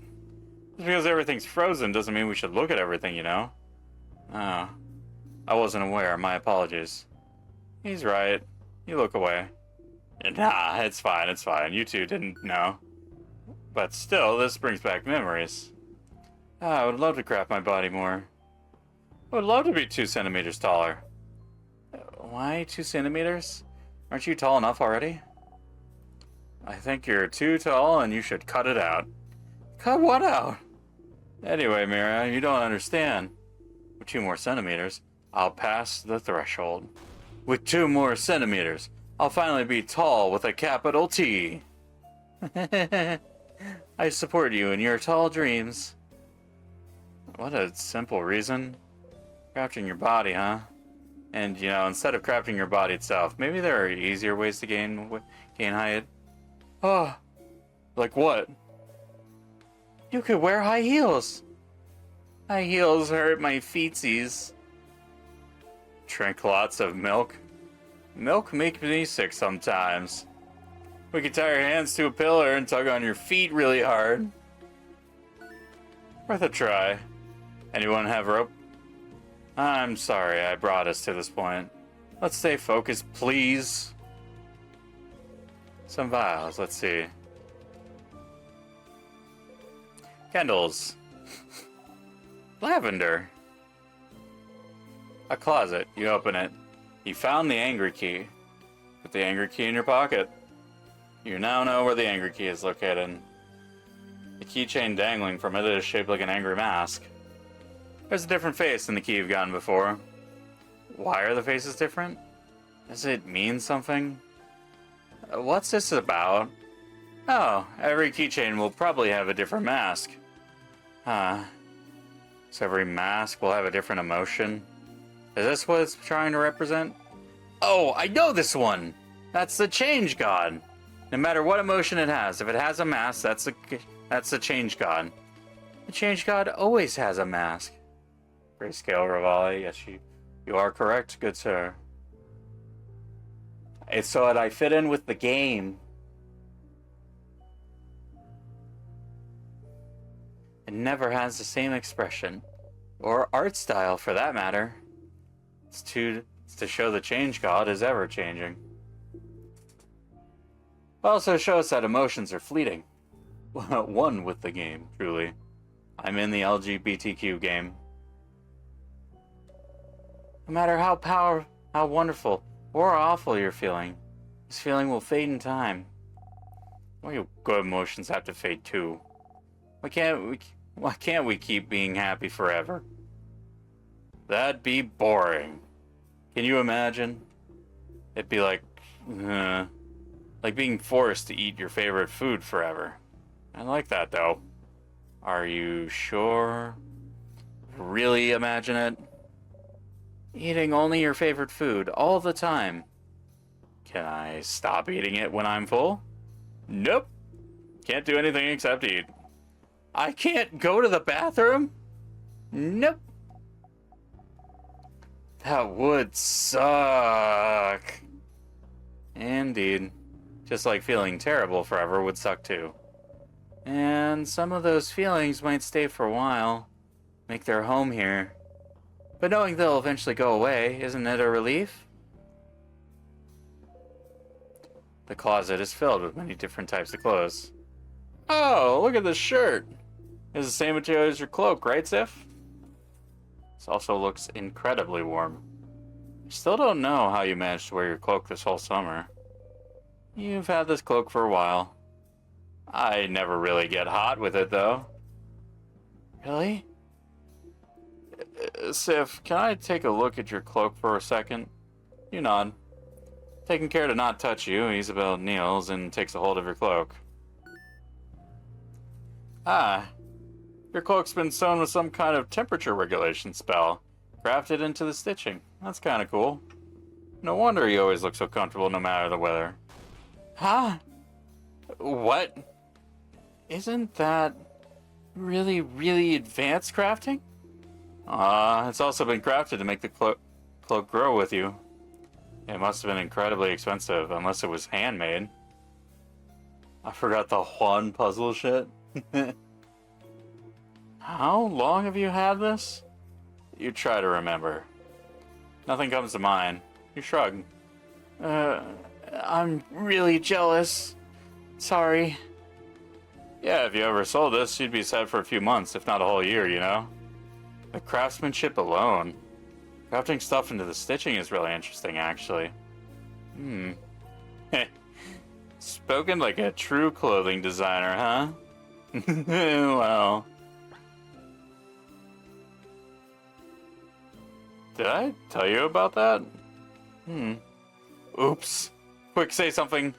Just because everything's frozen doesn't mean we should look at everything, you know? Oh. I wasn't aware, my apologies. He's right. You look away. Nah, it's fine, it's fine. You two didn't know. But still, this brings back memories. I would love to craft my body more. I would love to be 2 centimeters taller. Why 2 centimeters? Aren't you tall enough already? I think you're too tall and you should cut it out. Cut what out? Anyway, Mira, you don't understand. With 2 more centimeters, I'll pass the threshold. With 2 more centimeters, I'll finally be tall with a capital T. I support you in your tall dreams. What a simple reason. Crafting your body, huh? And, you know, instead of crafting your body itself, maybe there are easier ways to gain height. Oh, like what? You could wear high heels. High heels hurt my feetsies. Drink lots of milk. Milk makes me sick sometimes. We could tie your hands to a pillar and tug on your feet really hard. Worth a try. Anyone have rope? I'm sorry I brought us to this point. Let's stay focused, please. Some vials, let's see. Candles. Lavender. A closet. You open it. You found the angry key. Put the angry key in your pocket. You now know where the angry key is located. The keychain dangling from it is shaped like an angry mask. There's a different face than the key you've gotten before. Why are the faces different? Does it mean something? What's this about? Oh, every keychain will probably have a different mask. Huh. So every mask will have a different emotion? Is this what it's trying to represent? Oh, I know this one! That's the change god! No matter what emotion it has, if it has a mask, that's the change god. The change god always has a mask. Grayscale Rivali, yes, you are correct, good sir. It's so that I fit in with the game. It never has the same expression, or art style for that matter. It's to show the change god is ever changing. It also shows that emotions are fleeting. One with the game, truly. I'm in the LGBTQ game. No matter how wonderful or awful you're feeling, this feeling will fade in time. Well, your good emotions have to fade too. Why can't we keep being happy forever? That'd be boring. Can you imagine? It'd be like being forced to eat your favorite food forever. I like that though. Are you sure? Really imagine it? Eating only your favorite food all the time. Can I stop eating it when I'm full? Nope. Can't do anything except eat. I can't go to the bathroom? Nope. That would suck. Indeed. Just like feeling terrible forever would suck too. And some of those feelings might stay for a while, make their home here. But knowing they'll eventually go away, isn't it a relief? The closet is filled with many different types of clothes. Oh, look at this shirt! It's the same material as your cloak, right, Sif? This also looks incredibly warm. I still don't know how you managed to wear your cloak this whole summer. You've had this cloak for a while. I never really get hot with it, though. Really? Sif, can I take a look at your cloak for a second? You nod. Taking care to not touch you, Isabel kneels and takes a hold of your cloak. Ah, your cloak's been sewn with some kind of temperature regulation spell. Crafted into the stitching. That's kind of cool. No wonder you always look so comfortable no matter the weather. Huh? What? Isn't that really, really advanced crafting? It's also been crafted to make the cloak grow with you. It must have been incredibly expensive, unless it was handmade. I forgot the Juan puzzle shit. How long have you had this? You try to remember. Nothing comes to mind. You shrug. I'm really jealous. Sorry. Yeah, if you ever sold this, you'd be set for a few months, if not a whole year, you know? The craftsmanship alone. Crafting stuff into the stitching is really interesting, actually. Spoken like a true clothing designer, huh? Well. Did I tell you about that? Oops. Quick, say something.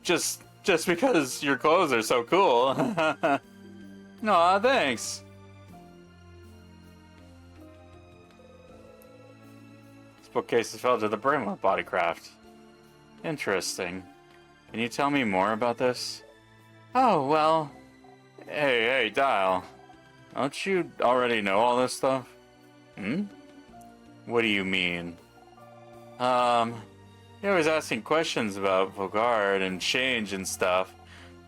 Just because your clothes are so cool. Aw, thanks. This bookcase is filled to the brim with bodycraft. Interesting. Can you tell me more about this? Oh, well... Hey, Dial. Don't you already know all this stuff? What do you mean? You're always asking questions about Vogard and change and stuff,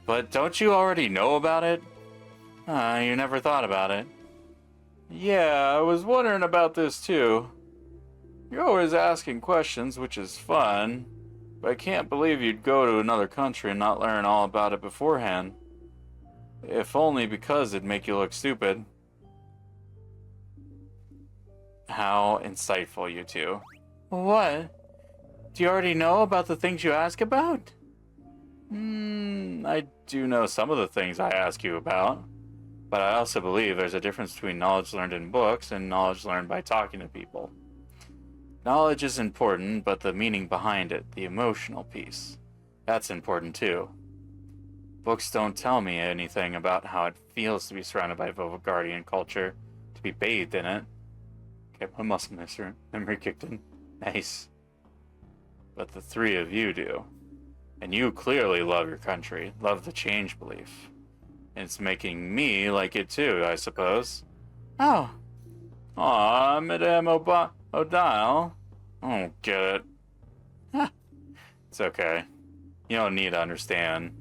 but don't you already know about it? You never thought about it. Yeah, I was wondering about this too. You're always asking questions, which is fun, but I can't believe you'd go to another country and not learn all about it beforehand. If only because it'd make you look stupid. How insightful, you two. What? Do you already know about the things you ask about? I do know some of the things I ask you about, but I also believe there's a difference between knowledge learned in books and knowledge learned by talking to people. Knowledge is important, but the meaning behind it, the emotional piece, that's important too. Books don't tell me anything about how it feels to be surrounded by Vogardian culture, to be bathed in it. Okay, my muscle memory kicked in. Nice. But the three of you do. And you clearly love your country, love the change belief. And it's making me like it too, I suppose. Oh. Aw, Madame O'Dial. I don't get it. It's okay. You don't need to understand.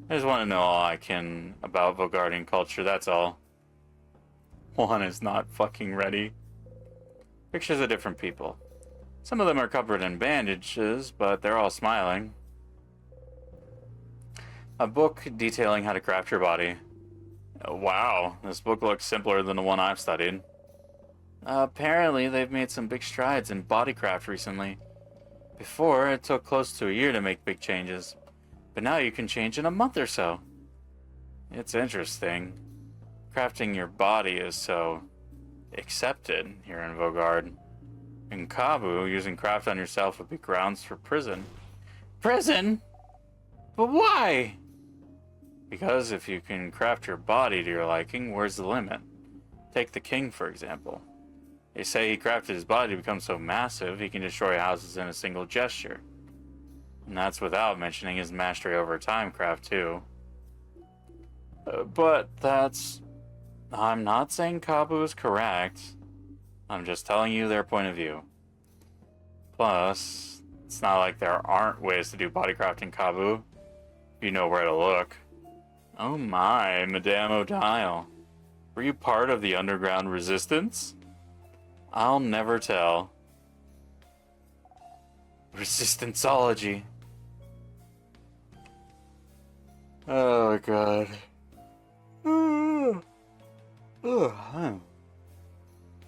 I just want to know all I can about Vogardian culture, that's all. Juan is not fucking ready. Pictures of different people. Some of them are covered in bandages, but they're all smiling. A book detailing how to craft your body. Wow, this book looks simpler than the one I've studied. Apparently, they've made some big strides in bodycraft recently. Before, it took close to a year to make big changes, but now you can change in a month or so. It's interesting. Crafting your body is so accepted here in Vogard. In Kabu, using craft on yourself would be grounds for prison. Prison? But why? Because if you can craft your body to your liking, where's the limit? Take the king, for example. They say he crafted his body to become so massive he can destroy houses in a single gesture. And that's without mentioning his mastery over time craft, too. But that's... I'm not saying Kabu is correct. I'm just telling you their point of view. Plus, it's not like there aren't ways to do bodycraft in Kabu. You know where to look. Oh my, Madame O'Dial. Were you part of the underground resistance? I'll never tell. Resistanceology. Oh god.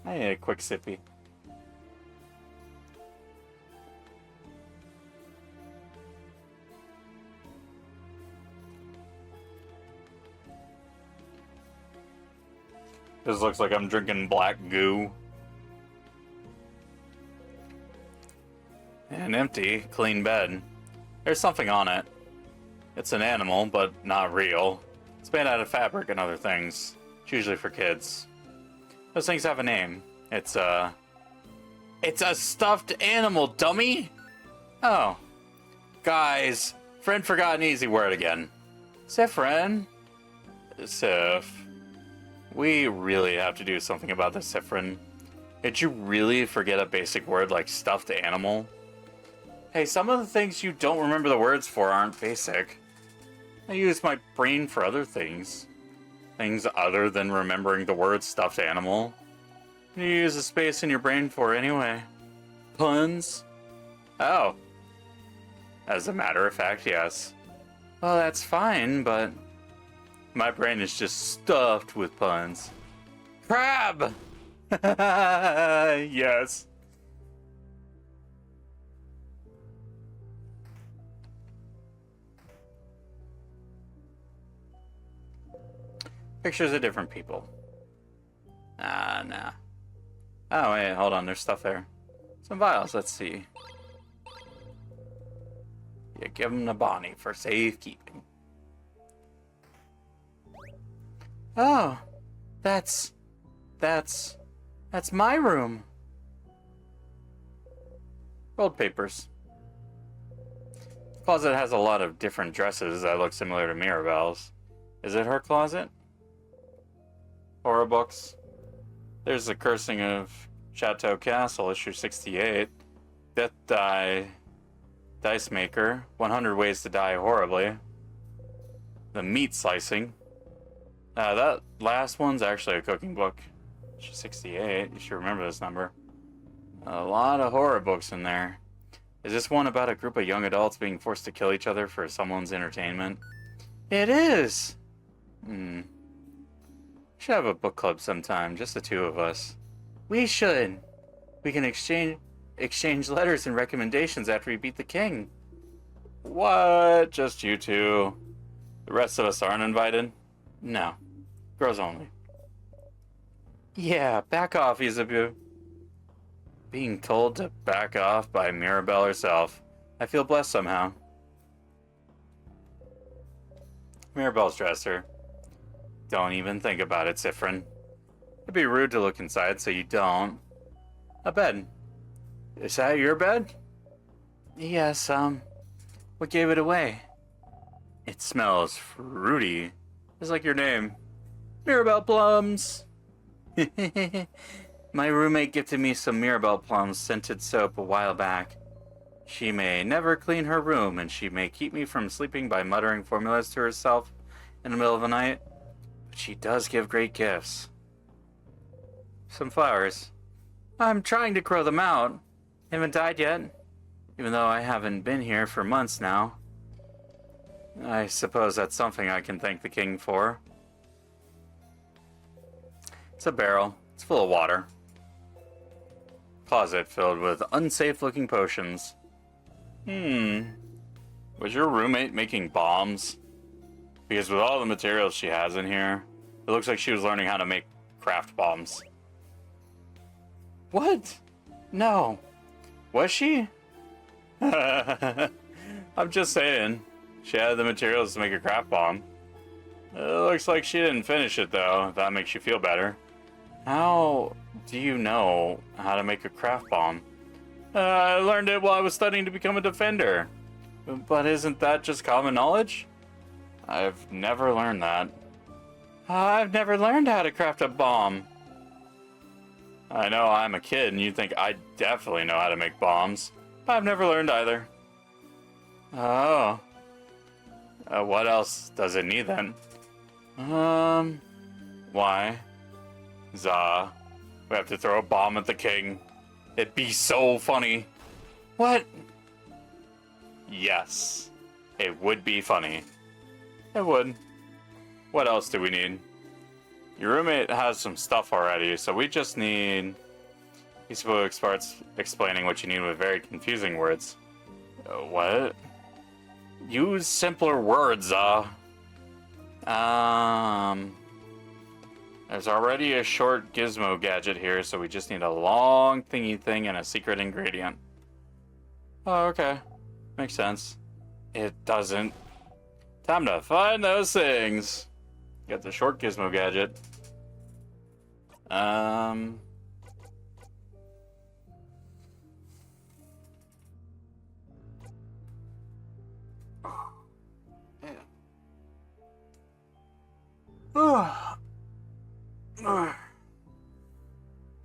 I need a quick sippy. This looks like I'm drinking black goo. An empty, clean bed. There's something on it. It's an animal, but not real. It's made out of fabric and other things. It's usually for kids. Those things have a name. It's, It's a stuffed animal, dummy! Oh. Guys, friend forgot an easy word again. Siffrin. Sif. We really have to do something about this, Siffrin. Did you really forget a basic word like stuffed animal? Hey, some of the things you don't remember the words for aren't basic. I use my brain for other things. Things other than remembering the word stuffed animal. What do you use the space in your brain for anyway? Puns? Oh. As a matter of fact, yes. Well, that's fine, but my brain is just stuffed with puns. Crab! Yes. Pictures of different people. Nah. Oh, wait, hold on, there's stuff there. Some vials, let's see. You give them to Bonnie for safekeeping. Oh, that's my room. Rolled papers. Closet has a lot of different dresses that look similar to Mirabelle's. Is it her closet? Horror books. There's The Cursing of Chateau Castle, issue 68. Death Die. Dice Maker. 100 Ways to Die Horribly. The Meat Slicing. That last one's actually a cooking book. Issue 68. You should remember this number. A lot of horror books in there. Is this one about a group of young adults being forced to kill each other for someone's entertainment? It is! Should have a book club sometime, just the two of us. We should! We can exchange letters and recommendations after we beat the king. What? Just you two? The rest of us aren't invited? No. Girls only. Yeah, back off, Isabu. Being told to back off by Mirabelle herself. I feel blessed somehow. Mirabelle's dresser. Don't even think about it, Siffrin. It'd be rude to look inside, so you don't. A bed. Is that your bed? Yes, what gave it away? It smells fruity. Just like your name. Mirabelle Plums! My roommate gifted me some Mirabelle Plums scented soap a while back. She may never clean her room, and she may keep me from sleeping by muttering formulas to herself in the middle of the night, but she does give great gifts. Some flowers. I'm trying to grow them out. Haven't died yet, even though I haven't been here for months now. I suppose that's something I can thank the king for. It's a barrel. It's full of water. Closet filled with unsafe-looking potions. Was your roommate making bombs? Because with all the materials she has in here, it looks like she was learning how to make craft bombs. What? No. Was she? I'm just saying. She had the materials to make a craft bomb. It looks like she didn't finish it, though, if that makes you feel better. How do you know how to make a craft bomb? I learned it while I was studying to become a defender. But isn't that just common knowledge? I've never learned that. I've never learned how to craft a bomb. I know I'm a kid and you think I definitely know how to make bombs. But I've never learned either. Oh. What else does it need then? Why? Zah. We have to throw a bomb at the king. It'd be so funny. What? Yes. It would be funny. It would. What else do we need? Your roommate has some stuff already, so we just need... Isabu starts explaining what you need with very confusing words. What? Use simpler words, There's already a short gizmo gadget here, so we just need a long thingy thing and a secret ingredient. Oh, okay. Makes sense. It doesn't. Time to find those things. Got the short gizmo gadget.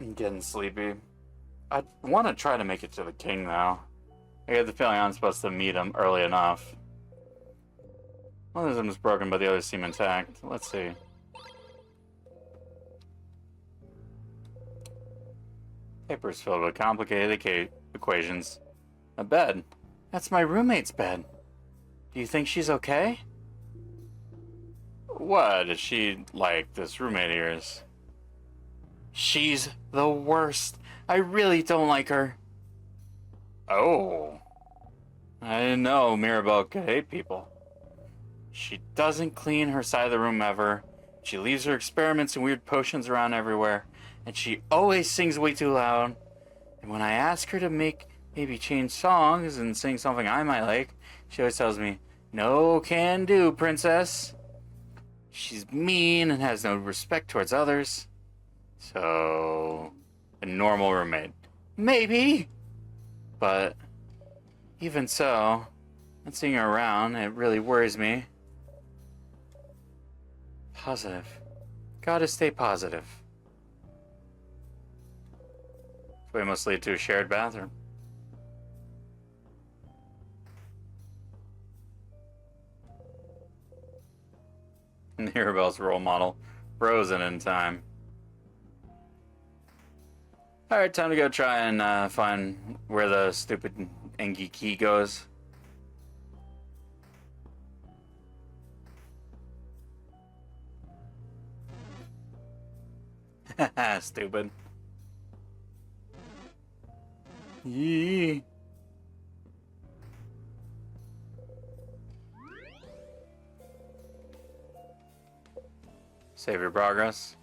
I'm getting sleepy. I want to try to make it to the king, though. I get the feeling I'm supposed to meet him early enough. One of them is broken, but the others seem intact. Let's see. Paper's filled with complicated equations. A bed. That's my roommate's bed. Do you think she's okay? What? Is she like this roommate of yours? She's the worst. I really don't like her. Oh. I didn't know Mirabelle could hate people. She doesn't clean her side of the room ever. She leaves her experiments and weird potions around everywhere. And she always sings way too loud. And when I ask her to maybe change songs and sing something I might like, she always tells me, "No can do, princess." She's mean and has no respect towards others. So, a normal roommate. Maybe. But, even so, not seeing her around, it really worries me. Positive. Gotta stay positive. This way must lead to a shared bathroom. Mirabelle's role model. Frozen in time. Alright, time to go try and find where the stupid Engi key goes. Haha, stupid. Yee. Save your progress.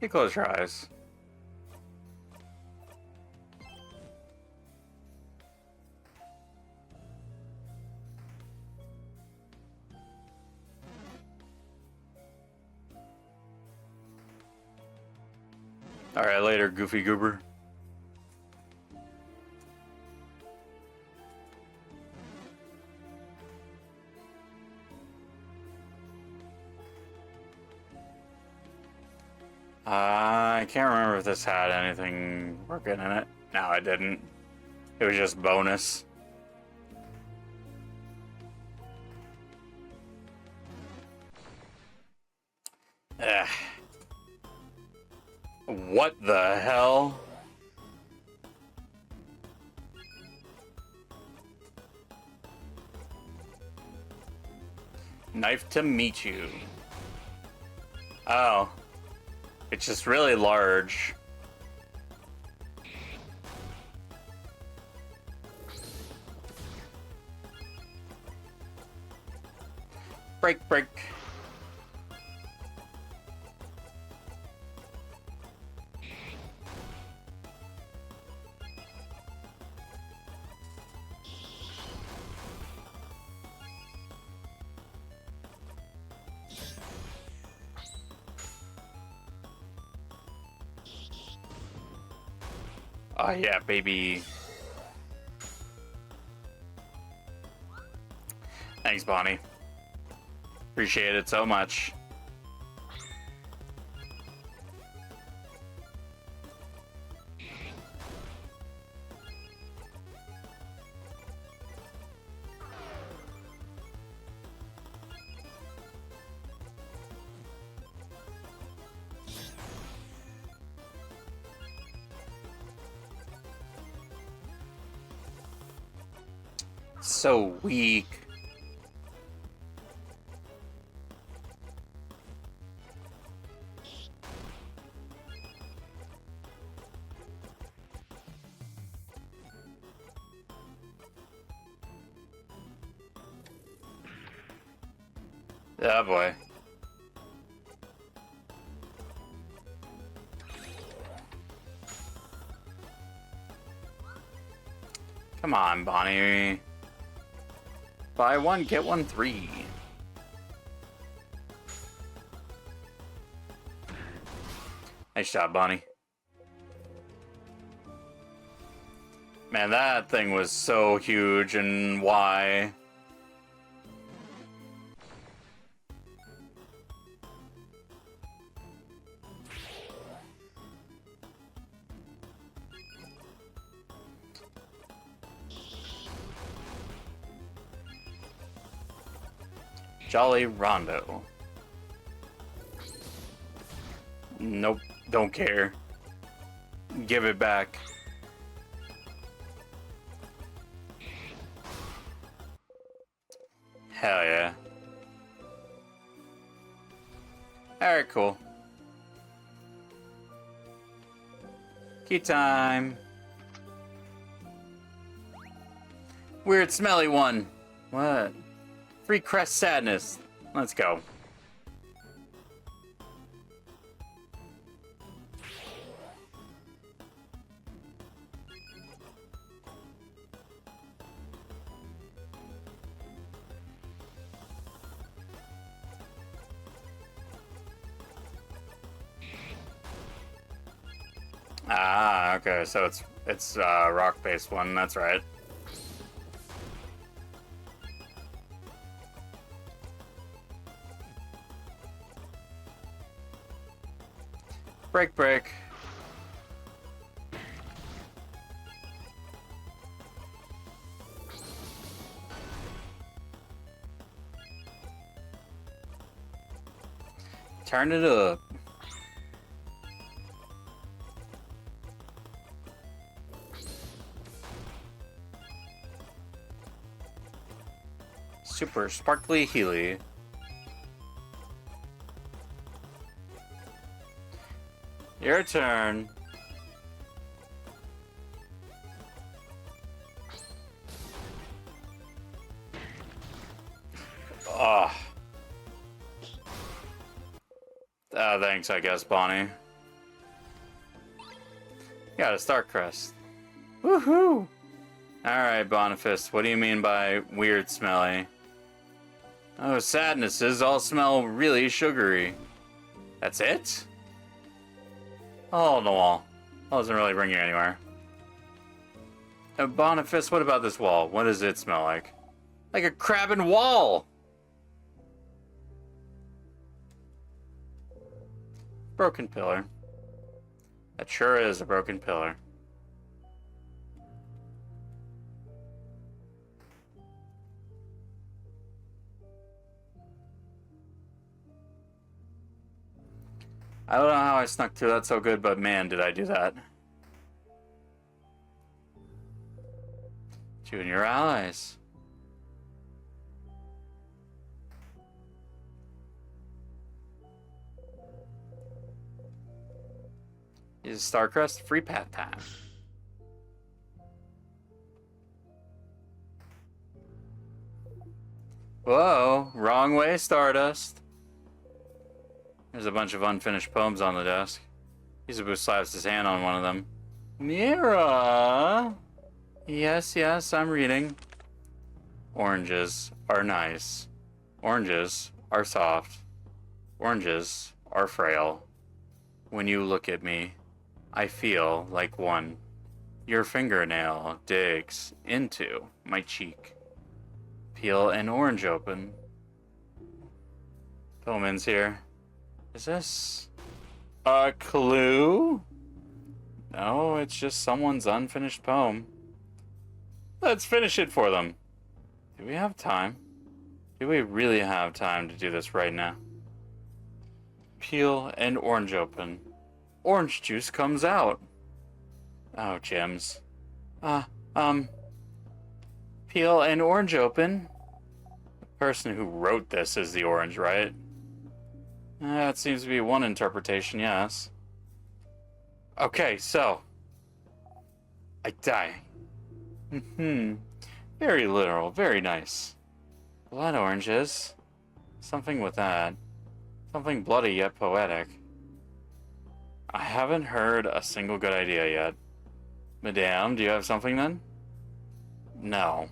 You close your eyes. Alright, later, Goofy Goober. I can't remember if this had anything working in it. No, it didn't. It was just bonus. Ugh. What the hell? Knife to meet you. Oh. It's just really large. Break, break. Oh yeah, baby. Thanks, Bonnie. Appreciate it so much. So weak. Oh boy. Come on, Bonnie. Buy one, get one free. Nice job, Bonnie. Man, that thing was so huge, and why? Jolly Rondo. Nope, don't care. Give it back. Hell yeah. Alright, cool. Key time. Weird smelly one. What? Free crest sadness. Let's go. Ah, okay, so it's rock-based one, that's right. Break. Turn it up. Super sparkly Healy. Your turn. Oh. Thanks, I guess, Bonnie. Got a Star Crest. Woohoo! Alright, Boniface, what do you mean by weird smelly? Oh, sadnesses all smell really sugary. That's it? Oh, the wall. That doesn't really bring you anywhere. Boniface, what about this wall? What does it smell like? Like a crabbing wall! Broken pillar. That sure is a broken pillar. I don't know how I snuck through that so good, but man, did I do that. Junior allies. Use Starcrest, free path time. Whoa, wrong way, Stardust. There's a bunch of unfinished poems on the desk. Isabu slaps his hand on one of them. Mira! Yes, I'm reading. Oranges are nice. Oranges are soft. Oranges are frail. When you look at me, I feel like one. Your fingernail digs into my cheek. Peel an orange open. Poeman's here. Is this a clue? No, it's just someone's unfinished poem. Let's finish it for them. Do we have time? Do we really have time to do this right now? Peel an orange open. Orange juice comes out. Oh, gems. Peel an orange open. The person who wrote this is the orange, right? That seems to be one interpretation, yes. Okay, so. I die. Very literal, very nice. Blood oranges. Something with that. Something bloody yet poetic. I haven't heard a single good idea yet. Madame, do you have something then? No.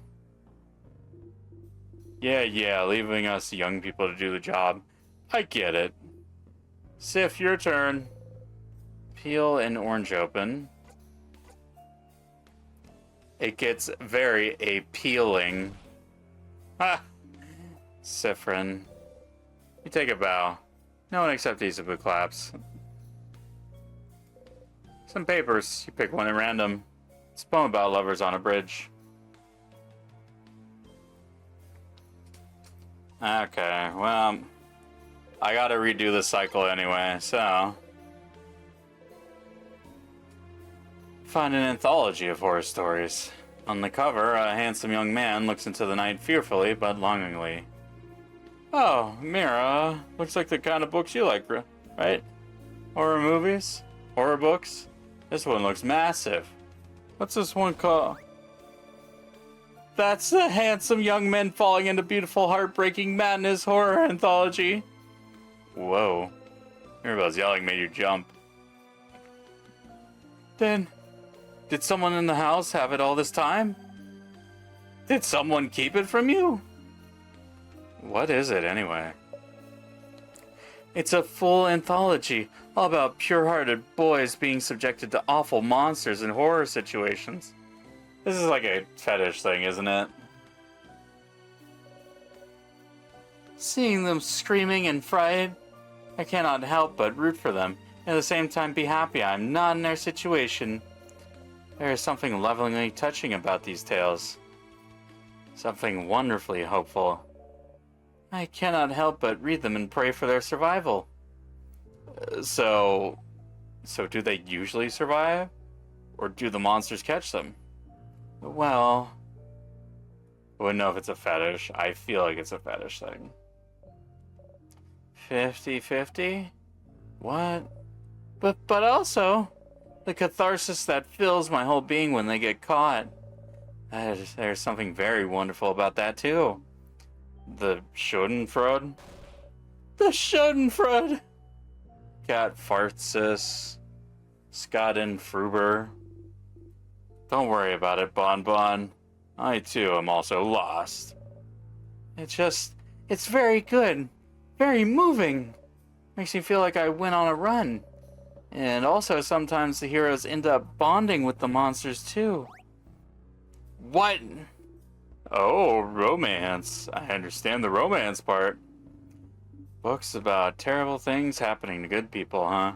Yeah, leaving us young people to do the job. I get it. Sif, your turn. Peel an orange open. It gets very appealing. Ah! Sifrin. You take a bow. No one except Isabu claps. Some papers. You pick one at random. It's a poem about lovers on a bridge. Okay, well, I gotta redo the cycle anyway, so... Find an anthology of horror stories. On the cover, a handsome young man looks into the night fearfully but longingly. Oh, Mira, looks like the kind of books you like, right? Horror movies? Horror books? This one looks massive. What's this one called? That's the handsome young men falling into beautiful, heartbreaking madness horror anthology. Whoa. Mirabella's yelling made you jump. Then, did someone in the house have it all this time? Did someone keep it from you? What is it, anyway? It's a full anthology, all about pure-hearted boys being subjected to awful monsters in horror situations. This is like a fetish thing, isn't it? Seeing them screaming and frightened, I cannot help but root for them, and at the same time be happy I'm not in their situation. There is something levelingly touching about these tales. Something wonderfully hopeful. I cannot help but read them and pray for their survival. So do they usually survive? Or do the monsters catch them? Well, I wouldn't know if it's a fetish. I feel like it's a fetish thing. 50-50? What? But also, the catharsis that fills my whole being when they get caught. There's something very wonderful about that, too. The Schadenfreude? The Schadenfreude! Got Fartsis. Schadenfreude. Don't worry about it, Bon Bon. I, too, am also lost. It's very good. Very moving. Makes me feel like I went on a run. And also, sometimes the heroes end up bonding with the monsters, too. What? Oh, romance. I understand the romance part. Books about terrible things happening to good people, huh?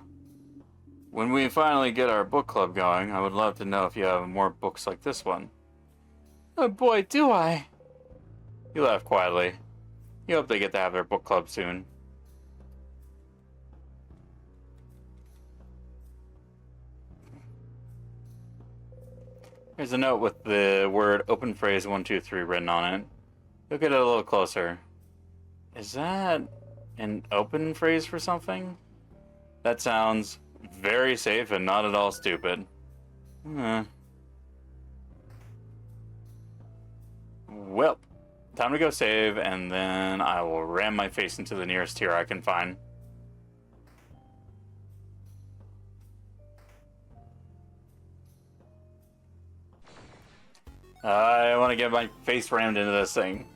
When we finally get our book club going, I would love to know if you have more books like this one. Oh boy, do I! You laugh quietly. You hope they get to have their book club soon. There's a note with the word open phrase 123 written on it. Look at it a little closer. Is that an open phrase for something? That sounds very safe and not at all stupid. Well, time to go save, and then I will ram my face into the nearest tier I can find. I want to get my face rammed into this thing.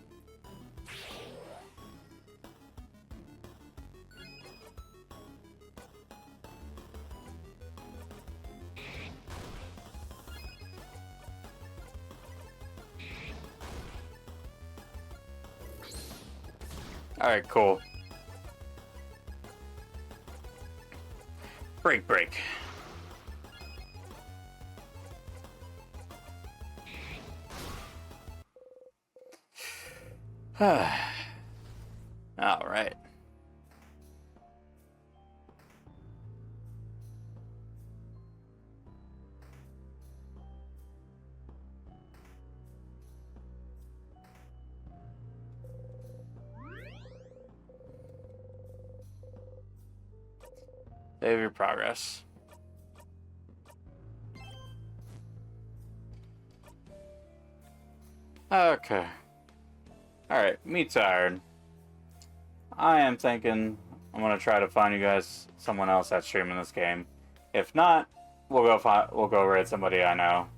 Alright, cool. Break. Alright. Save your progress. Okay. Alright, me tired. I am thinking I'm gonna try to find you guys someone else that's streaming this game. If not, we'll go raid somebody I know.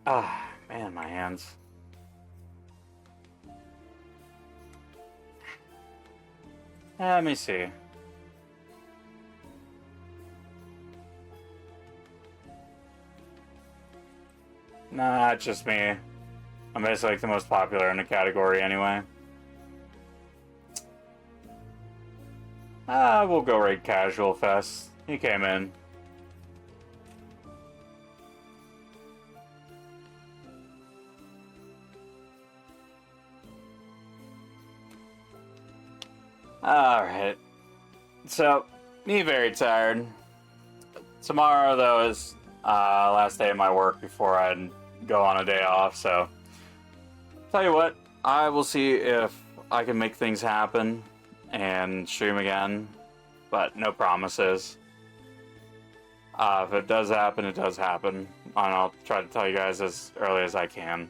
Ah, man, my hands. Let me see. Nah, it's just me. I'm basically like the most popular in the category anyway. We'll go raid Casual Fest. He came in. Alright. So, me very tired. Tomorrow, though, is last day of my work before I go on a day off, so... Tell you what, I will see if I can make things happen and stream again, but no promises. If it does happen, it does happen. And I'll try to tell you guys as early as I can.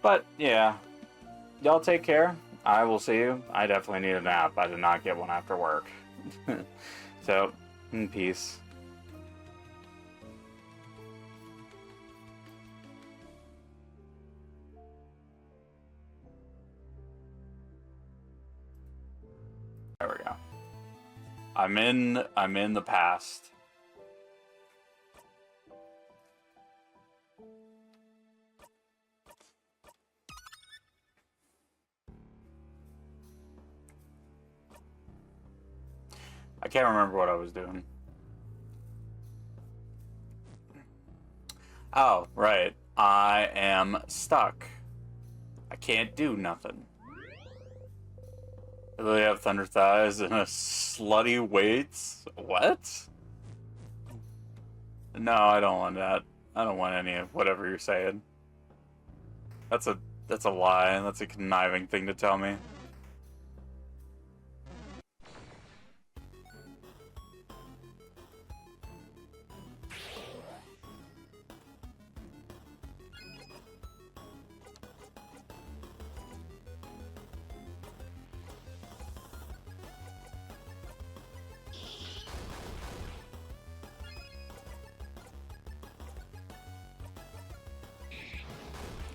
But, yeah. Y'all take care. I will see you. I definitely need a nap. I did not get one after work. So, in peace. There we go. I'm in the past. I can't remember what I was doing. Oh, right. I am stuck. I can't do nothing. I really have thunder thighs and a slutty weights? What? No, I don't want that. I don't want any of whatever you're saying. That's a lie. That's a conniving thing to tell me.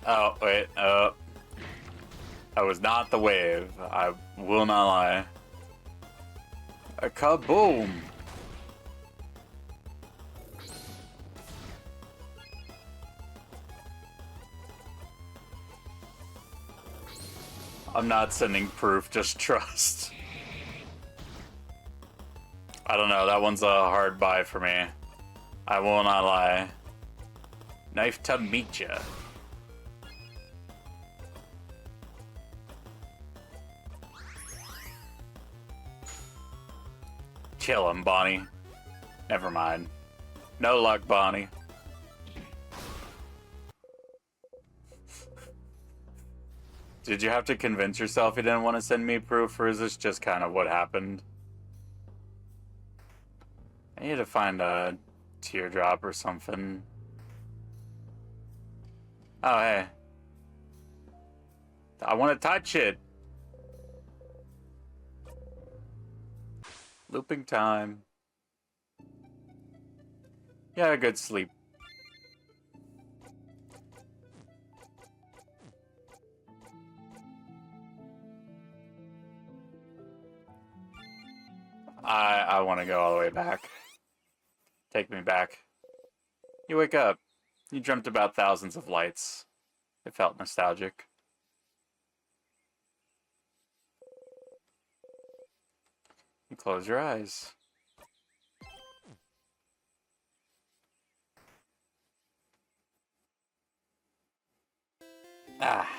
Oh, wait, that was not the wave. I will not lie. A kaboom! I'm not sending proof, just trust. I don't know, that one's a hard buy for me. I will not lie. Knife to meet ya. Kill him, Bonnie. Never mind. No luck, Bonnie. Did you have to convince yourself you didn't want to send me proof, or is this just kind of what happened? I need to find a teardrop or something. Oh, hey. I want to touch it. Looping time. Yeah, good sleep. I want to go all the way back. Take me back. You wake up. You dreamt about thousands of lights. It felt nostalgic. You close your eyes. Ah.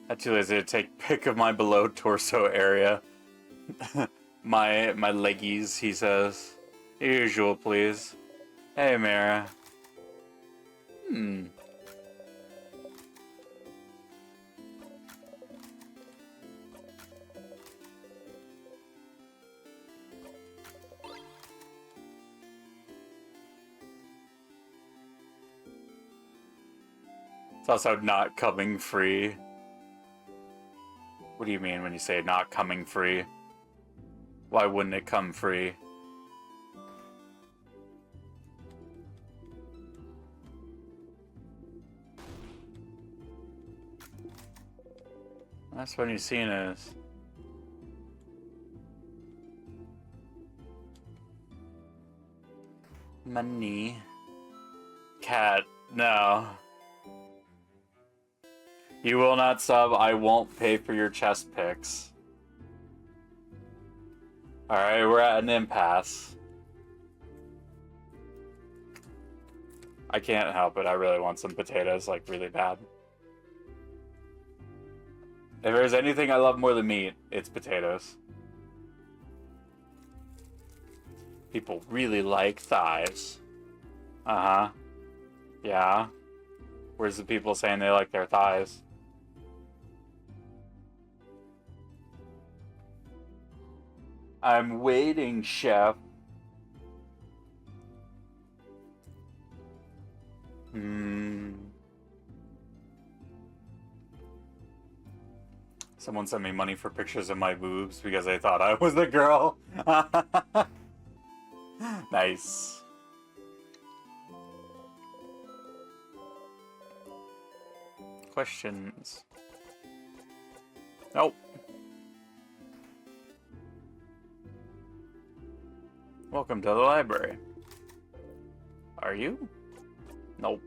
I'm too lazy to take pic of my below torso area. my leggies, he says. Usual, please. Hey, Mara. It's also not coming free. What do you mean when you say not coming free? Why wouldn't it come free? That's when you've seen us. Money. Cat, no. You will not sub, I won't pay for your chest picks. Alright, we're at an impasse. I can't help it, I really want some potatoes, like, really bad. If there's anything I love more than meat, it's potatoes. People really like thighs. Uh-huh. Yeah. Where's the people saying they like their thighs? I'm waiting, chef. Someone sent me money for pictures of my boobs because they thought I was the girl. Nice. Questions? Nope. Welcome to the library. Are you? Nope.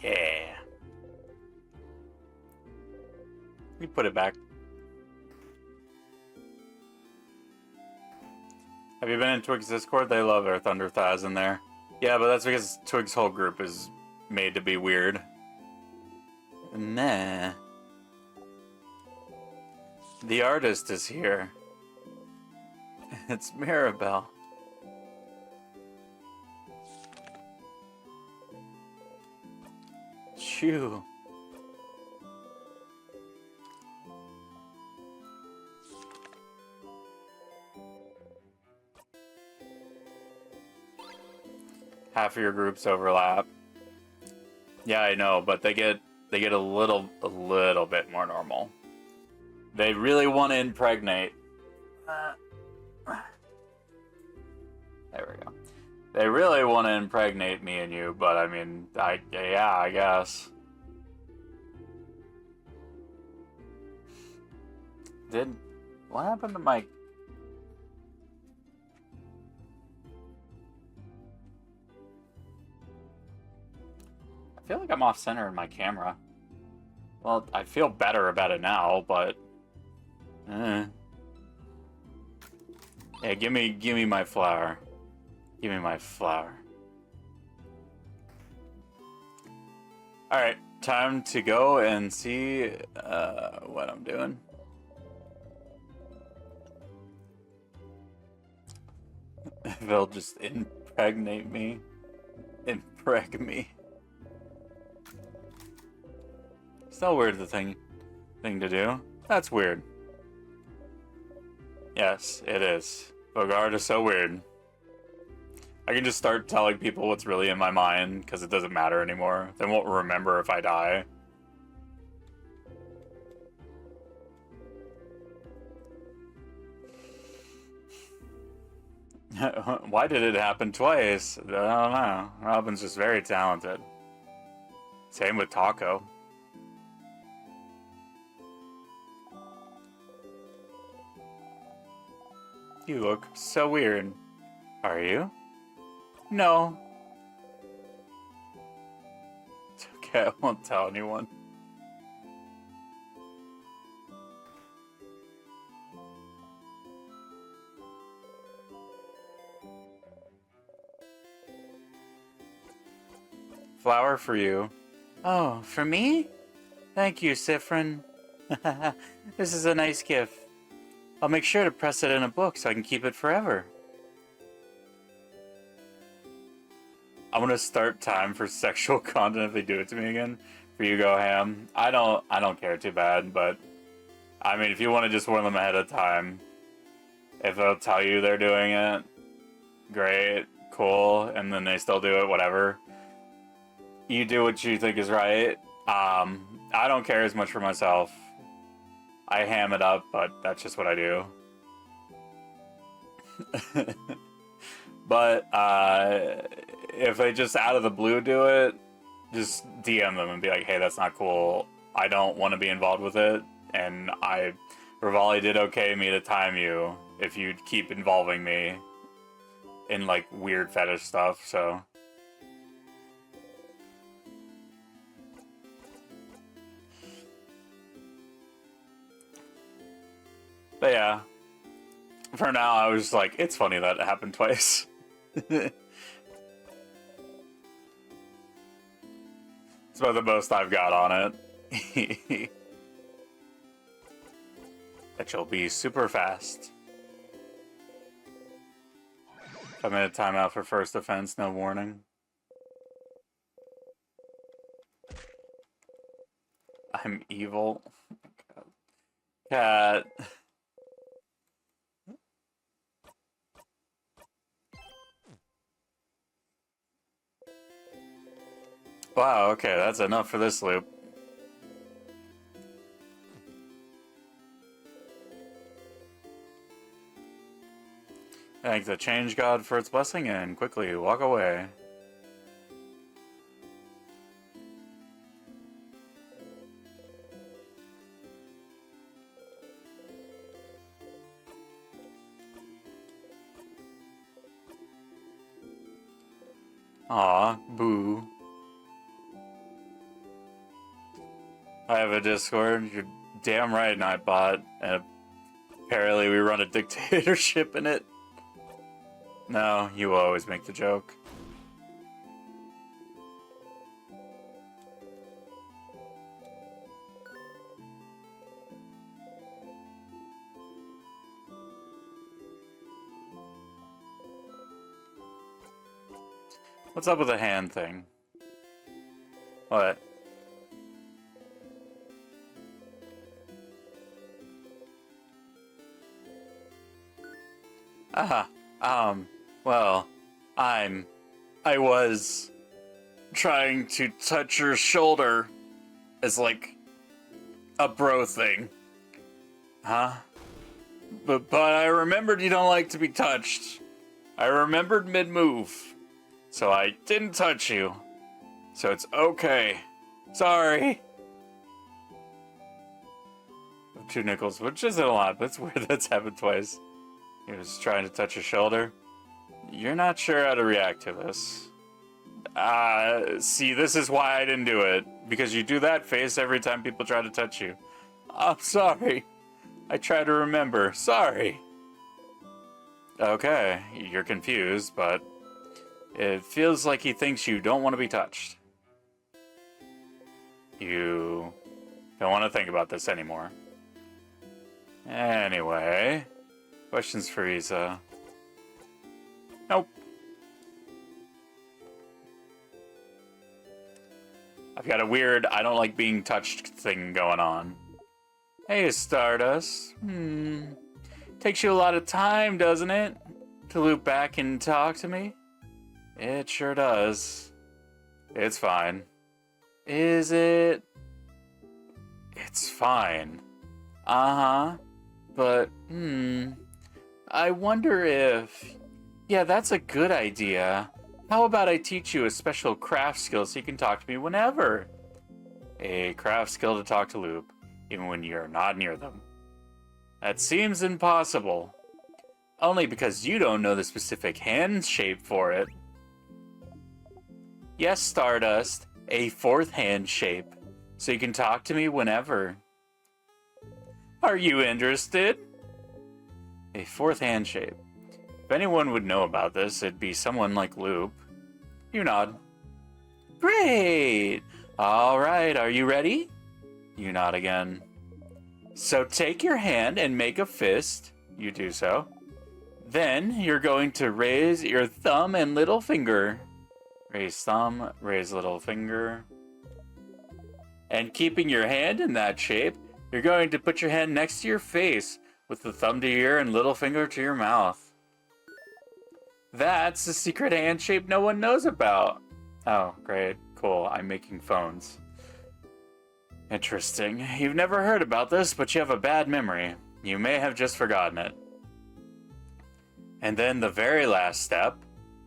Yeah. We put it back. Have you been in Twig's Discord? They love their Thunder Thighs in there. Yeah, but that's because Twig's whole group is made to be weird. Nah. The artist is here. It's Mirabelle. Chew. Half of your groups overlap. Yeah, I know, but they get a little bit more normal. They really want to impregnate. There we go. They really want to impregnate me and you, but I mean, yeah, I guess. What happened to my... I feel like I'm off center in my camera. Well, I feel better about it now, but... Yeah, give me my flower. Give me my flower. Alright, time to go and see what I'm doing. They'll just impregnate me. Impreg me. Still weird thing to do. That's weird. Yes, it is. Bogard is so weird. I can just start telling people what's really in my mind because it doesn't matter anymore. They won't remember if I die. Why did it happen twice? I don't know. Robin's just very talented. Same with Taco. You look so weird. Are you? No. It's okay, I won't tell anyone. Flower for you. Oh, for me? Thank you, Sifrin. This is a nice gift. I'll make sure to press it in a book so I can keep it forever. I'm gonna start time for sexual content if they do it to me again. For you, go ham. I don't care too bad, but I mean, if you want to just warn them ahead of time, if they'll tell you they're doing it, great, cool, and then they still do it, whatever. You do what you think is right. I don't care as much for myself. I ham it up, but that's just what I do. But if they just out of the blue do it, just DM them and be like, hey, that's not cool. I don't want to be involved with it. And Rivali did okay me to time you if you keep involving me in like weird fetish stuff, so. But yeah, For now, I was like, it's funny that it happened twice. It's about the most I've got on it. That you'll be super fast. 5-minute timeout for first offense, no warning. I'm evil. Oh my God. Cat. Wow, okay, that's enough for this loop. Thank the change god for its blessing and quickly walk away. Aw, boo. I have a Discord. You're damn right, Nightbot. And apparently we run a dictatorship in it. No, you always make the joke. What's up with the hand thing? What? Well, I was trying to touch your shoulder as like a bro thing. Huh? But I remembered you don't like to be touched. I remembered mid-move. So I didn't touch you. So it's okay. Sorry. 2 nickels, which isn't a lot, but it's weird that's happened twice. He was trying to touch your shoulder. You're not sure how to react to this. See, this is why I didn't do it. Because you do that face every time people try to touch you. I'm sorry. I try to remember. Sorry. Okay, you're confused, but it feels like he thinks you don't want to be touched. You don't want to think about this anymore. Anyway, questions for Isa. Nope. I've got a weird I don't like being touched thing going on. Hey, Stardust. Takes you a lot of time, doesn't it? To loop back and talk to me? It sure does. It's fine. Is it? It's fine. Uh-huh. But, I wonder if... Yeah, that's a good idea. How about I teach you a special craft skill so you can talk to me whenever? A craft skill to talk to Loop, even when you're not near them. That seems impossible. Only because you don't know the specific hand shape for it. Yes, Stardust, a 4th hand shape, so you can talk to me whenever. Are you interested? A 4th hand shape. If anyone would know about this, it'd be someone like Loop. You nod. Great! Alright, are you ready? You nod again. So take your hand and make a fist. You do so. Then you're going to raise your thumb and little finger. Raise thumb, raise little finger. And keeping your hand in that shape, you're going to put your hand next to your face with the thumb to your ear and little finger to your mouth. That's the secret hand shape no one knows about. Oh, great. Cool. I'm making phones. Interesting. You've never heard about this, but you have a bad memory. You may have just forgotten it. And then the very last step.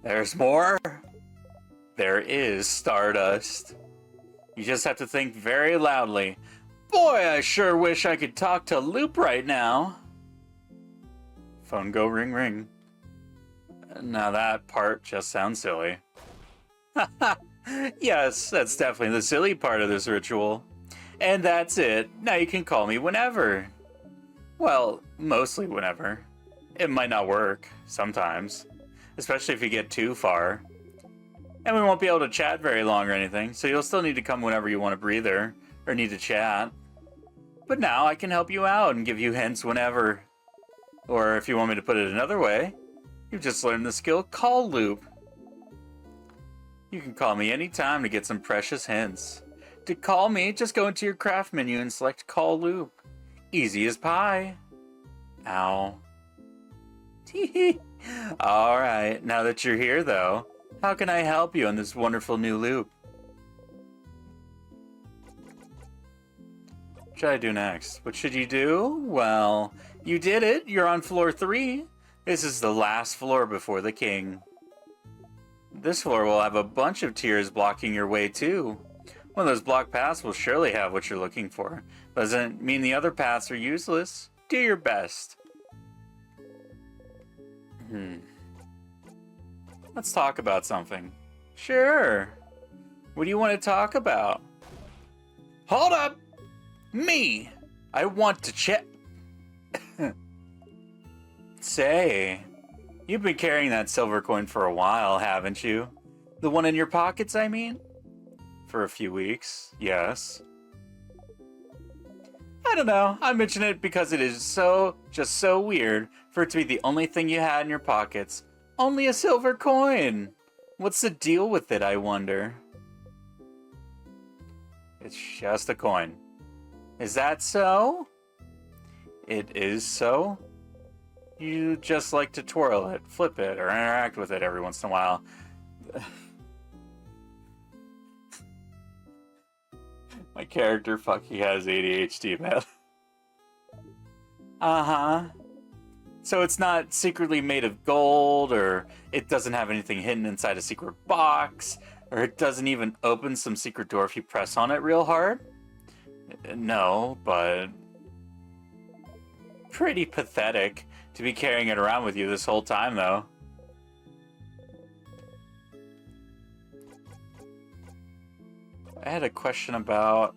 There's more. There is Stardust. You just have to think very loudly. Boy, I sure wish I could talk to Loop right now. Phone go ring ring. Now that part just sounds silly. Yes, that's definitely the silly part of this ritual. And that's it. Now you can call me whenever. Well, mostly whenever. it might not work sometimes, especially if you get too far. And we won't be able to chat very long or anything, so you'll still need to come whenever you want a breather or need to chat. But now I can help you out and give you hints whenever. Or if you want me to put it another way, you've just learned the skill Call Loop. You can call me anytime to get some precious hints. To call me, just go into your craft menu and select Call Loop. Easy as pie. Ow. Alright, now that you're here though, how can I help you on this wonderful new loop? What should I do next? What should you do? Well, you did it. You're on floor 3. This is the last floor before the king. This floor will have a bunch of tiers blocking your way too. One of those block paths will surely have what you're looking for. Doesn't mean the other paths are useless. Do your best. Let's talk about something. Sure. What do you want to talk about? Hold up! Me! I want to check. Say, you've been carrying that silver coin for a while, haven't you? The one in your pockets, I mean? For a few weeks, yes. I don't know. I mention it because it is just so weird for it to be the only thing you had in your pockets. Only a silver coin. What's the deal with it, I wonder? It's just a coin. Is that so? It is so? You just like to twirl it, flip it, or interact with it every once in a while. My character fucking has ADHD, man. Uh-huh. So it's not secretly made of gold, or it doesn't have anything hidden inside a secret box, or it doesn't even open some secret door if you press on it real hard? No, but pretty pathetic to be carrying it around with you this whole time, though. I had a question about...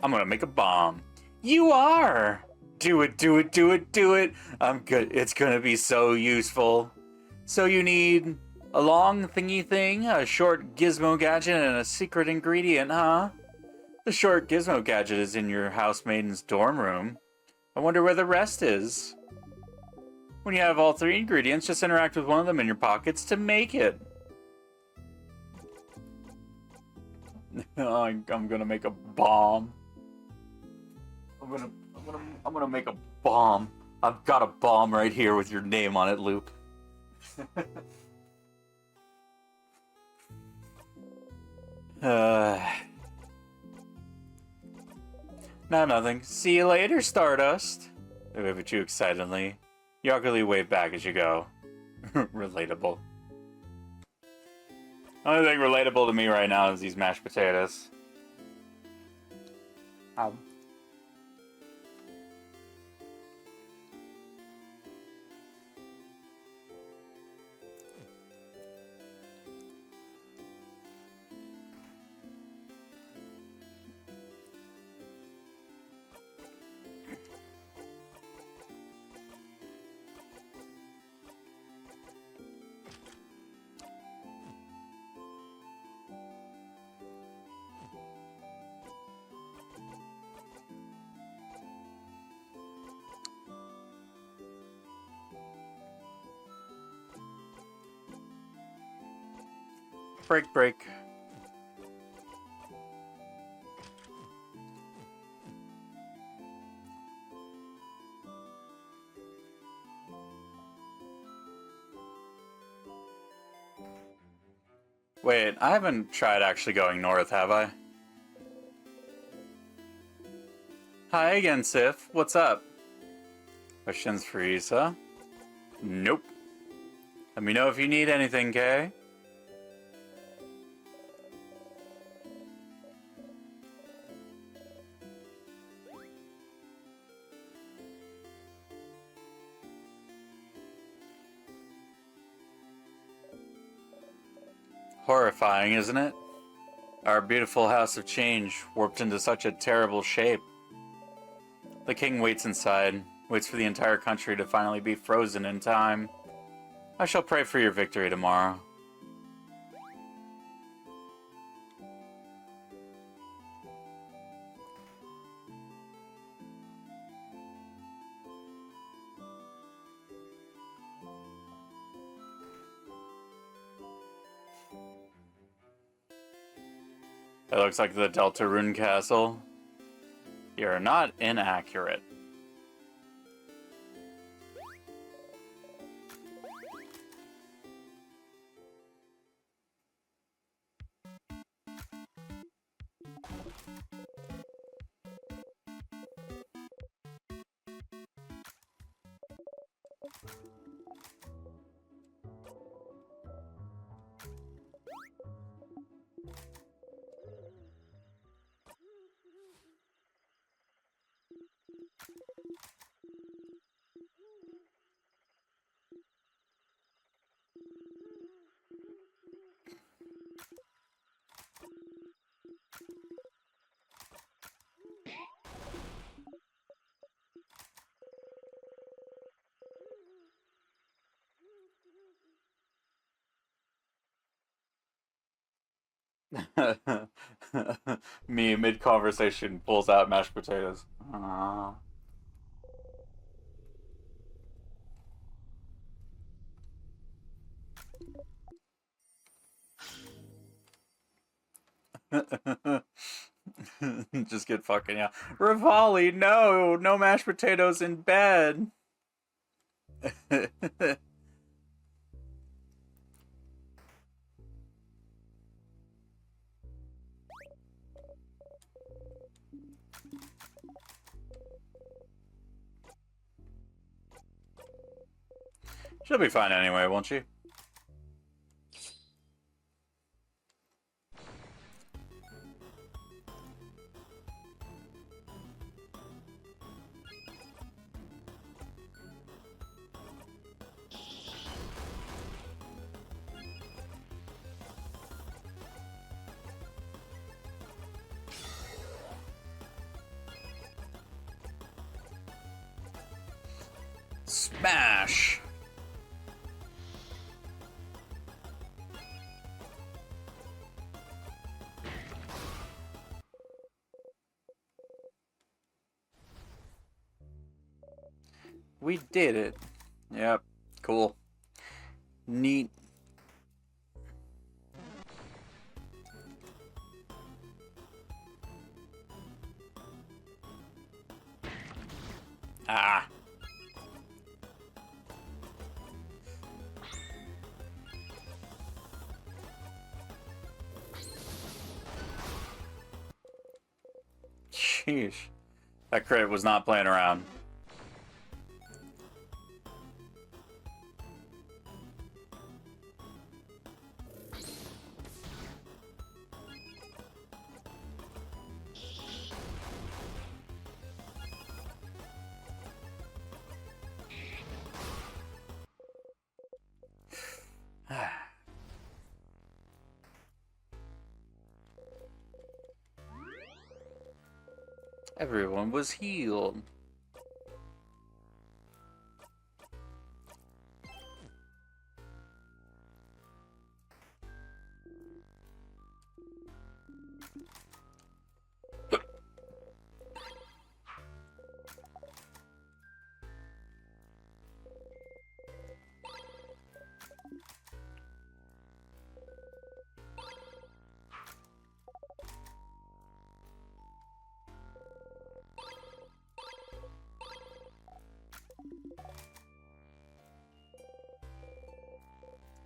I'm gonna make a bomb. You are! Do it, do it, do it, do it! I'm good. It's gonna be so useful. So you need a long thingy thing, a short gizmo gadget, and a secret ingredient, huh? The short gizmo gadget is in your housemaiden's dorm room. I wonder where the rest is. When you have all 3 ingredients, just interact with one of them in your pockets to make it. I'm gonna make a bomb. I'm gonna make a bomb. I've got a bomb right here with your name on it, Luke. No, nothing. See you later, Stardust. They wave at you excitedly. You awkwardly wave back as you go. Relatable. Only thing relatable to me right now is these mashed potatoes. Break, break. Wait, I haven't tried actually going north, have I? Hi again, Sif. What's up? Questions for Isa? Nope. Let me know if you need anything, Kay. Horrifying, isn't it? Our beautiful house of change warped into such a terrible shape. The king waits inside. Waits for the entire country to finally be frozen in time. I shall pray for your victory tomorrow. It looks like the Deltarune Castle. You're not inaccurate. Me, mid-conversation, pulls out mashed potatoes. Just get fucking, yeah. Rivali, no! No mashed potatoes in bed! She'll be fine anyway, won't she? Smash! We did it. Yep. Cool. Neat. Ah. Sheesh. That crit was not playing around. Everyone was healed.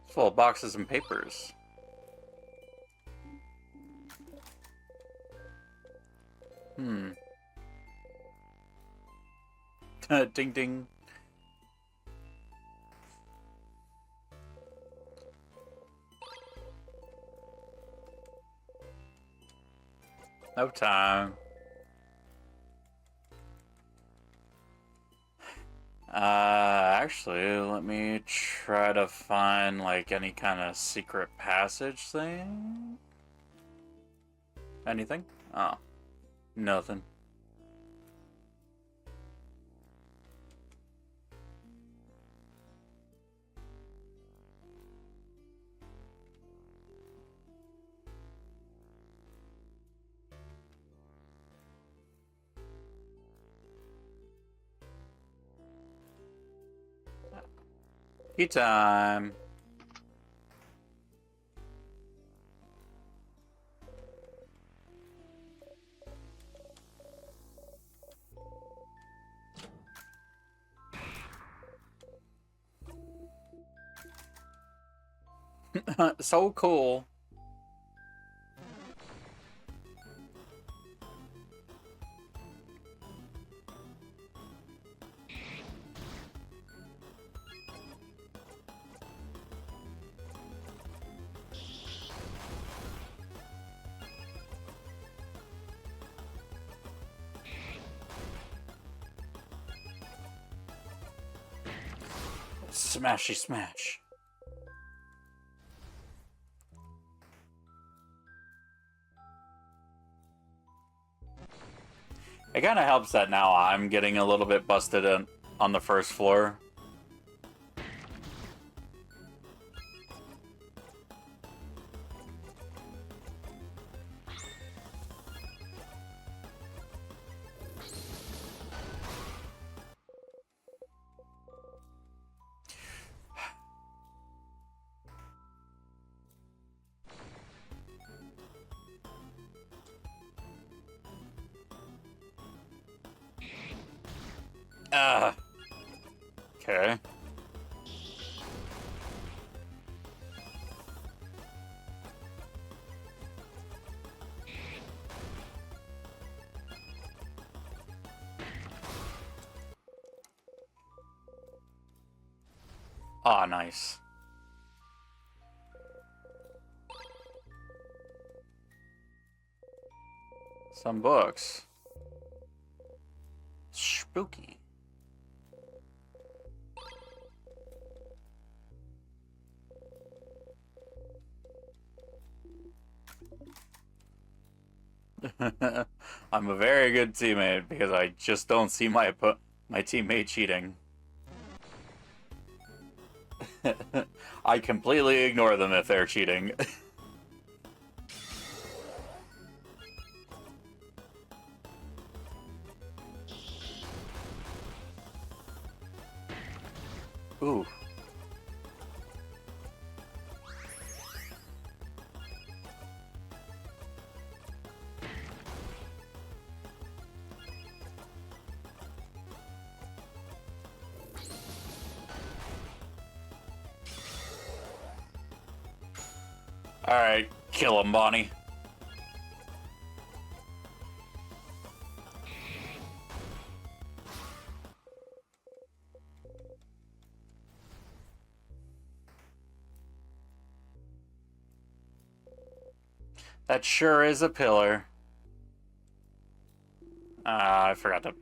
Full of boxes and papers. Ding ding. No time. Actually, let me try to find, like, any kind of secret passage thing. Anything? Oh. Nothing. Tea time. So cool. Smashy smash. It kind of helps that now I'm getting a little bit busted on the first floor. Okay. Ah, nice. Some books. Spooky. I'm a very good teammate because I just don't see my teammate cheating. I completely ignore them if they're cheating. Ooh. Alright, kill him, Bonnie. That sure is a pillar. I forgot to...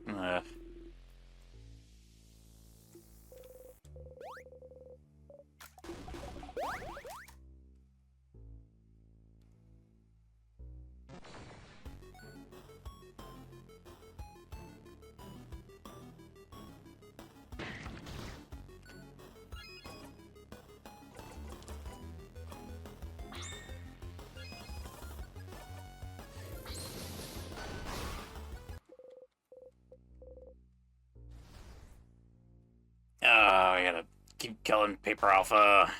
Oh, I gotta keep killing Paper Alpha.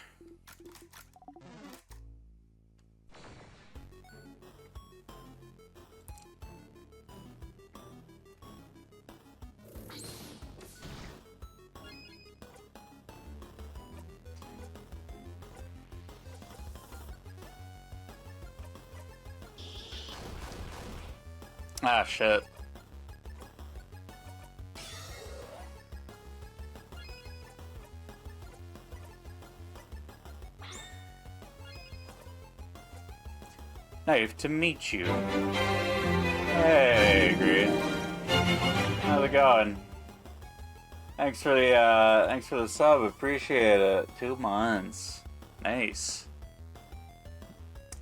Ah, shit. Nice to meet you. Hey, Green. How's it going? Thanks for the sub. Appreciate it. 2 months. Nice.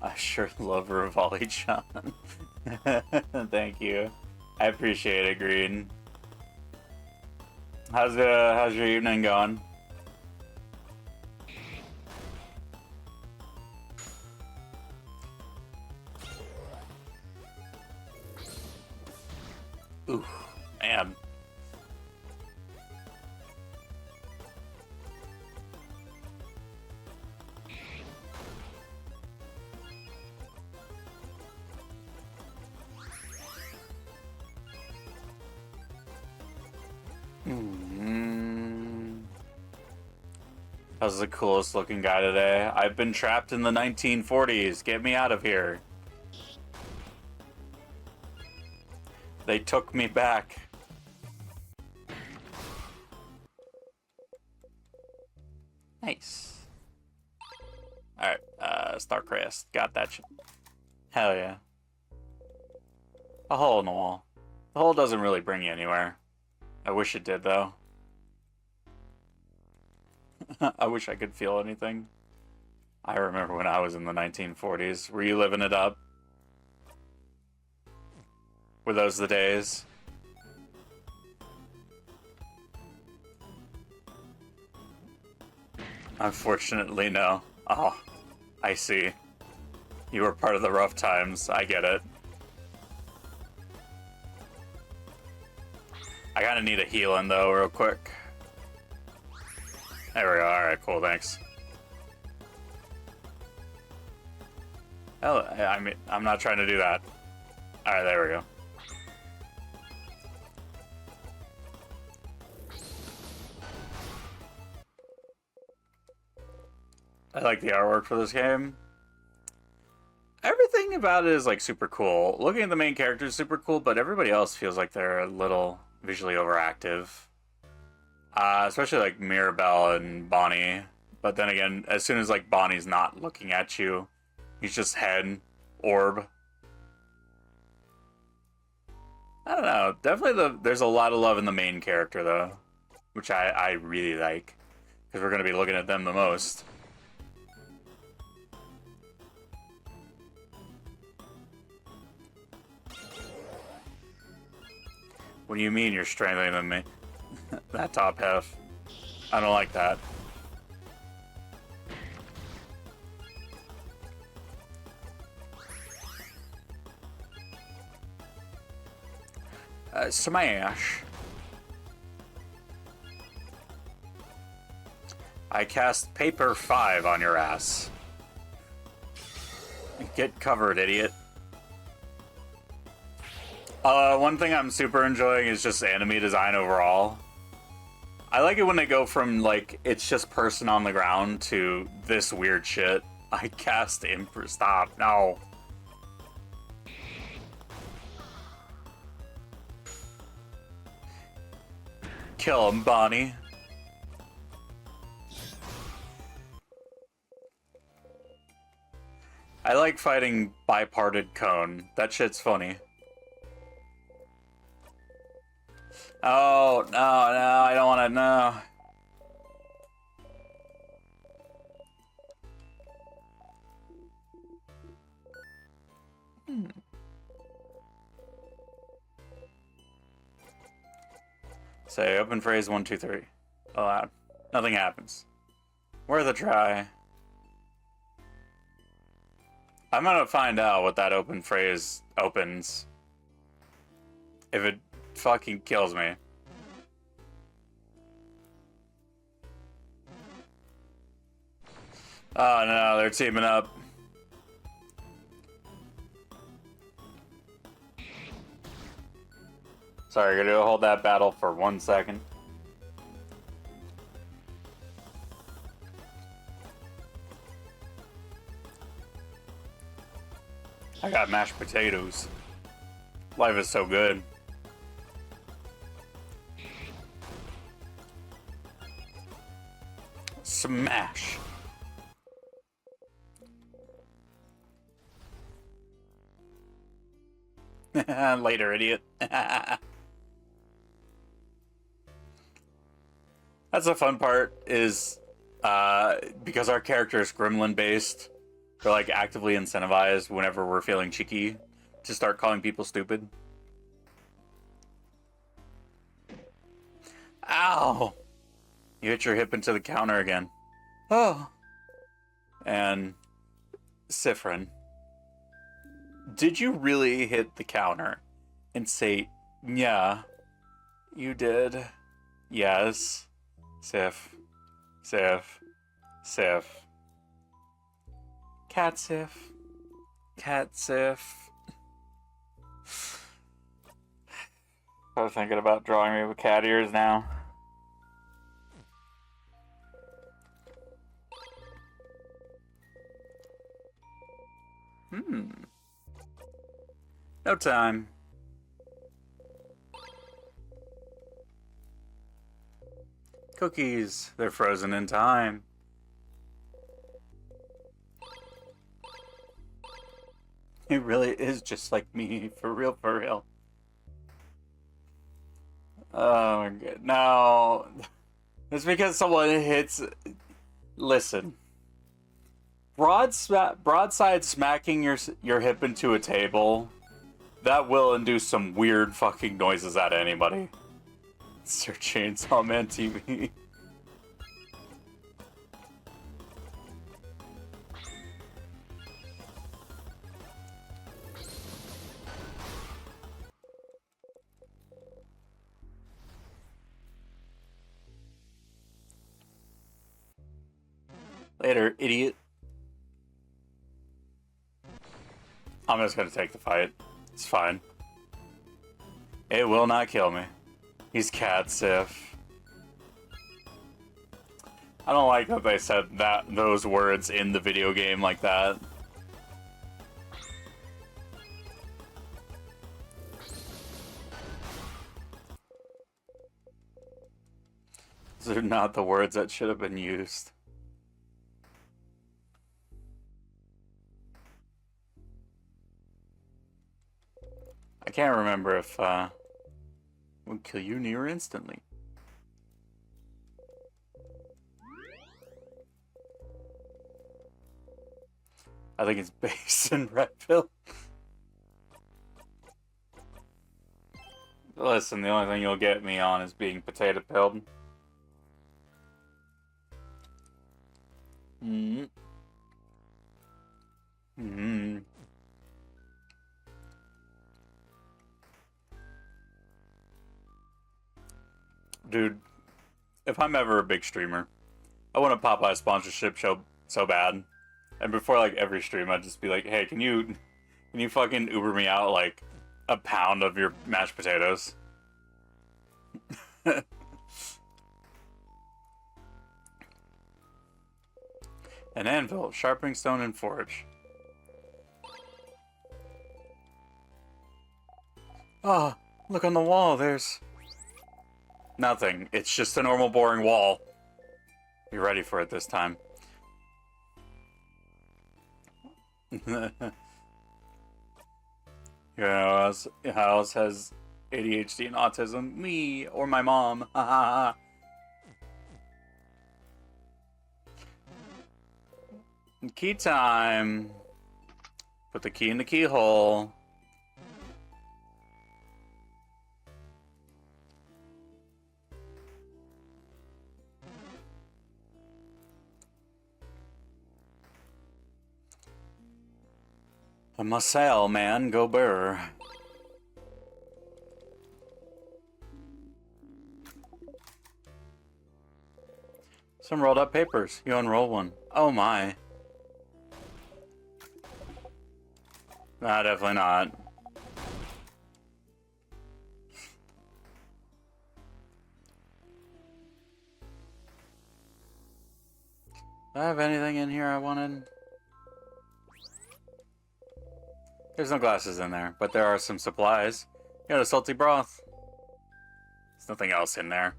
I sure love Rivali-chan. Thank you. I appreciate it, Green. How's your evening going? Ooh, man. That was the coolest looking guy today. I've been trapped in the 1940s. Get me out of here. They took me back. Nice. Alright, Starcrest. Got that shit. Hell yeah. A hole in the wall. The hole doesn't really bring you anywhere. I wish it did, though. I wish I could feel anything. I remember when I was in the 1940s. Were you living it up? Were those the days? Unfortunately, no. Oh, I see. You were part of the rough times. I get it. I kinda need a healing, though, real quick. There we go. Alright, cool, thanks. Oh, I mean, I'm not trying to do that. Alright, there we go. I like the artwork for this game. Everything about it is like super cool. Looking at the main character is super cool, but everybody else feels like they're a little visually overactive. Especially like Mirabelle and Bonnie. But then again, as soon as like Bonnie's not looking at you, he's just head, orb. I don't know. Definitely there's a lot of love in the main character though, which I really like, because we're going to be looking at them the most. What do you mean you're strangling me? That top half. I don't like that. Smash. I cast Paper 5 on your ass. Get covered, idiot. One thing I'm super enjoying is just enemy design overall. I like it when they go from, like, it's just person on the ground to this weird shit. I cast Stop, no. Kill him, Bonnie. I like fighting biparted cone. That shit's funny. Oh, no, I don't want to know. Say, open phrase 1, 2, 3. Aloud. Nothing happens. Worth a try. I'm gonna find out what that open phrase opens. If it fucking kills me. Oh no, they're teaming up. Sorry, gonna hold that battle for 1 second. I got mashed potatoes. Life is so good. Smash. Later, idiot. That's the fun part, is because our character is gremlin based, we're like actively incentivized whenever we're feeling cheeky to start calling people stupid. Ow! You hit your hip into the counter again. Oh. And Sifrin, did you really hit the counter and say, yeah, you did? Yes. Sif. Sif. Sif. Cat Sif. Cat Sif. I was thinking about drawing me with cat ears now. No time. Cookies. They're frozen in time. It really is just like me, for real, for real. Oh my god. No. It's because someone hits... Listen. Broadside smacking your hip into a table, that will induce some weird fucking noises out of anybody. Sir Chainsaw Man TV. Later, idiot. I'm just gonna take the fight. It's fine. It will not kill me. He's cat Sif. I don't like that they said those words in the video game like that. Those are not the words that should have been used. I can't remember if would kill you near instantly. I think it's based in Red Pill. Listen, the only thing you'll get me on is being potato pilled. Dude, if I'm ever a big streamer, I want a Popeye sponsorship show so bad. And before like every stream, I'd just be like, "Hey, can you fucking Uber me out like a pound of your mashed potatoes?" An anvil, sharpening stone, and forge. Ah, oh, look on the wall. There's nothing. It's just a normal, boring wall. Be ready for it this time. Your house has ADHD and autism. Me or my mom. Ha ha ha. Key time. Put the key in the keyhole. A Marcel, man, go burr. Some rolled up papers. You unroll one. Oh my. Nah, definitely not. Do I have anything in here I wanted? There's no glasses in there, but there are some supplies. You got a salty broth. There's nothing else in there.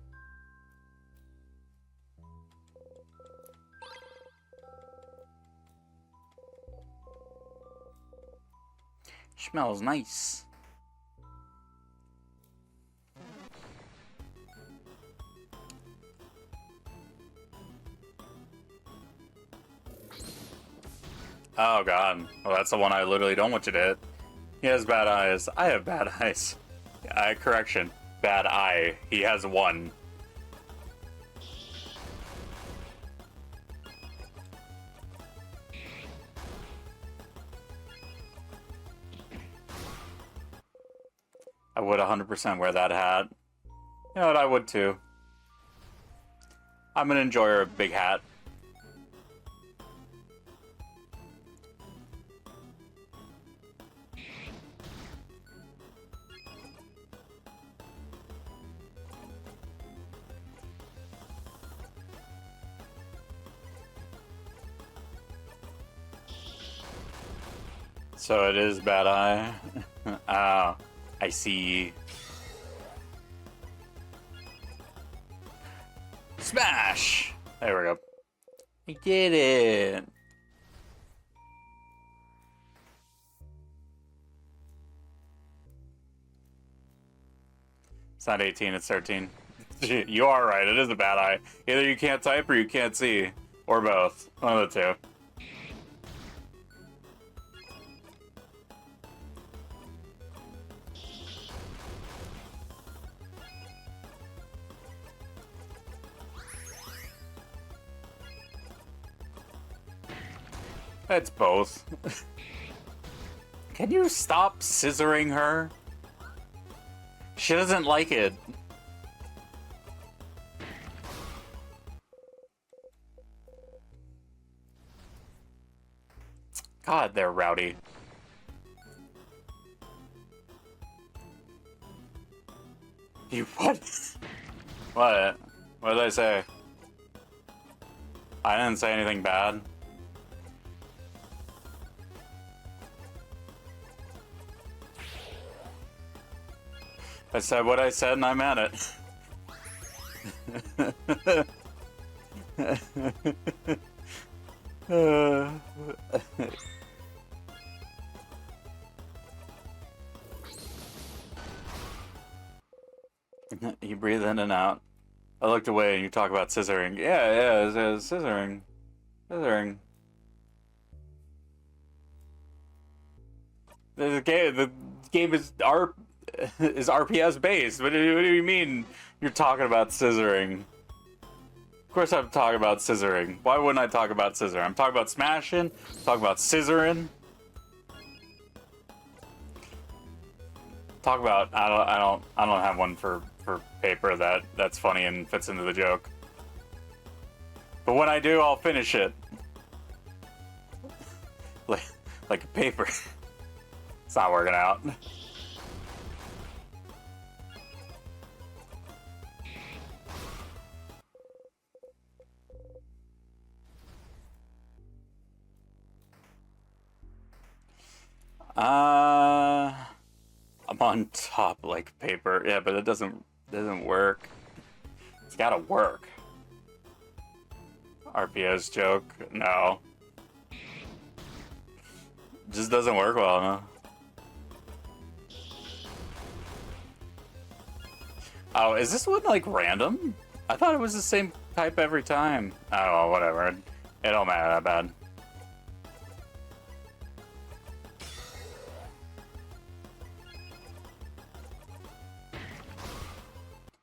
Smells nice. Oh god. Well, that's the one I literally don't want you to hit. He has bad eyes. I have bad eyes. Correction. Bad eye. He has one. I would 100% wear that hat. You know what? I would too. I'm an enjoyer of big hat. So it is Bad Eye. Oh, I see. Smash! There we go. I did it. It's not 18, it's 13. You are right, it is a Bad Eye. Either you can't type or you can't see. Or both. One of the two. It's both. Can you stop scissoring her? She doesn't like it. God, they're rowdy. You what? What? What did I say? I didn't say anything bad. I said what I said and I meant it. You breathe in and out. I looked away and you talk about scissoring. Yeah, it's scissoring. Scissoring. The game is RPS based. What do you mean you're talking about scissoring? Of course I'm talking about scissoring. Why wouldn't I talk about scissoring? I'm talking about smashing, talking about scissoring. Talk about I don't have one for paper that's funny and fits into the joke. But when I do, I'll finish it. like a paper. It's not working out. I'm on top like paper. Yeah, but it doesn't work. It's gotta work. RPS joke? No. Just doesn't work well, no. Oh, is this one like random? I thought it was the same type every time. Oh, well, whatever. It don't matter that bad.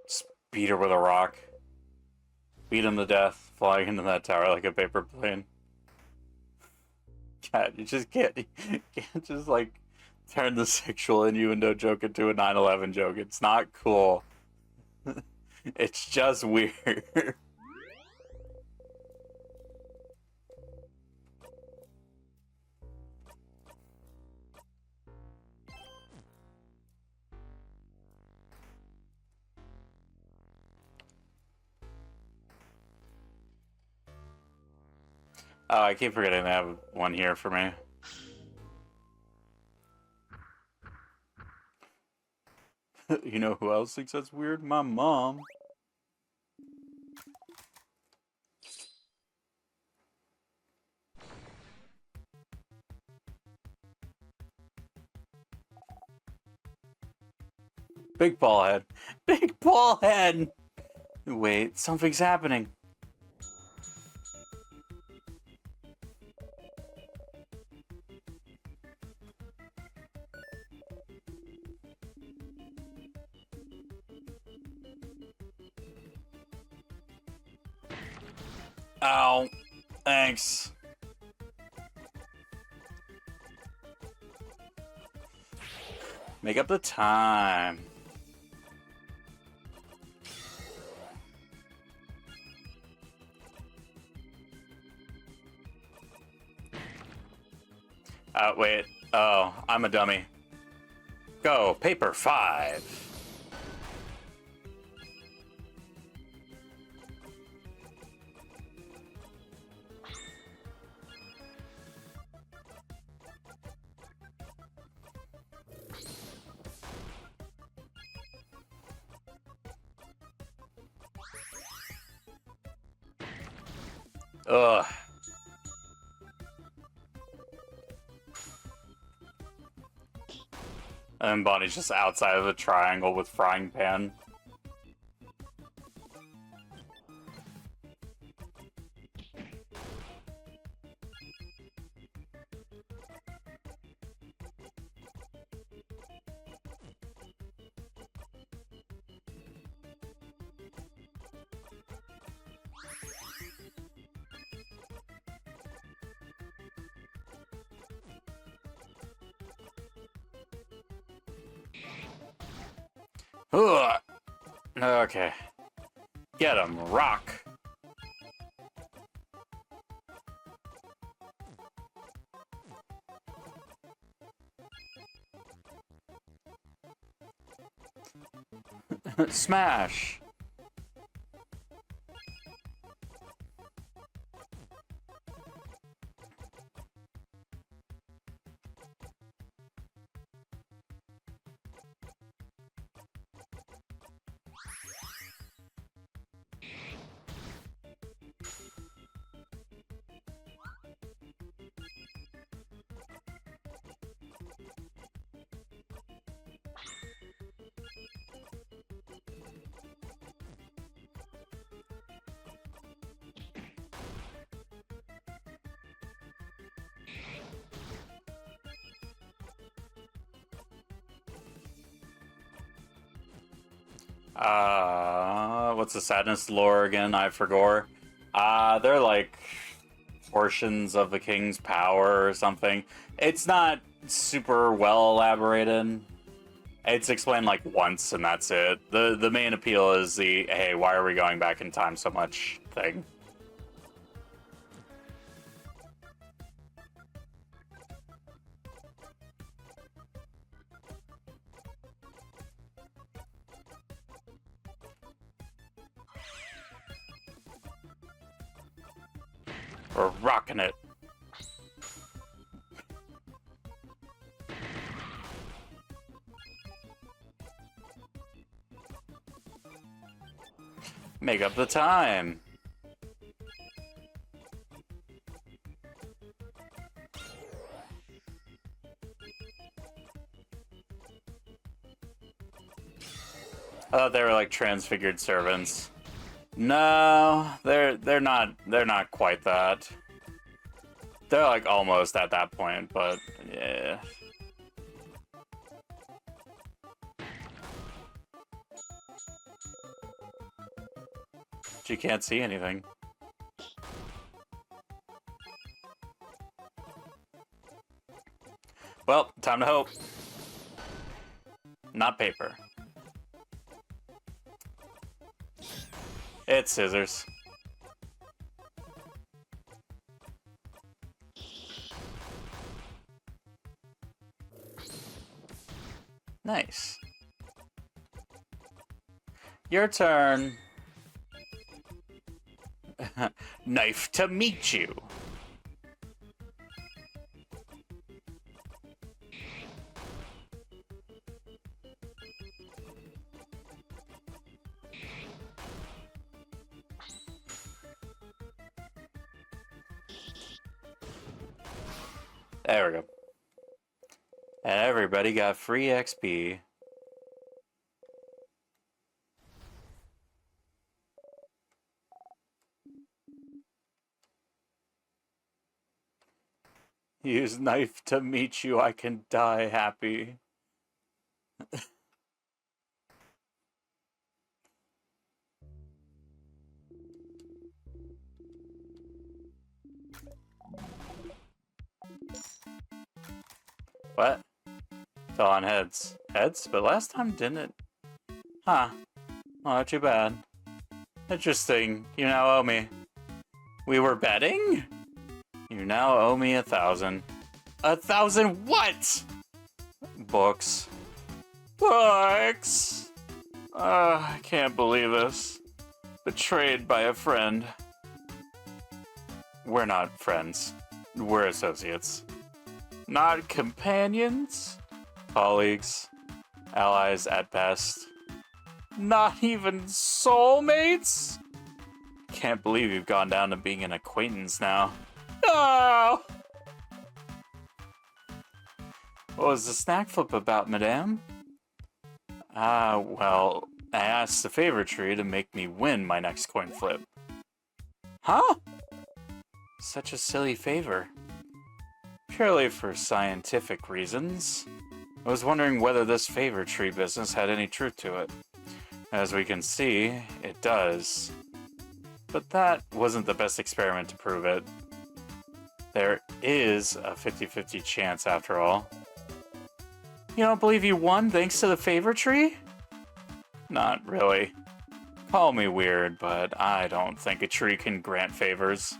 Just beat her with a rock. Beat him to death, flying into that tower like a paper plane. God, you just can't just like turn the sexual innuendo joke into a 9/11 joke. It's not cool. It's just weird. Oh, I keep forgetting they have one here for me. You know who else thinks that's weird? My mom. Big ball head. Big ball head! Wait, something's happening. Ow. Thanks. Make up the time. Wait. Oh, I'm a dummy. Go, paper 5. Ugh. And Bonnie's just outside of the triangle with frying pan. Ugh. Okay. Get him, rock. Smash. What's the sadness lore again? I forgot. They're like portions of the king's power or something. It's not super well elaborated. It's explained like once and that's it. The main appeal is the, hey, why are we going back in time so much thing. We're rocking it. Make up the time. I thought they were like transfigured servants. No, they're not quite that. They're like almost at that point, but yeah. You can't see anything. Well, time to hope. Not paper. It's scissors. Nice. Your turn. Knife to meet you. There we go. And everybody got free XP. Use knife to meet you, I can die happy. What? Fell on heads. Heads? But last time didn't it? Huh. Well, not too bad. Interesting. You now owe me. We were betting? You now owe me 1,000. 1,000 what? Books. Books! I can't believe this. Betrayed by a friend. We're not friends. We're associates. Not companions? Colleagues. Allies at best. Not even soulmates? can't believe you've gone down to being an acquaintance now. Oh! What was the snack flip about, madame? Well, I asked the favor tree to make me win my next coin flip. Huh? Such a silly favor. Purely for scientific reasons. I was wondering whether this favor tree business had any truth to it. As we can see, it does. But that wasn't the best experiment to prove it. There is a 50-50 chance after all. You don't believe you won thanks to the favor tree? Not really. Call me weird, but I don't think a tree can grant favors.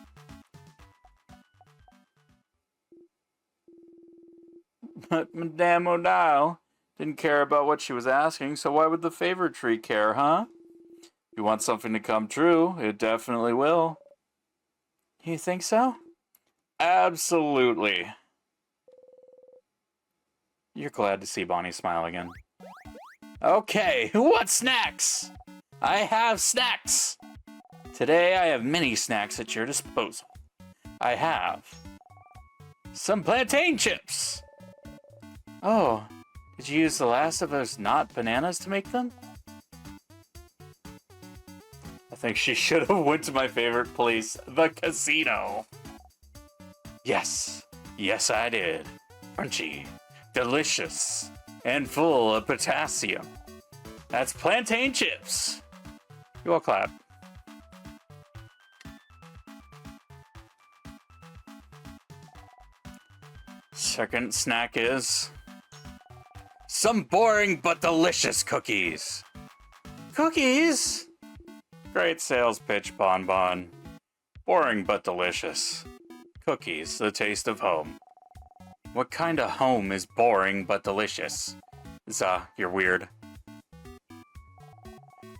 But Madame O'Neill didn't care about what she was asking, so why would the favor tree care, huh? If you want something to come true, it definitely will. You think so? Absolutely. You're glad to see Bonnie smile again. Okay, what's next? I have snacks! Today I have many snacks at your disposal. I have some plantain chips! Oh, did you use the last of those not bananas to make them? I think she should have went to my favorite place, the casino. Yes, yes I did. Crunchy, delicious, and full of potassium. That's plantain chips. You all clap. Second snack is some boring but delicious cookies. Cookies? Great sales pitch, Bonbon. Boring but delicious. Cookies, the taste of home. What kind of home is boring but delicious? You're weird.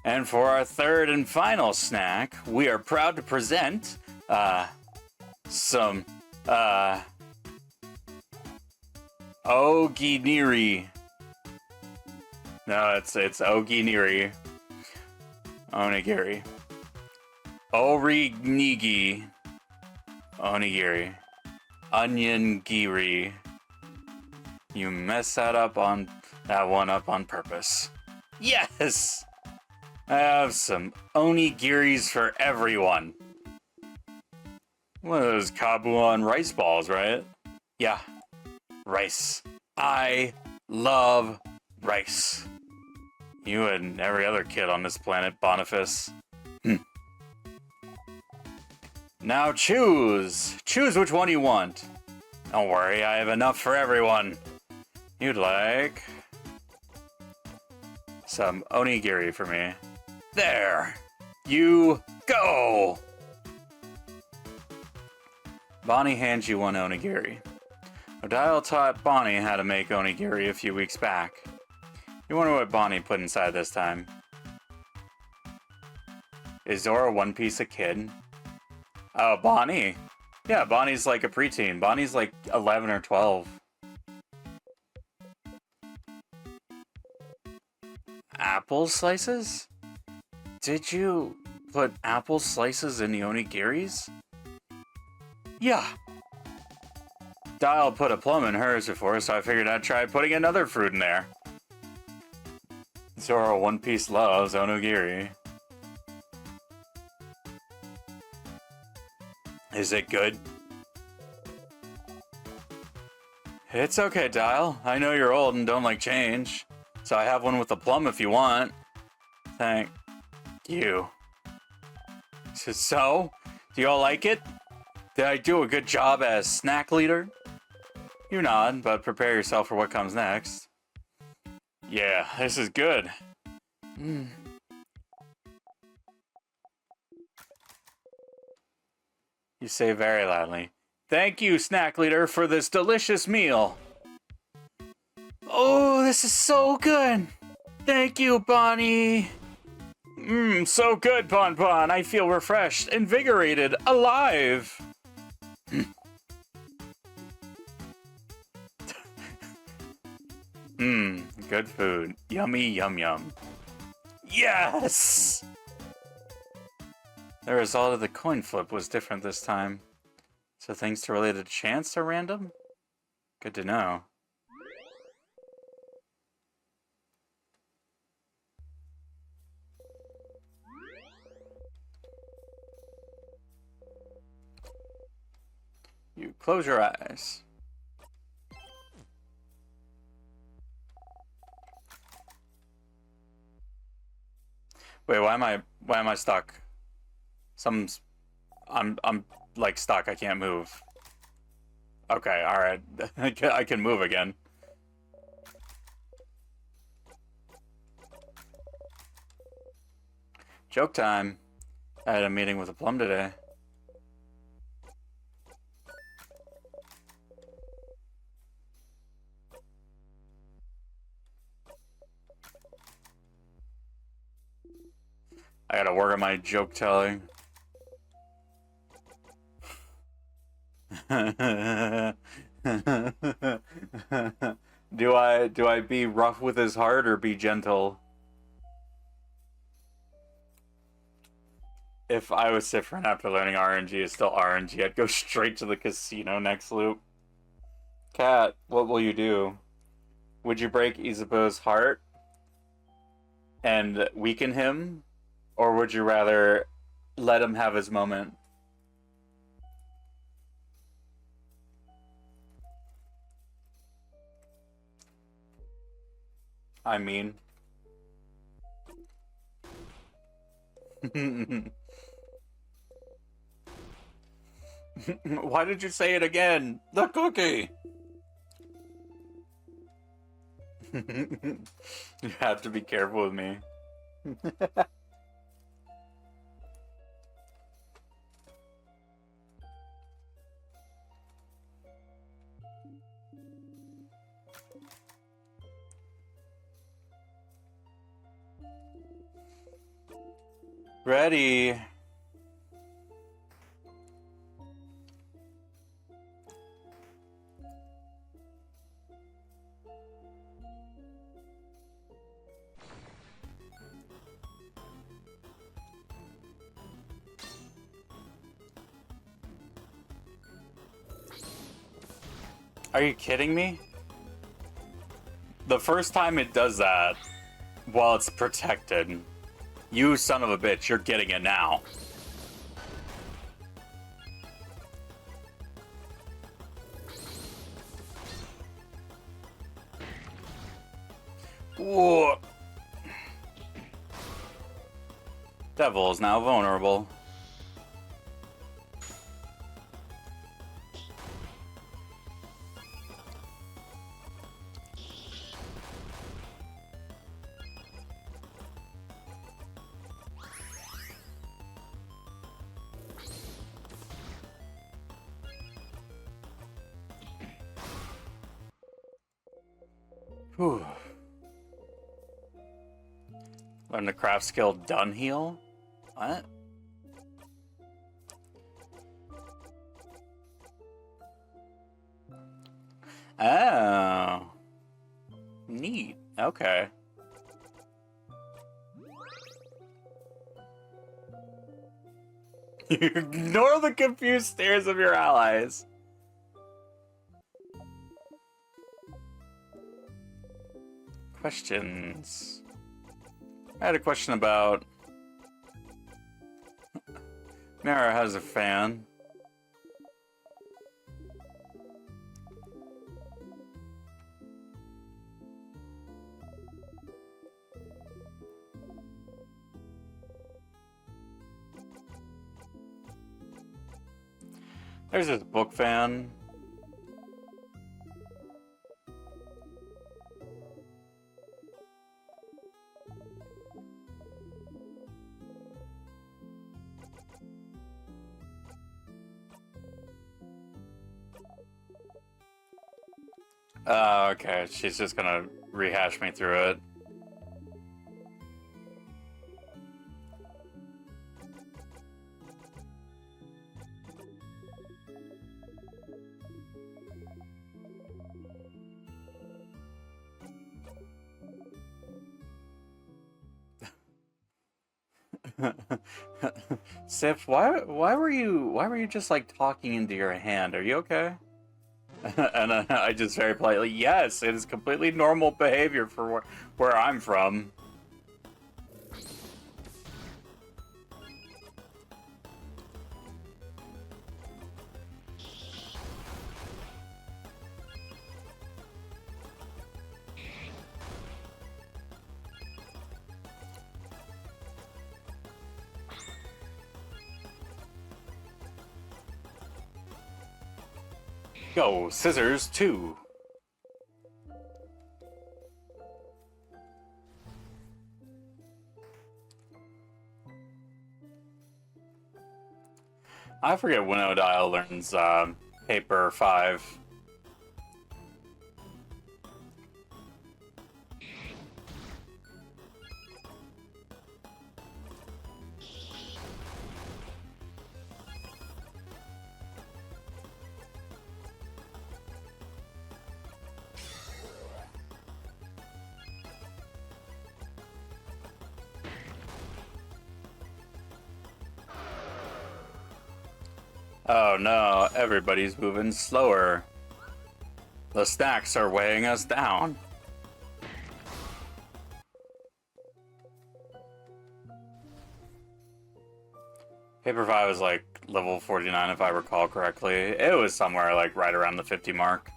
And for our third and final snack, we are proud to present, some, Oginiri. No, it's Oginiri. Onigiri. Orinigi. Onigiri. Onion giri. You messed that one up on purpose. Yes! I have some onigiris for everyone. One of those Kabuon rice balls, right? Yeah. Rice. I love rice. You and every other kid on this planet, Boniface. Now choose! Choose which one you want. Don't worry, I have enough for everyone. You'd like some onigiri for me. There! You go! Bonnie hands you one onigiri. Odile taught Bonnie how to make onigiri a few weeks back. You wonder what Bonnie put inside this time. Is Zora One Piece a kid? Oh, Bonnie. Yeah, Bonnie's like a preteen. Bonnie's like 11 or 12. Apple slices? Did you put apple slices in the onigiris? Yeah. Dial put a plum in hers before, so I figured I'd try putting another fruit in there. Zora One Piece loves onigiri. Is it good? It's okay, Dial. I know you're old and don't like change, so I have one with a plum if you want. Thank you. So, do you all like it? Did I do a good job as snack leader? You nod, but prepare yourself for what comes next. Yeah, this is good. You say very loudly, "Thank you, snack leader, for this delicious meal." Oh, this is so good. Thank you, Bonnie. So good, Bon Bon. I feel refreshed, invigorated, alive. Good food. Yummy, yum, yum. Yes! The result of the coin flip was different this time. So things related to chance are random? Good to know. You close your eyes. Wait, why am I stuck? I'm like stuck. I can't move. Okay, all right. I can move again. Joke time. I had a meeting with a plum today. I gotta work on my joke telling. Do I be rough with his heart or be gentle? If I was different after learning RNG is still RNG, I'd go straight to the casino next loop. Cat, what will you do? Would you break Isabeau's heart and weaken him? Or would you rather let him have his moment? I mean... Why did you say it again? The cookie! You have to be careful with me. Ready. Are you kidding me? The first time it does that, while it's protected, you son of a bitch, you're getting it now. Whoa. Devil is now vulnerable. Whew. Learn the craft skill done heal? What? Oh. Neat. Okay. You ignore the confused stares of your allies. Questions. I had a question about... Mara has a fan. There's this book fan. Oh, okay. She's just gonna rehash me through it. Sif, why were you just like talking into your hand? Are you okay? And I just very politely, yes, it is completely normal behavior for where I'm from. Go, scissors, too. I forget when Odile learns paper 5. Oh no, everybody's moving slower. The stacks are weighing us down. Paper 5 is like level 49 if I recall correctly. It was somewhere like right around the 50 mark.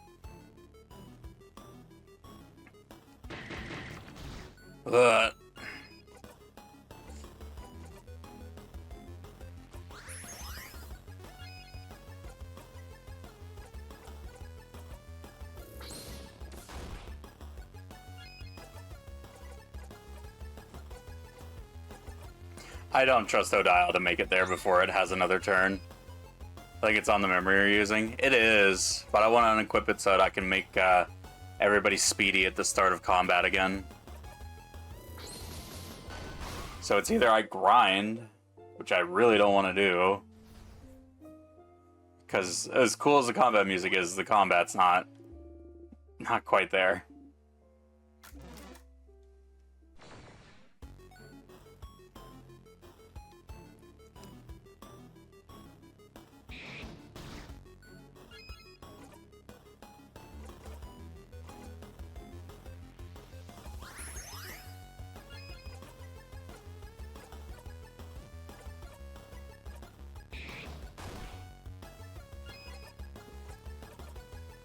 Ugh. I don't trust Odile to make it there before it has another turn. Like it's on the memory you're using. It is, but I want to unequip it so that I can make everybody speedy at the start of combat again. So it's either I grind, which I really don't want to do, because as cool as the combat music is, the combat's not quite there.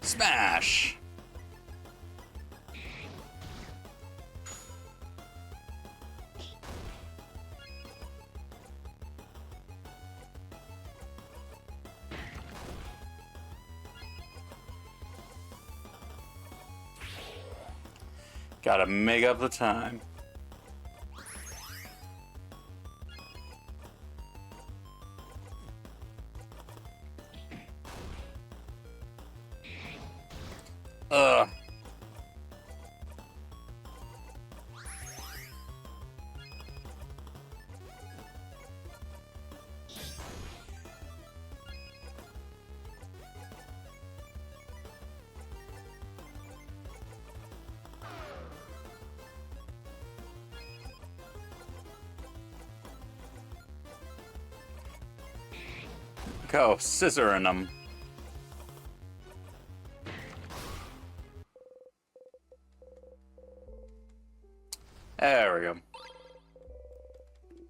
Smash! Gotta make up the time. Ugh. Go, scissoring them. There we go.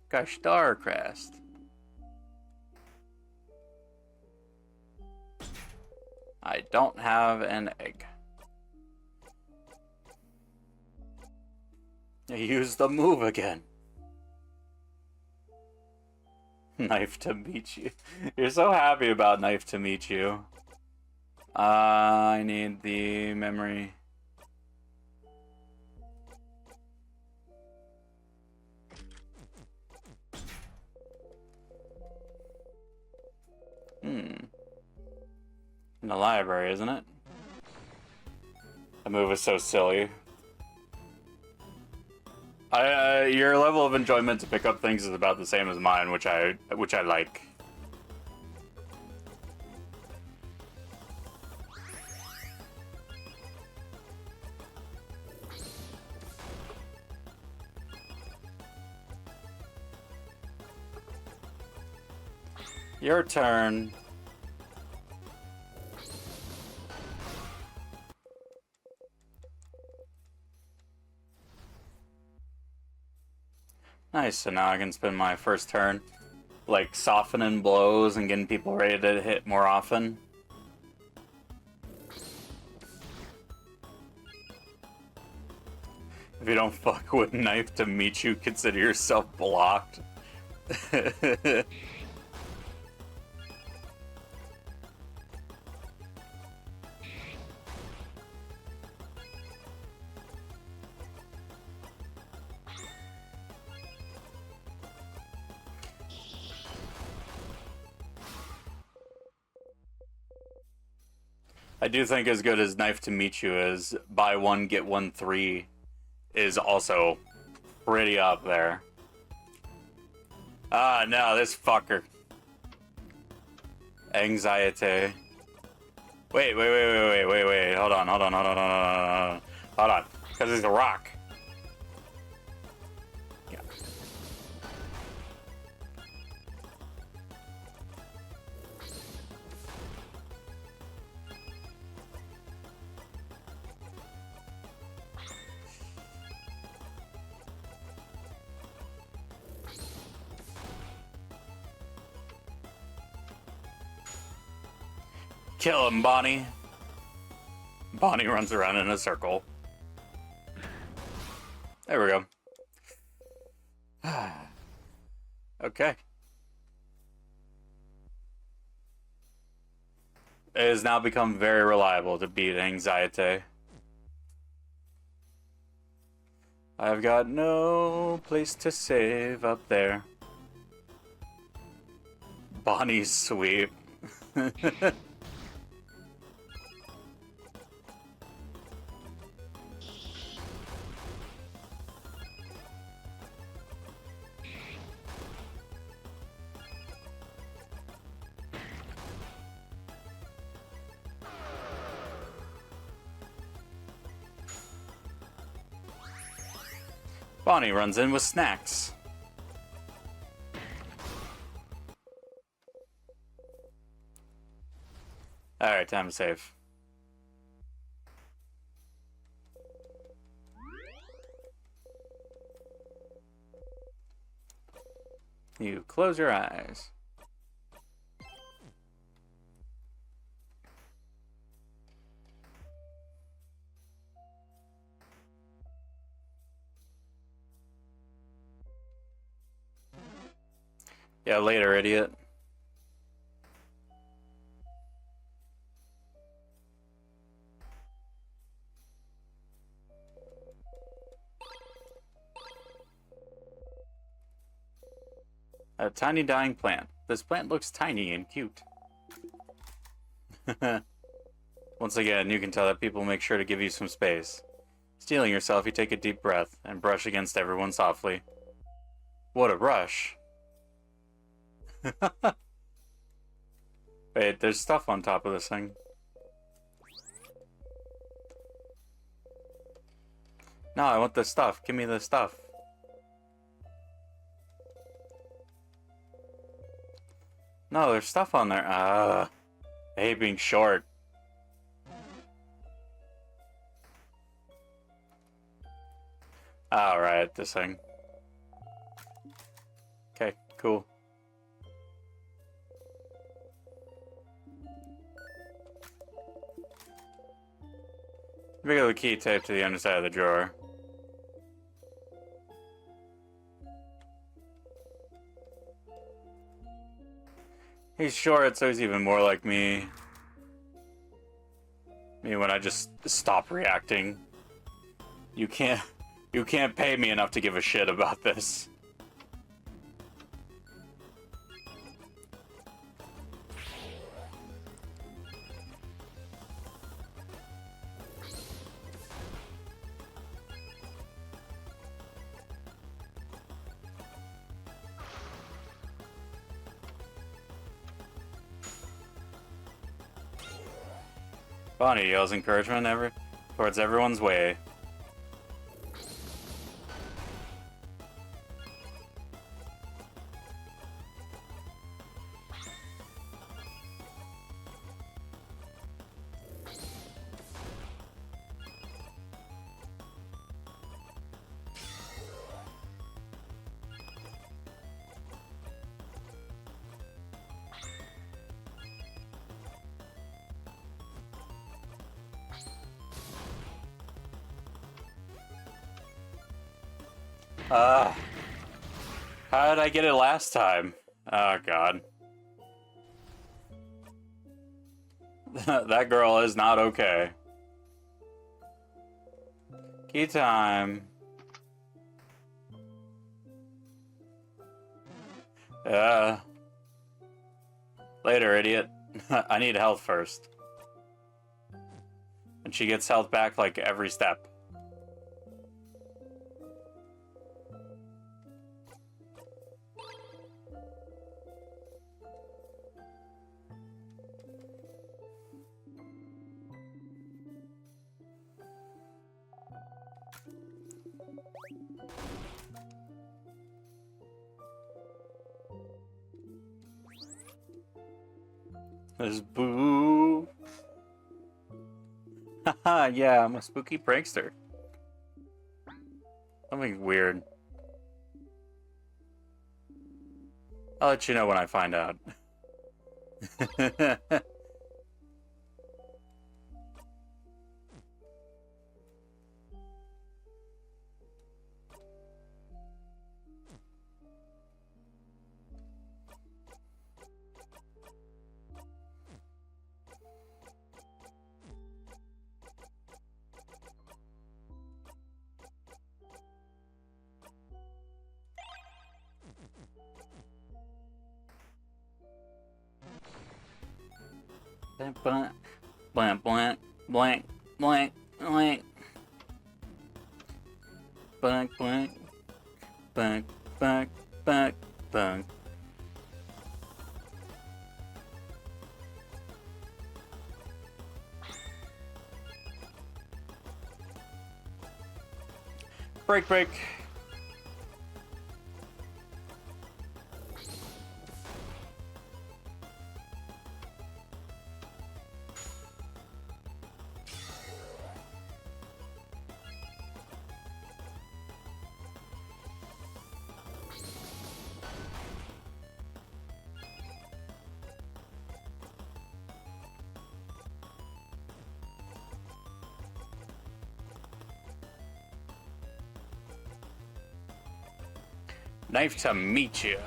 Gosh, Starcrest. I don't have an egg. I used the move again. Knife to meet you. You're so happy about knife to meet you. I need the memory. In the library, isn't it? The move is so silly. Your level of enjoyment to pick up things is about the same as mine, which I like. Your turn. Nice, so now I can spend my first turn, like, softening blows and getting people ready to hit more often. If you don't fuck with knife to meet you, consider yourself blocked. I do think as good as knife to meet you is, buy one, get one 3 is also pretty up there. Ah, no, this fucker. Anxiety. Wait. Hold on. Because he's a rock. Yeah. Kill him, Bonnie. Bonnie runs around in a circle. There we go. Okay. It has now become very reliable to beat anxiety. I've got no place to save up there. Bonnie's sweep. Bonnie runs in with snacks. Alright, time to save. You close your eyes. Yeah, later, idiot. A tiny dying plant. This plant looks tiny and cute. Once again, you can tell that people make sure to give you some space. Steeling yourself, you take a deep breath and brush against everyone softly. What a rush. Wait, there's stuff on top of this thing. No, I want the stuff. Give me the stuff. No, there's stuff on there. I hate being short. Alright, this thing. Okay, cool. We got the key taped to the underside of the drawer. He's short, so he's even more like me. Me when I just stop reacting. You can't pay me enough to give a shit about this. Bonnie yells encouragement towards everyone's way. How did I get it last time? Oh, God. That girl is not okay. Key time. Later, idiot. I need health first. And she gets health back like every step. This boo. Haha, yeah, I'm a spooky prankster. Something weird. I'll let you know when I find out. Blank, blank, blank, blank, blank, blank, blank, blank, blank, blank, blank, blank, blank. Break, break. Knife to meet you.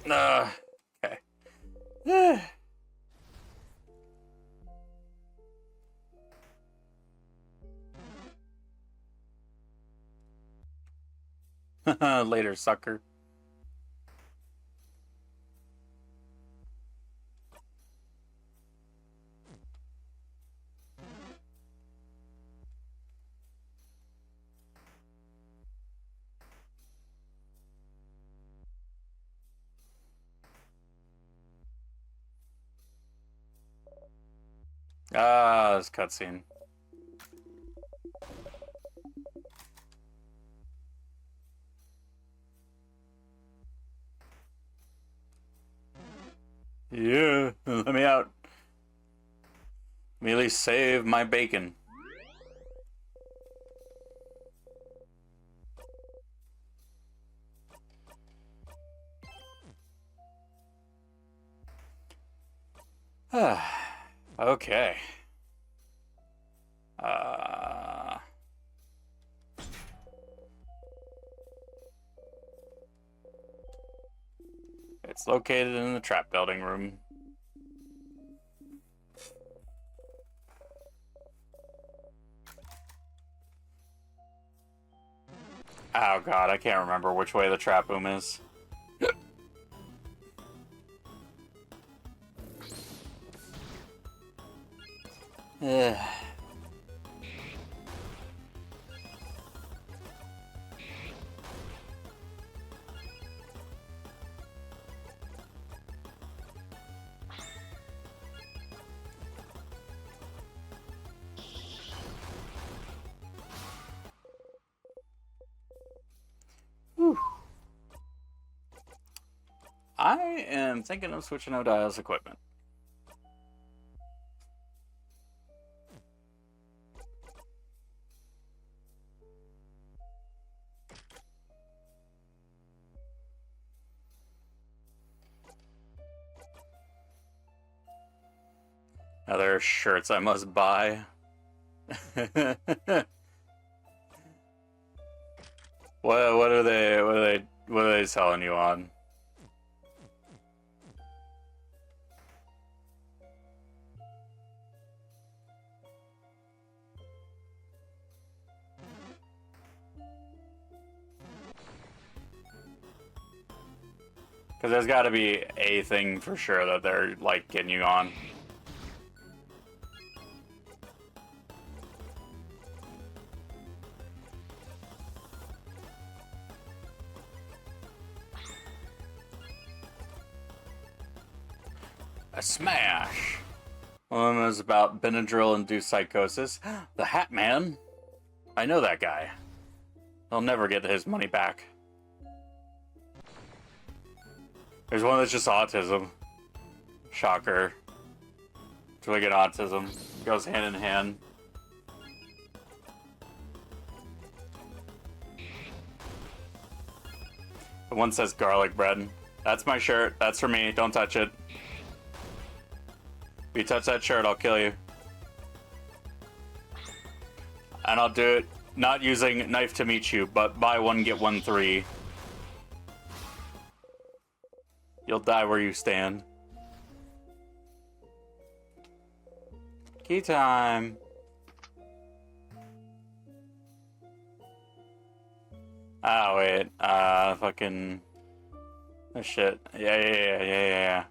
Okay. Later, sucker. Ah, this cutscene. Yeah, let me out. Let me at least save my bacon. Okay. It's located in the trap building room. Oh god, I can't remember which way the trap room is. Ugh. Whew. I am thinking of switching out Dial's equipment. Other shirts I must buy. What are they selling you on? Because there's got to be a thing for sure that they're, like, getting you on. A smash! One was about Benadryl-induced psychosis. The Hat Man? I know that guy. He'll never get his money back. There's one that's just autism. Shocker. It's really good autism. Goes hand in hand. The one says garlic bread. That's my shirt. That's for me. Don't touch it. If you touch that shirt, I'll kill you. And I'll do it not using knife to meet you, but buy one, get one free. You'll die where you stand. Key time. Ah, wait. Fucking... Oh, shit. Yeah.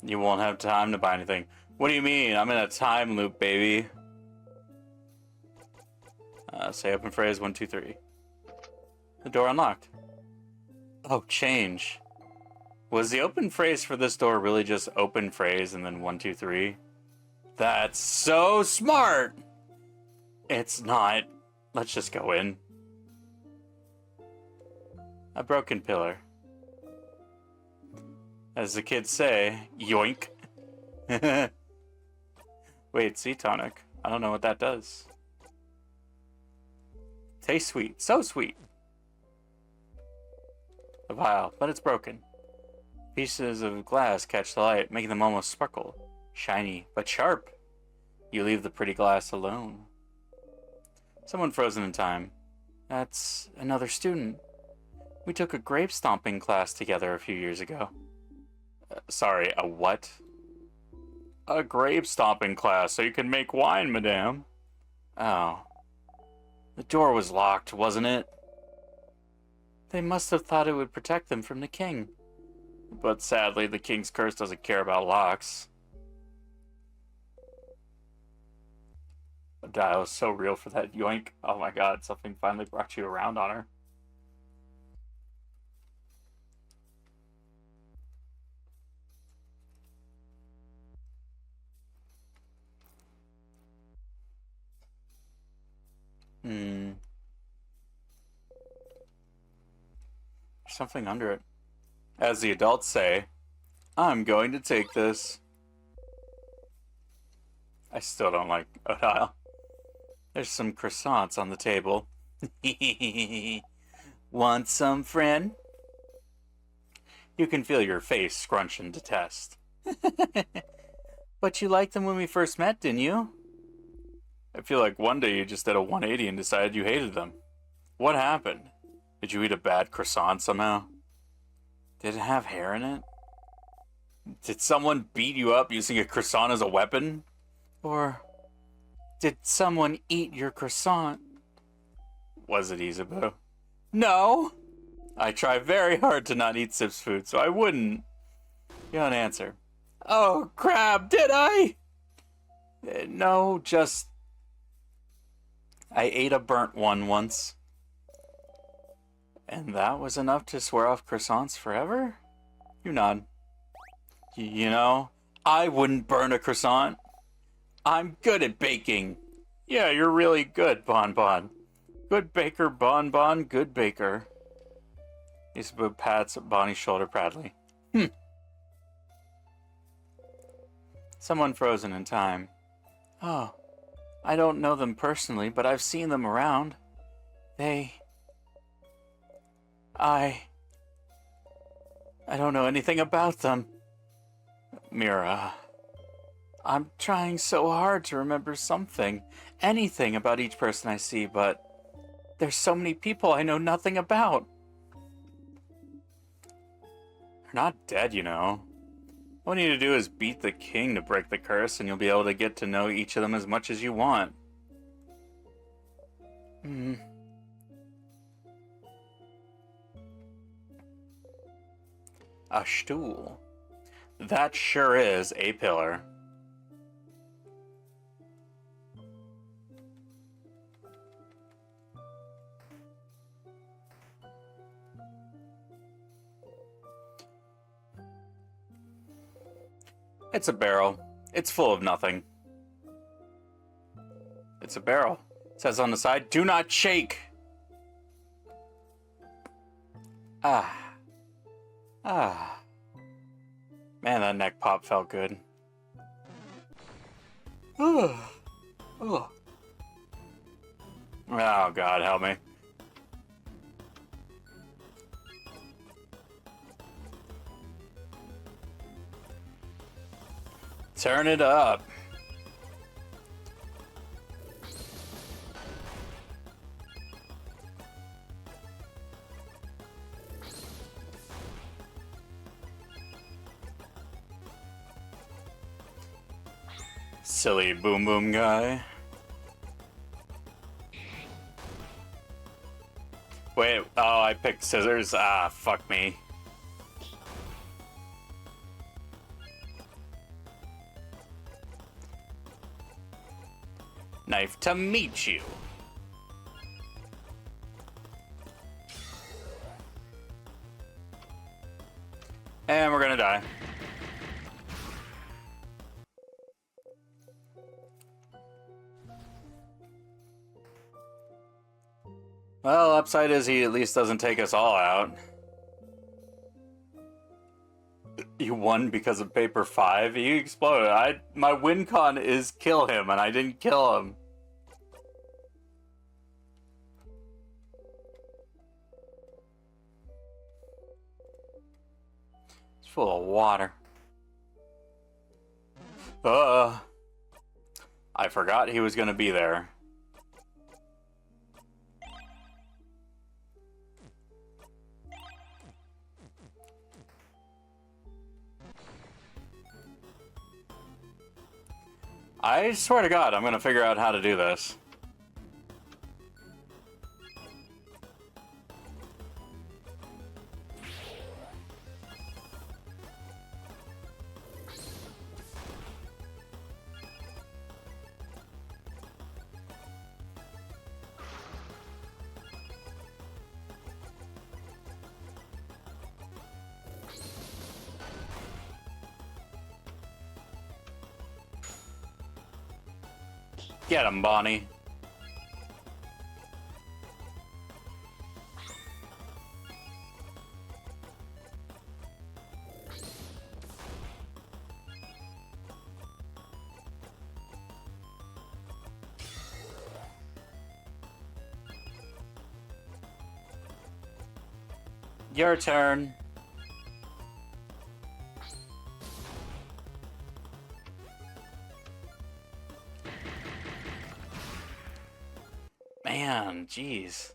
You won't have time to buy anything. What do you mean? I'm in a time loop, baby. Say open phrase 1, 2, 3. The door unlocked. Oh, change. Was the open phrase for this door really just open phrase and then 1, 2, 3? That's so smart! It's not. Let's just go in. A broken pillar. As the kids say, yoink. Wait, sea tonic. I don't know what that does. Tastes sweet. So sweet. A vial, but it's broken. Pieces of glass catch the light, making them almost sparkle. Shiny, but sharp. You leave the pretty glass alone. Someone frozen in time. That's another student. We took a grape stomping class together a few years ago. Sorry, a what? A grape stomping class, so you can make wine, madame. Oh. The door was locked, wasn't it? They must have thought it would protect them from the king. But sadly, the king's curse doesn't care about locks. The dial is so real for that yoink. Oh my god, something finally brought you around on her. There's something under it. As the adults say, I'm going to take this. I still don't like Odile. There's some croissants on the table. Want some, friend? You can feel your face scrunch in detest. But you liked them when we first met, didn't you? I feel like one day you just did a 180 and decided you hated them. What happened? Did you eat a bad croissant somehow? Did it have hair in it? Did someone beat you up using a croissant as a weapon? Or did someone eat your croissant? Was it Isabeau? No! I try very hard to not eat Sip's food, so I wouldn't. You don't answer. Oh, crap, did I? No, just... I ate a burnt one once. And that was enough to swear off croissants forever? You nod. You know, I wouldn't burn a croissant. I'm good at baking. Yeah, you're really good, Bon Bon. Good baker, Bon Bon, good baker. Isabeau pats Bonnie's shoulder proudly. Someone frozen in time. Oh, I don't know them personally, but I've seen them around. I don't know anything about them. Mira, I'm trying so hard to remember something, anything about each person I see, but there's so many people I know nothing about. They're not dead, you know. All you need to do is beat the king to break the curse, and you'll be able to get to know each of them as much as you want. A stool. That sure is a pillar. It's a barrel. It's full of nothing. It's a barrel. It says on the side, do not shake. Ah. Man, that neck pop felt good. Oh, God, help me. Turn it up. Silly boom boom guy. Wait, oh, I picked scissors. Ah, fuck me. Knife to meet you. And we're gonna die. Well, upside is he at least doesn't take us all out. You won because of paper 5? He exploded. My win con is kill him, and I didn't kill him. It's full of water. I forgot he was gonna be there. I swear to God, I'm gonna figure out how to do this. Get him, Bonnie. Your turn. Man, jeez.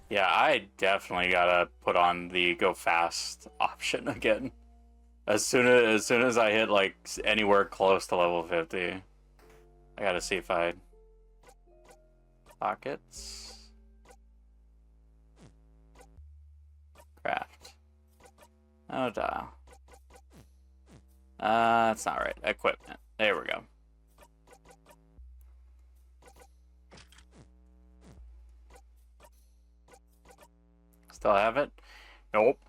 Yeah, I definitely gotta put on the go fast option again. As soon as I hit like anywhere close to level 50. I gotta see if I pockets. Craft. Oh dial. That's not right. Equipment. There we go. Still have it? Nope.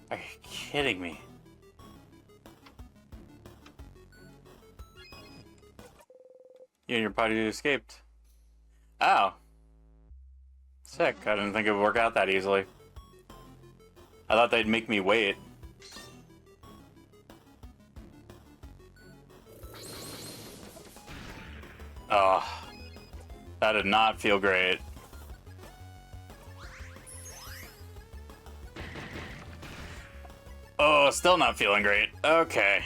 Are you kidding me? You and your party escaped. Oh. Sick. I didn't think it would work out that easily. I thought they'd make me wait. Oh. That did not feel great. Oh, still not feeling great. Okay.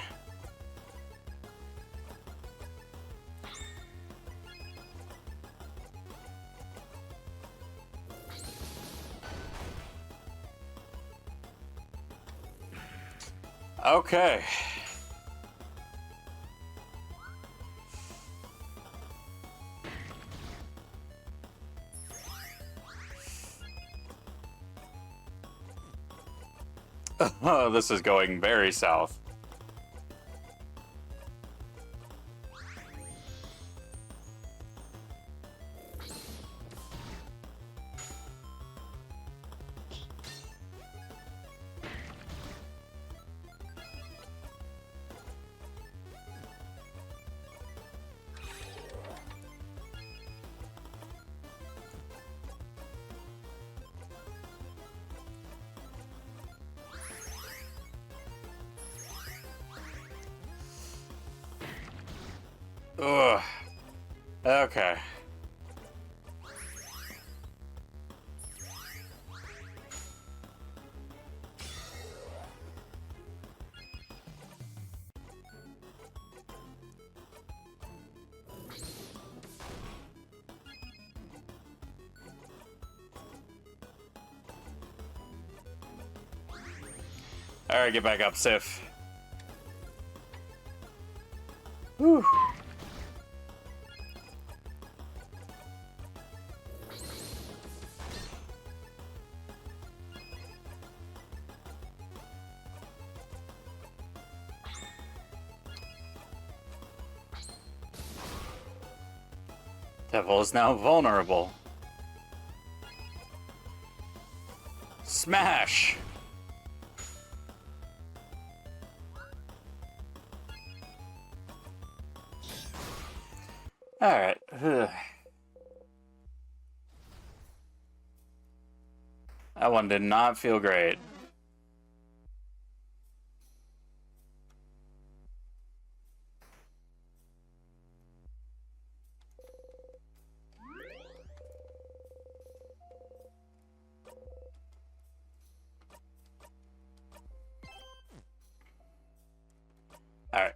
Okay. Oh, this is going very south. Ugh. Okay. Alright, get back up, Sif. Whew. Devil is now vulnerable. Smash! Alright. That one did not feel great. Alright.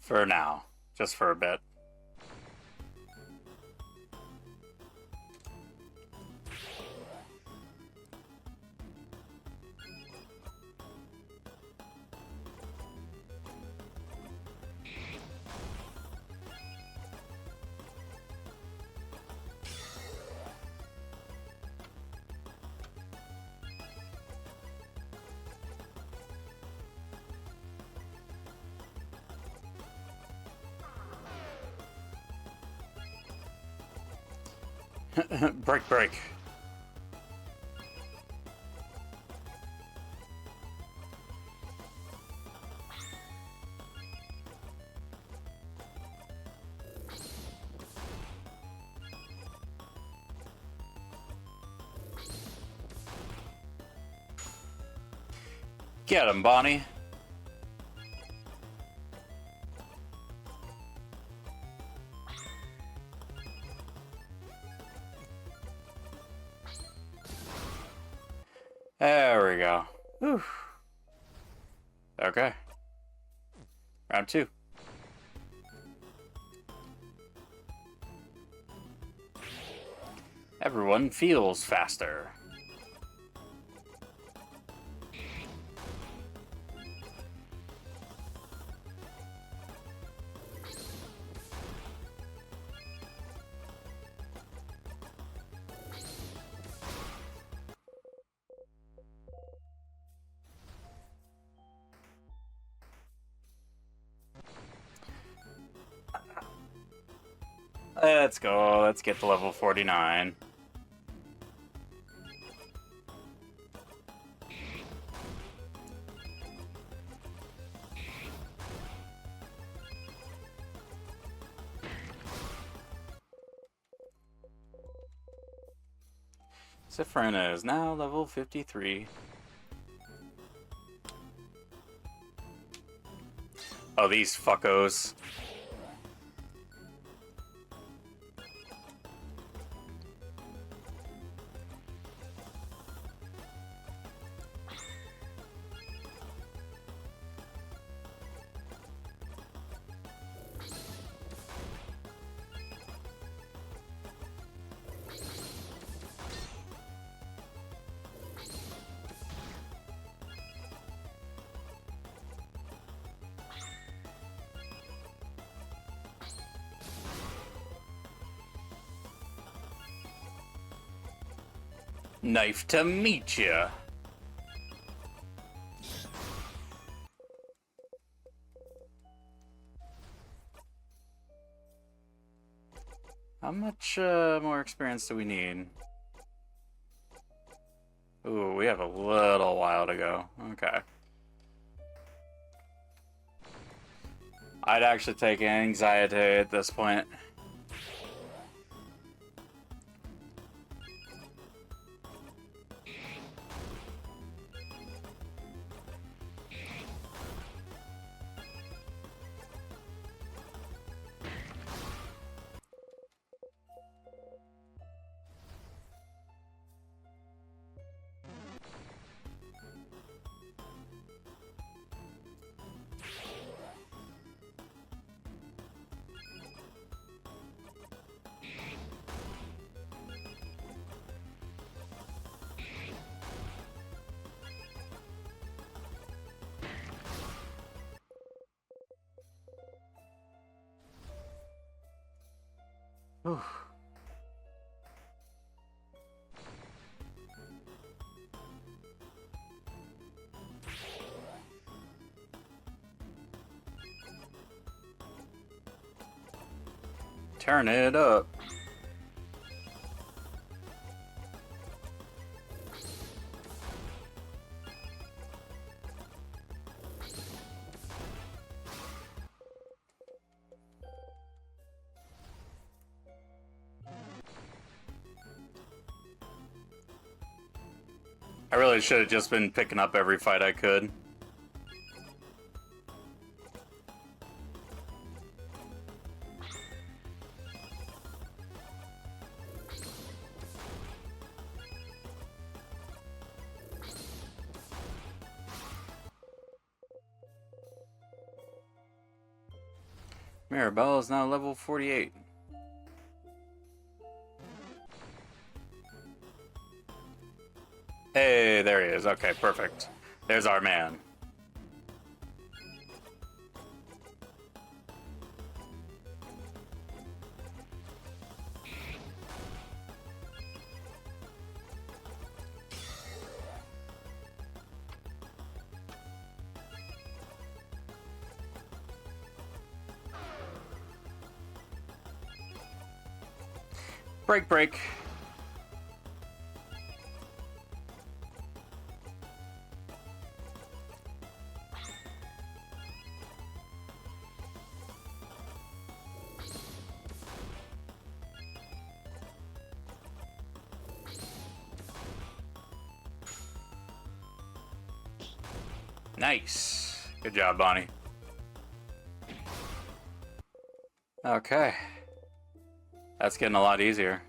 For now. Just for a bit. Break, break. Get him, Bonnie. There we go. Whew. Okay. Round 2. Everyone feels faster. Let's go. Let's get to level 49. Sifrina is now level 53. Oh, these fuckos. Knife to meet ya. How much more experience do we need? Ooh, we have a little while to go. Okay. I'd actually take anxiety at this point. Whew. Turn it up. I really should have just been picking up every fight I could. Mirabelle is now level 48. Hey, there he is. Okay, perfect. There's our man. Break, break. Nice. Good job, Bonnie. Okay. That's getting a lot easier.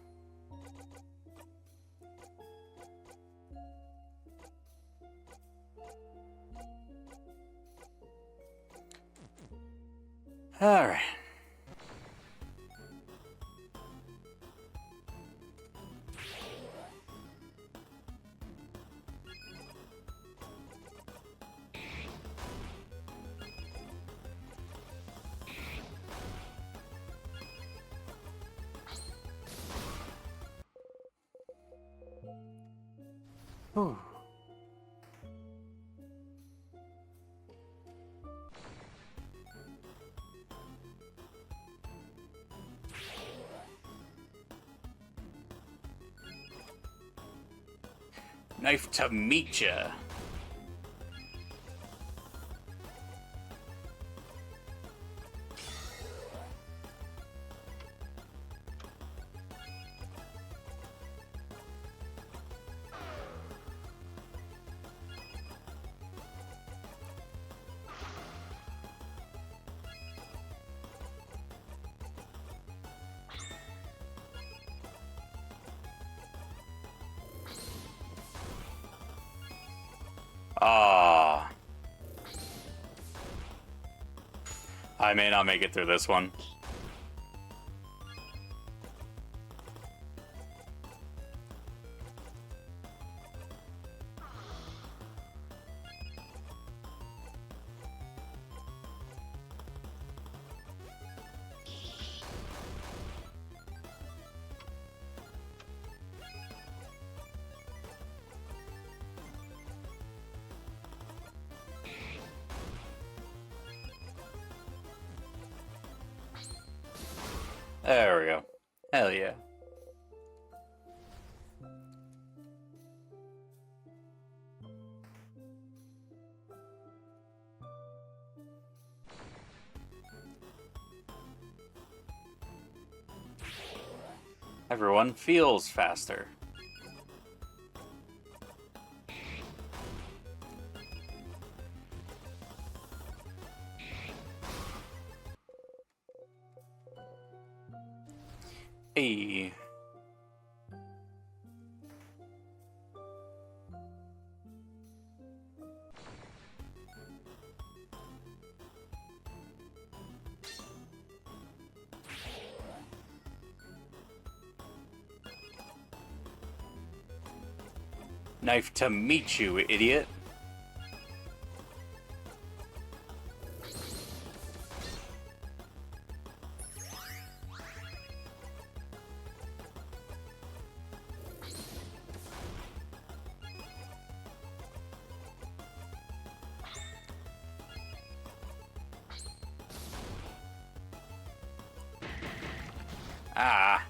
All right. Whew. Knife to meet ya. Ah. I may not make it through this one. There we go. Hell yeah. Everyone feels faster. Hey. Knife to meet you, idiot. Ah.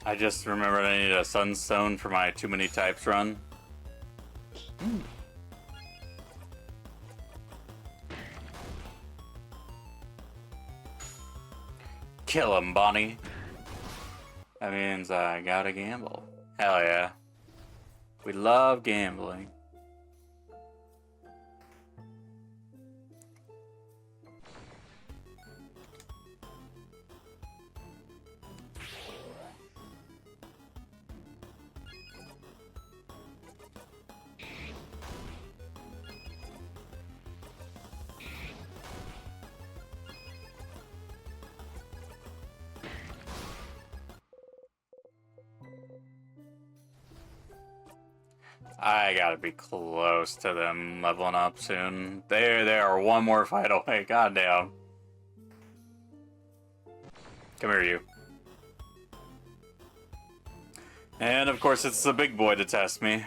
I just remembered I need a sunstone for my too many types run. Kill him, Bonnie. That means I gotta gamble. Hell yeah. We love gambling. I gotta be close to them leveling up soon. They are one more fight away. Goddamn. Come here, you. And of course, it's the big boy to test me.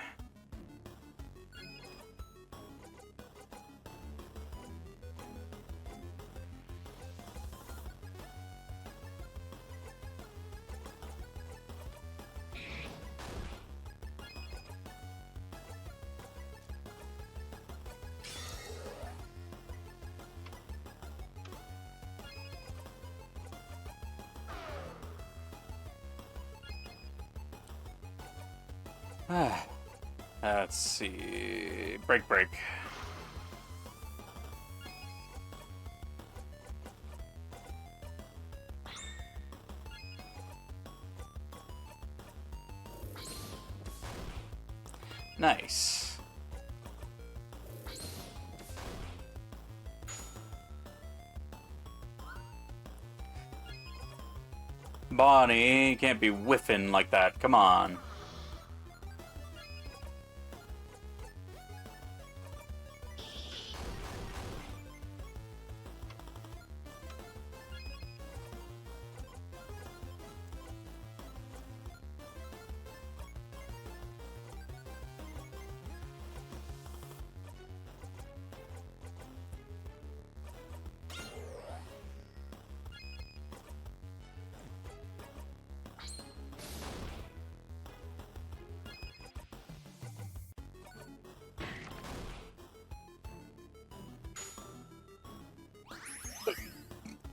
Let's see. Break. Nice. Bonnie, you can't be whiffing like that. Come on.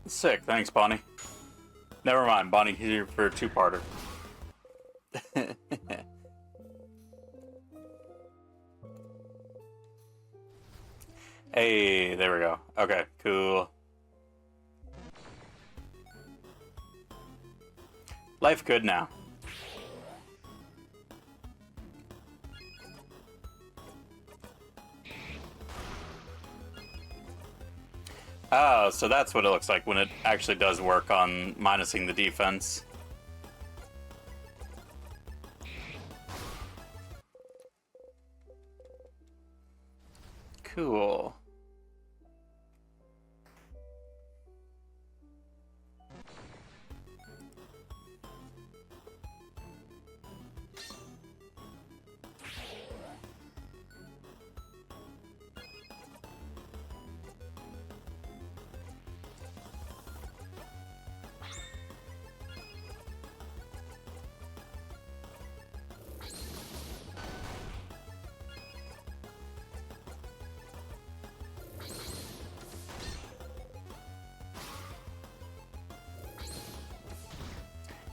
Sick, thanks, Bonnie. Never mind, Bonnie, here for a two-parter. Hey, there we go. Okay, cool. Life good now. Oh, so that's what it looks like when it actually does work on minusing the defense. Cool.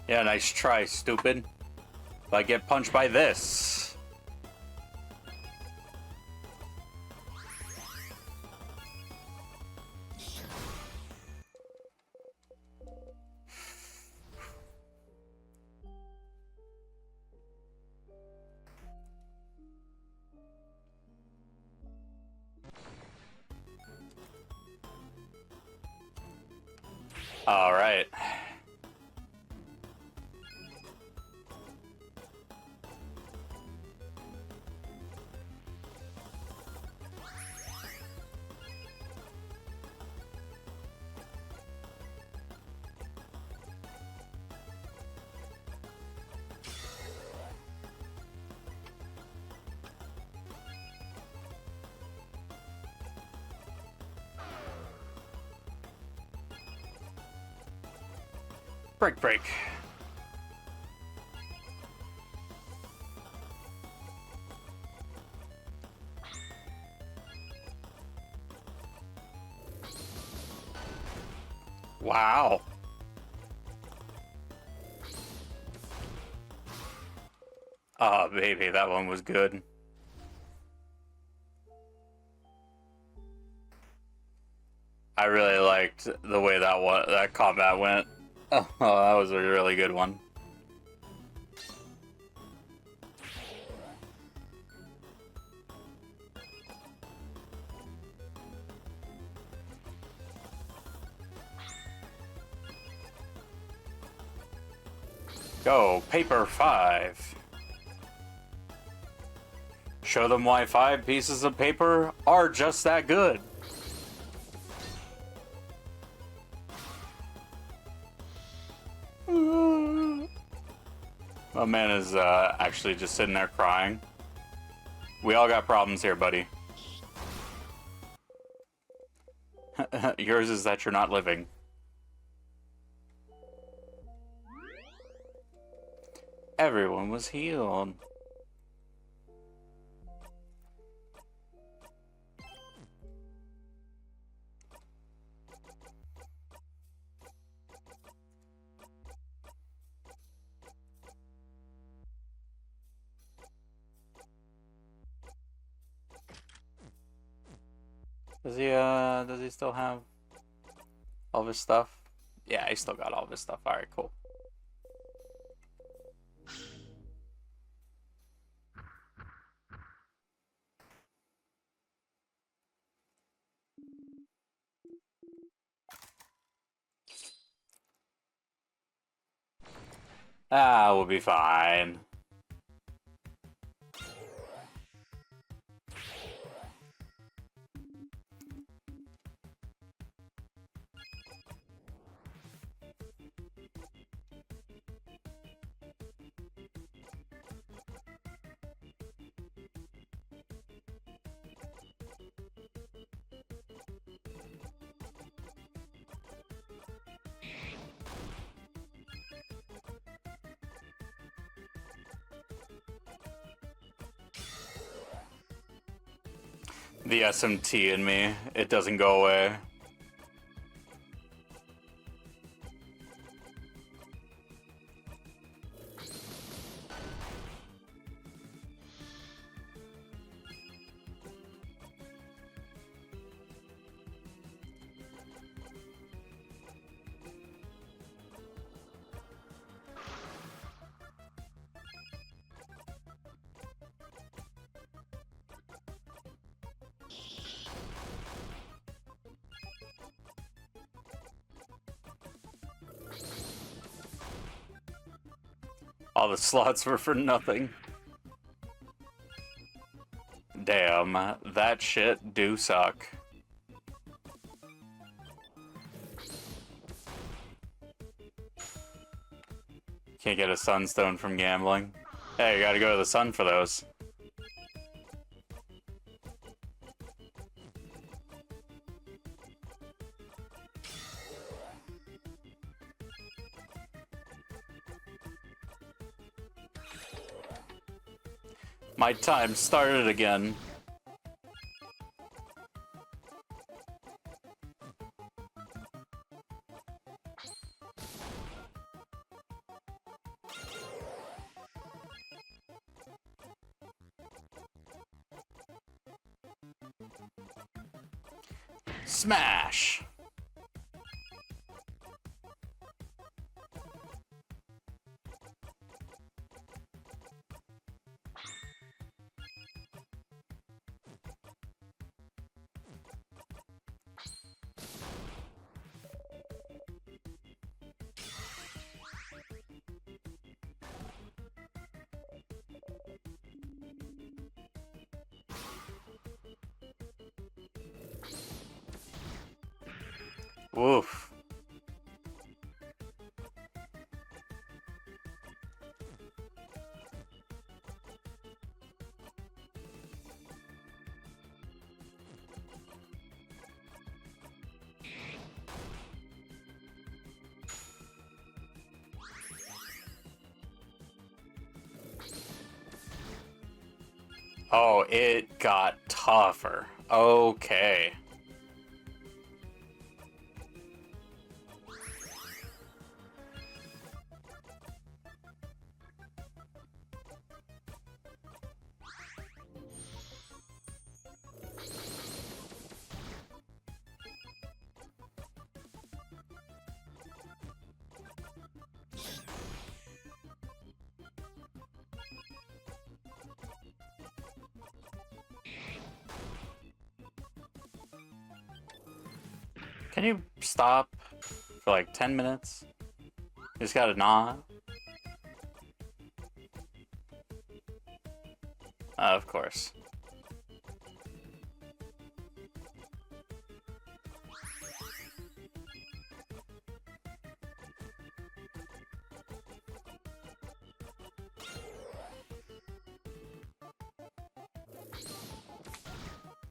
Yeah, nice try, stupid. If I get punched by this. All right. Break, break. Wow. Oh, baby, that one was good. I really liked the way that combat went. Oh, that was a really good one. Go, paper 5. Show them why 5 pieces of paper are just that good. My man is actually just sitting there crying. We all got problems here, buddy. Yours is that you're not living. Everyone was healed. Does he still have all of his stuff? Yeah, he still got all of his stuff. Alright, cool. Ah, we'll be fine. The SMT in me, it doesn't go away. All the slots were for nothing. Damn, that shit do suck. Can't get a sunstone from gambling. Hey, you gotta go to the sun for those. My time started again. Smash! Woof. Oh, it got tougher. Okay. Can you stop for like 10 minutes? You just gotta not. Of course.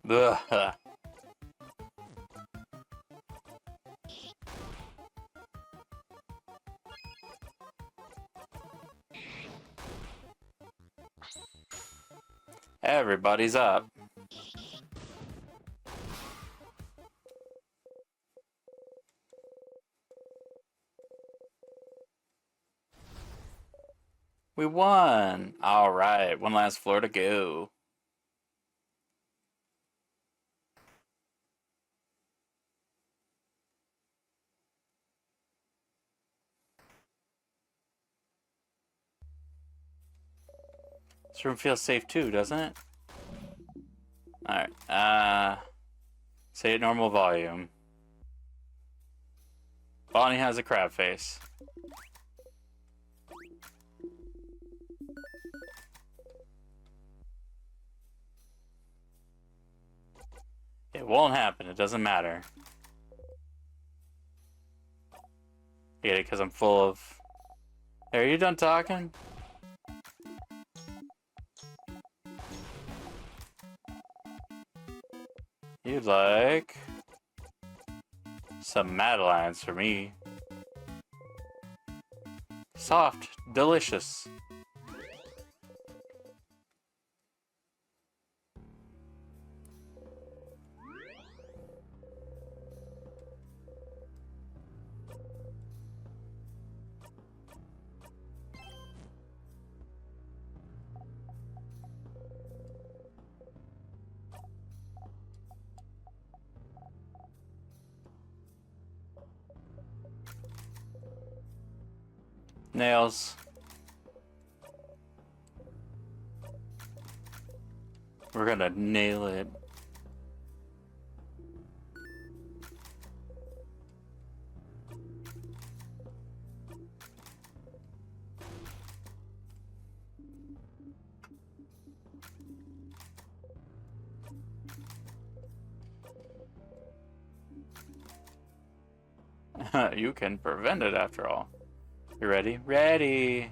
Ugh. Everybody's up. We won! Alright, one last floor to go. This room feels safe too, doesn't it? Alright, say at normal volume. Bonnie has a crab face. It won't happen, it doesn't matter. Get it, because I'm full of... Hey, are you done talking? You'd like... some Madeleines for me. Soft, delicious. Nails. We're gonna nail it. You can prevent it after all. You ready? Ready!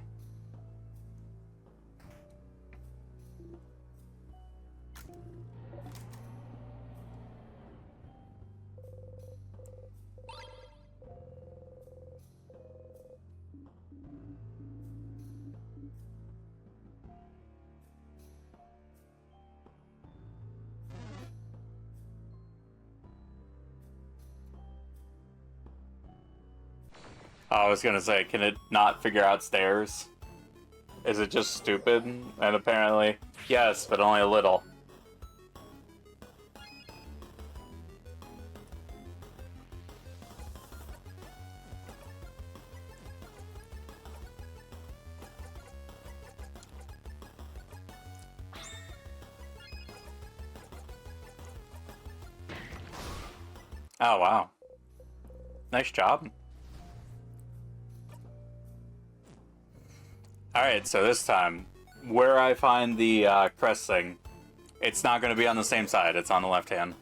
I was gonna say, can it not figure out stairs? Is it just stupid? And apparently, yes, but only a little. Oh, wow. Nice job. Alright, so this time, where I find the crest thing, it's not going to be on the same side, it's on the left hand.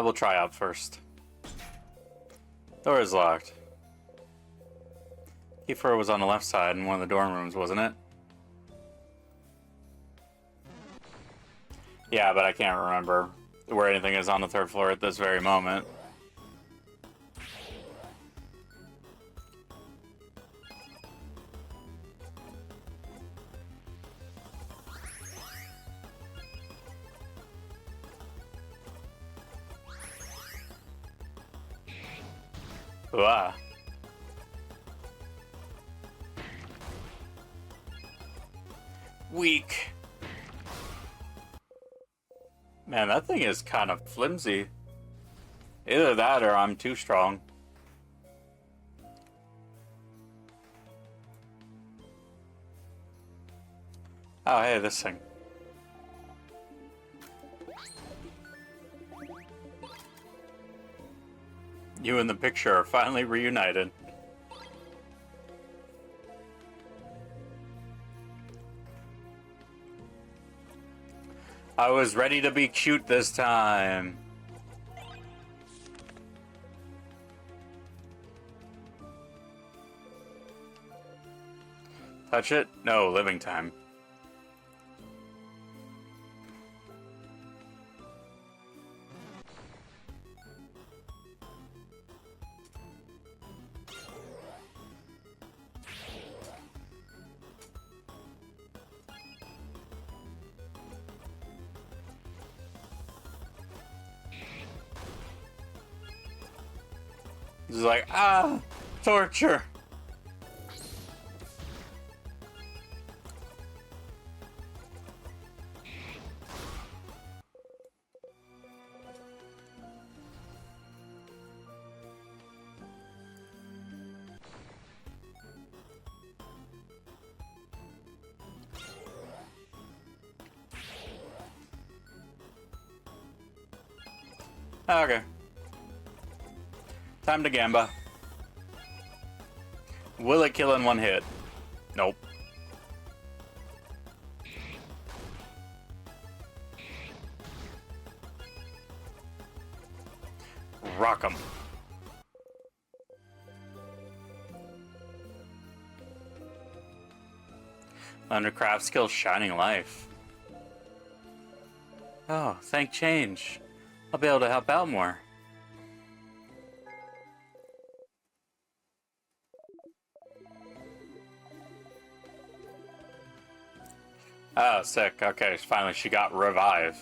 We'll try out first. Door is locked. Kiefer was on the left side in one of the dorm rooms, wasn't it? Yeah, but I can't remember where anything is on the third floor at this very moment. Wow. Weak. Man, that thing is kind of flimsy. Either that or I'm too strong. Oh, hey, this thing. You and the picture are finally reunited. I was ready to be cute this time. Touch it? No, living time. It's like, ah, torture. Okay. Time to gamba. Will it kill in one hit? Nope. Rock 'em. Undercraft skill shining life. Oh, thank change. I'll be able to help out more. Oh, sick. Okay, finally she got revive.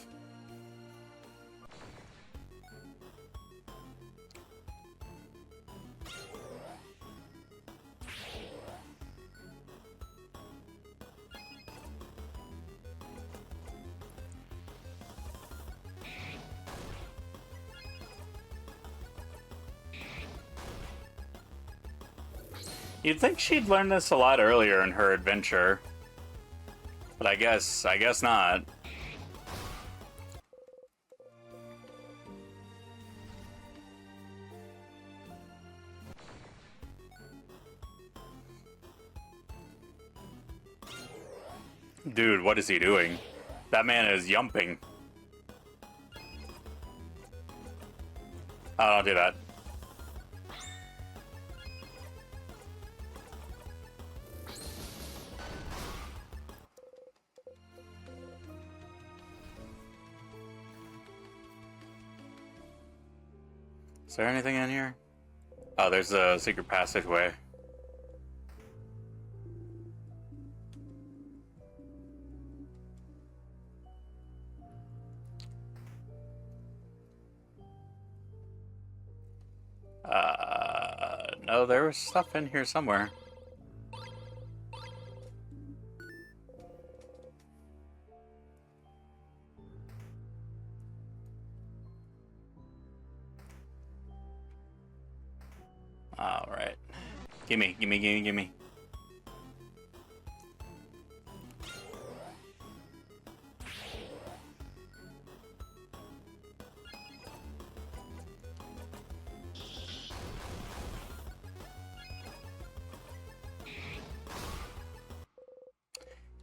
You'd think she'd learn this a lot earlier in her adventure. But I guess not. Dude, what is he doing? That man is yumping. Oh, don't do that. Is there anything in here? Oh, there's a secret passageway. No, there was stuff in here somewhere. All right. Gimme.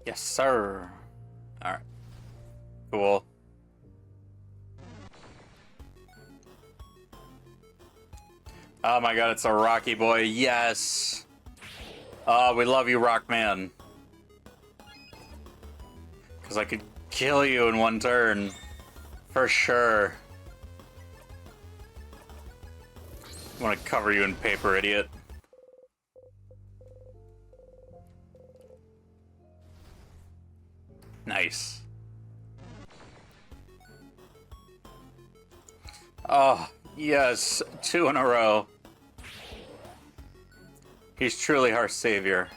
Yes, sir. All right. Cool. Oh my god, it's a Rocky boy. Yes. Oh, we love you, Rockman. Because I could kill you in one turn. For sure. I want to cover you in paper, idiot. Nice. Oh, yes. 2 in a row. He's truly our savior.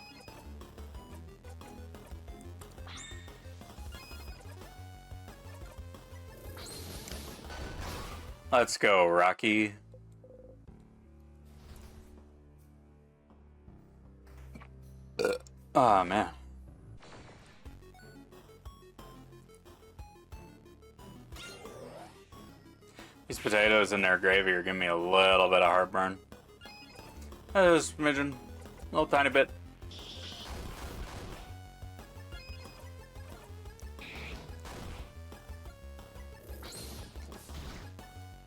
Let's go, Rocky. Oh, man. These potatoes and their gravy are giving me a little bit of heartburn. Just a smidgen. A little tiny bit.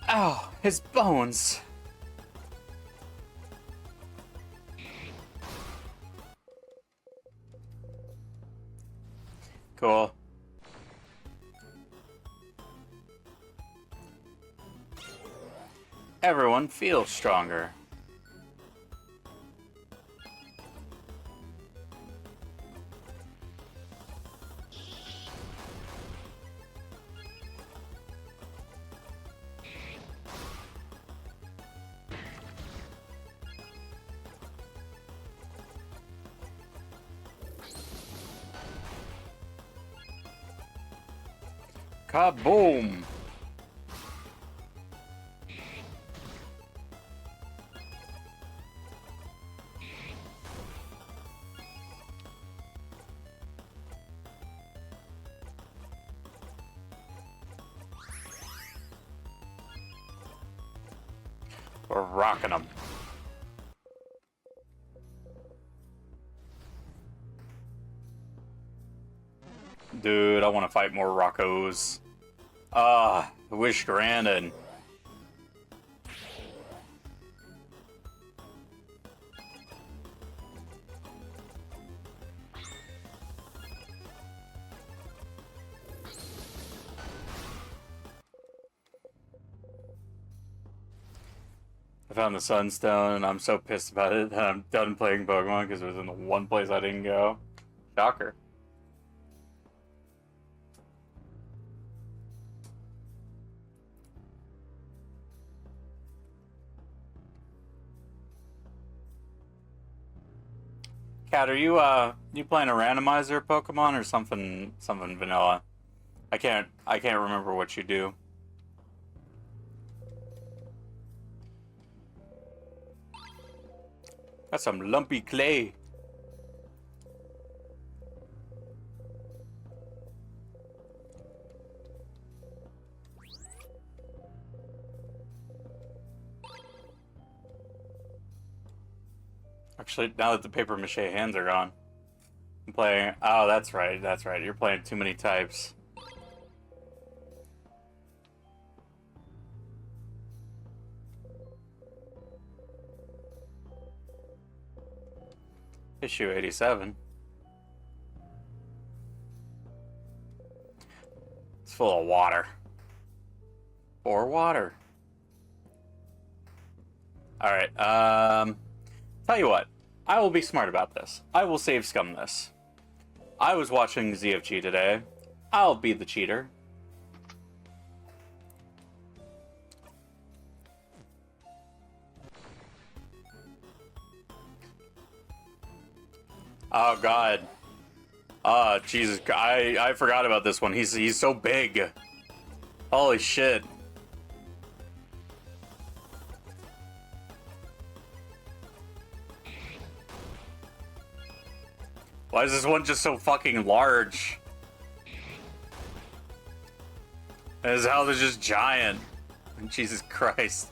Ow, his bones. Cool. Everyone feels stronger. Kaboom! We're rocking them. Dude, I want to fight more Roccos. Ah, I wish granted. I found the Sunstone, and I'm so pissed about it that I'm done playing Pokemon because it was in the one place I didn't go. Shocker. Cat, are you playing a randomizer Pokemon or something vanilla? I can't remember what you do. That's some lumpy clay. Actually, now that the paper mache hands are gone, I'm playing. Oh, that's right. That's right. You're playing too many types. Issue 87. It's full of water. Or water. Alright, tell you what. I will be smart about this. I will save scum this. I was watching ZFG today. I'll be the cheater. Oh god. Oh Jesus, I forgot about this one. He's so big. Holy shit. Why is this one just so fucking large? And his health is just giant. Jesus Christ.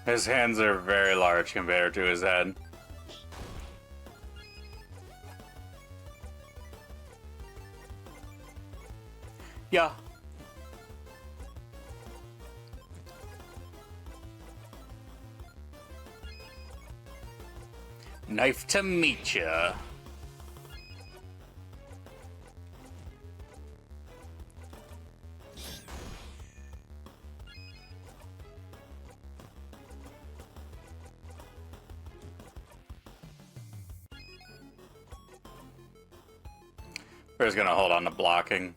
His hands are very large compared to his head. Yeah. Knife to meet ya. We're just gonna hold on to blocking.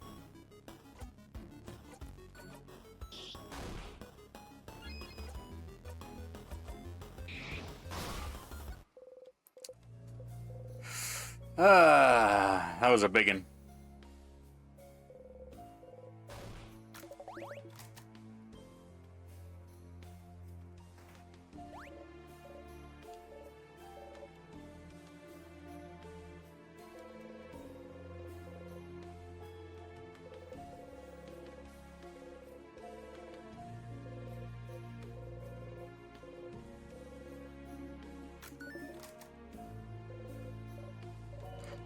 That was a big one.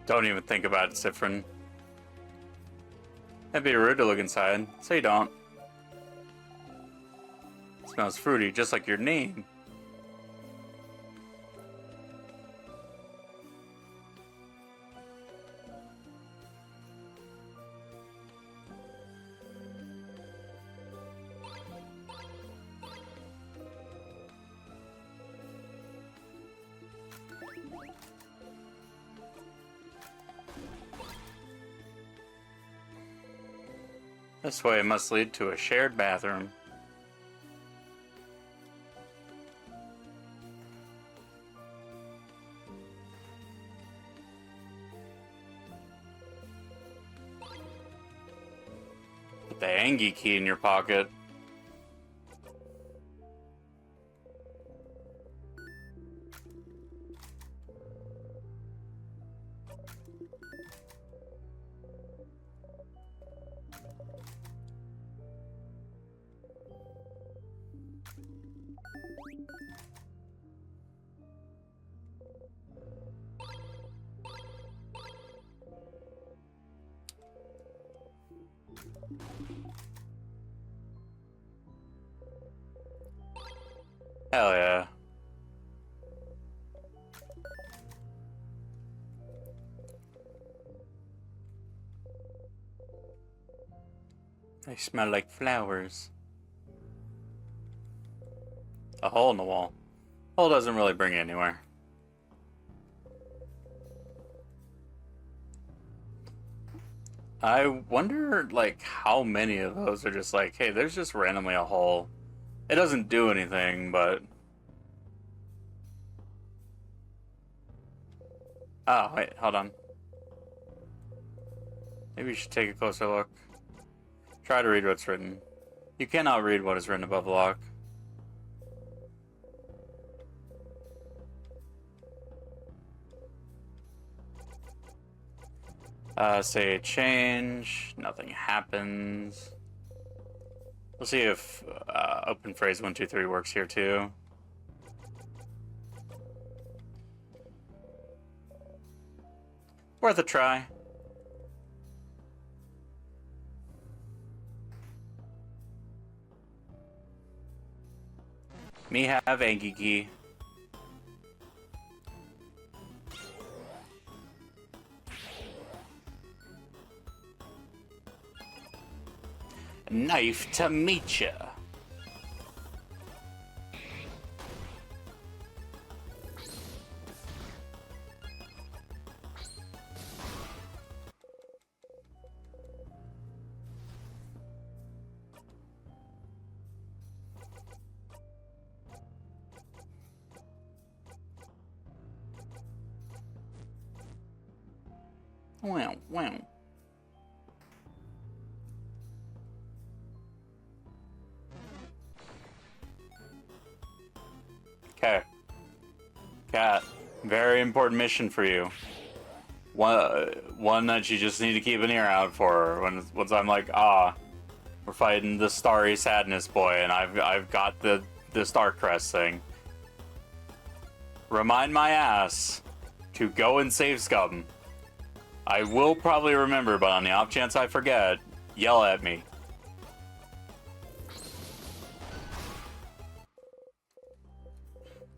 Don't even think about it, Sifrin. That'd be rude to look inside, so you don't. It smells fruity, just like your name. This way must lead to a shared bathroom. Put the Angie key in your pocket. Hell yeah. They smell like flowers. A hole in the wall. Hole doesn't really bring you anywhere. I wonder, like, how many of those are just like, hey, there's just randomly a hole. It doesn't do anything, but... Oh, wait, hold on. Maybe you should take a closer look. Try to read what's written. You cannot read what is written above the lock. Say change, nothing happens. We'll see if open phrase 1, 2, 3 works here too. Worth a try. Me have Angiki. Knife to meet ya. Wow, wow. Okay. Cat, very important mission for you. One that you just need to keep an ear out for. Once I'm like, we're fighting the Starry Sadness boy, and I've got the Star Crest thing. Remind my ass to go and save Scum. I will probably remember, but on the off chance I forget, yell at me.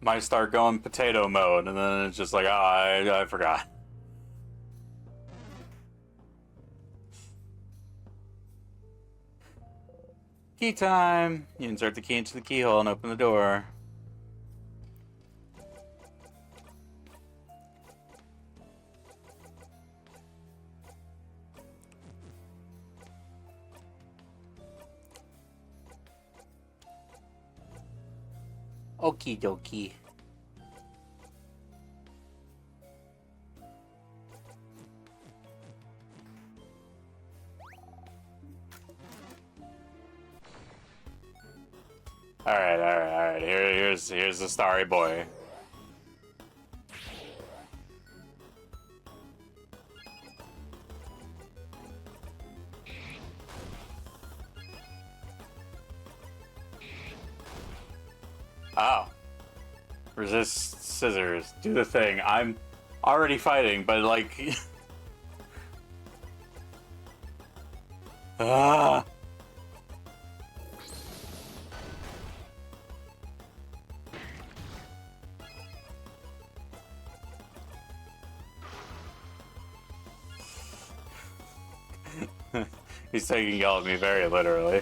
Might start going potato mode, and then it's just like, I forgot. Key time! You insert the key into the keyhole and open the door. Okie dokie. Alright. Here's the starry boy. Oh. Resist scissors. Do the thing. I'm already fighting, but like... ah! He's taking yell at me very literally.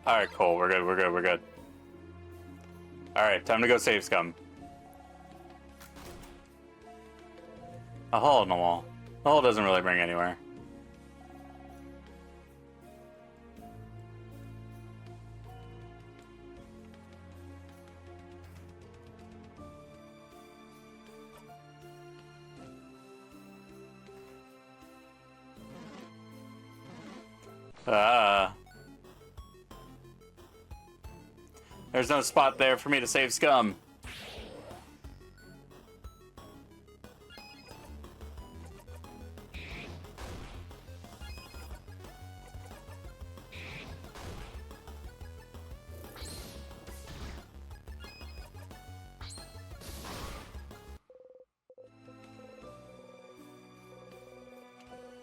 Alright, cool. We're good. Alright, time to go save Scum. A hole in the wall. The hole doesn't really bring anywhere. There's no spot there for me to save Scum.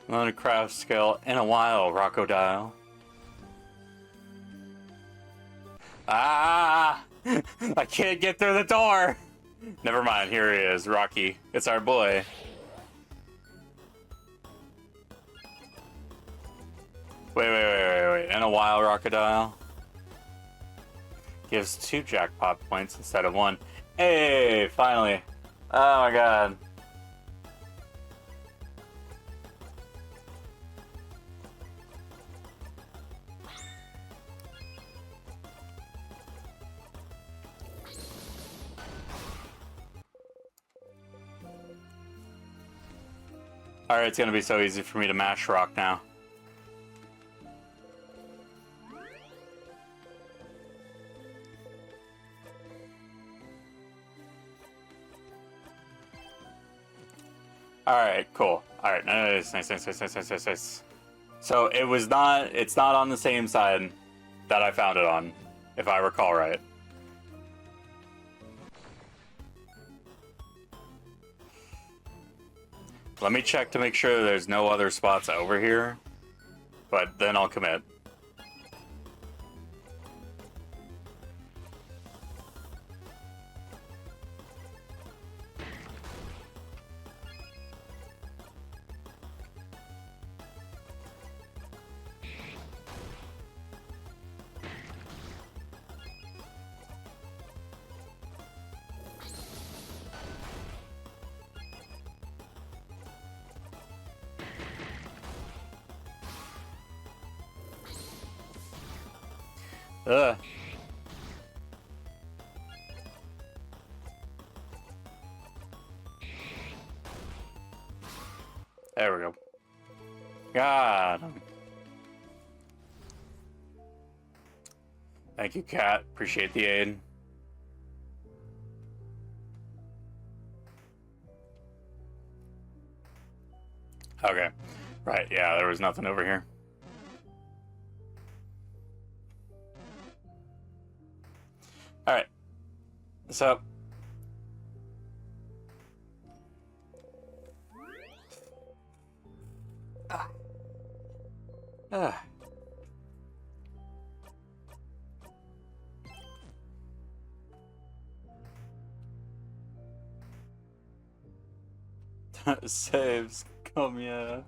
Learn a craft skill in a while, Rockodile. Ah! I can't get through the door! Never mind, here he is, Rocky. It's our boy. Wait. And a wild crocodile? Gives 2 jackpot points instead of 1. Hey, finally. Oh my god. Alright, it's gonna be so easy for me to mash rock now. Alright, cool. Alright, nice. So it's not on the same side that I found it on, if I recall right. Let me check to make sure there's no other spots over here, but then I'll commit. Ugh. There we go. Got him. Thank you, Cat. Appreciate the aid. Okay. Right, yeah, there was nothing over here. Alright. So. Saves. Come, yeah.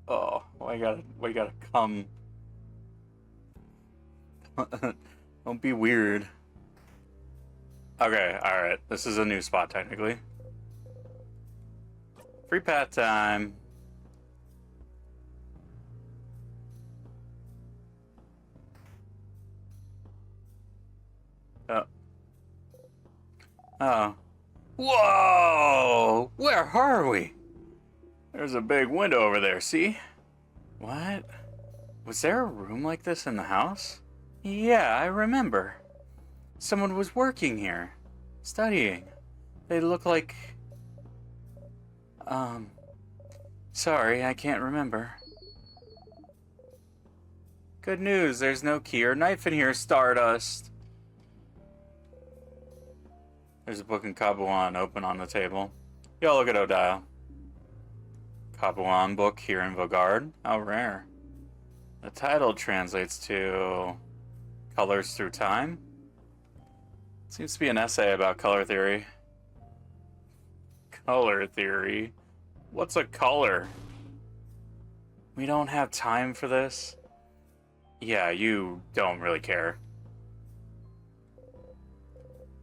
Oh, we gotta come. Don't be weird. Okay, alright. This is a new spot, technically. Free path time. Oh. Oh. Whoa! Where are we? There's a big window over there, see? What? Was there a room like this in the house? Yeah, I remember. Someone was working here. Studying. They look like... Sorry, I can't remember. Good news, there's no key or knife in here, Stardust. There's a book in Kabuan open on the table. Y'all look at Odile. Kabuan book here in Vogard. How rare. The title translates to Colors Through Time. Seems to be an essay about color theory. Color theory? What's a color? We don't have time for this. Yeah, you don't really care.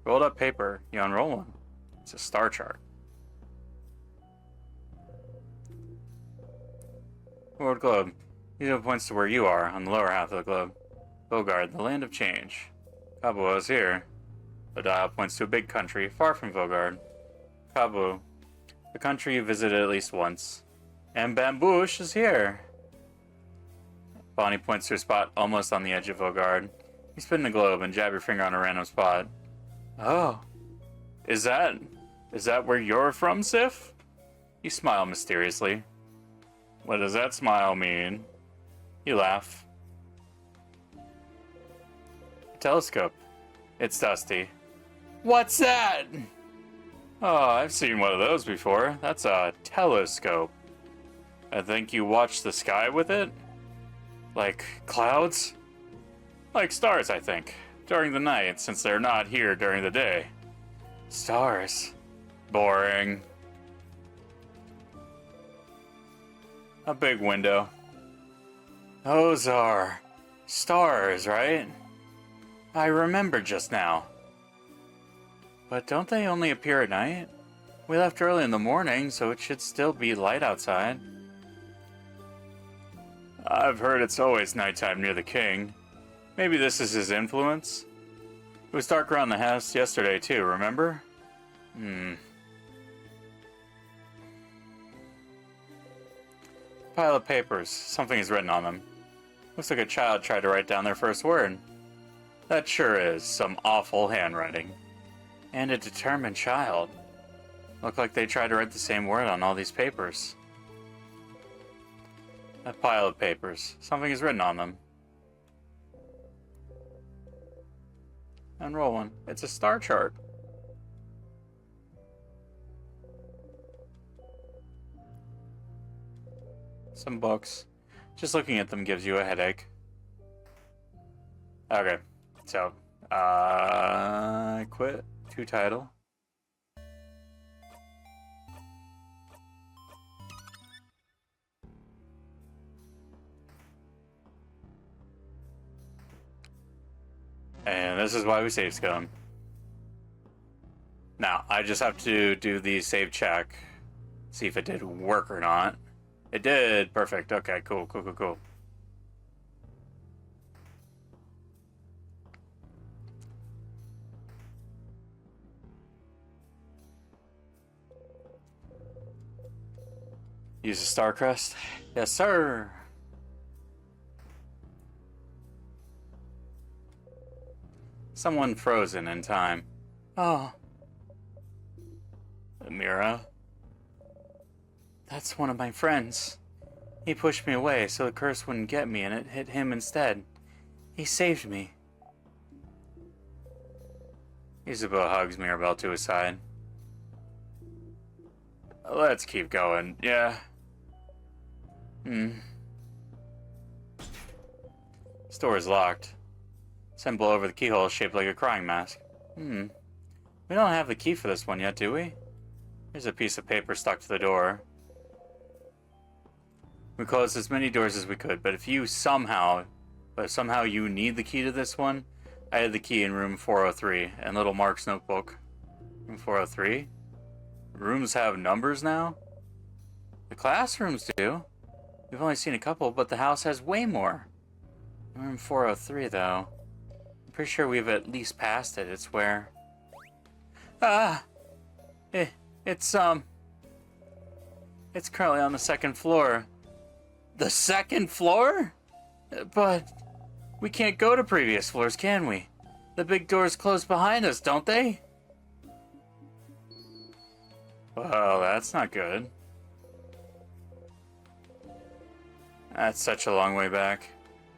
Rolled up paper. You unroll one. It's a star chart. World globe. These points to where you are, on the lower half of the globe. Vogard, the land of change. Kabu is here. The dial points to a big country, far from Vogard. Kabu, the country you visited at least once. And Bamboosh is here. Bonnie points to a spot almost on the edge of Vogard. You spin the globe and jab your finger on a random spot. Oh. Is that where you're from, Sif? You smile mysteriously. What does that smile mean? You laugh. Telescope. It's dusty. What's that? Oh, I've seen one of those before. That's a telescope. I think you watch the sky with it? Like clouds? Like stars, I think. During the night, since they're not here during the day. Stars. Boring. A big window. Those are stars, right? I remember just now. But don't they only appear at night? We left early in the morning, so it should still be light outside. I've heard it's always nighttime near the king. Maybe this is his influence? It was dark around the house yesterday too, remember? Pile of papers. Something is written on them. Looks like a child tried to write down their first word. That sure is some awful handwriting. And a determined child. Look like they tried to write the same word on all these papers. A pile of papers. Something is written on them. Unroll one. It's a star chart. Some books. Just looking at them gives you a headache. Okay, so, quit to title. And this is why we save scum. Now, I just have to do the save check. See if it did work or not. It did! Perfect. Okay, cool. Use a star crest? Yes, sir! Someone frozen in time. Oh. Mira. That's one of my friends. He pushed me away so the curse wouldn't get me and it hit him instead. He saved me. Isabel hugs Mirabelle to his side. Let's keep going, yeah. Store is locked. Symbol over the keyhole is shaped like a crying mask. We don't have the key for this one yet, do we? Here's a piece of paper stuck to the door. We closed as many doors as we could, but if somehow you need the key to this one, I had the key in room 403 and little Mark's notebook. Room 403? Rooms have numbers now? The classrooms do. We've only seen a couple, but the house has way more. Room 403, though. I'm pretty sure we've at least passed it. It's where... It's currently on the second floor. The second floor? But we can't go to previous floors, can we? The big doors close behind us, don't they? Well, that's not good. That's such a long way back.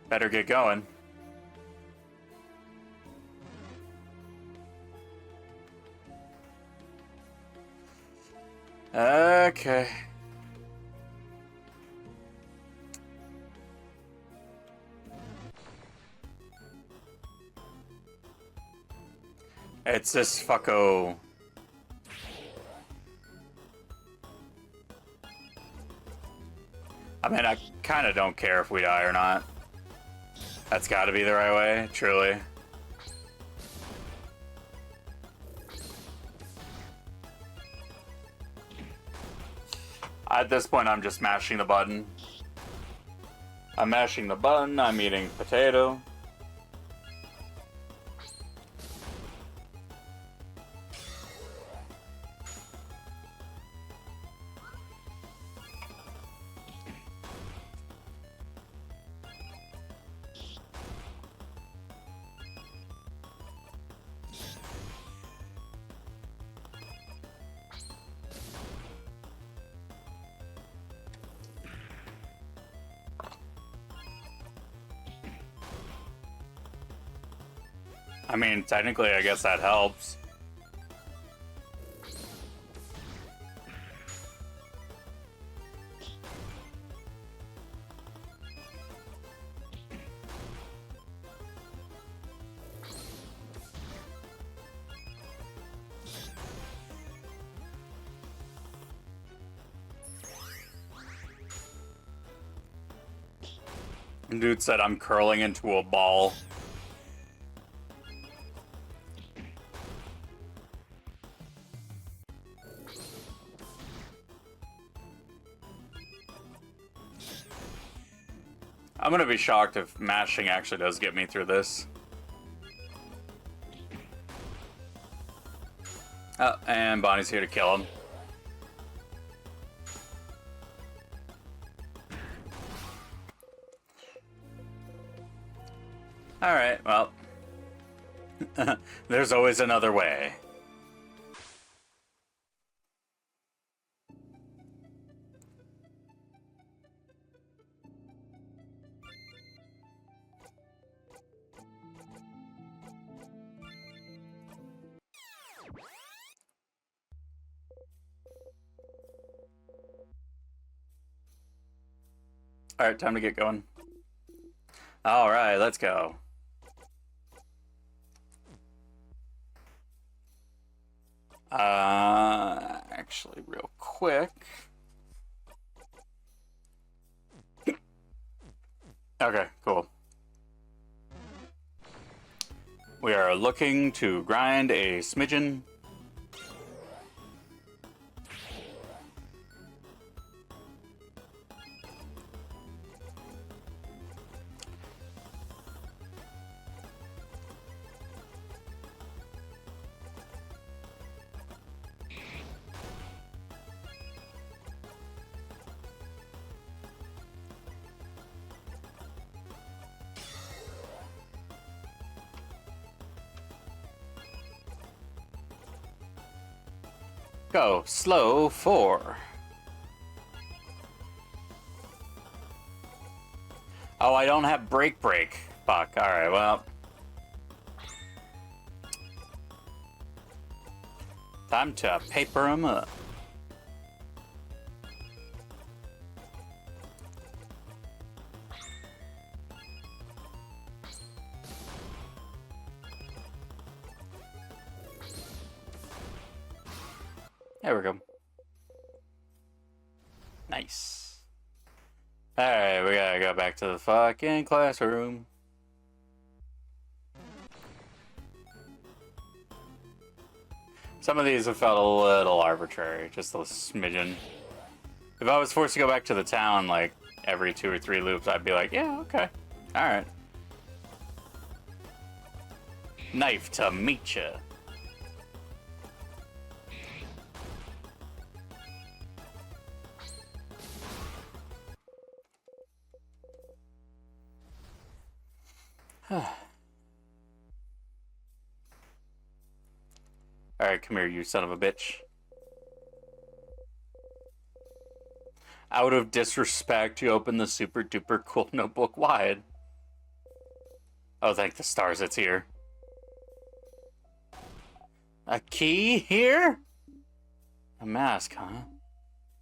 Better get going. Okay. It's this fucko. I mean, I kind of don't care if we die or not. That's got to be the right way, truly. At this point, I'm just mashing the button. I'm mashing the button, I'm eating potato. I mean, technically, I guess that helps. Dude said I'm curling into a ball. I'm gonna be shocked if mashing actually does get me through this. Oh, and Bonnie's here to kill him. Alright, well. There's always another way. Alright, time to get going. Alright, let's go. Actually, real quick. Okay, cool. We are looking to grind a smidgen. Go slow 4. Oh, I don't have break. Fuck. Alright, well. Time to paper them up. There we go. Nice. Alright, we gotta go back to the fucking classroom. Some of these have felt a little arbitrary, just a smidgen. If I was forced to go back to the town, like, every 2 or 3 loops, I'd be like, yeah, okay. Alright. Knife to meet ya. Alright, come here, you son of a bitch. Out of disrespect, you open the super duper cool notebook wide. Oh, thank the stars it's here. A key here? A mask, huh?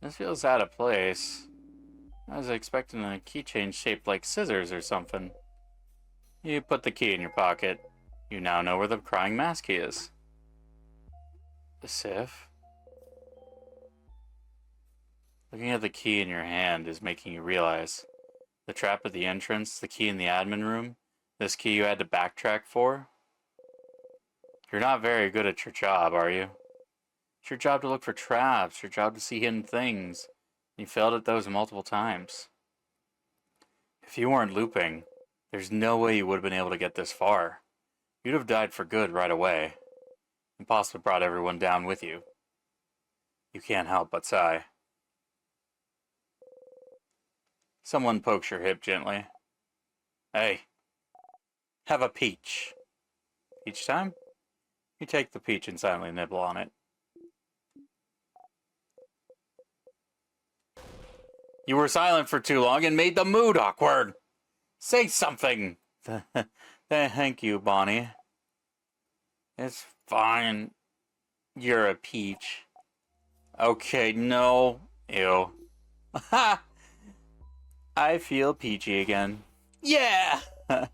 This feels out of place. I was expecting a keychain shaped like scissors or something. You put the key in your pocket. You now know where the crying mask key is. The Sif? Looking at the key in your hand is making you realize. The trap at the entrance, the key in the admin room, this key you had to backtrack for. You're not very good at your job, are you? It's your job to look for traps, your job to see hidden things. You failed at those multiple times. If you weren't looping, there's no way you would have been able to get this far. You'd have died for good right away. And possibly brought everyone down with you. You can't help but sigh. Someone pokes your hip gently. Hey, have a peach. Each time, you take the peach and silently nibble on it. You were silent for too long and made the mood awkward. Say something. Thank you, Bonnie. It's fine. You're a peach. Okay, no. Ew. Ha! I feel peachy again. Yeah! I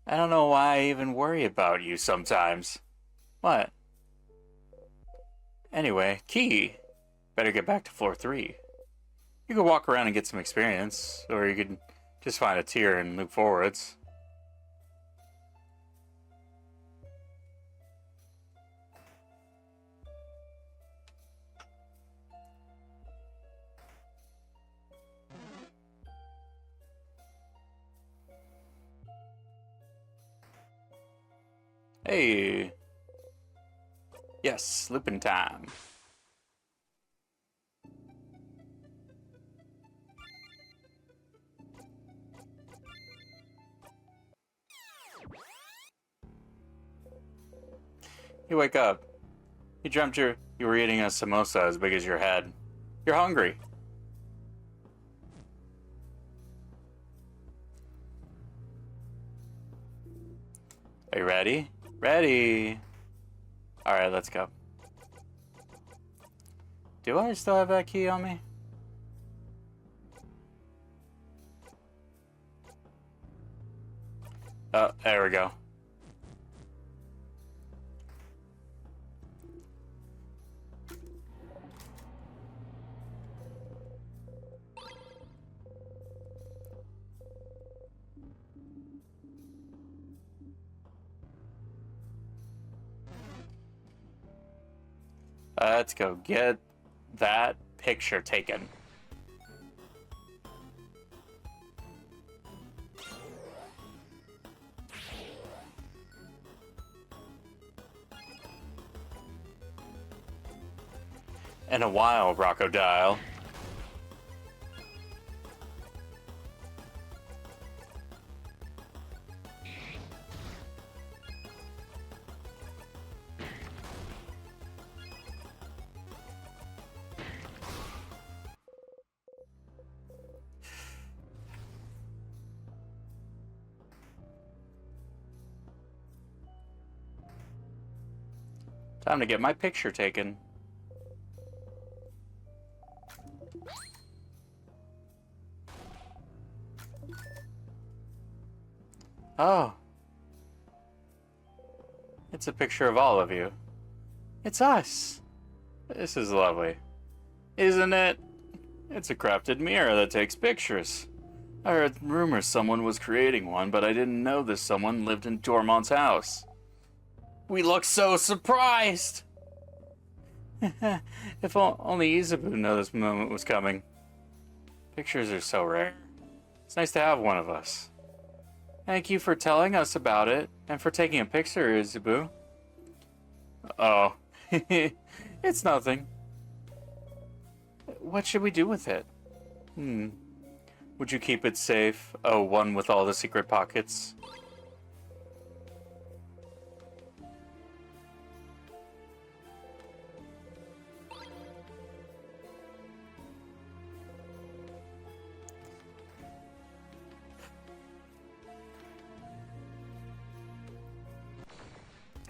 don't know why I even worry about you sometimes. What? Anyway, key. Better get back to floor 3. You could walk around and get some experience, or you could just find a tier and move forwards. Hey. Yes, looping time. You wake up. You dreamt you were eating a samosa as big as your head. You're hungry. Are you ready? Ready. Alright, let's go. Do I still have that key on me? Oh, there we go. Let's go get that picture taken. In a while, Crocodile. Time to get my picture taken. Oh. It's a picture of all of you. It's us. This is lovely. Isn't it? It's a crafted mirror that takes pictures. I heard rumors someone was creating one, but I didn't know this someone lived in Dormont's house. We look so surprised! If only Izubu knew this moment was coming. Pictures are so rare. It's nice to have one of us. Thank you for telling us about it, and for taking a picture, Izubu. Oh, it's nothing. What should we do with it? Would you keep it safe? Oh, one with all the secret pockets?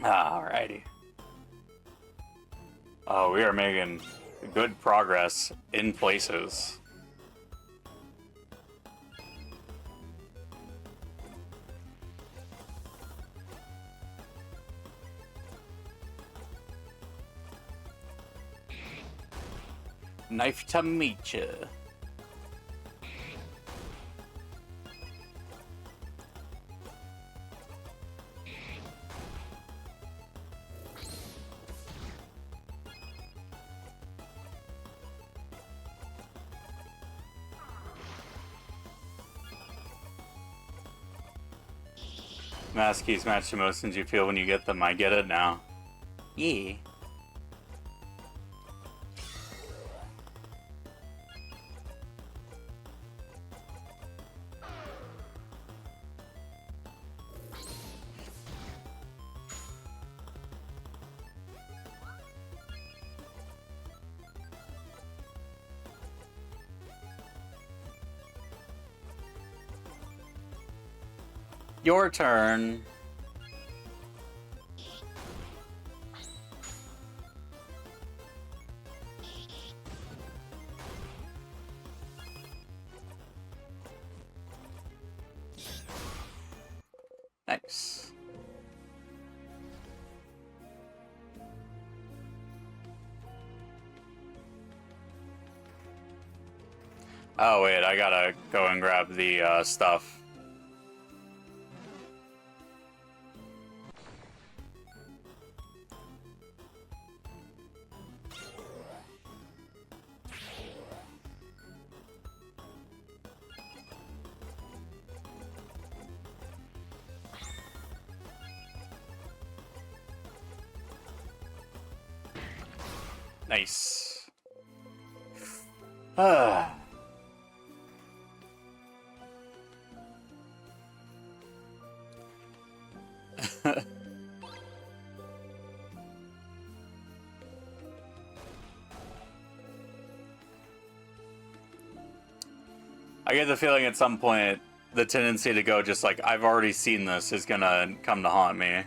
Alrighty. Oh, we are making good progress in places. Knife to meet ya. Mask keys match the emotions you feel when you get them. I get it now. Yeah. Your turn. Nice. Oh wait, I gotta go and grab the stuff. Nice. Ah. I get the feeling at some point the tendency to go just like, I've already seen this is gonna come to haunt me.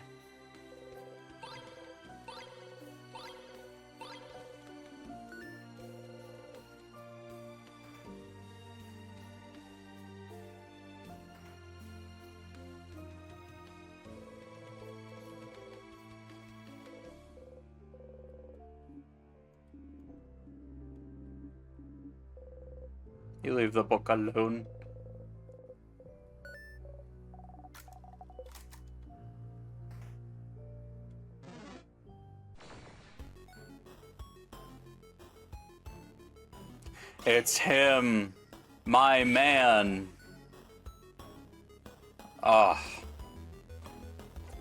You leave the book alone. It's him, my man. Ah,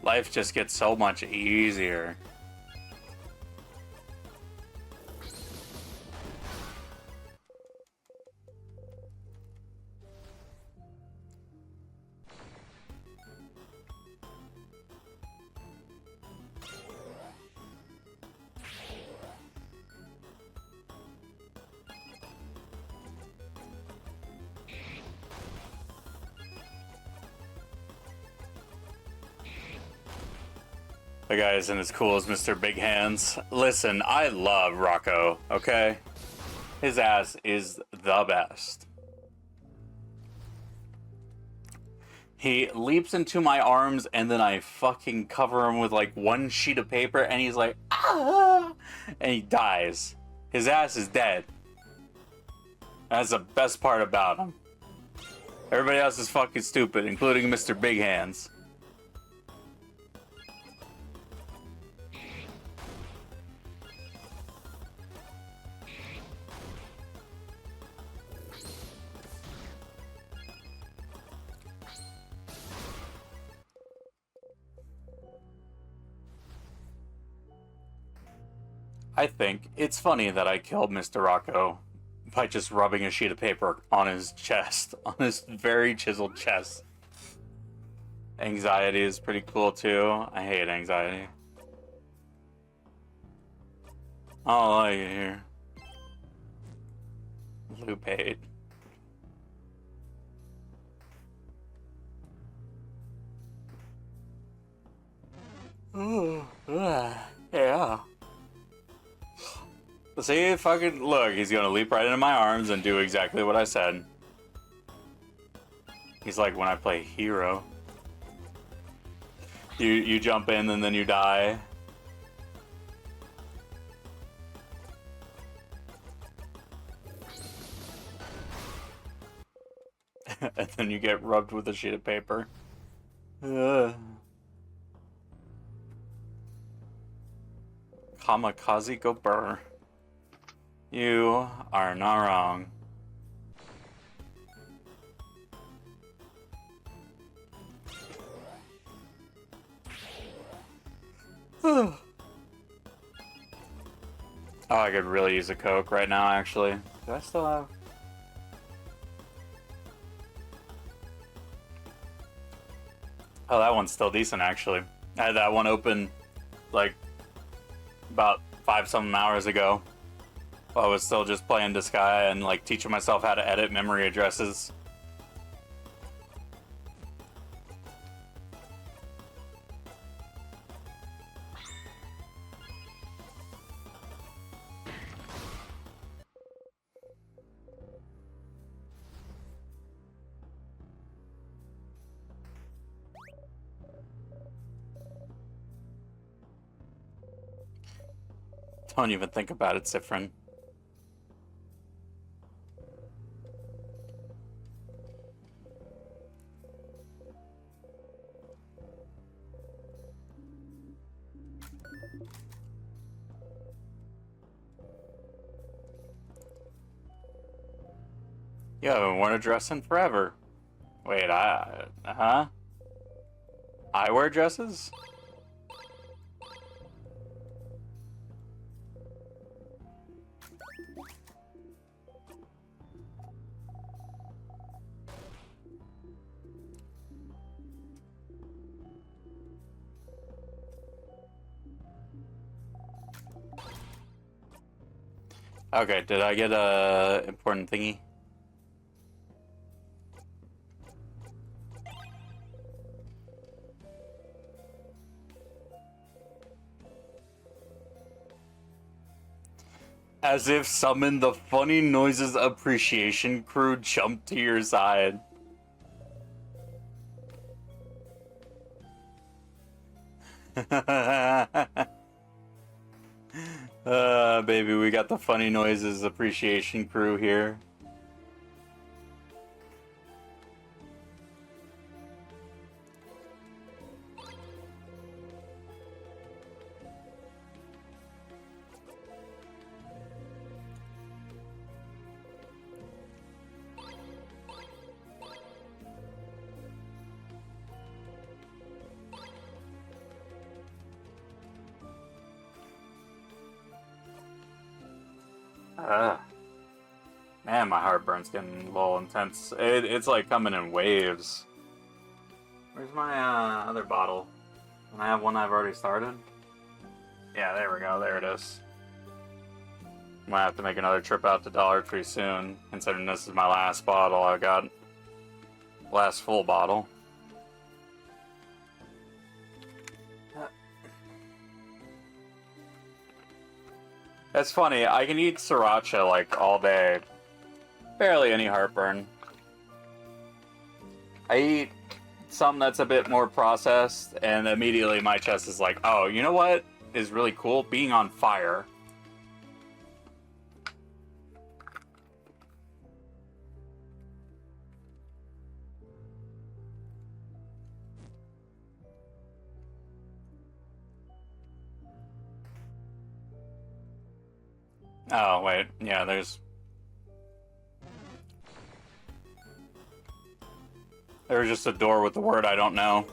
life just gets so much easier. The guy isn't as cool as Mr. Big Hands. Listen, I love Rocco, okay? His ass is the best. He leaps into my arms and then I fucking cover him with like one sheet of paper and he's like, ah! And he dies. His ass is dead. That's the best part about him. Everybody else is fucking stupid, including Mr. Big Hands. I think it's funny that I killed Mr. Rocco by just rubbing a sheet of paper on his chest, on his very chiseled chest. Anxiety is pretty cool too. I hate anxiety. I don't like it here. Loop 8. Ooh, yeah. See, fucking look, he's gonna leap right into my arms and do exactly what I said. He's like when I play Hero. You jump in and then you die. And then you get rubbed with a sheet of paper. Kamikaze go burr. You are not wrong. Oh, I could really use a Coke right now, actually. Do I still have... Oh, that one's still decent, actually. I had that one open, like, about 5-something hours ago. I was still just playing Disgaea and like teaching myself how to edit memory addresses. Don't even think about it, Sifrin. You haven't worn a dress in forever. Wait, huh? I wear dresses? Okay, did I get a important thingy? As if summon the funny noises appreciation crew jumped to your side. Baby, we got the funny noises appreciation crew here. Man, my heartburn's getting a little intense. It's like coming in waves. Where's my other bottle? Can I have one I've already started? Yeah, there we go. There it is. Might have to make another trip out to Dollar Tree soon, considering this is my last bottle. I got last full bottle. That's funny. I can eat sriracha like all day. Barely any heartburn. I eat something that's a bit more processed, and immediately my chest is like, oh, you know what is really cool? Being on fire. Oh, wait. Yeah, there's just a door with the word I don't know.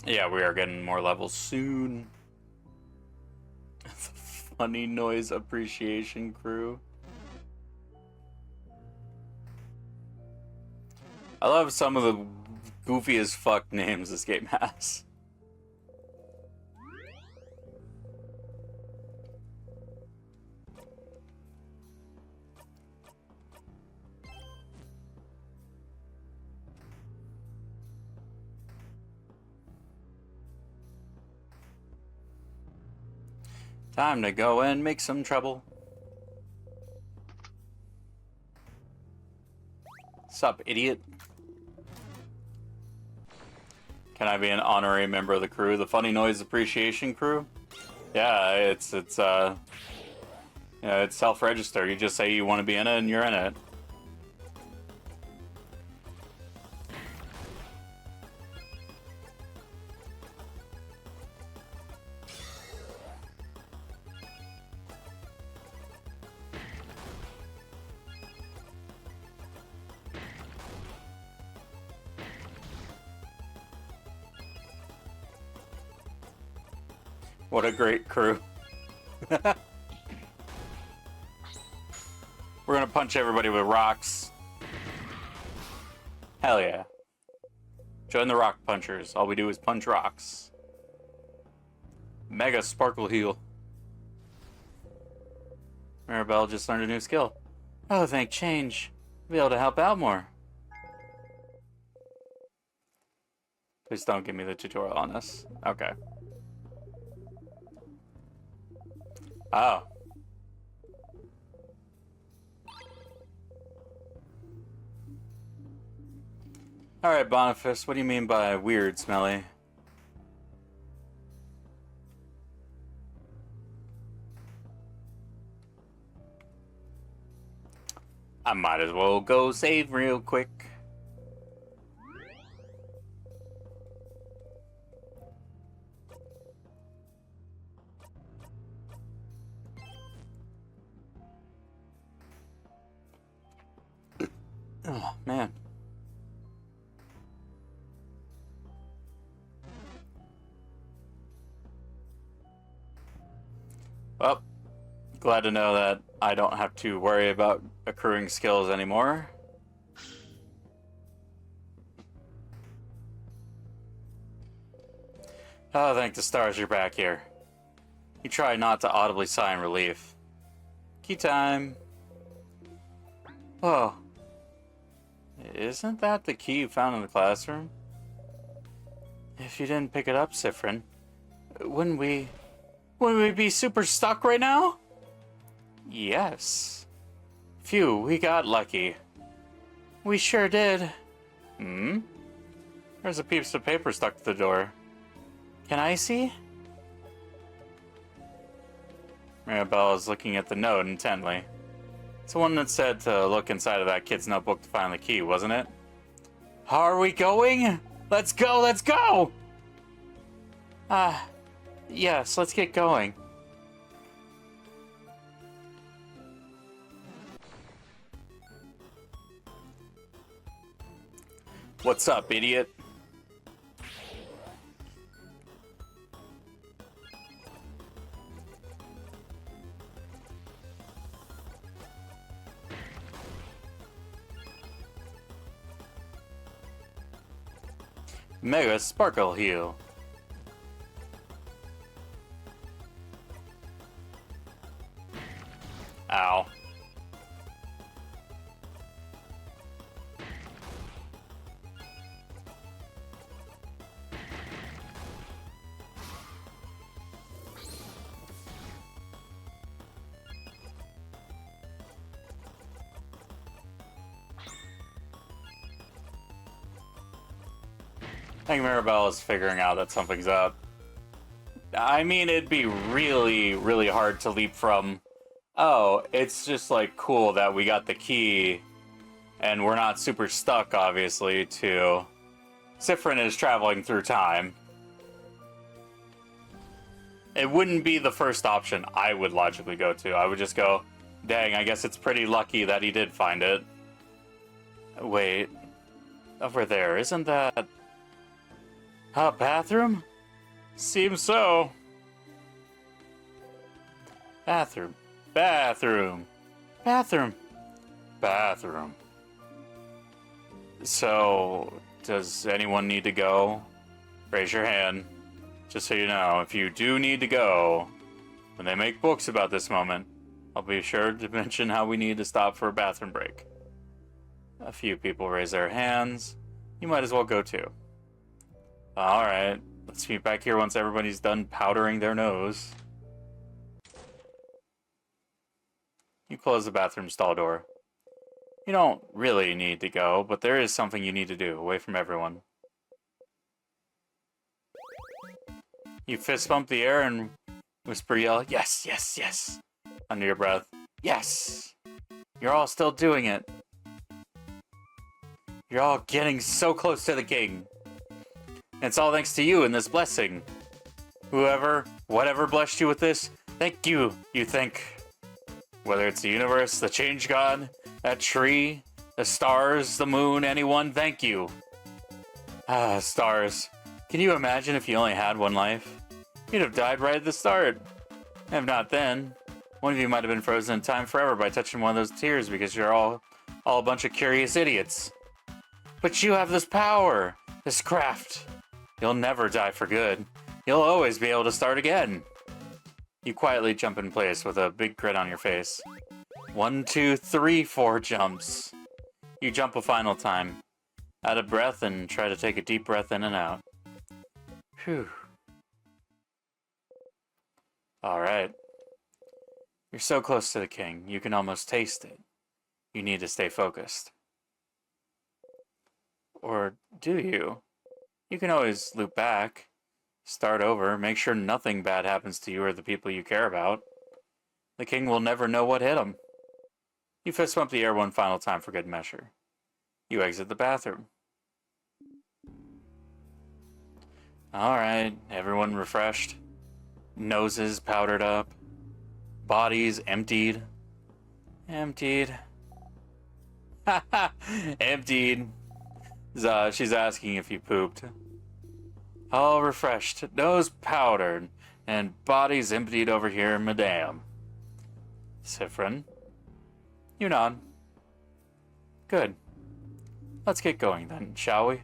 Yeah, we are getting more levels soon. The funny noise appreciation crew. I love some of the goofy as fuck names this game has. Time to go and make some trouble. Sup, idiot? Can I be an honorary member of the crew? The funny noise appreciation crew? Yeah, it's self-register. You just say you want to be in it and you're in it. What a great crew. We're gonna punch everybody with rocks. Hell yeah. Join the rock punchers. All we do is punch rocks. Mega sparkle heal. Maribel just learned a new skill. Oh, thank change. I'll be able to help out more. Please don't give me the tutorial on this. Okay. Oh. Alright, Boniface, what do you mean by weird, Smelly? I might as well go save real quick. Oh, man. Well, glad to know that I don't have to worry about accruing skills anymore. Oh, thank the stars you're back here. You try not to audibly sigh in relief. Key time. Oh. Isn't that the key you found in the classroom? If you didn't pick it up, Sifrin, wouldn't we be super stuck right now? Yes. Phew, we got lucky. We sure did. Hmm? There's a piece of paper stuck to the door. Can I see? Mirabelle is looking at the note intently. It's the one that said to look inside of that kid's notebook to find the key, wasn't it? Are we going? Let's go, let's go! Yes, let's get going. What's up, idiot? Mega Sparkle Heal. Ow. I think Mirabelle is figuring out that something's up. I mean, it'd be really, really hard to leap from, oh, it's just like cool that we got the key and we're not super stuck, obviously, to Sifrin is traveling through time. It wouldn't be the first option I would logically go to. I would just go, dang, I guess it's pretty lucky that he did find it. Wait, over there, isn't that a bathroom? Seems so. Bathroom. Bathroom. Bathroom. Bathroom. So, does anyone need to go? Raise your hand. Just so you know, if you do need to go, when they make books about this moment, I'll be sure to mention how we need to stop for a bathroom break. A few people raise their hands. You might as well go too. Alright, let's meet back here once everybody's done powdering their nose. You close the bathroom stall door. You don't really need to go, but there is something you need to do, away from everyone. You fist bump the air and whisper yell, yes, yes, yes, under your breath. Yes! You're all still doing it. You're all getting so close to the king. And it's all thanks to you and this blessing. Whoever, whatever blessed you with this, thank you, you think. Whether it's the universe, the change god, that tree, the stars, the moon, anyone, thank you. Ah, stars. Can you imagine if you only had one life? You'd have died right at the start. If not then, one of you might have been frozen in time forever by touching one of those tears because you're all a bunch of curious idiots. But you have this power, this craft. You'll never die for good. You'll always be able to start again. You quietly jump in place with a big grin on your face. 1, 2, 3, 4 jumps. You jump a final time. Out of breath and try to take a deep breath in and out. Phew. Alright. You're so close to the king, you can almost taste it. You need to stay focused. Or do you? You can always loop back. Start over, make sure nothing bad happens to you or the people you care about. The king will never know what hit him. You fist bump the air one final time for good measure. You exit the bathroom. Alright, everyone refreshed. Noses powdered up. Bodies emptied. Emptied. Emptied. She's asking if you pooped. All refreshed, nose powdered, and bodies emptied over here, madame. Sifrin. You nod. Good. Let's get going then, shall we?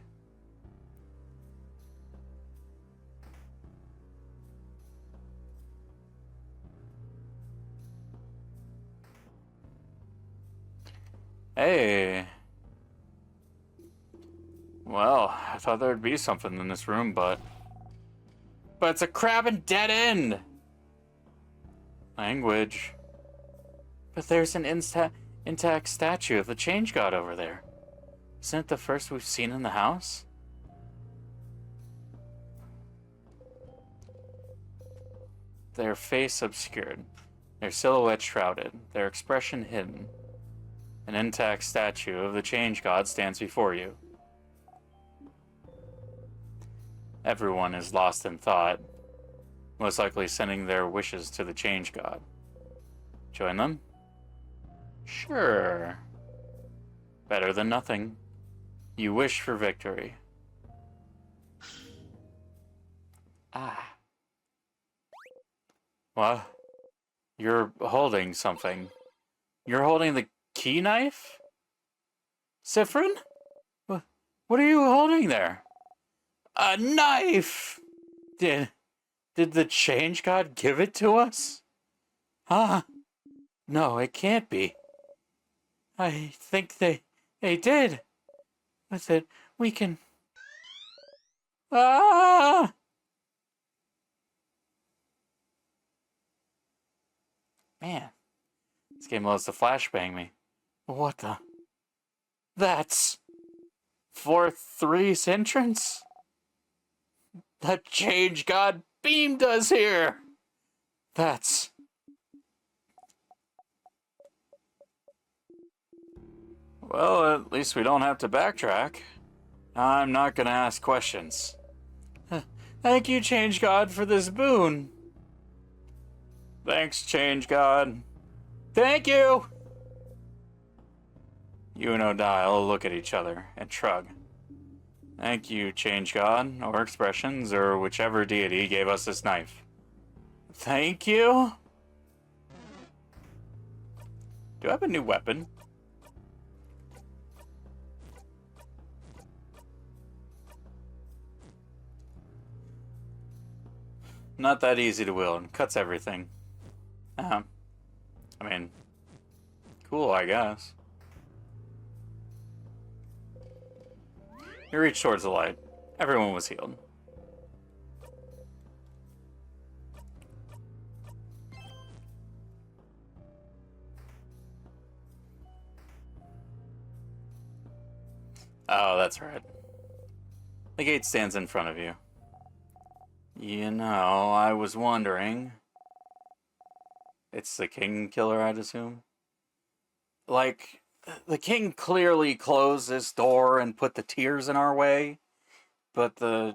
Hey. Well, I thought there'd be something in this room, but it's a crab and dead end! Language. But there's an intact statue of the Change God over there. Isn't it the first we've seen in the house? Their face obscured, their silhouette shrouded, their expression hidden. An intact statue of the Change God stands before you. Everyone is lost in thought, most likely sending their wishes to the Change God. Join them? Sure. Better than nothing. You wish for victory. Ah. What? You're holding something. You're holding the key knife? Sifrin? What are you holding there? A knife! Did the Change God give it to us? Huh? No, it can't be. I think they did. With it, we can... Ah! Man, this game loves to flashbang me. What the... That's... 4-3's entrance? The Change God beamed us here! That's... Well, at least we don't have to backtrack. I'm not gonna ask questions. Thank you, Change God, for this boon. Thanks, Change God. Thank you! You and Odile look at each other and shrug. Thank you, Change God, or Expressions, or whichever deity gave us this knife. Thank you? Do I have a new weapon? Not that easy to wield. Cuts everything. I mean, cool, I guess. You reach towards the light. Everyone was healed. Oh, that's right. The gate stands in front of you. You know, I was wondering... It's the king killer, I'd assume? Like, the king clearly closed this door and put the tears in our way, but the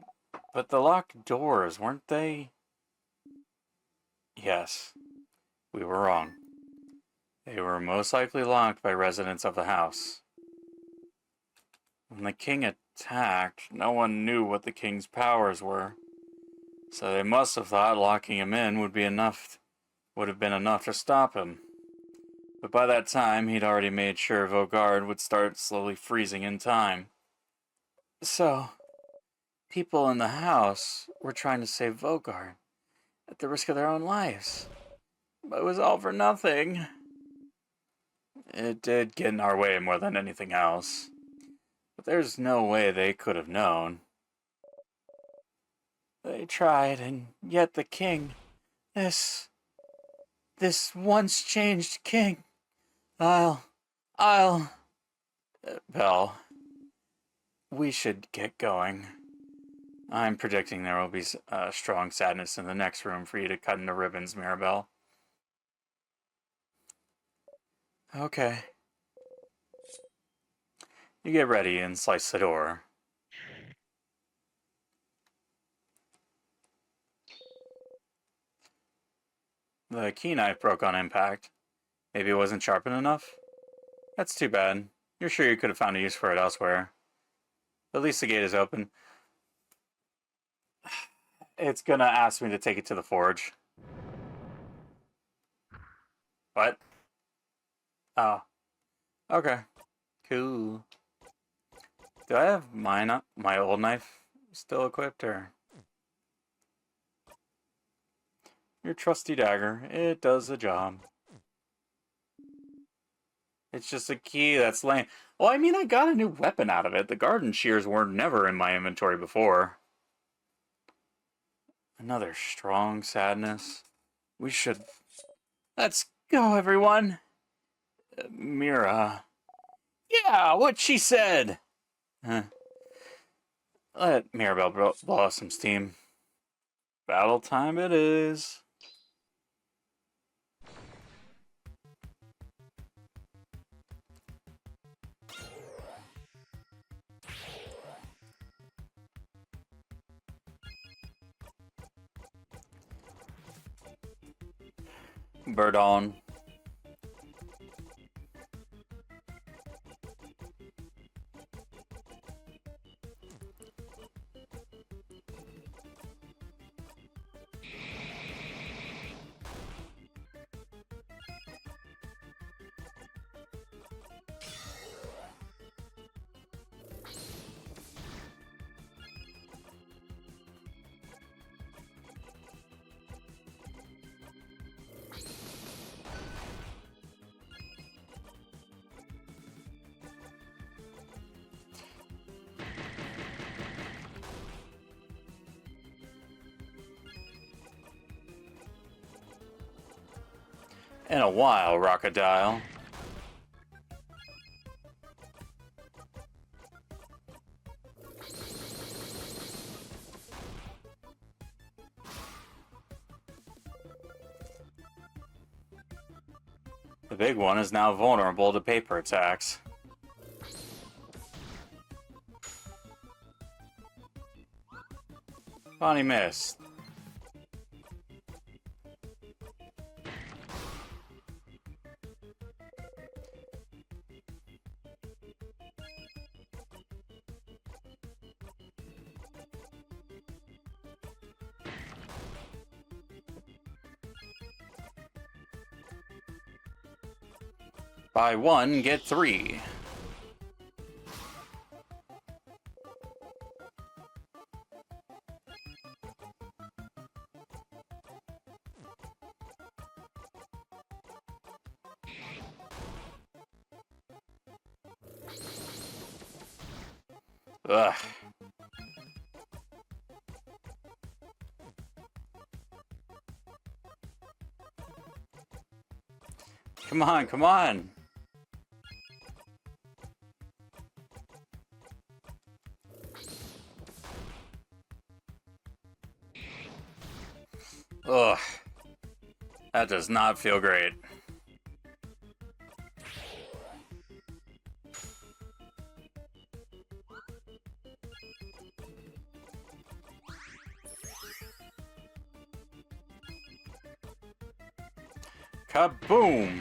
locked doors, weren't they? Yes, we were wrong. They were most likely locked by residents of the house. When the king attacked, no one knew what the king's powers were, so they must have thought locking him in would have been enough to stop him. But by that time, he'd already made sure Vogard would start slowly freezing in time. So, people in the house were trying to save Vogard, at the risk of their own lives. But it was all for nothing. It did get in our way more than anything else. But there's no way they could have known. They tried, and yet the king, this once changed king, Belle, we should get going. I'm predicting there will be strong sadness in the next room for you to cut into ribbons, Mirabelle. Okay. You get ready and slice the door. The key knife broke on impact. Maybe it wasn't sharpened enough? That's too bad. You're sure you could have found a use for it elsewhere. At least the gate is open. It's gonna ask me to take it to the forge. What? Oh. Okay. Cool. Do I have my old knife still equipped, or? Your trusty dagger. It does the job. It's just a key that's lame. Well, I mean, I got a new weapon out of it. The garden shears were never in my inventory before. Another strong sadness. We should... Let's go, everyone. Mira. Yeah, what she said. Let Mirabelle blow off some steam. Battle time it is. Bird on. In a while, Rockadile. The big one is now vulnerable to paper attacks. Bonnie missed. Buy one, get three. Ugh. Come on, come on. Ugh. That does not feel great. Kaboom!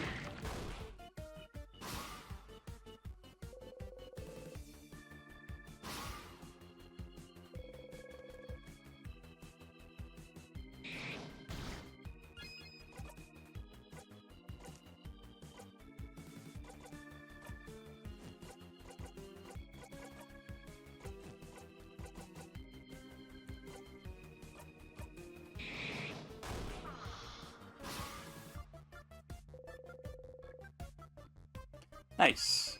Nice.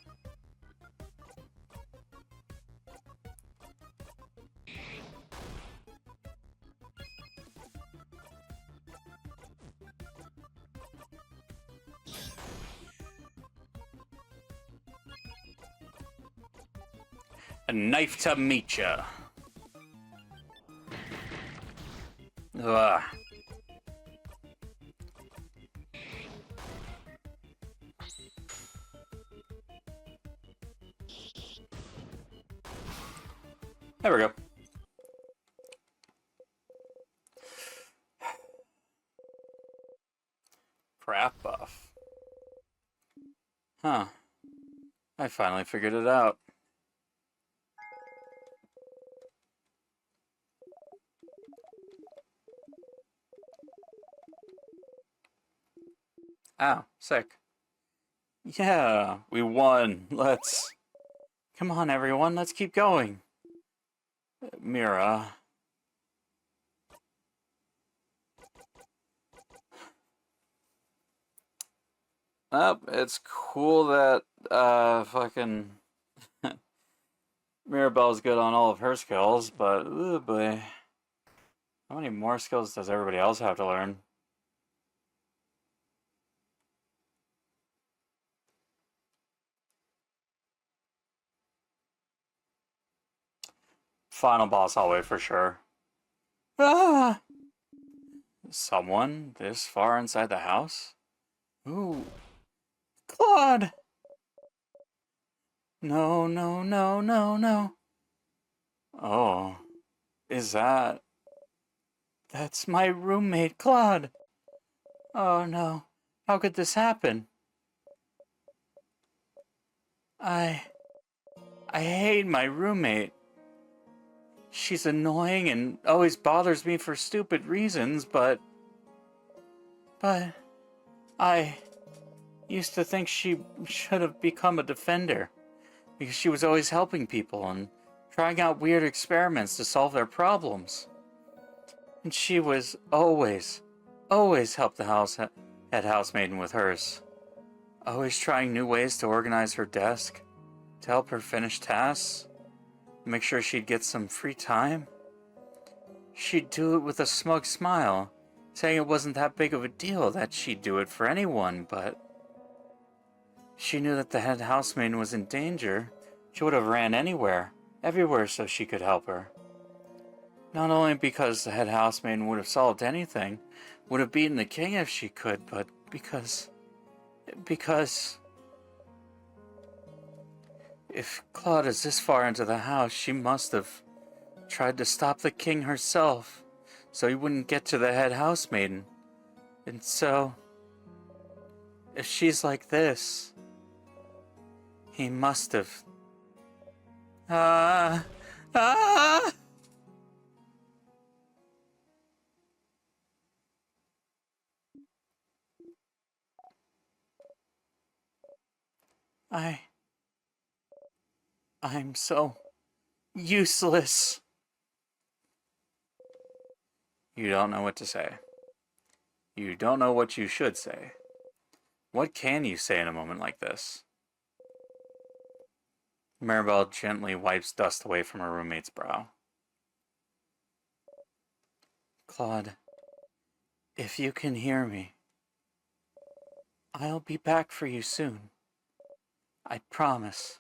A knife to meet ya. Ugh. There we go. Crap buff. Huh. I finally figured it out. Ow, sick. Yeah, we won. Let's... Come on, everyone, let's keep going. Mira. It's cool that, fucking... Mirabelle's good on all of her skills, but, ooh boy. How many more skills does everybody else have to learn? Final boss hallway for sure. Ah! Someone this far inside the house? Ooh. Claude! No, no, no, no, no. Oh. Is that... That's my roommate, Claude. Oh no. How could this happen? I hate my roommate. She's annoying and always bothers me for stupid reasons, but I used to think she should have become a defender because she was always helping people and trying out weird experiments to solve their problems. And she was always help the head housemaiden with hers. Always trying new ways to organize her desk, to help her finish tasks, make sure she'd get some free time. She'd do it with a smug smile, saying it wasn't that big of a deal, that she'd do it for anyone, but she knew that the head housemaid was in danger. She would have ran everywhere so she could help her. Not only because the head housemaid would have solved anything, would have beaten the king if she could, but because if Claude is this far into the house, she must have tried to stop the king herself, so he wouldn't get to the head housemaiden. And so, if she's like this, he must have... Ah! Ah! I'm so useless. You don't know what to say. You don't know what you should say. What can you say in a moment like this? Mirabelle gently wipes dust away from her roommate's brow. Claude, if you can hear me, I'll be back for you soon. I promise.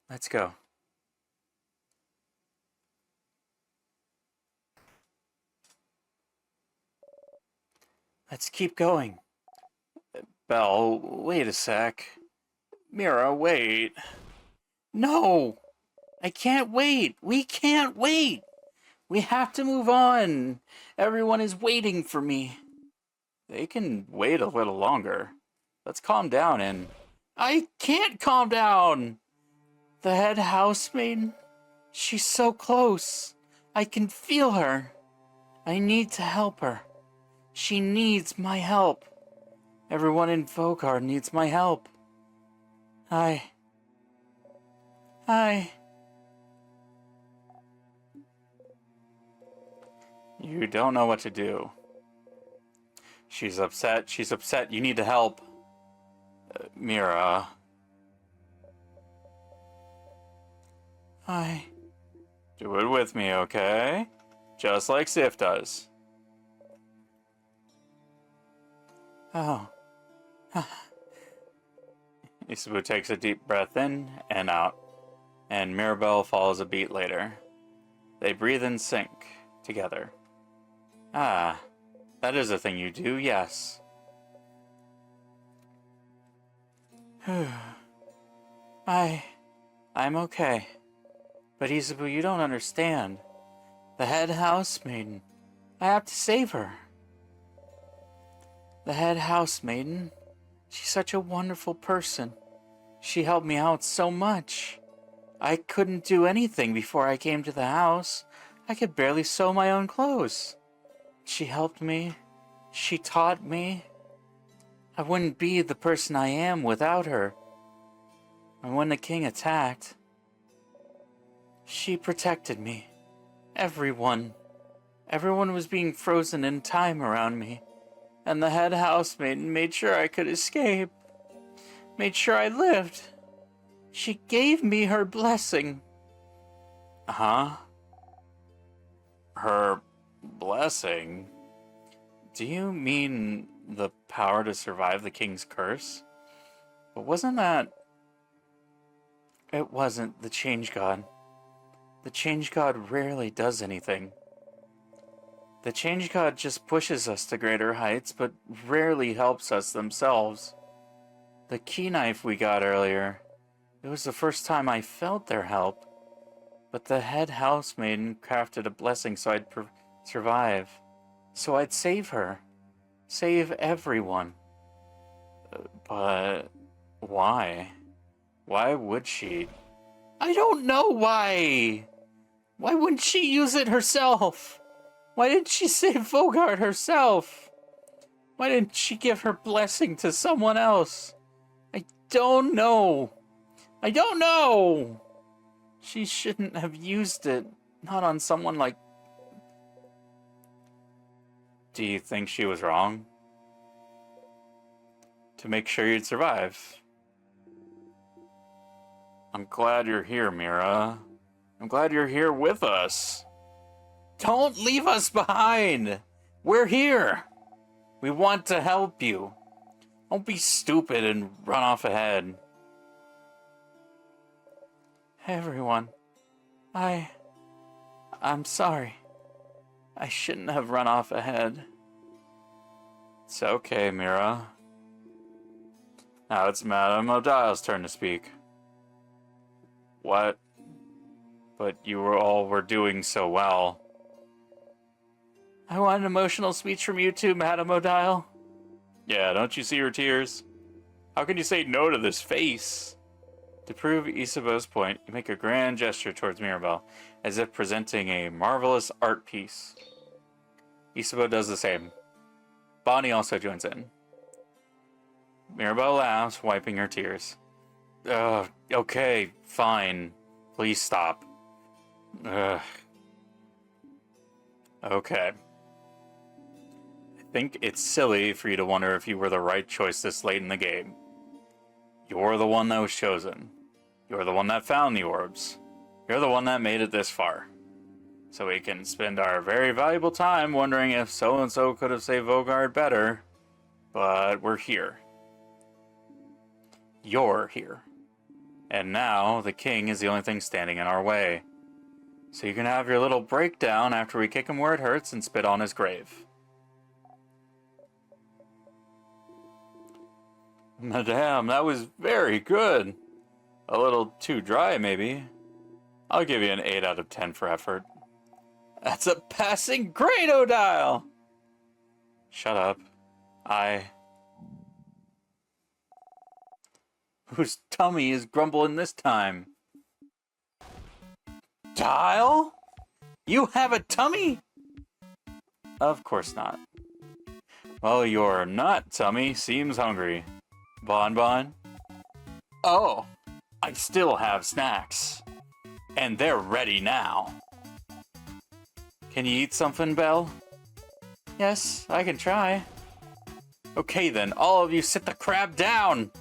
Let's go. Let's keep going. Belle, wait a sec. Mira, wait. No! I can't wait! We can't wait! We have to move on! Everyone is waiting for me. They can wait a little longer. Let's calm down and... I can't calm down! The head housemaid? She's so close. I can feel her. I need to help her. She needs my help. Everyone in Vogard needs my help. You don't know what to do. She's upset. She's upset. You need to help. Mira. Do it with me, okay? Just like Sif does. Oh. Isabu takes a deep breath in and out, and Mirabelle follows a beat later. They breathe in sync together. Ah, that is a thing you do, yes. I'm okay. But Isabu, you don't understand. The head housemaiden. I have to save her. The head housemaiden. She's such a wonderful person. She helped me out so much. I couldn't do anything before I came to the house. I could barely sew my own clothes. She helped me. She taught me. I wouldn't be the person I am without her. And when the king attacked, she protected me. Everyone was being frozen in time around me. And the head housemaiden made sure I could escape. Made sure I lived. She gave me her blessing. Huh? Her blessing? Do you mean the power to survive the king's curse? But wasn't that... It wasn't the Change God. The Change God rarely does anything. The Change God just pushes us to greater heights, but rarely helps us themselves. The key knife we got earlier, it was the first time I felt their help. But the head housemaiden crafted a blessing so I'd survive. So I'd save her. Save everyone. But why? Why would she? I don't know why! Why wouldn't she use it herself? Why didn't she save Vogard herself? Why didn't she give her blessing to someone else? I don't know. I don't know! She shouldn't have used it. Not on someone like... Do you think she was wrong? To make sure you'd survive. I'm glad you're here, Mira. I'm glad you're here with us. Don't leave us behind! We're here! We want to help you. Don't be stupid and run off ahead. Everyone, I'm sorry. I shouldn't have run off ahead. It's okay, Mira. Now it's Madame Odile's turn to speak. What? But you all were doing so well. I want an emotional speech from you too, Madame Odile. Yeah, don't you see her tears? How can you say no to this face? To prove Isabeau's point, you make a grand gesture towards Mirabelle, as if presenting a marvelous art piece. Isabeau does the same. Bonnie also joins in. Mirabelle laughs, wiping her tears. Okay, fine. Please stop. Ugh. Okay. I think it's silly for you to wonder if you were the right choice this late in the game. You're the one that was chosen. You're the one that found the orbs. You're the one that made it this far. So we can spend our very valuable time wondering if so-and-so could have saved Vogard better. But we're here. You're here. And now, the king is the only thing standing in our way. So you can have your little breakdown after we kick him where it hurts and spit on his grave. Madame, that was very good. A little too dry, maybe. I'll give you an 8 out of 10 for effort. That's a passing grade, Odile! Shut up. Whose tummy is grumbling this time? Dial? You have a tummy? Of course not. Well, your not tummy seems hungry. Bonbon? Oh, I still have snacks. And they're ready now. Can you eat something, Belle? Yes, I can try. Okay then, all of you sit the crab down!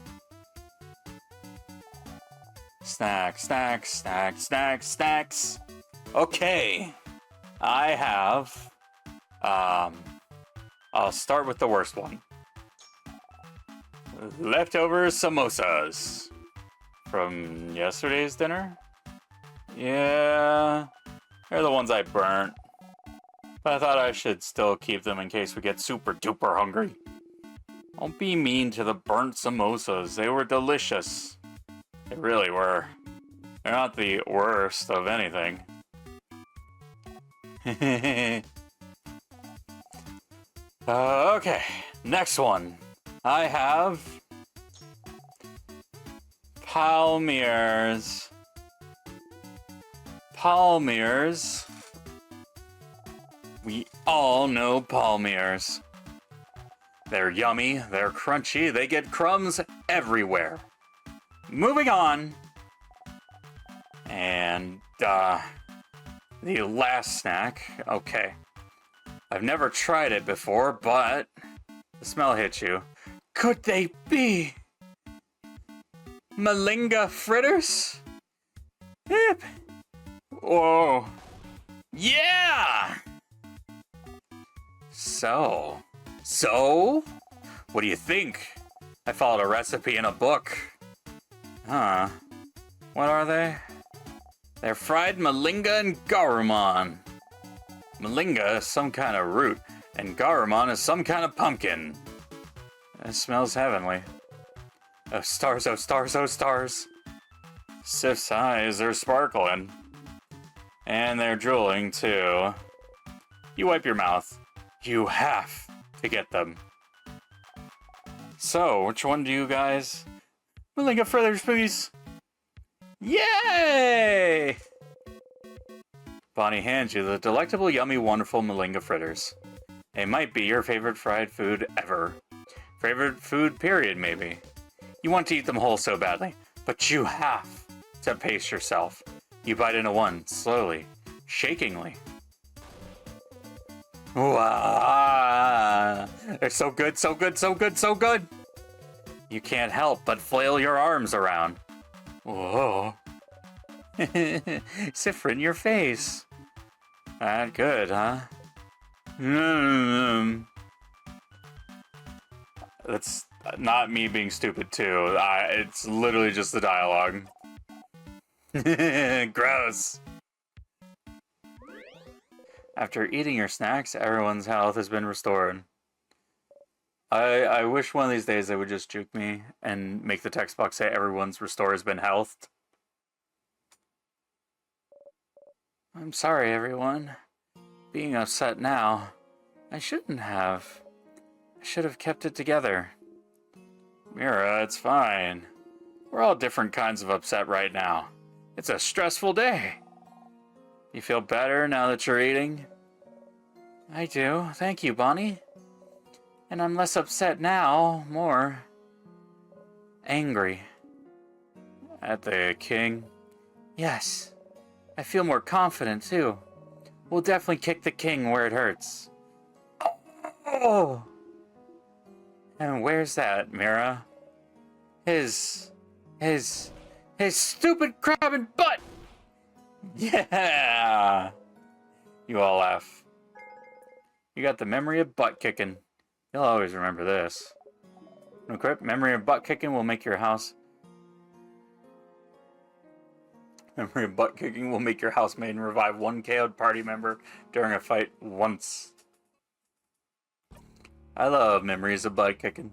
Snacks, snacks, snacks, snacks, snacks. Okay. I have... I'll start with the worst one. Leftover samosas. From yesterday's dinner? Yeah... They're the ones I burnt. But I thought I should still keep them in case we get super duper hungry. Don't be mean to the burnt samosas. They were delicious. They really were. They're not the worst of anything. Okay, next one. I have Palmiers. Palmiers. We all know Palmiers. They're yummy, they're crunchy, they get crumbs everywhere. Moving on. And, the last snack. Okay. I've never tried it before, but the smell hits you. Could they be Malinga fritters? Yep. Whoa. Yeah! So, what do you think? I followed a recipe in a book. Huh. What are they? They're fried Malinga and Garumon. Malinga is some kind of root, and Garumon is some kind of pumpkin. It smells heavenly. Oh stars, oh stars, oh stars. Sif's eyes are sparkling. And they're drooling too. You wipe your mouth. You have to get them. So, which one do you guys? Malinga fritters, please. Yay! Bonnie hands you the delectable, yummy, wonderful Malinga fritters. It might be your favorite fried food ever. Favorite food, period, maybe. You want to eat them whole so badly, but you have to pace yourself. You bite into one, slowly, shakingly. Wow. They're so good, so good, so good, so good! You can't help but flail your arms around. Whoa. Sifra in your face. That good, huh? That's not me being stupid, too. It's literally just the dialogue. Gross. After eating your snacks, everyone's health has been restored. I wish one of these days they would just juke me and make the text box say everyone's restore has been healthed. I'm sorry, everyone. Being upset now. I shouldn't have. I should have kept it together. Mira, it's fine. We're all different kinds of upset right now. It's a stressful day. You feel better now that you're eating? I do. Thank you, Bonnie. And I'm less upset now, more angry. At the king? Yes. I feel more confident, too. We'll definitely kick the king where it hurts. Oh! And where's that, Mira? His stupid crabbing butt! Yeah! You all laugh. You got the memory of butt kicking. You'll always remember this. Equip memory of butt kicking will make your house... Memory of butt kicking will make your housemaid revive one KO'd party member during a fight once. I love memories of butt kicking.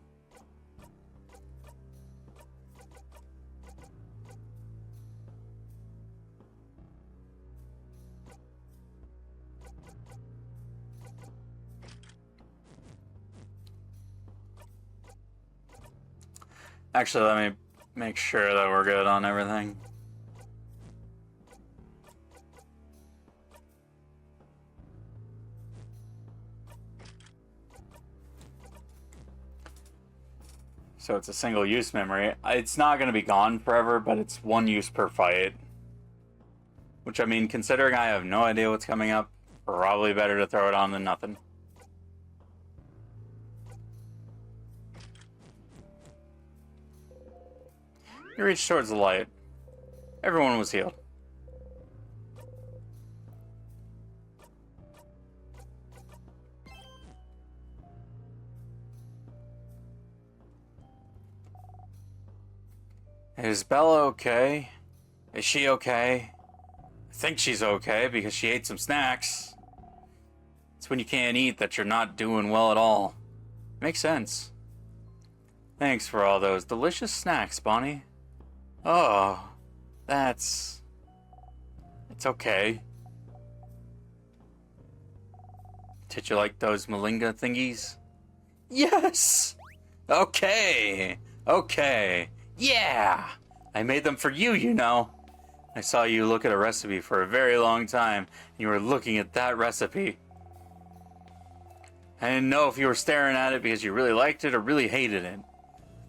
Actually, let me make sure that we're good on everything. So it's a single-use memory. It's not going to be gone forever, but it's one use per fight. Which, I mean, considering I have no idea what's coming up, probably better to throw it on than nothing. You reach towards the light. Everyone was healed. Is Bella okay? Is she okay? I think she's okay because she ate some snacks. It's when you can't eat that you're not doing well at all. Makes sense. Thanks for all those delicious snacks, Bonnie. Oh, it's okay. Did you like those Malinga thingies? Yes! Okay, yeah! I made them for you, you know. I saw you look at a recipe for a very long time, and you were looking at that recipe. I didn't know if you were staring at it because you really liked it or really hated it.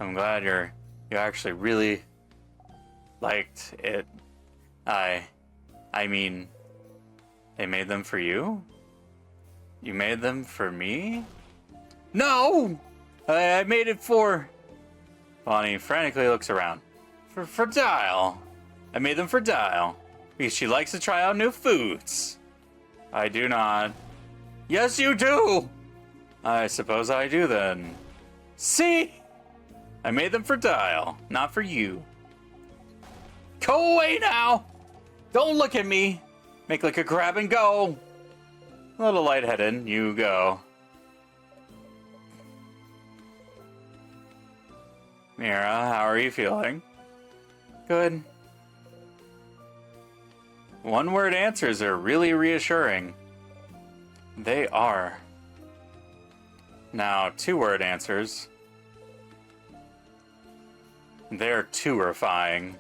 I'm glad you actually really liked it. I mean, they made them for you? You made them for me? No! I made it for... Bonnie frantically looks around. For Dial. I made them for Dial. Because she likes to try out new foods. I do not. Yes, you do! I suppose I do then. See? I made them for Dial, not for you. Go away now! Don't look at me! Make like a grab and go! A little lightheaded, you go. Mira, how are you feeling? Good. One-word answers are really reassuring. They are. Now, two-word answers. They're terrifying.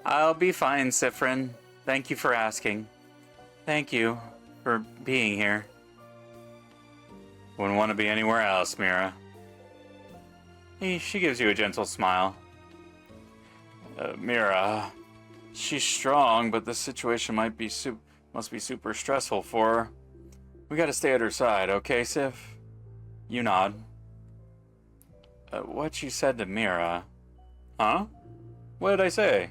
I'll be fine, Sifrin. Thank you for asking. Thank you for being here. Wouldn't want to be anywhere else, Mira. She gives you a gentle smile. Mira, she's strong, but the situation must be super stressful for her. We gotta stay at her side, okay, Sif? You nod. What you said to Mira? Huh? What did I say?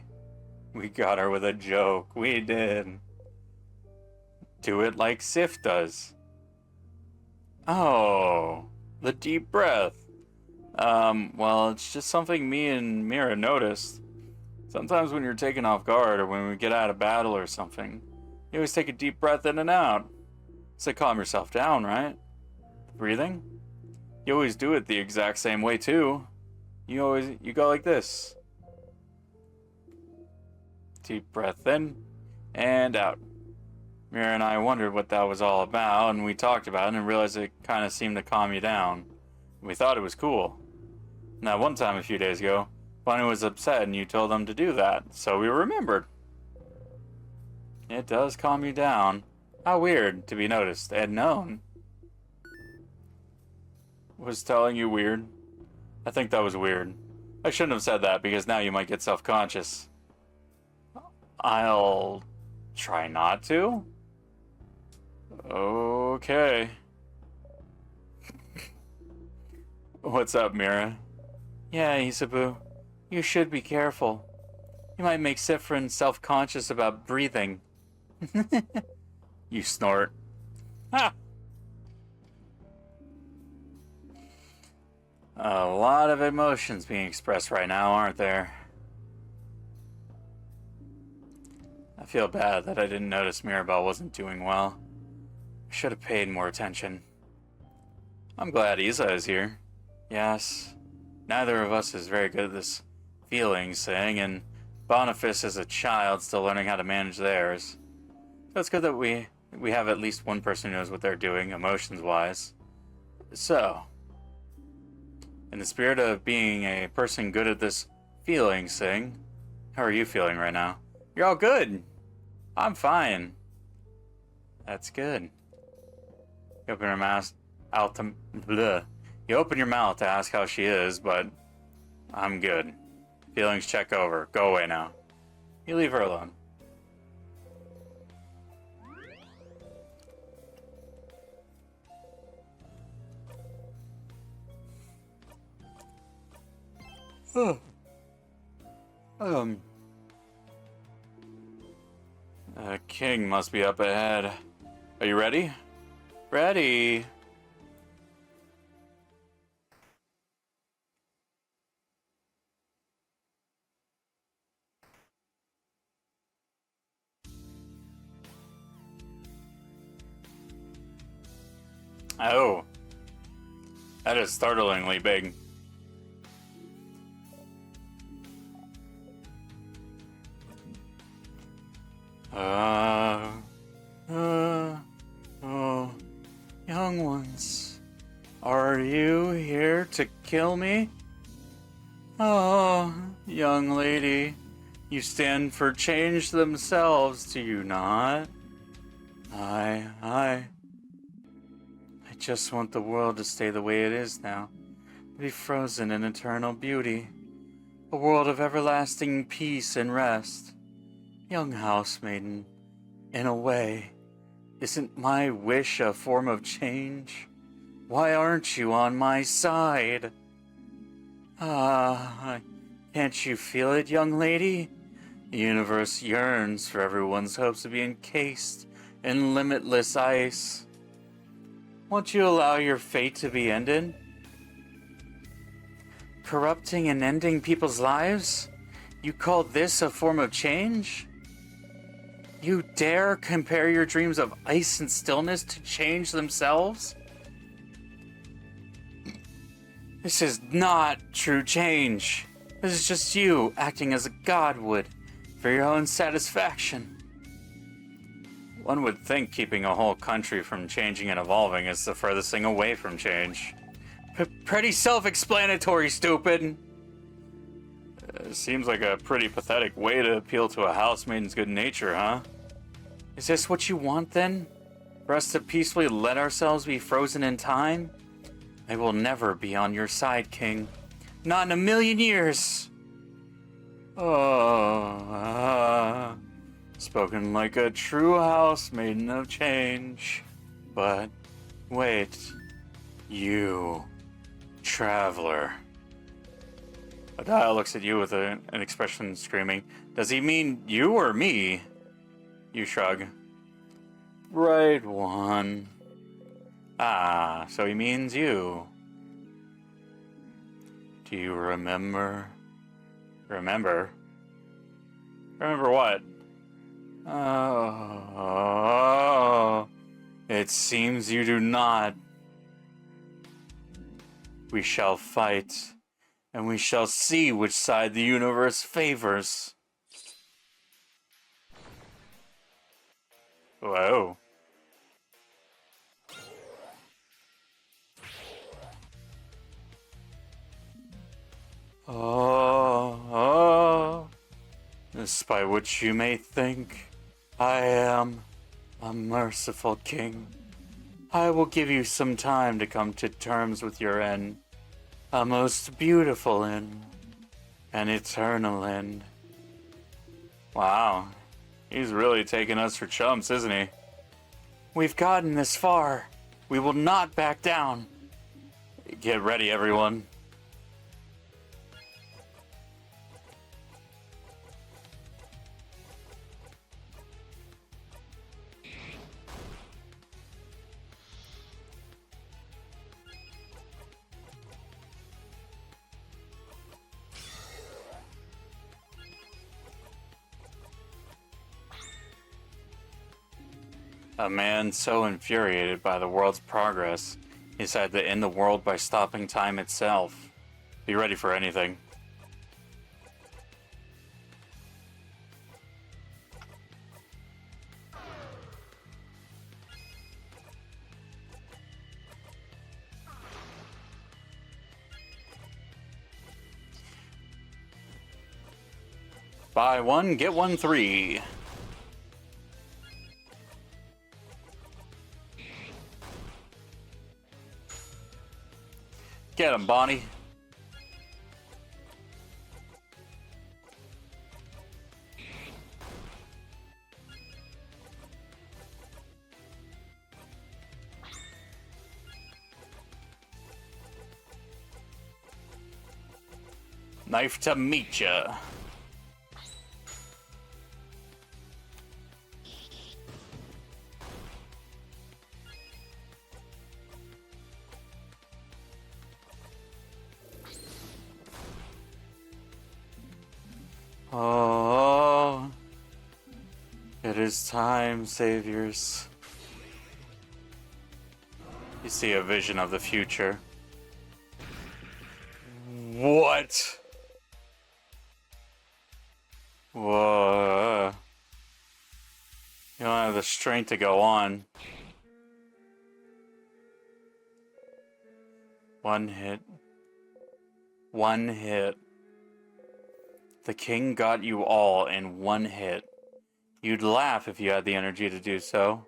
We got her with a joke. We did. Do it like Sif does. Oh, the deep breath. Well, it's just something me and Mira noticed. Sometimes when you're taken off guard or when we get out of battle or something, you always take a deep breath in and out. It's to calm yourself down, right? Breathing? You always do it the exact same way too. You go like this. Deep breath in and out. Mira and I wondered what that was all about, and we talked about it and realized it kind of seemed to calm you down. We thought it was cool. And that one time a few days ago, Bunny was upset and you told them to do that, so we remembered. It does calm you down. How weird to be noticed and known. Was telling you weird? I think that was weird. I shouldn't have said that because now you might get self-conscious. I'll try not to. Okay. What's up, Mira? Yeah, Isabu. You should be careful. You might make Sifrin self-conscious about breathing. You snort. Ha! A lot of emotions being expressed right now, aren't there? I feel bad that I didn't notice Mirabelle wasn't doing well. I should have paid more attention. I'm glad Isa is here. Yes, neither of us is very good at this feelings thing, and Boniface is a child still learning how to manage theirs. So it's good that we have at least one person who knows what they're doing, emotions-wise. So, in the spirit of being a person good at this feelings thing, how are you feeling right now? You're all good. I'm fine. That's good. You open your mouth You open your mouth to ask how she is, but I'm good. Feelings check over. Go away now. You leave her alone. A king must be up ahead. Are you ready? Ready. Oh. That is startlingly big. Uh, oh, young ones, are you here to kill me? Oh, young lady, you stand for change themselves, do you not? I just want the world to stay the way it is now, be frozen in eternal beauty, a world of everlasting peace and rest. Young housemaiden, in a way, isn't my wish a form of change? Why aren't you on my side? Can't you feel it, young lady? The universe yearns for everyone's hopes to be encased in limitless ice. Won't you allow your fate to be ended? Corrupting and ending people's lives? You call this a form of change? You dare compare your dreams of ice and stillness to change themselves? This is not true change. This is just you acting as a god would, for your own satisfaction. One would think keeping a whole country from changing and evolving is the furthest thing away from change. Pretty self-explanatory, stupid. Seems like a pretty pathetic way to appeal to a housemaiden's good nature, huh? Is this what you want, then? For us to peacefully let ourselves be frozen in time? I will never be on your side, King. Not in a million years! Spoken like a true housemaiden of change. But, wait. You, traveler. Adile looks at you with an expression screaming, does he mean you or me? You shrug. Right one. Ah, so he means you. Do you remember? Remember? Remember what? Oh, it seems you do not. We shall fight, and we shall see which side the universe favors. Whoa. Oh, despite what you may think, I am a merciful king. I will give you some time to come to terms with your end. A most beautiful end. An eternal end. Wow. He's really taking us for chumps, isn't he? We've gotten this far. We will not back down. Get ready, everyone. A man so infuriated by the world's progress, he decided to end the world by stopping time itself. Be ready for anything. Buy one, get one free. Get him, Bonnie. Knife to meet ya. Oh, it is time, saviors. You see a vision of the future. What? Whoa. the strength to go on. One hit. One hit. The king got you all in one hit. You'd laugh if you had the energy to do so.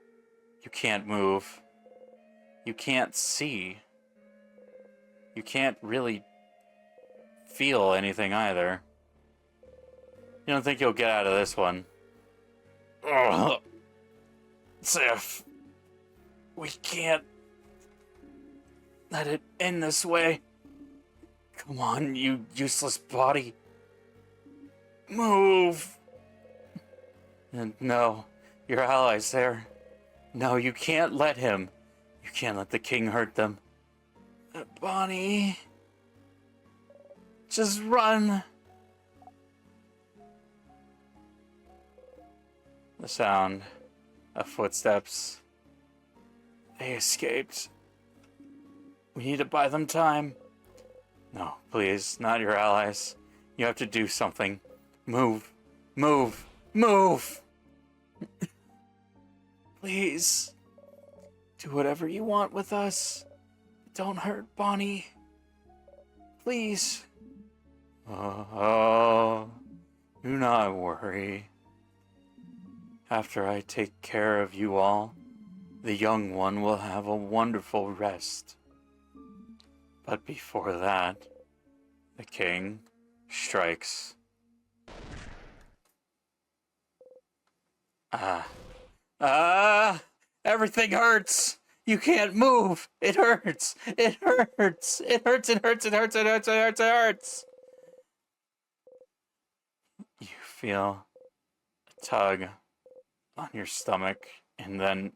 You can't move. You can't see. You can't really feel anything either. You don't think you'll get out of this one? Ugh. Sif. We can't let it end this way. Come on, you useless body. Move. And no, your allies there. No, you can't let him. You can't let the king hurt them. Bonnie. Just run. The sound of footsteps. They escaped. We need to buy them time. No, please, not your allies. You have to do something. Move. Move. Move! Please. Do whatever you want with us. Don't hurt Bonnie. Please. Oh, do not worry. After I take care of you all, the young one will have a wonderful rest. But before that, the king strikes. Everything hurts. You can't move. It hurts. It hurts. It hurts. It hurts. It hurts. It hurts. It hurts. It hurts. You feel a tug on your stomach, and then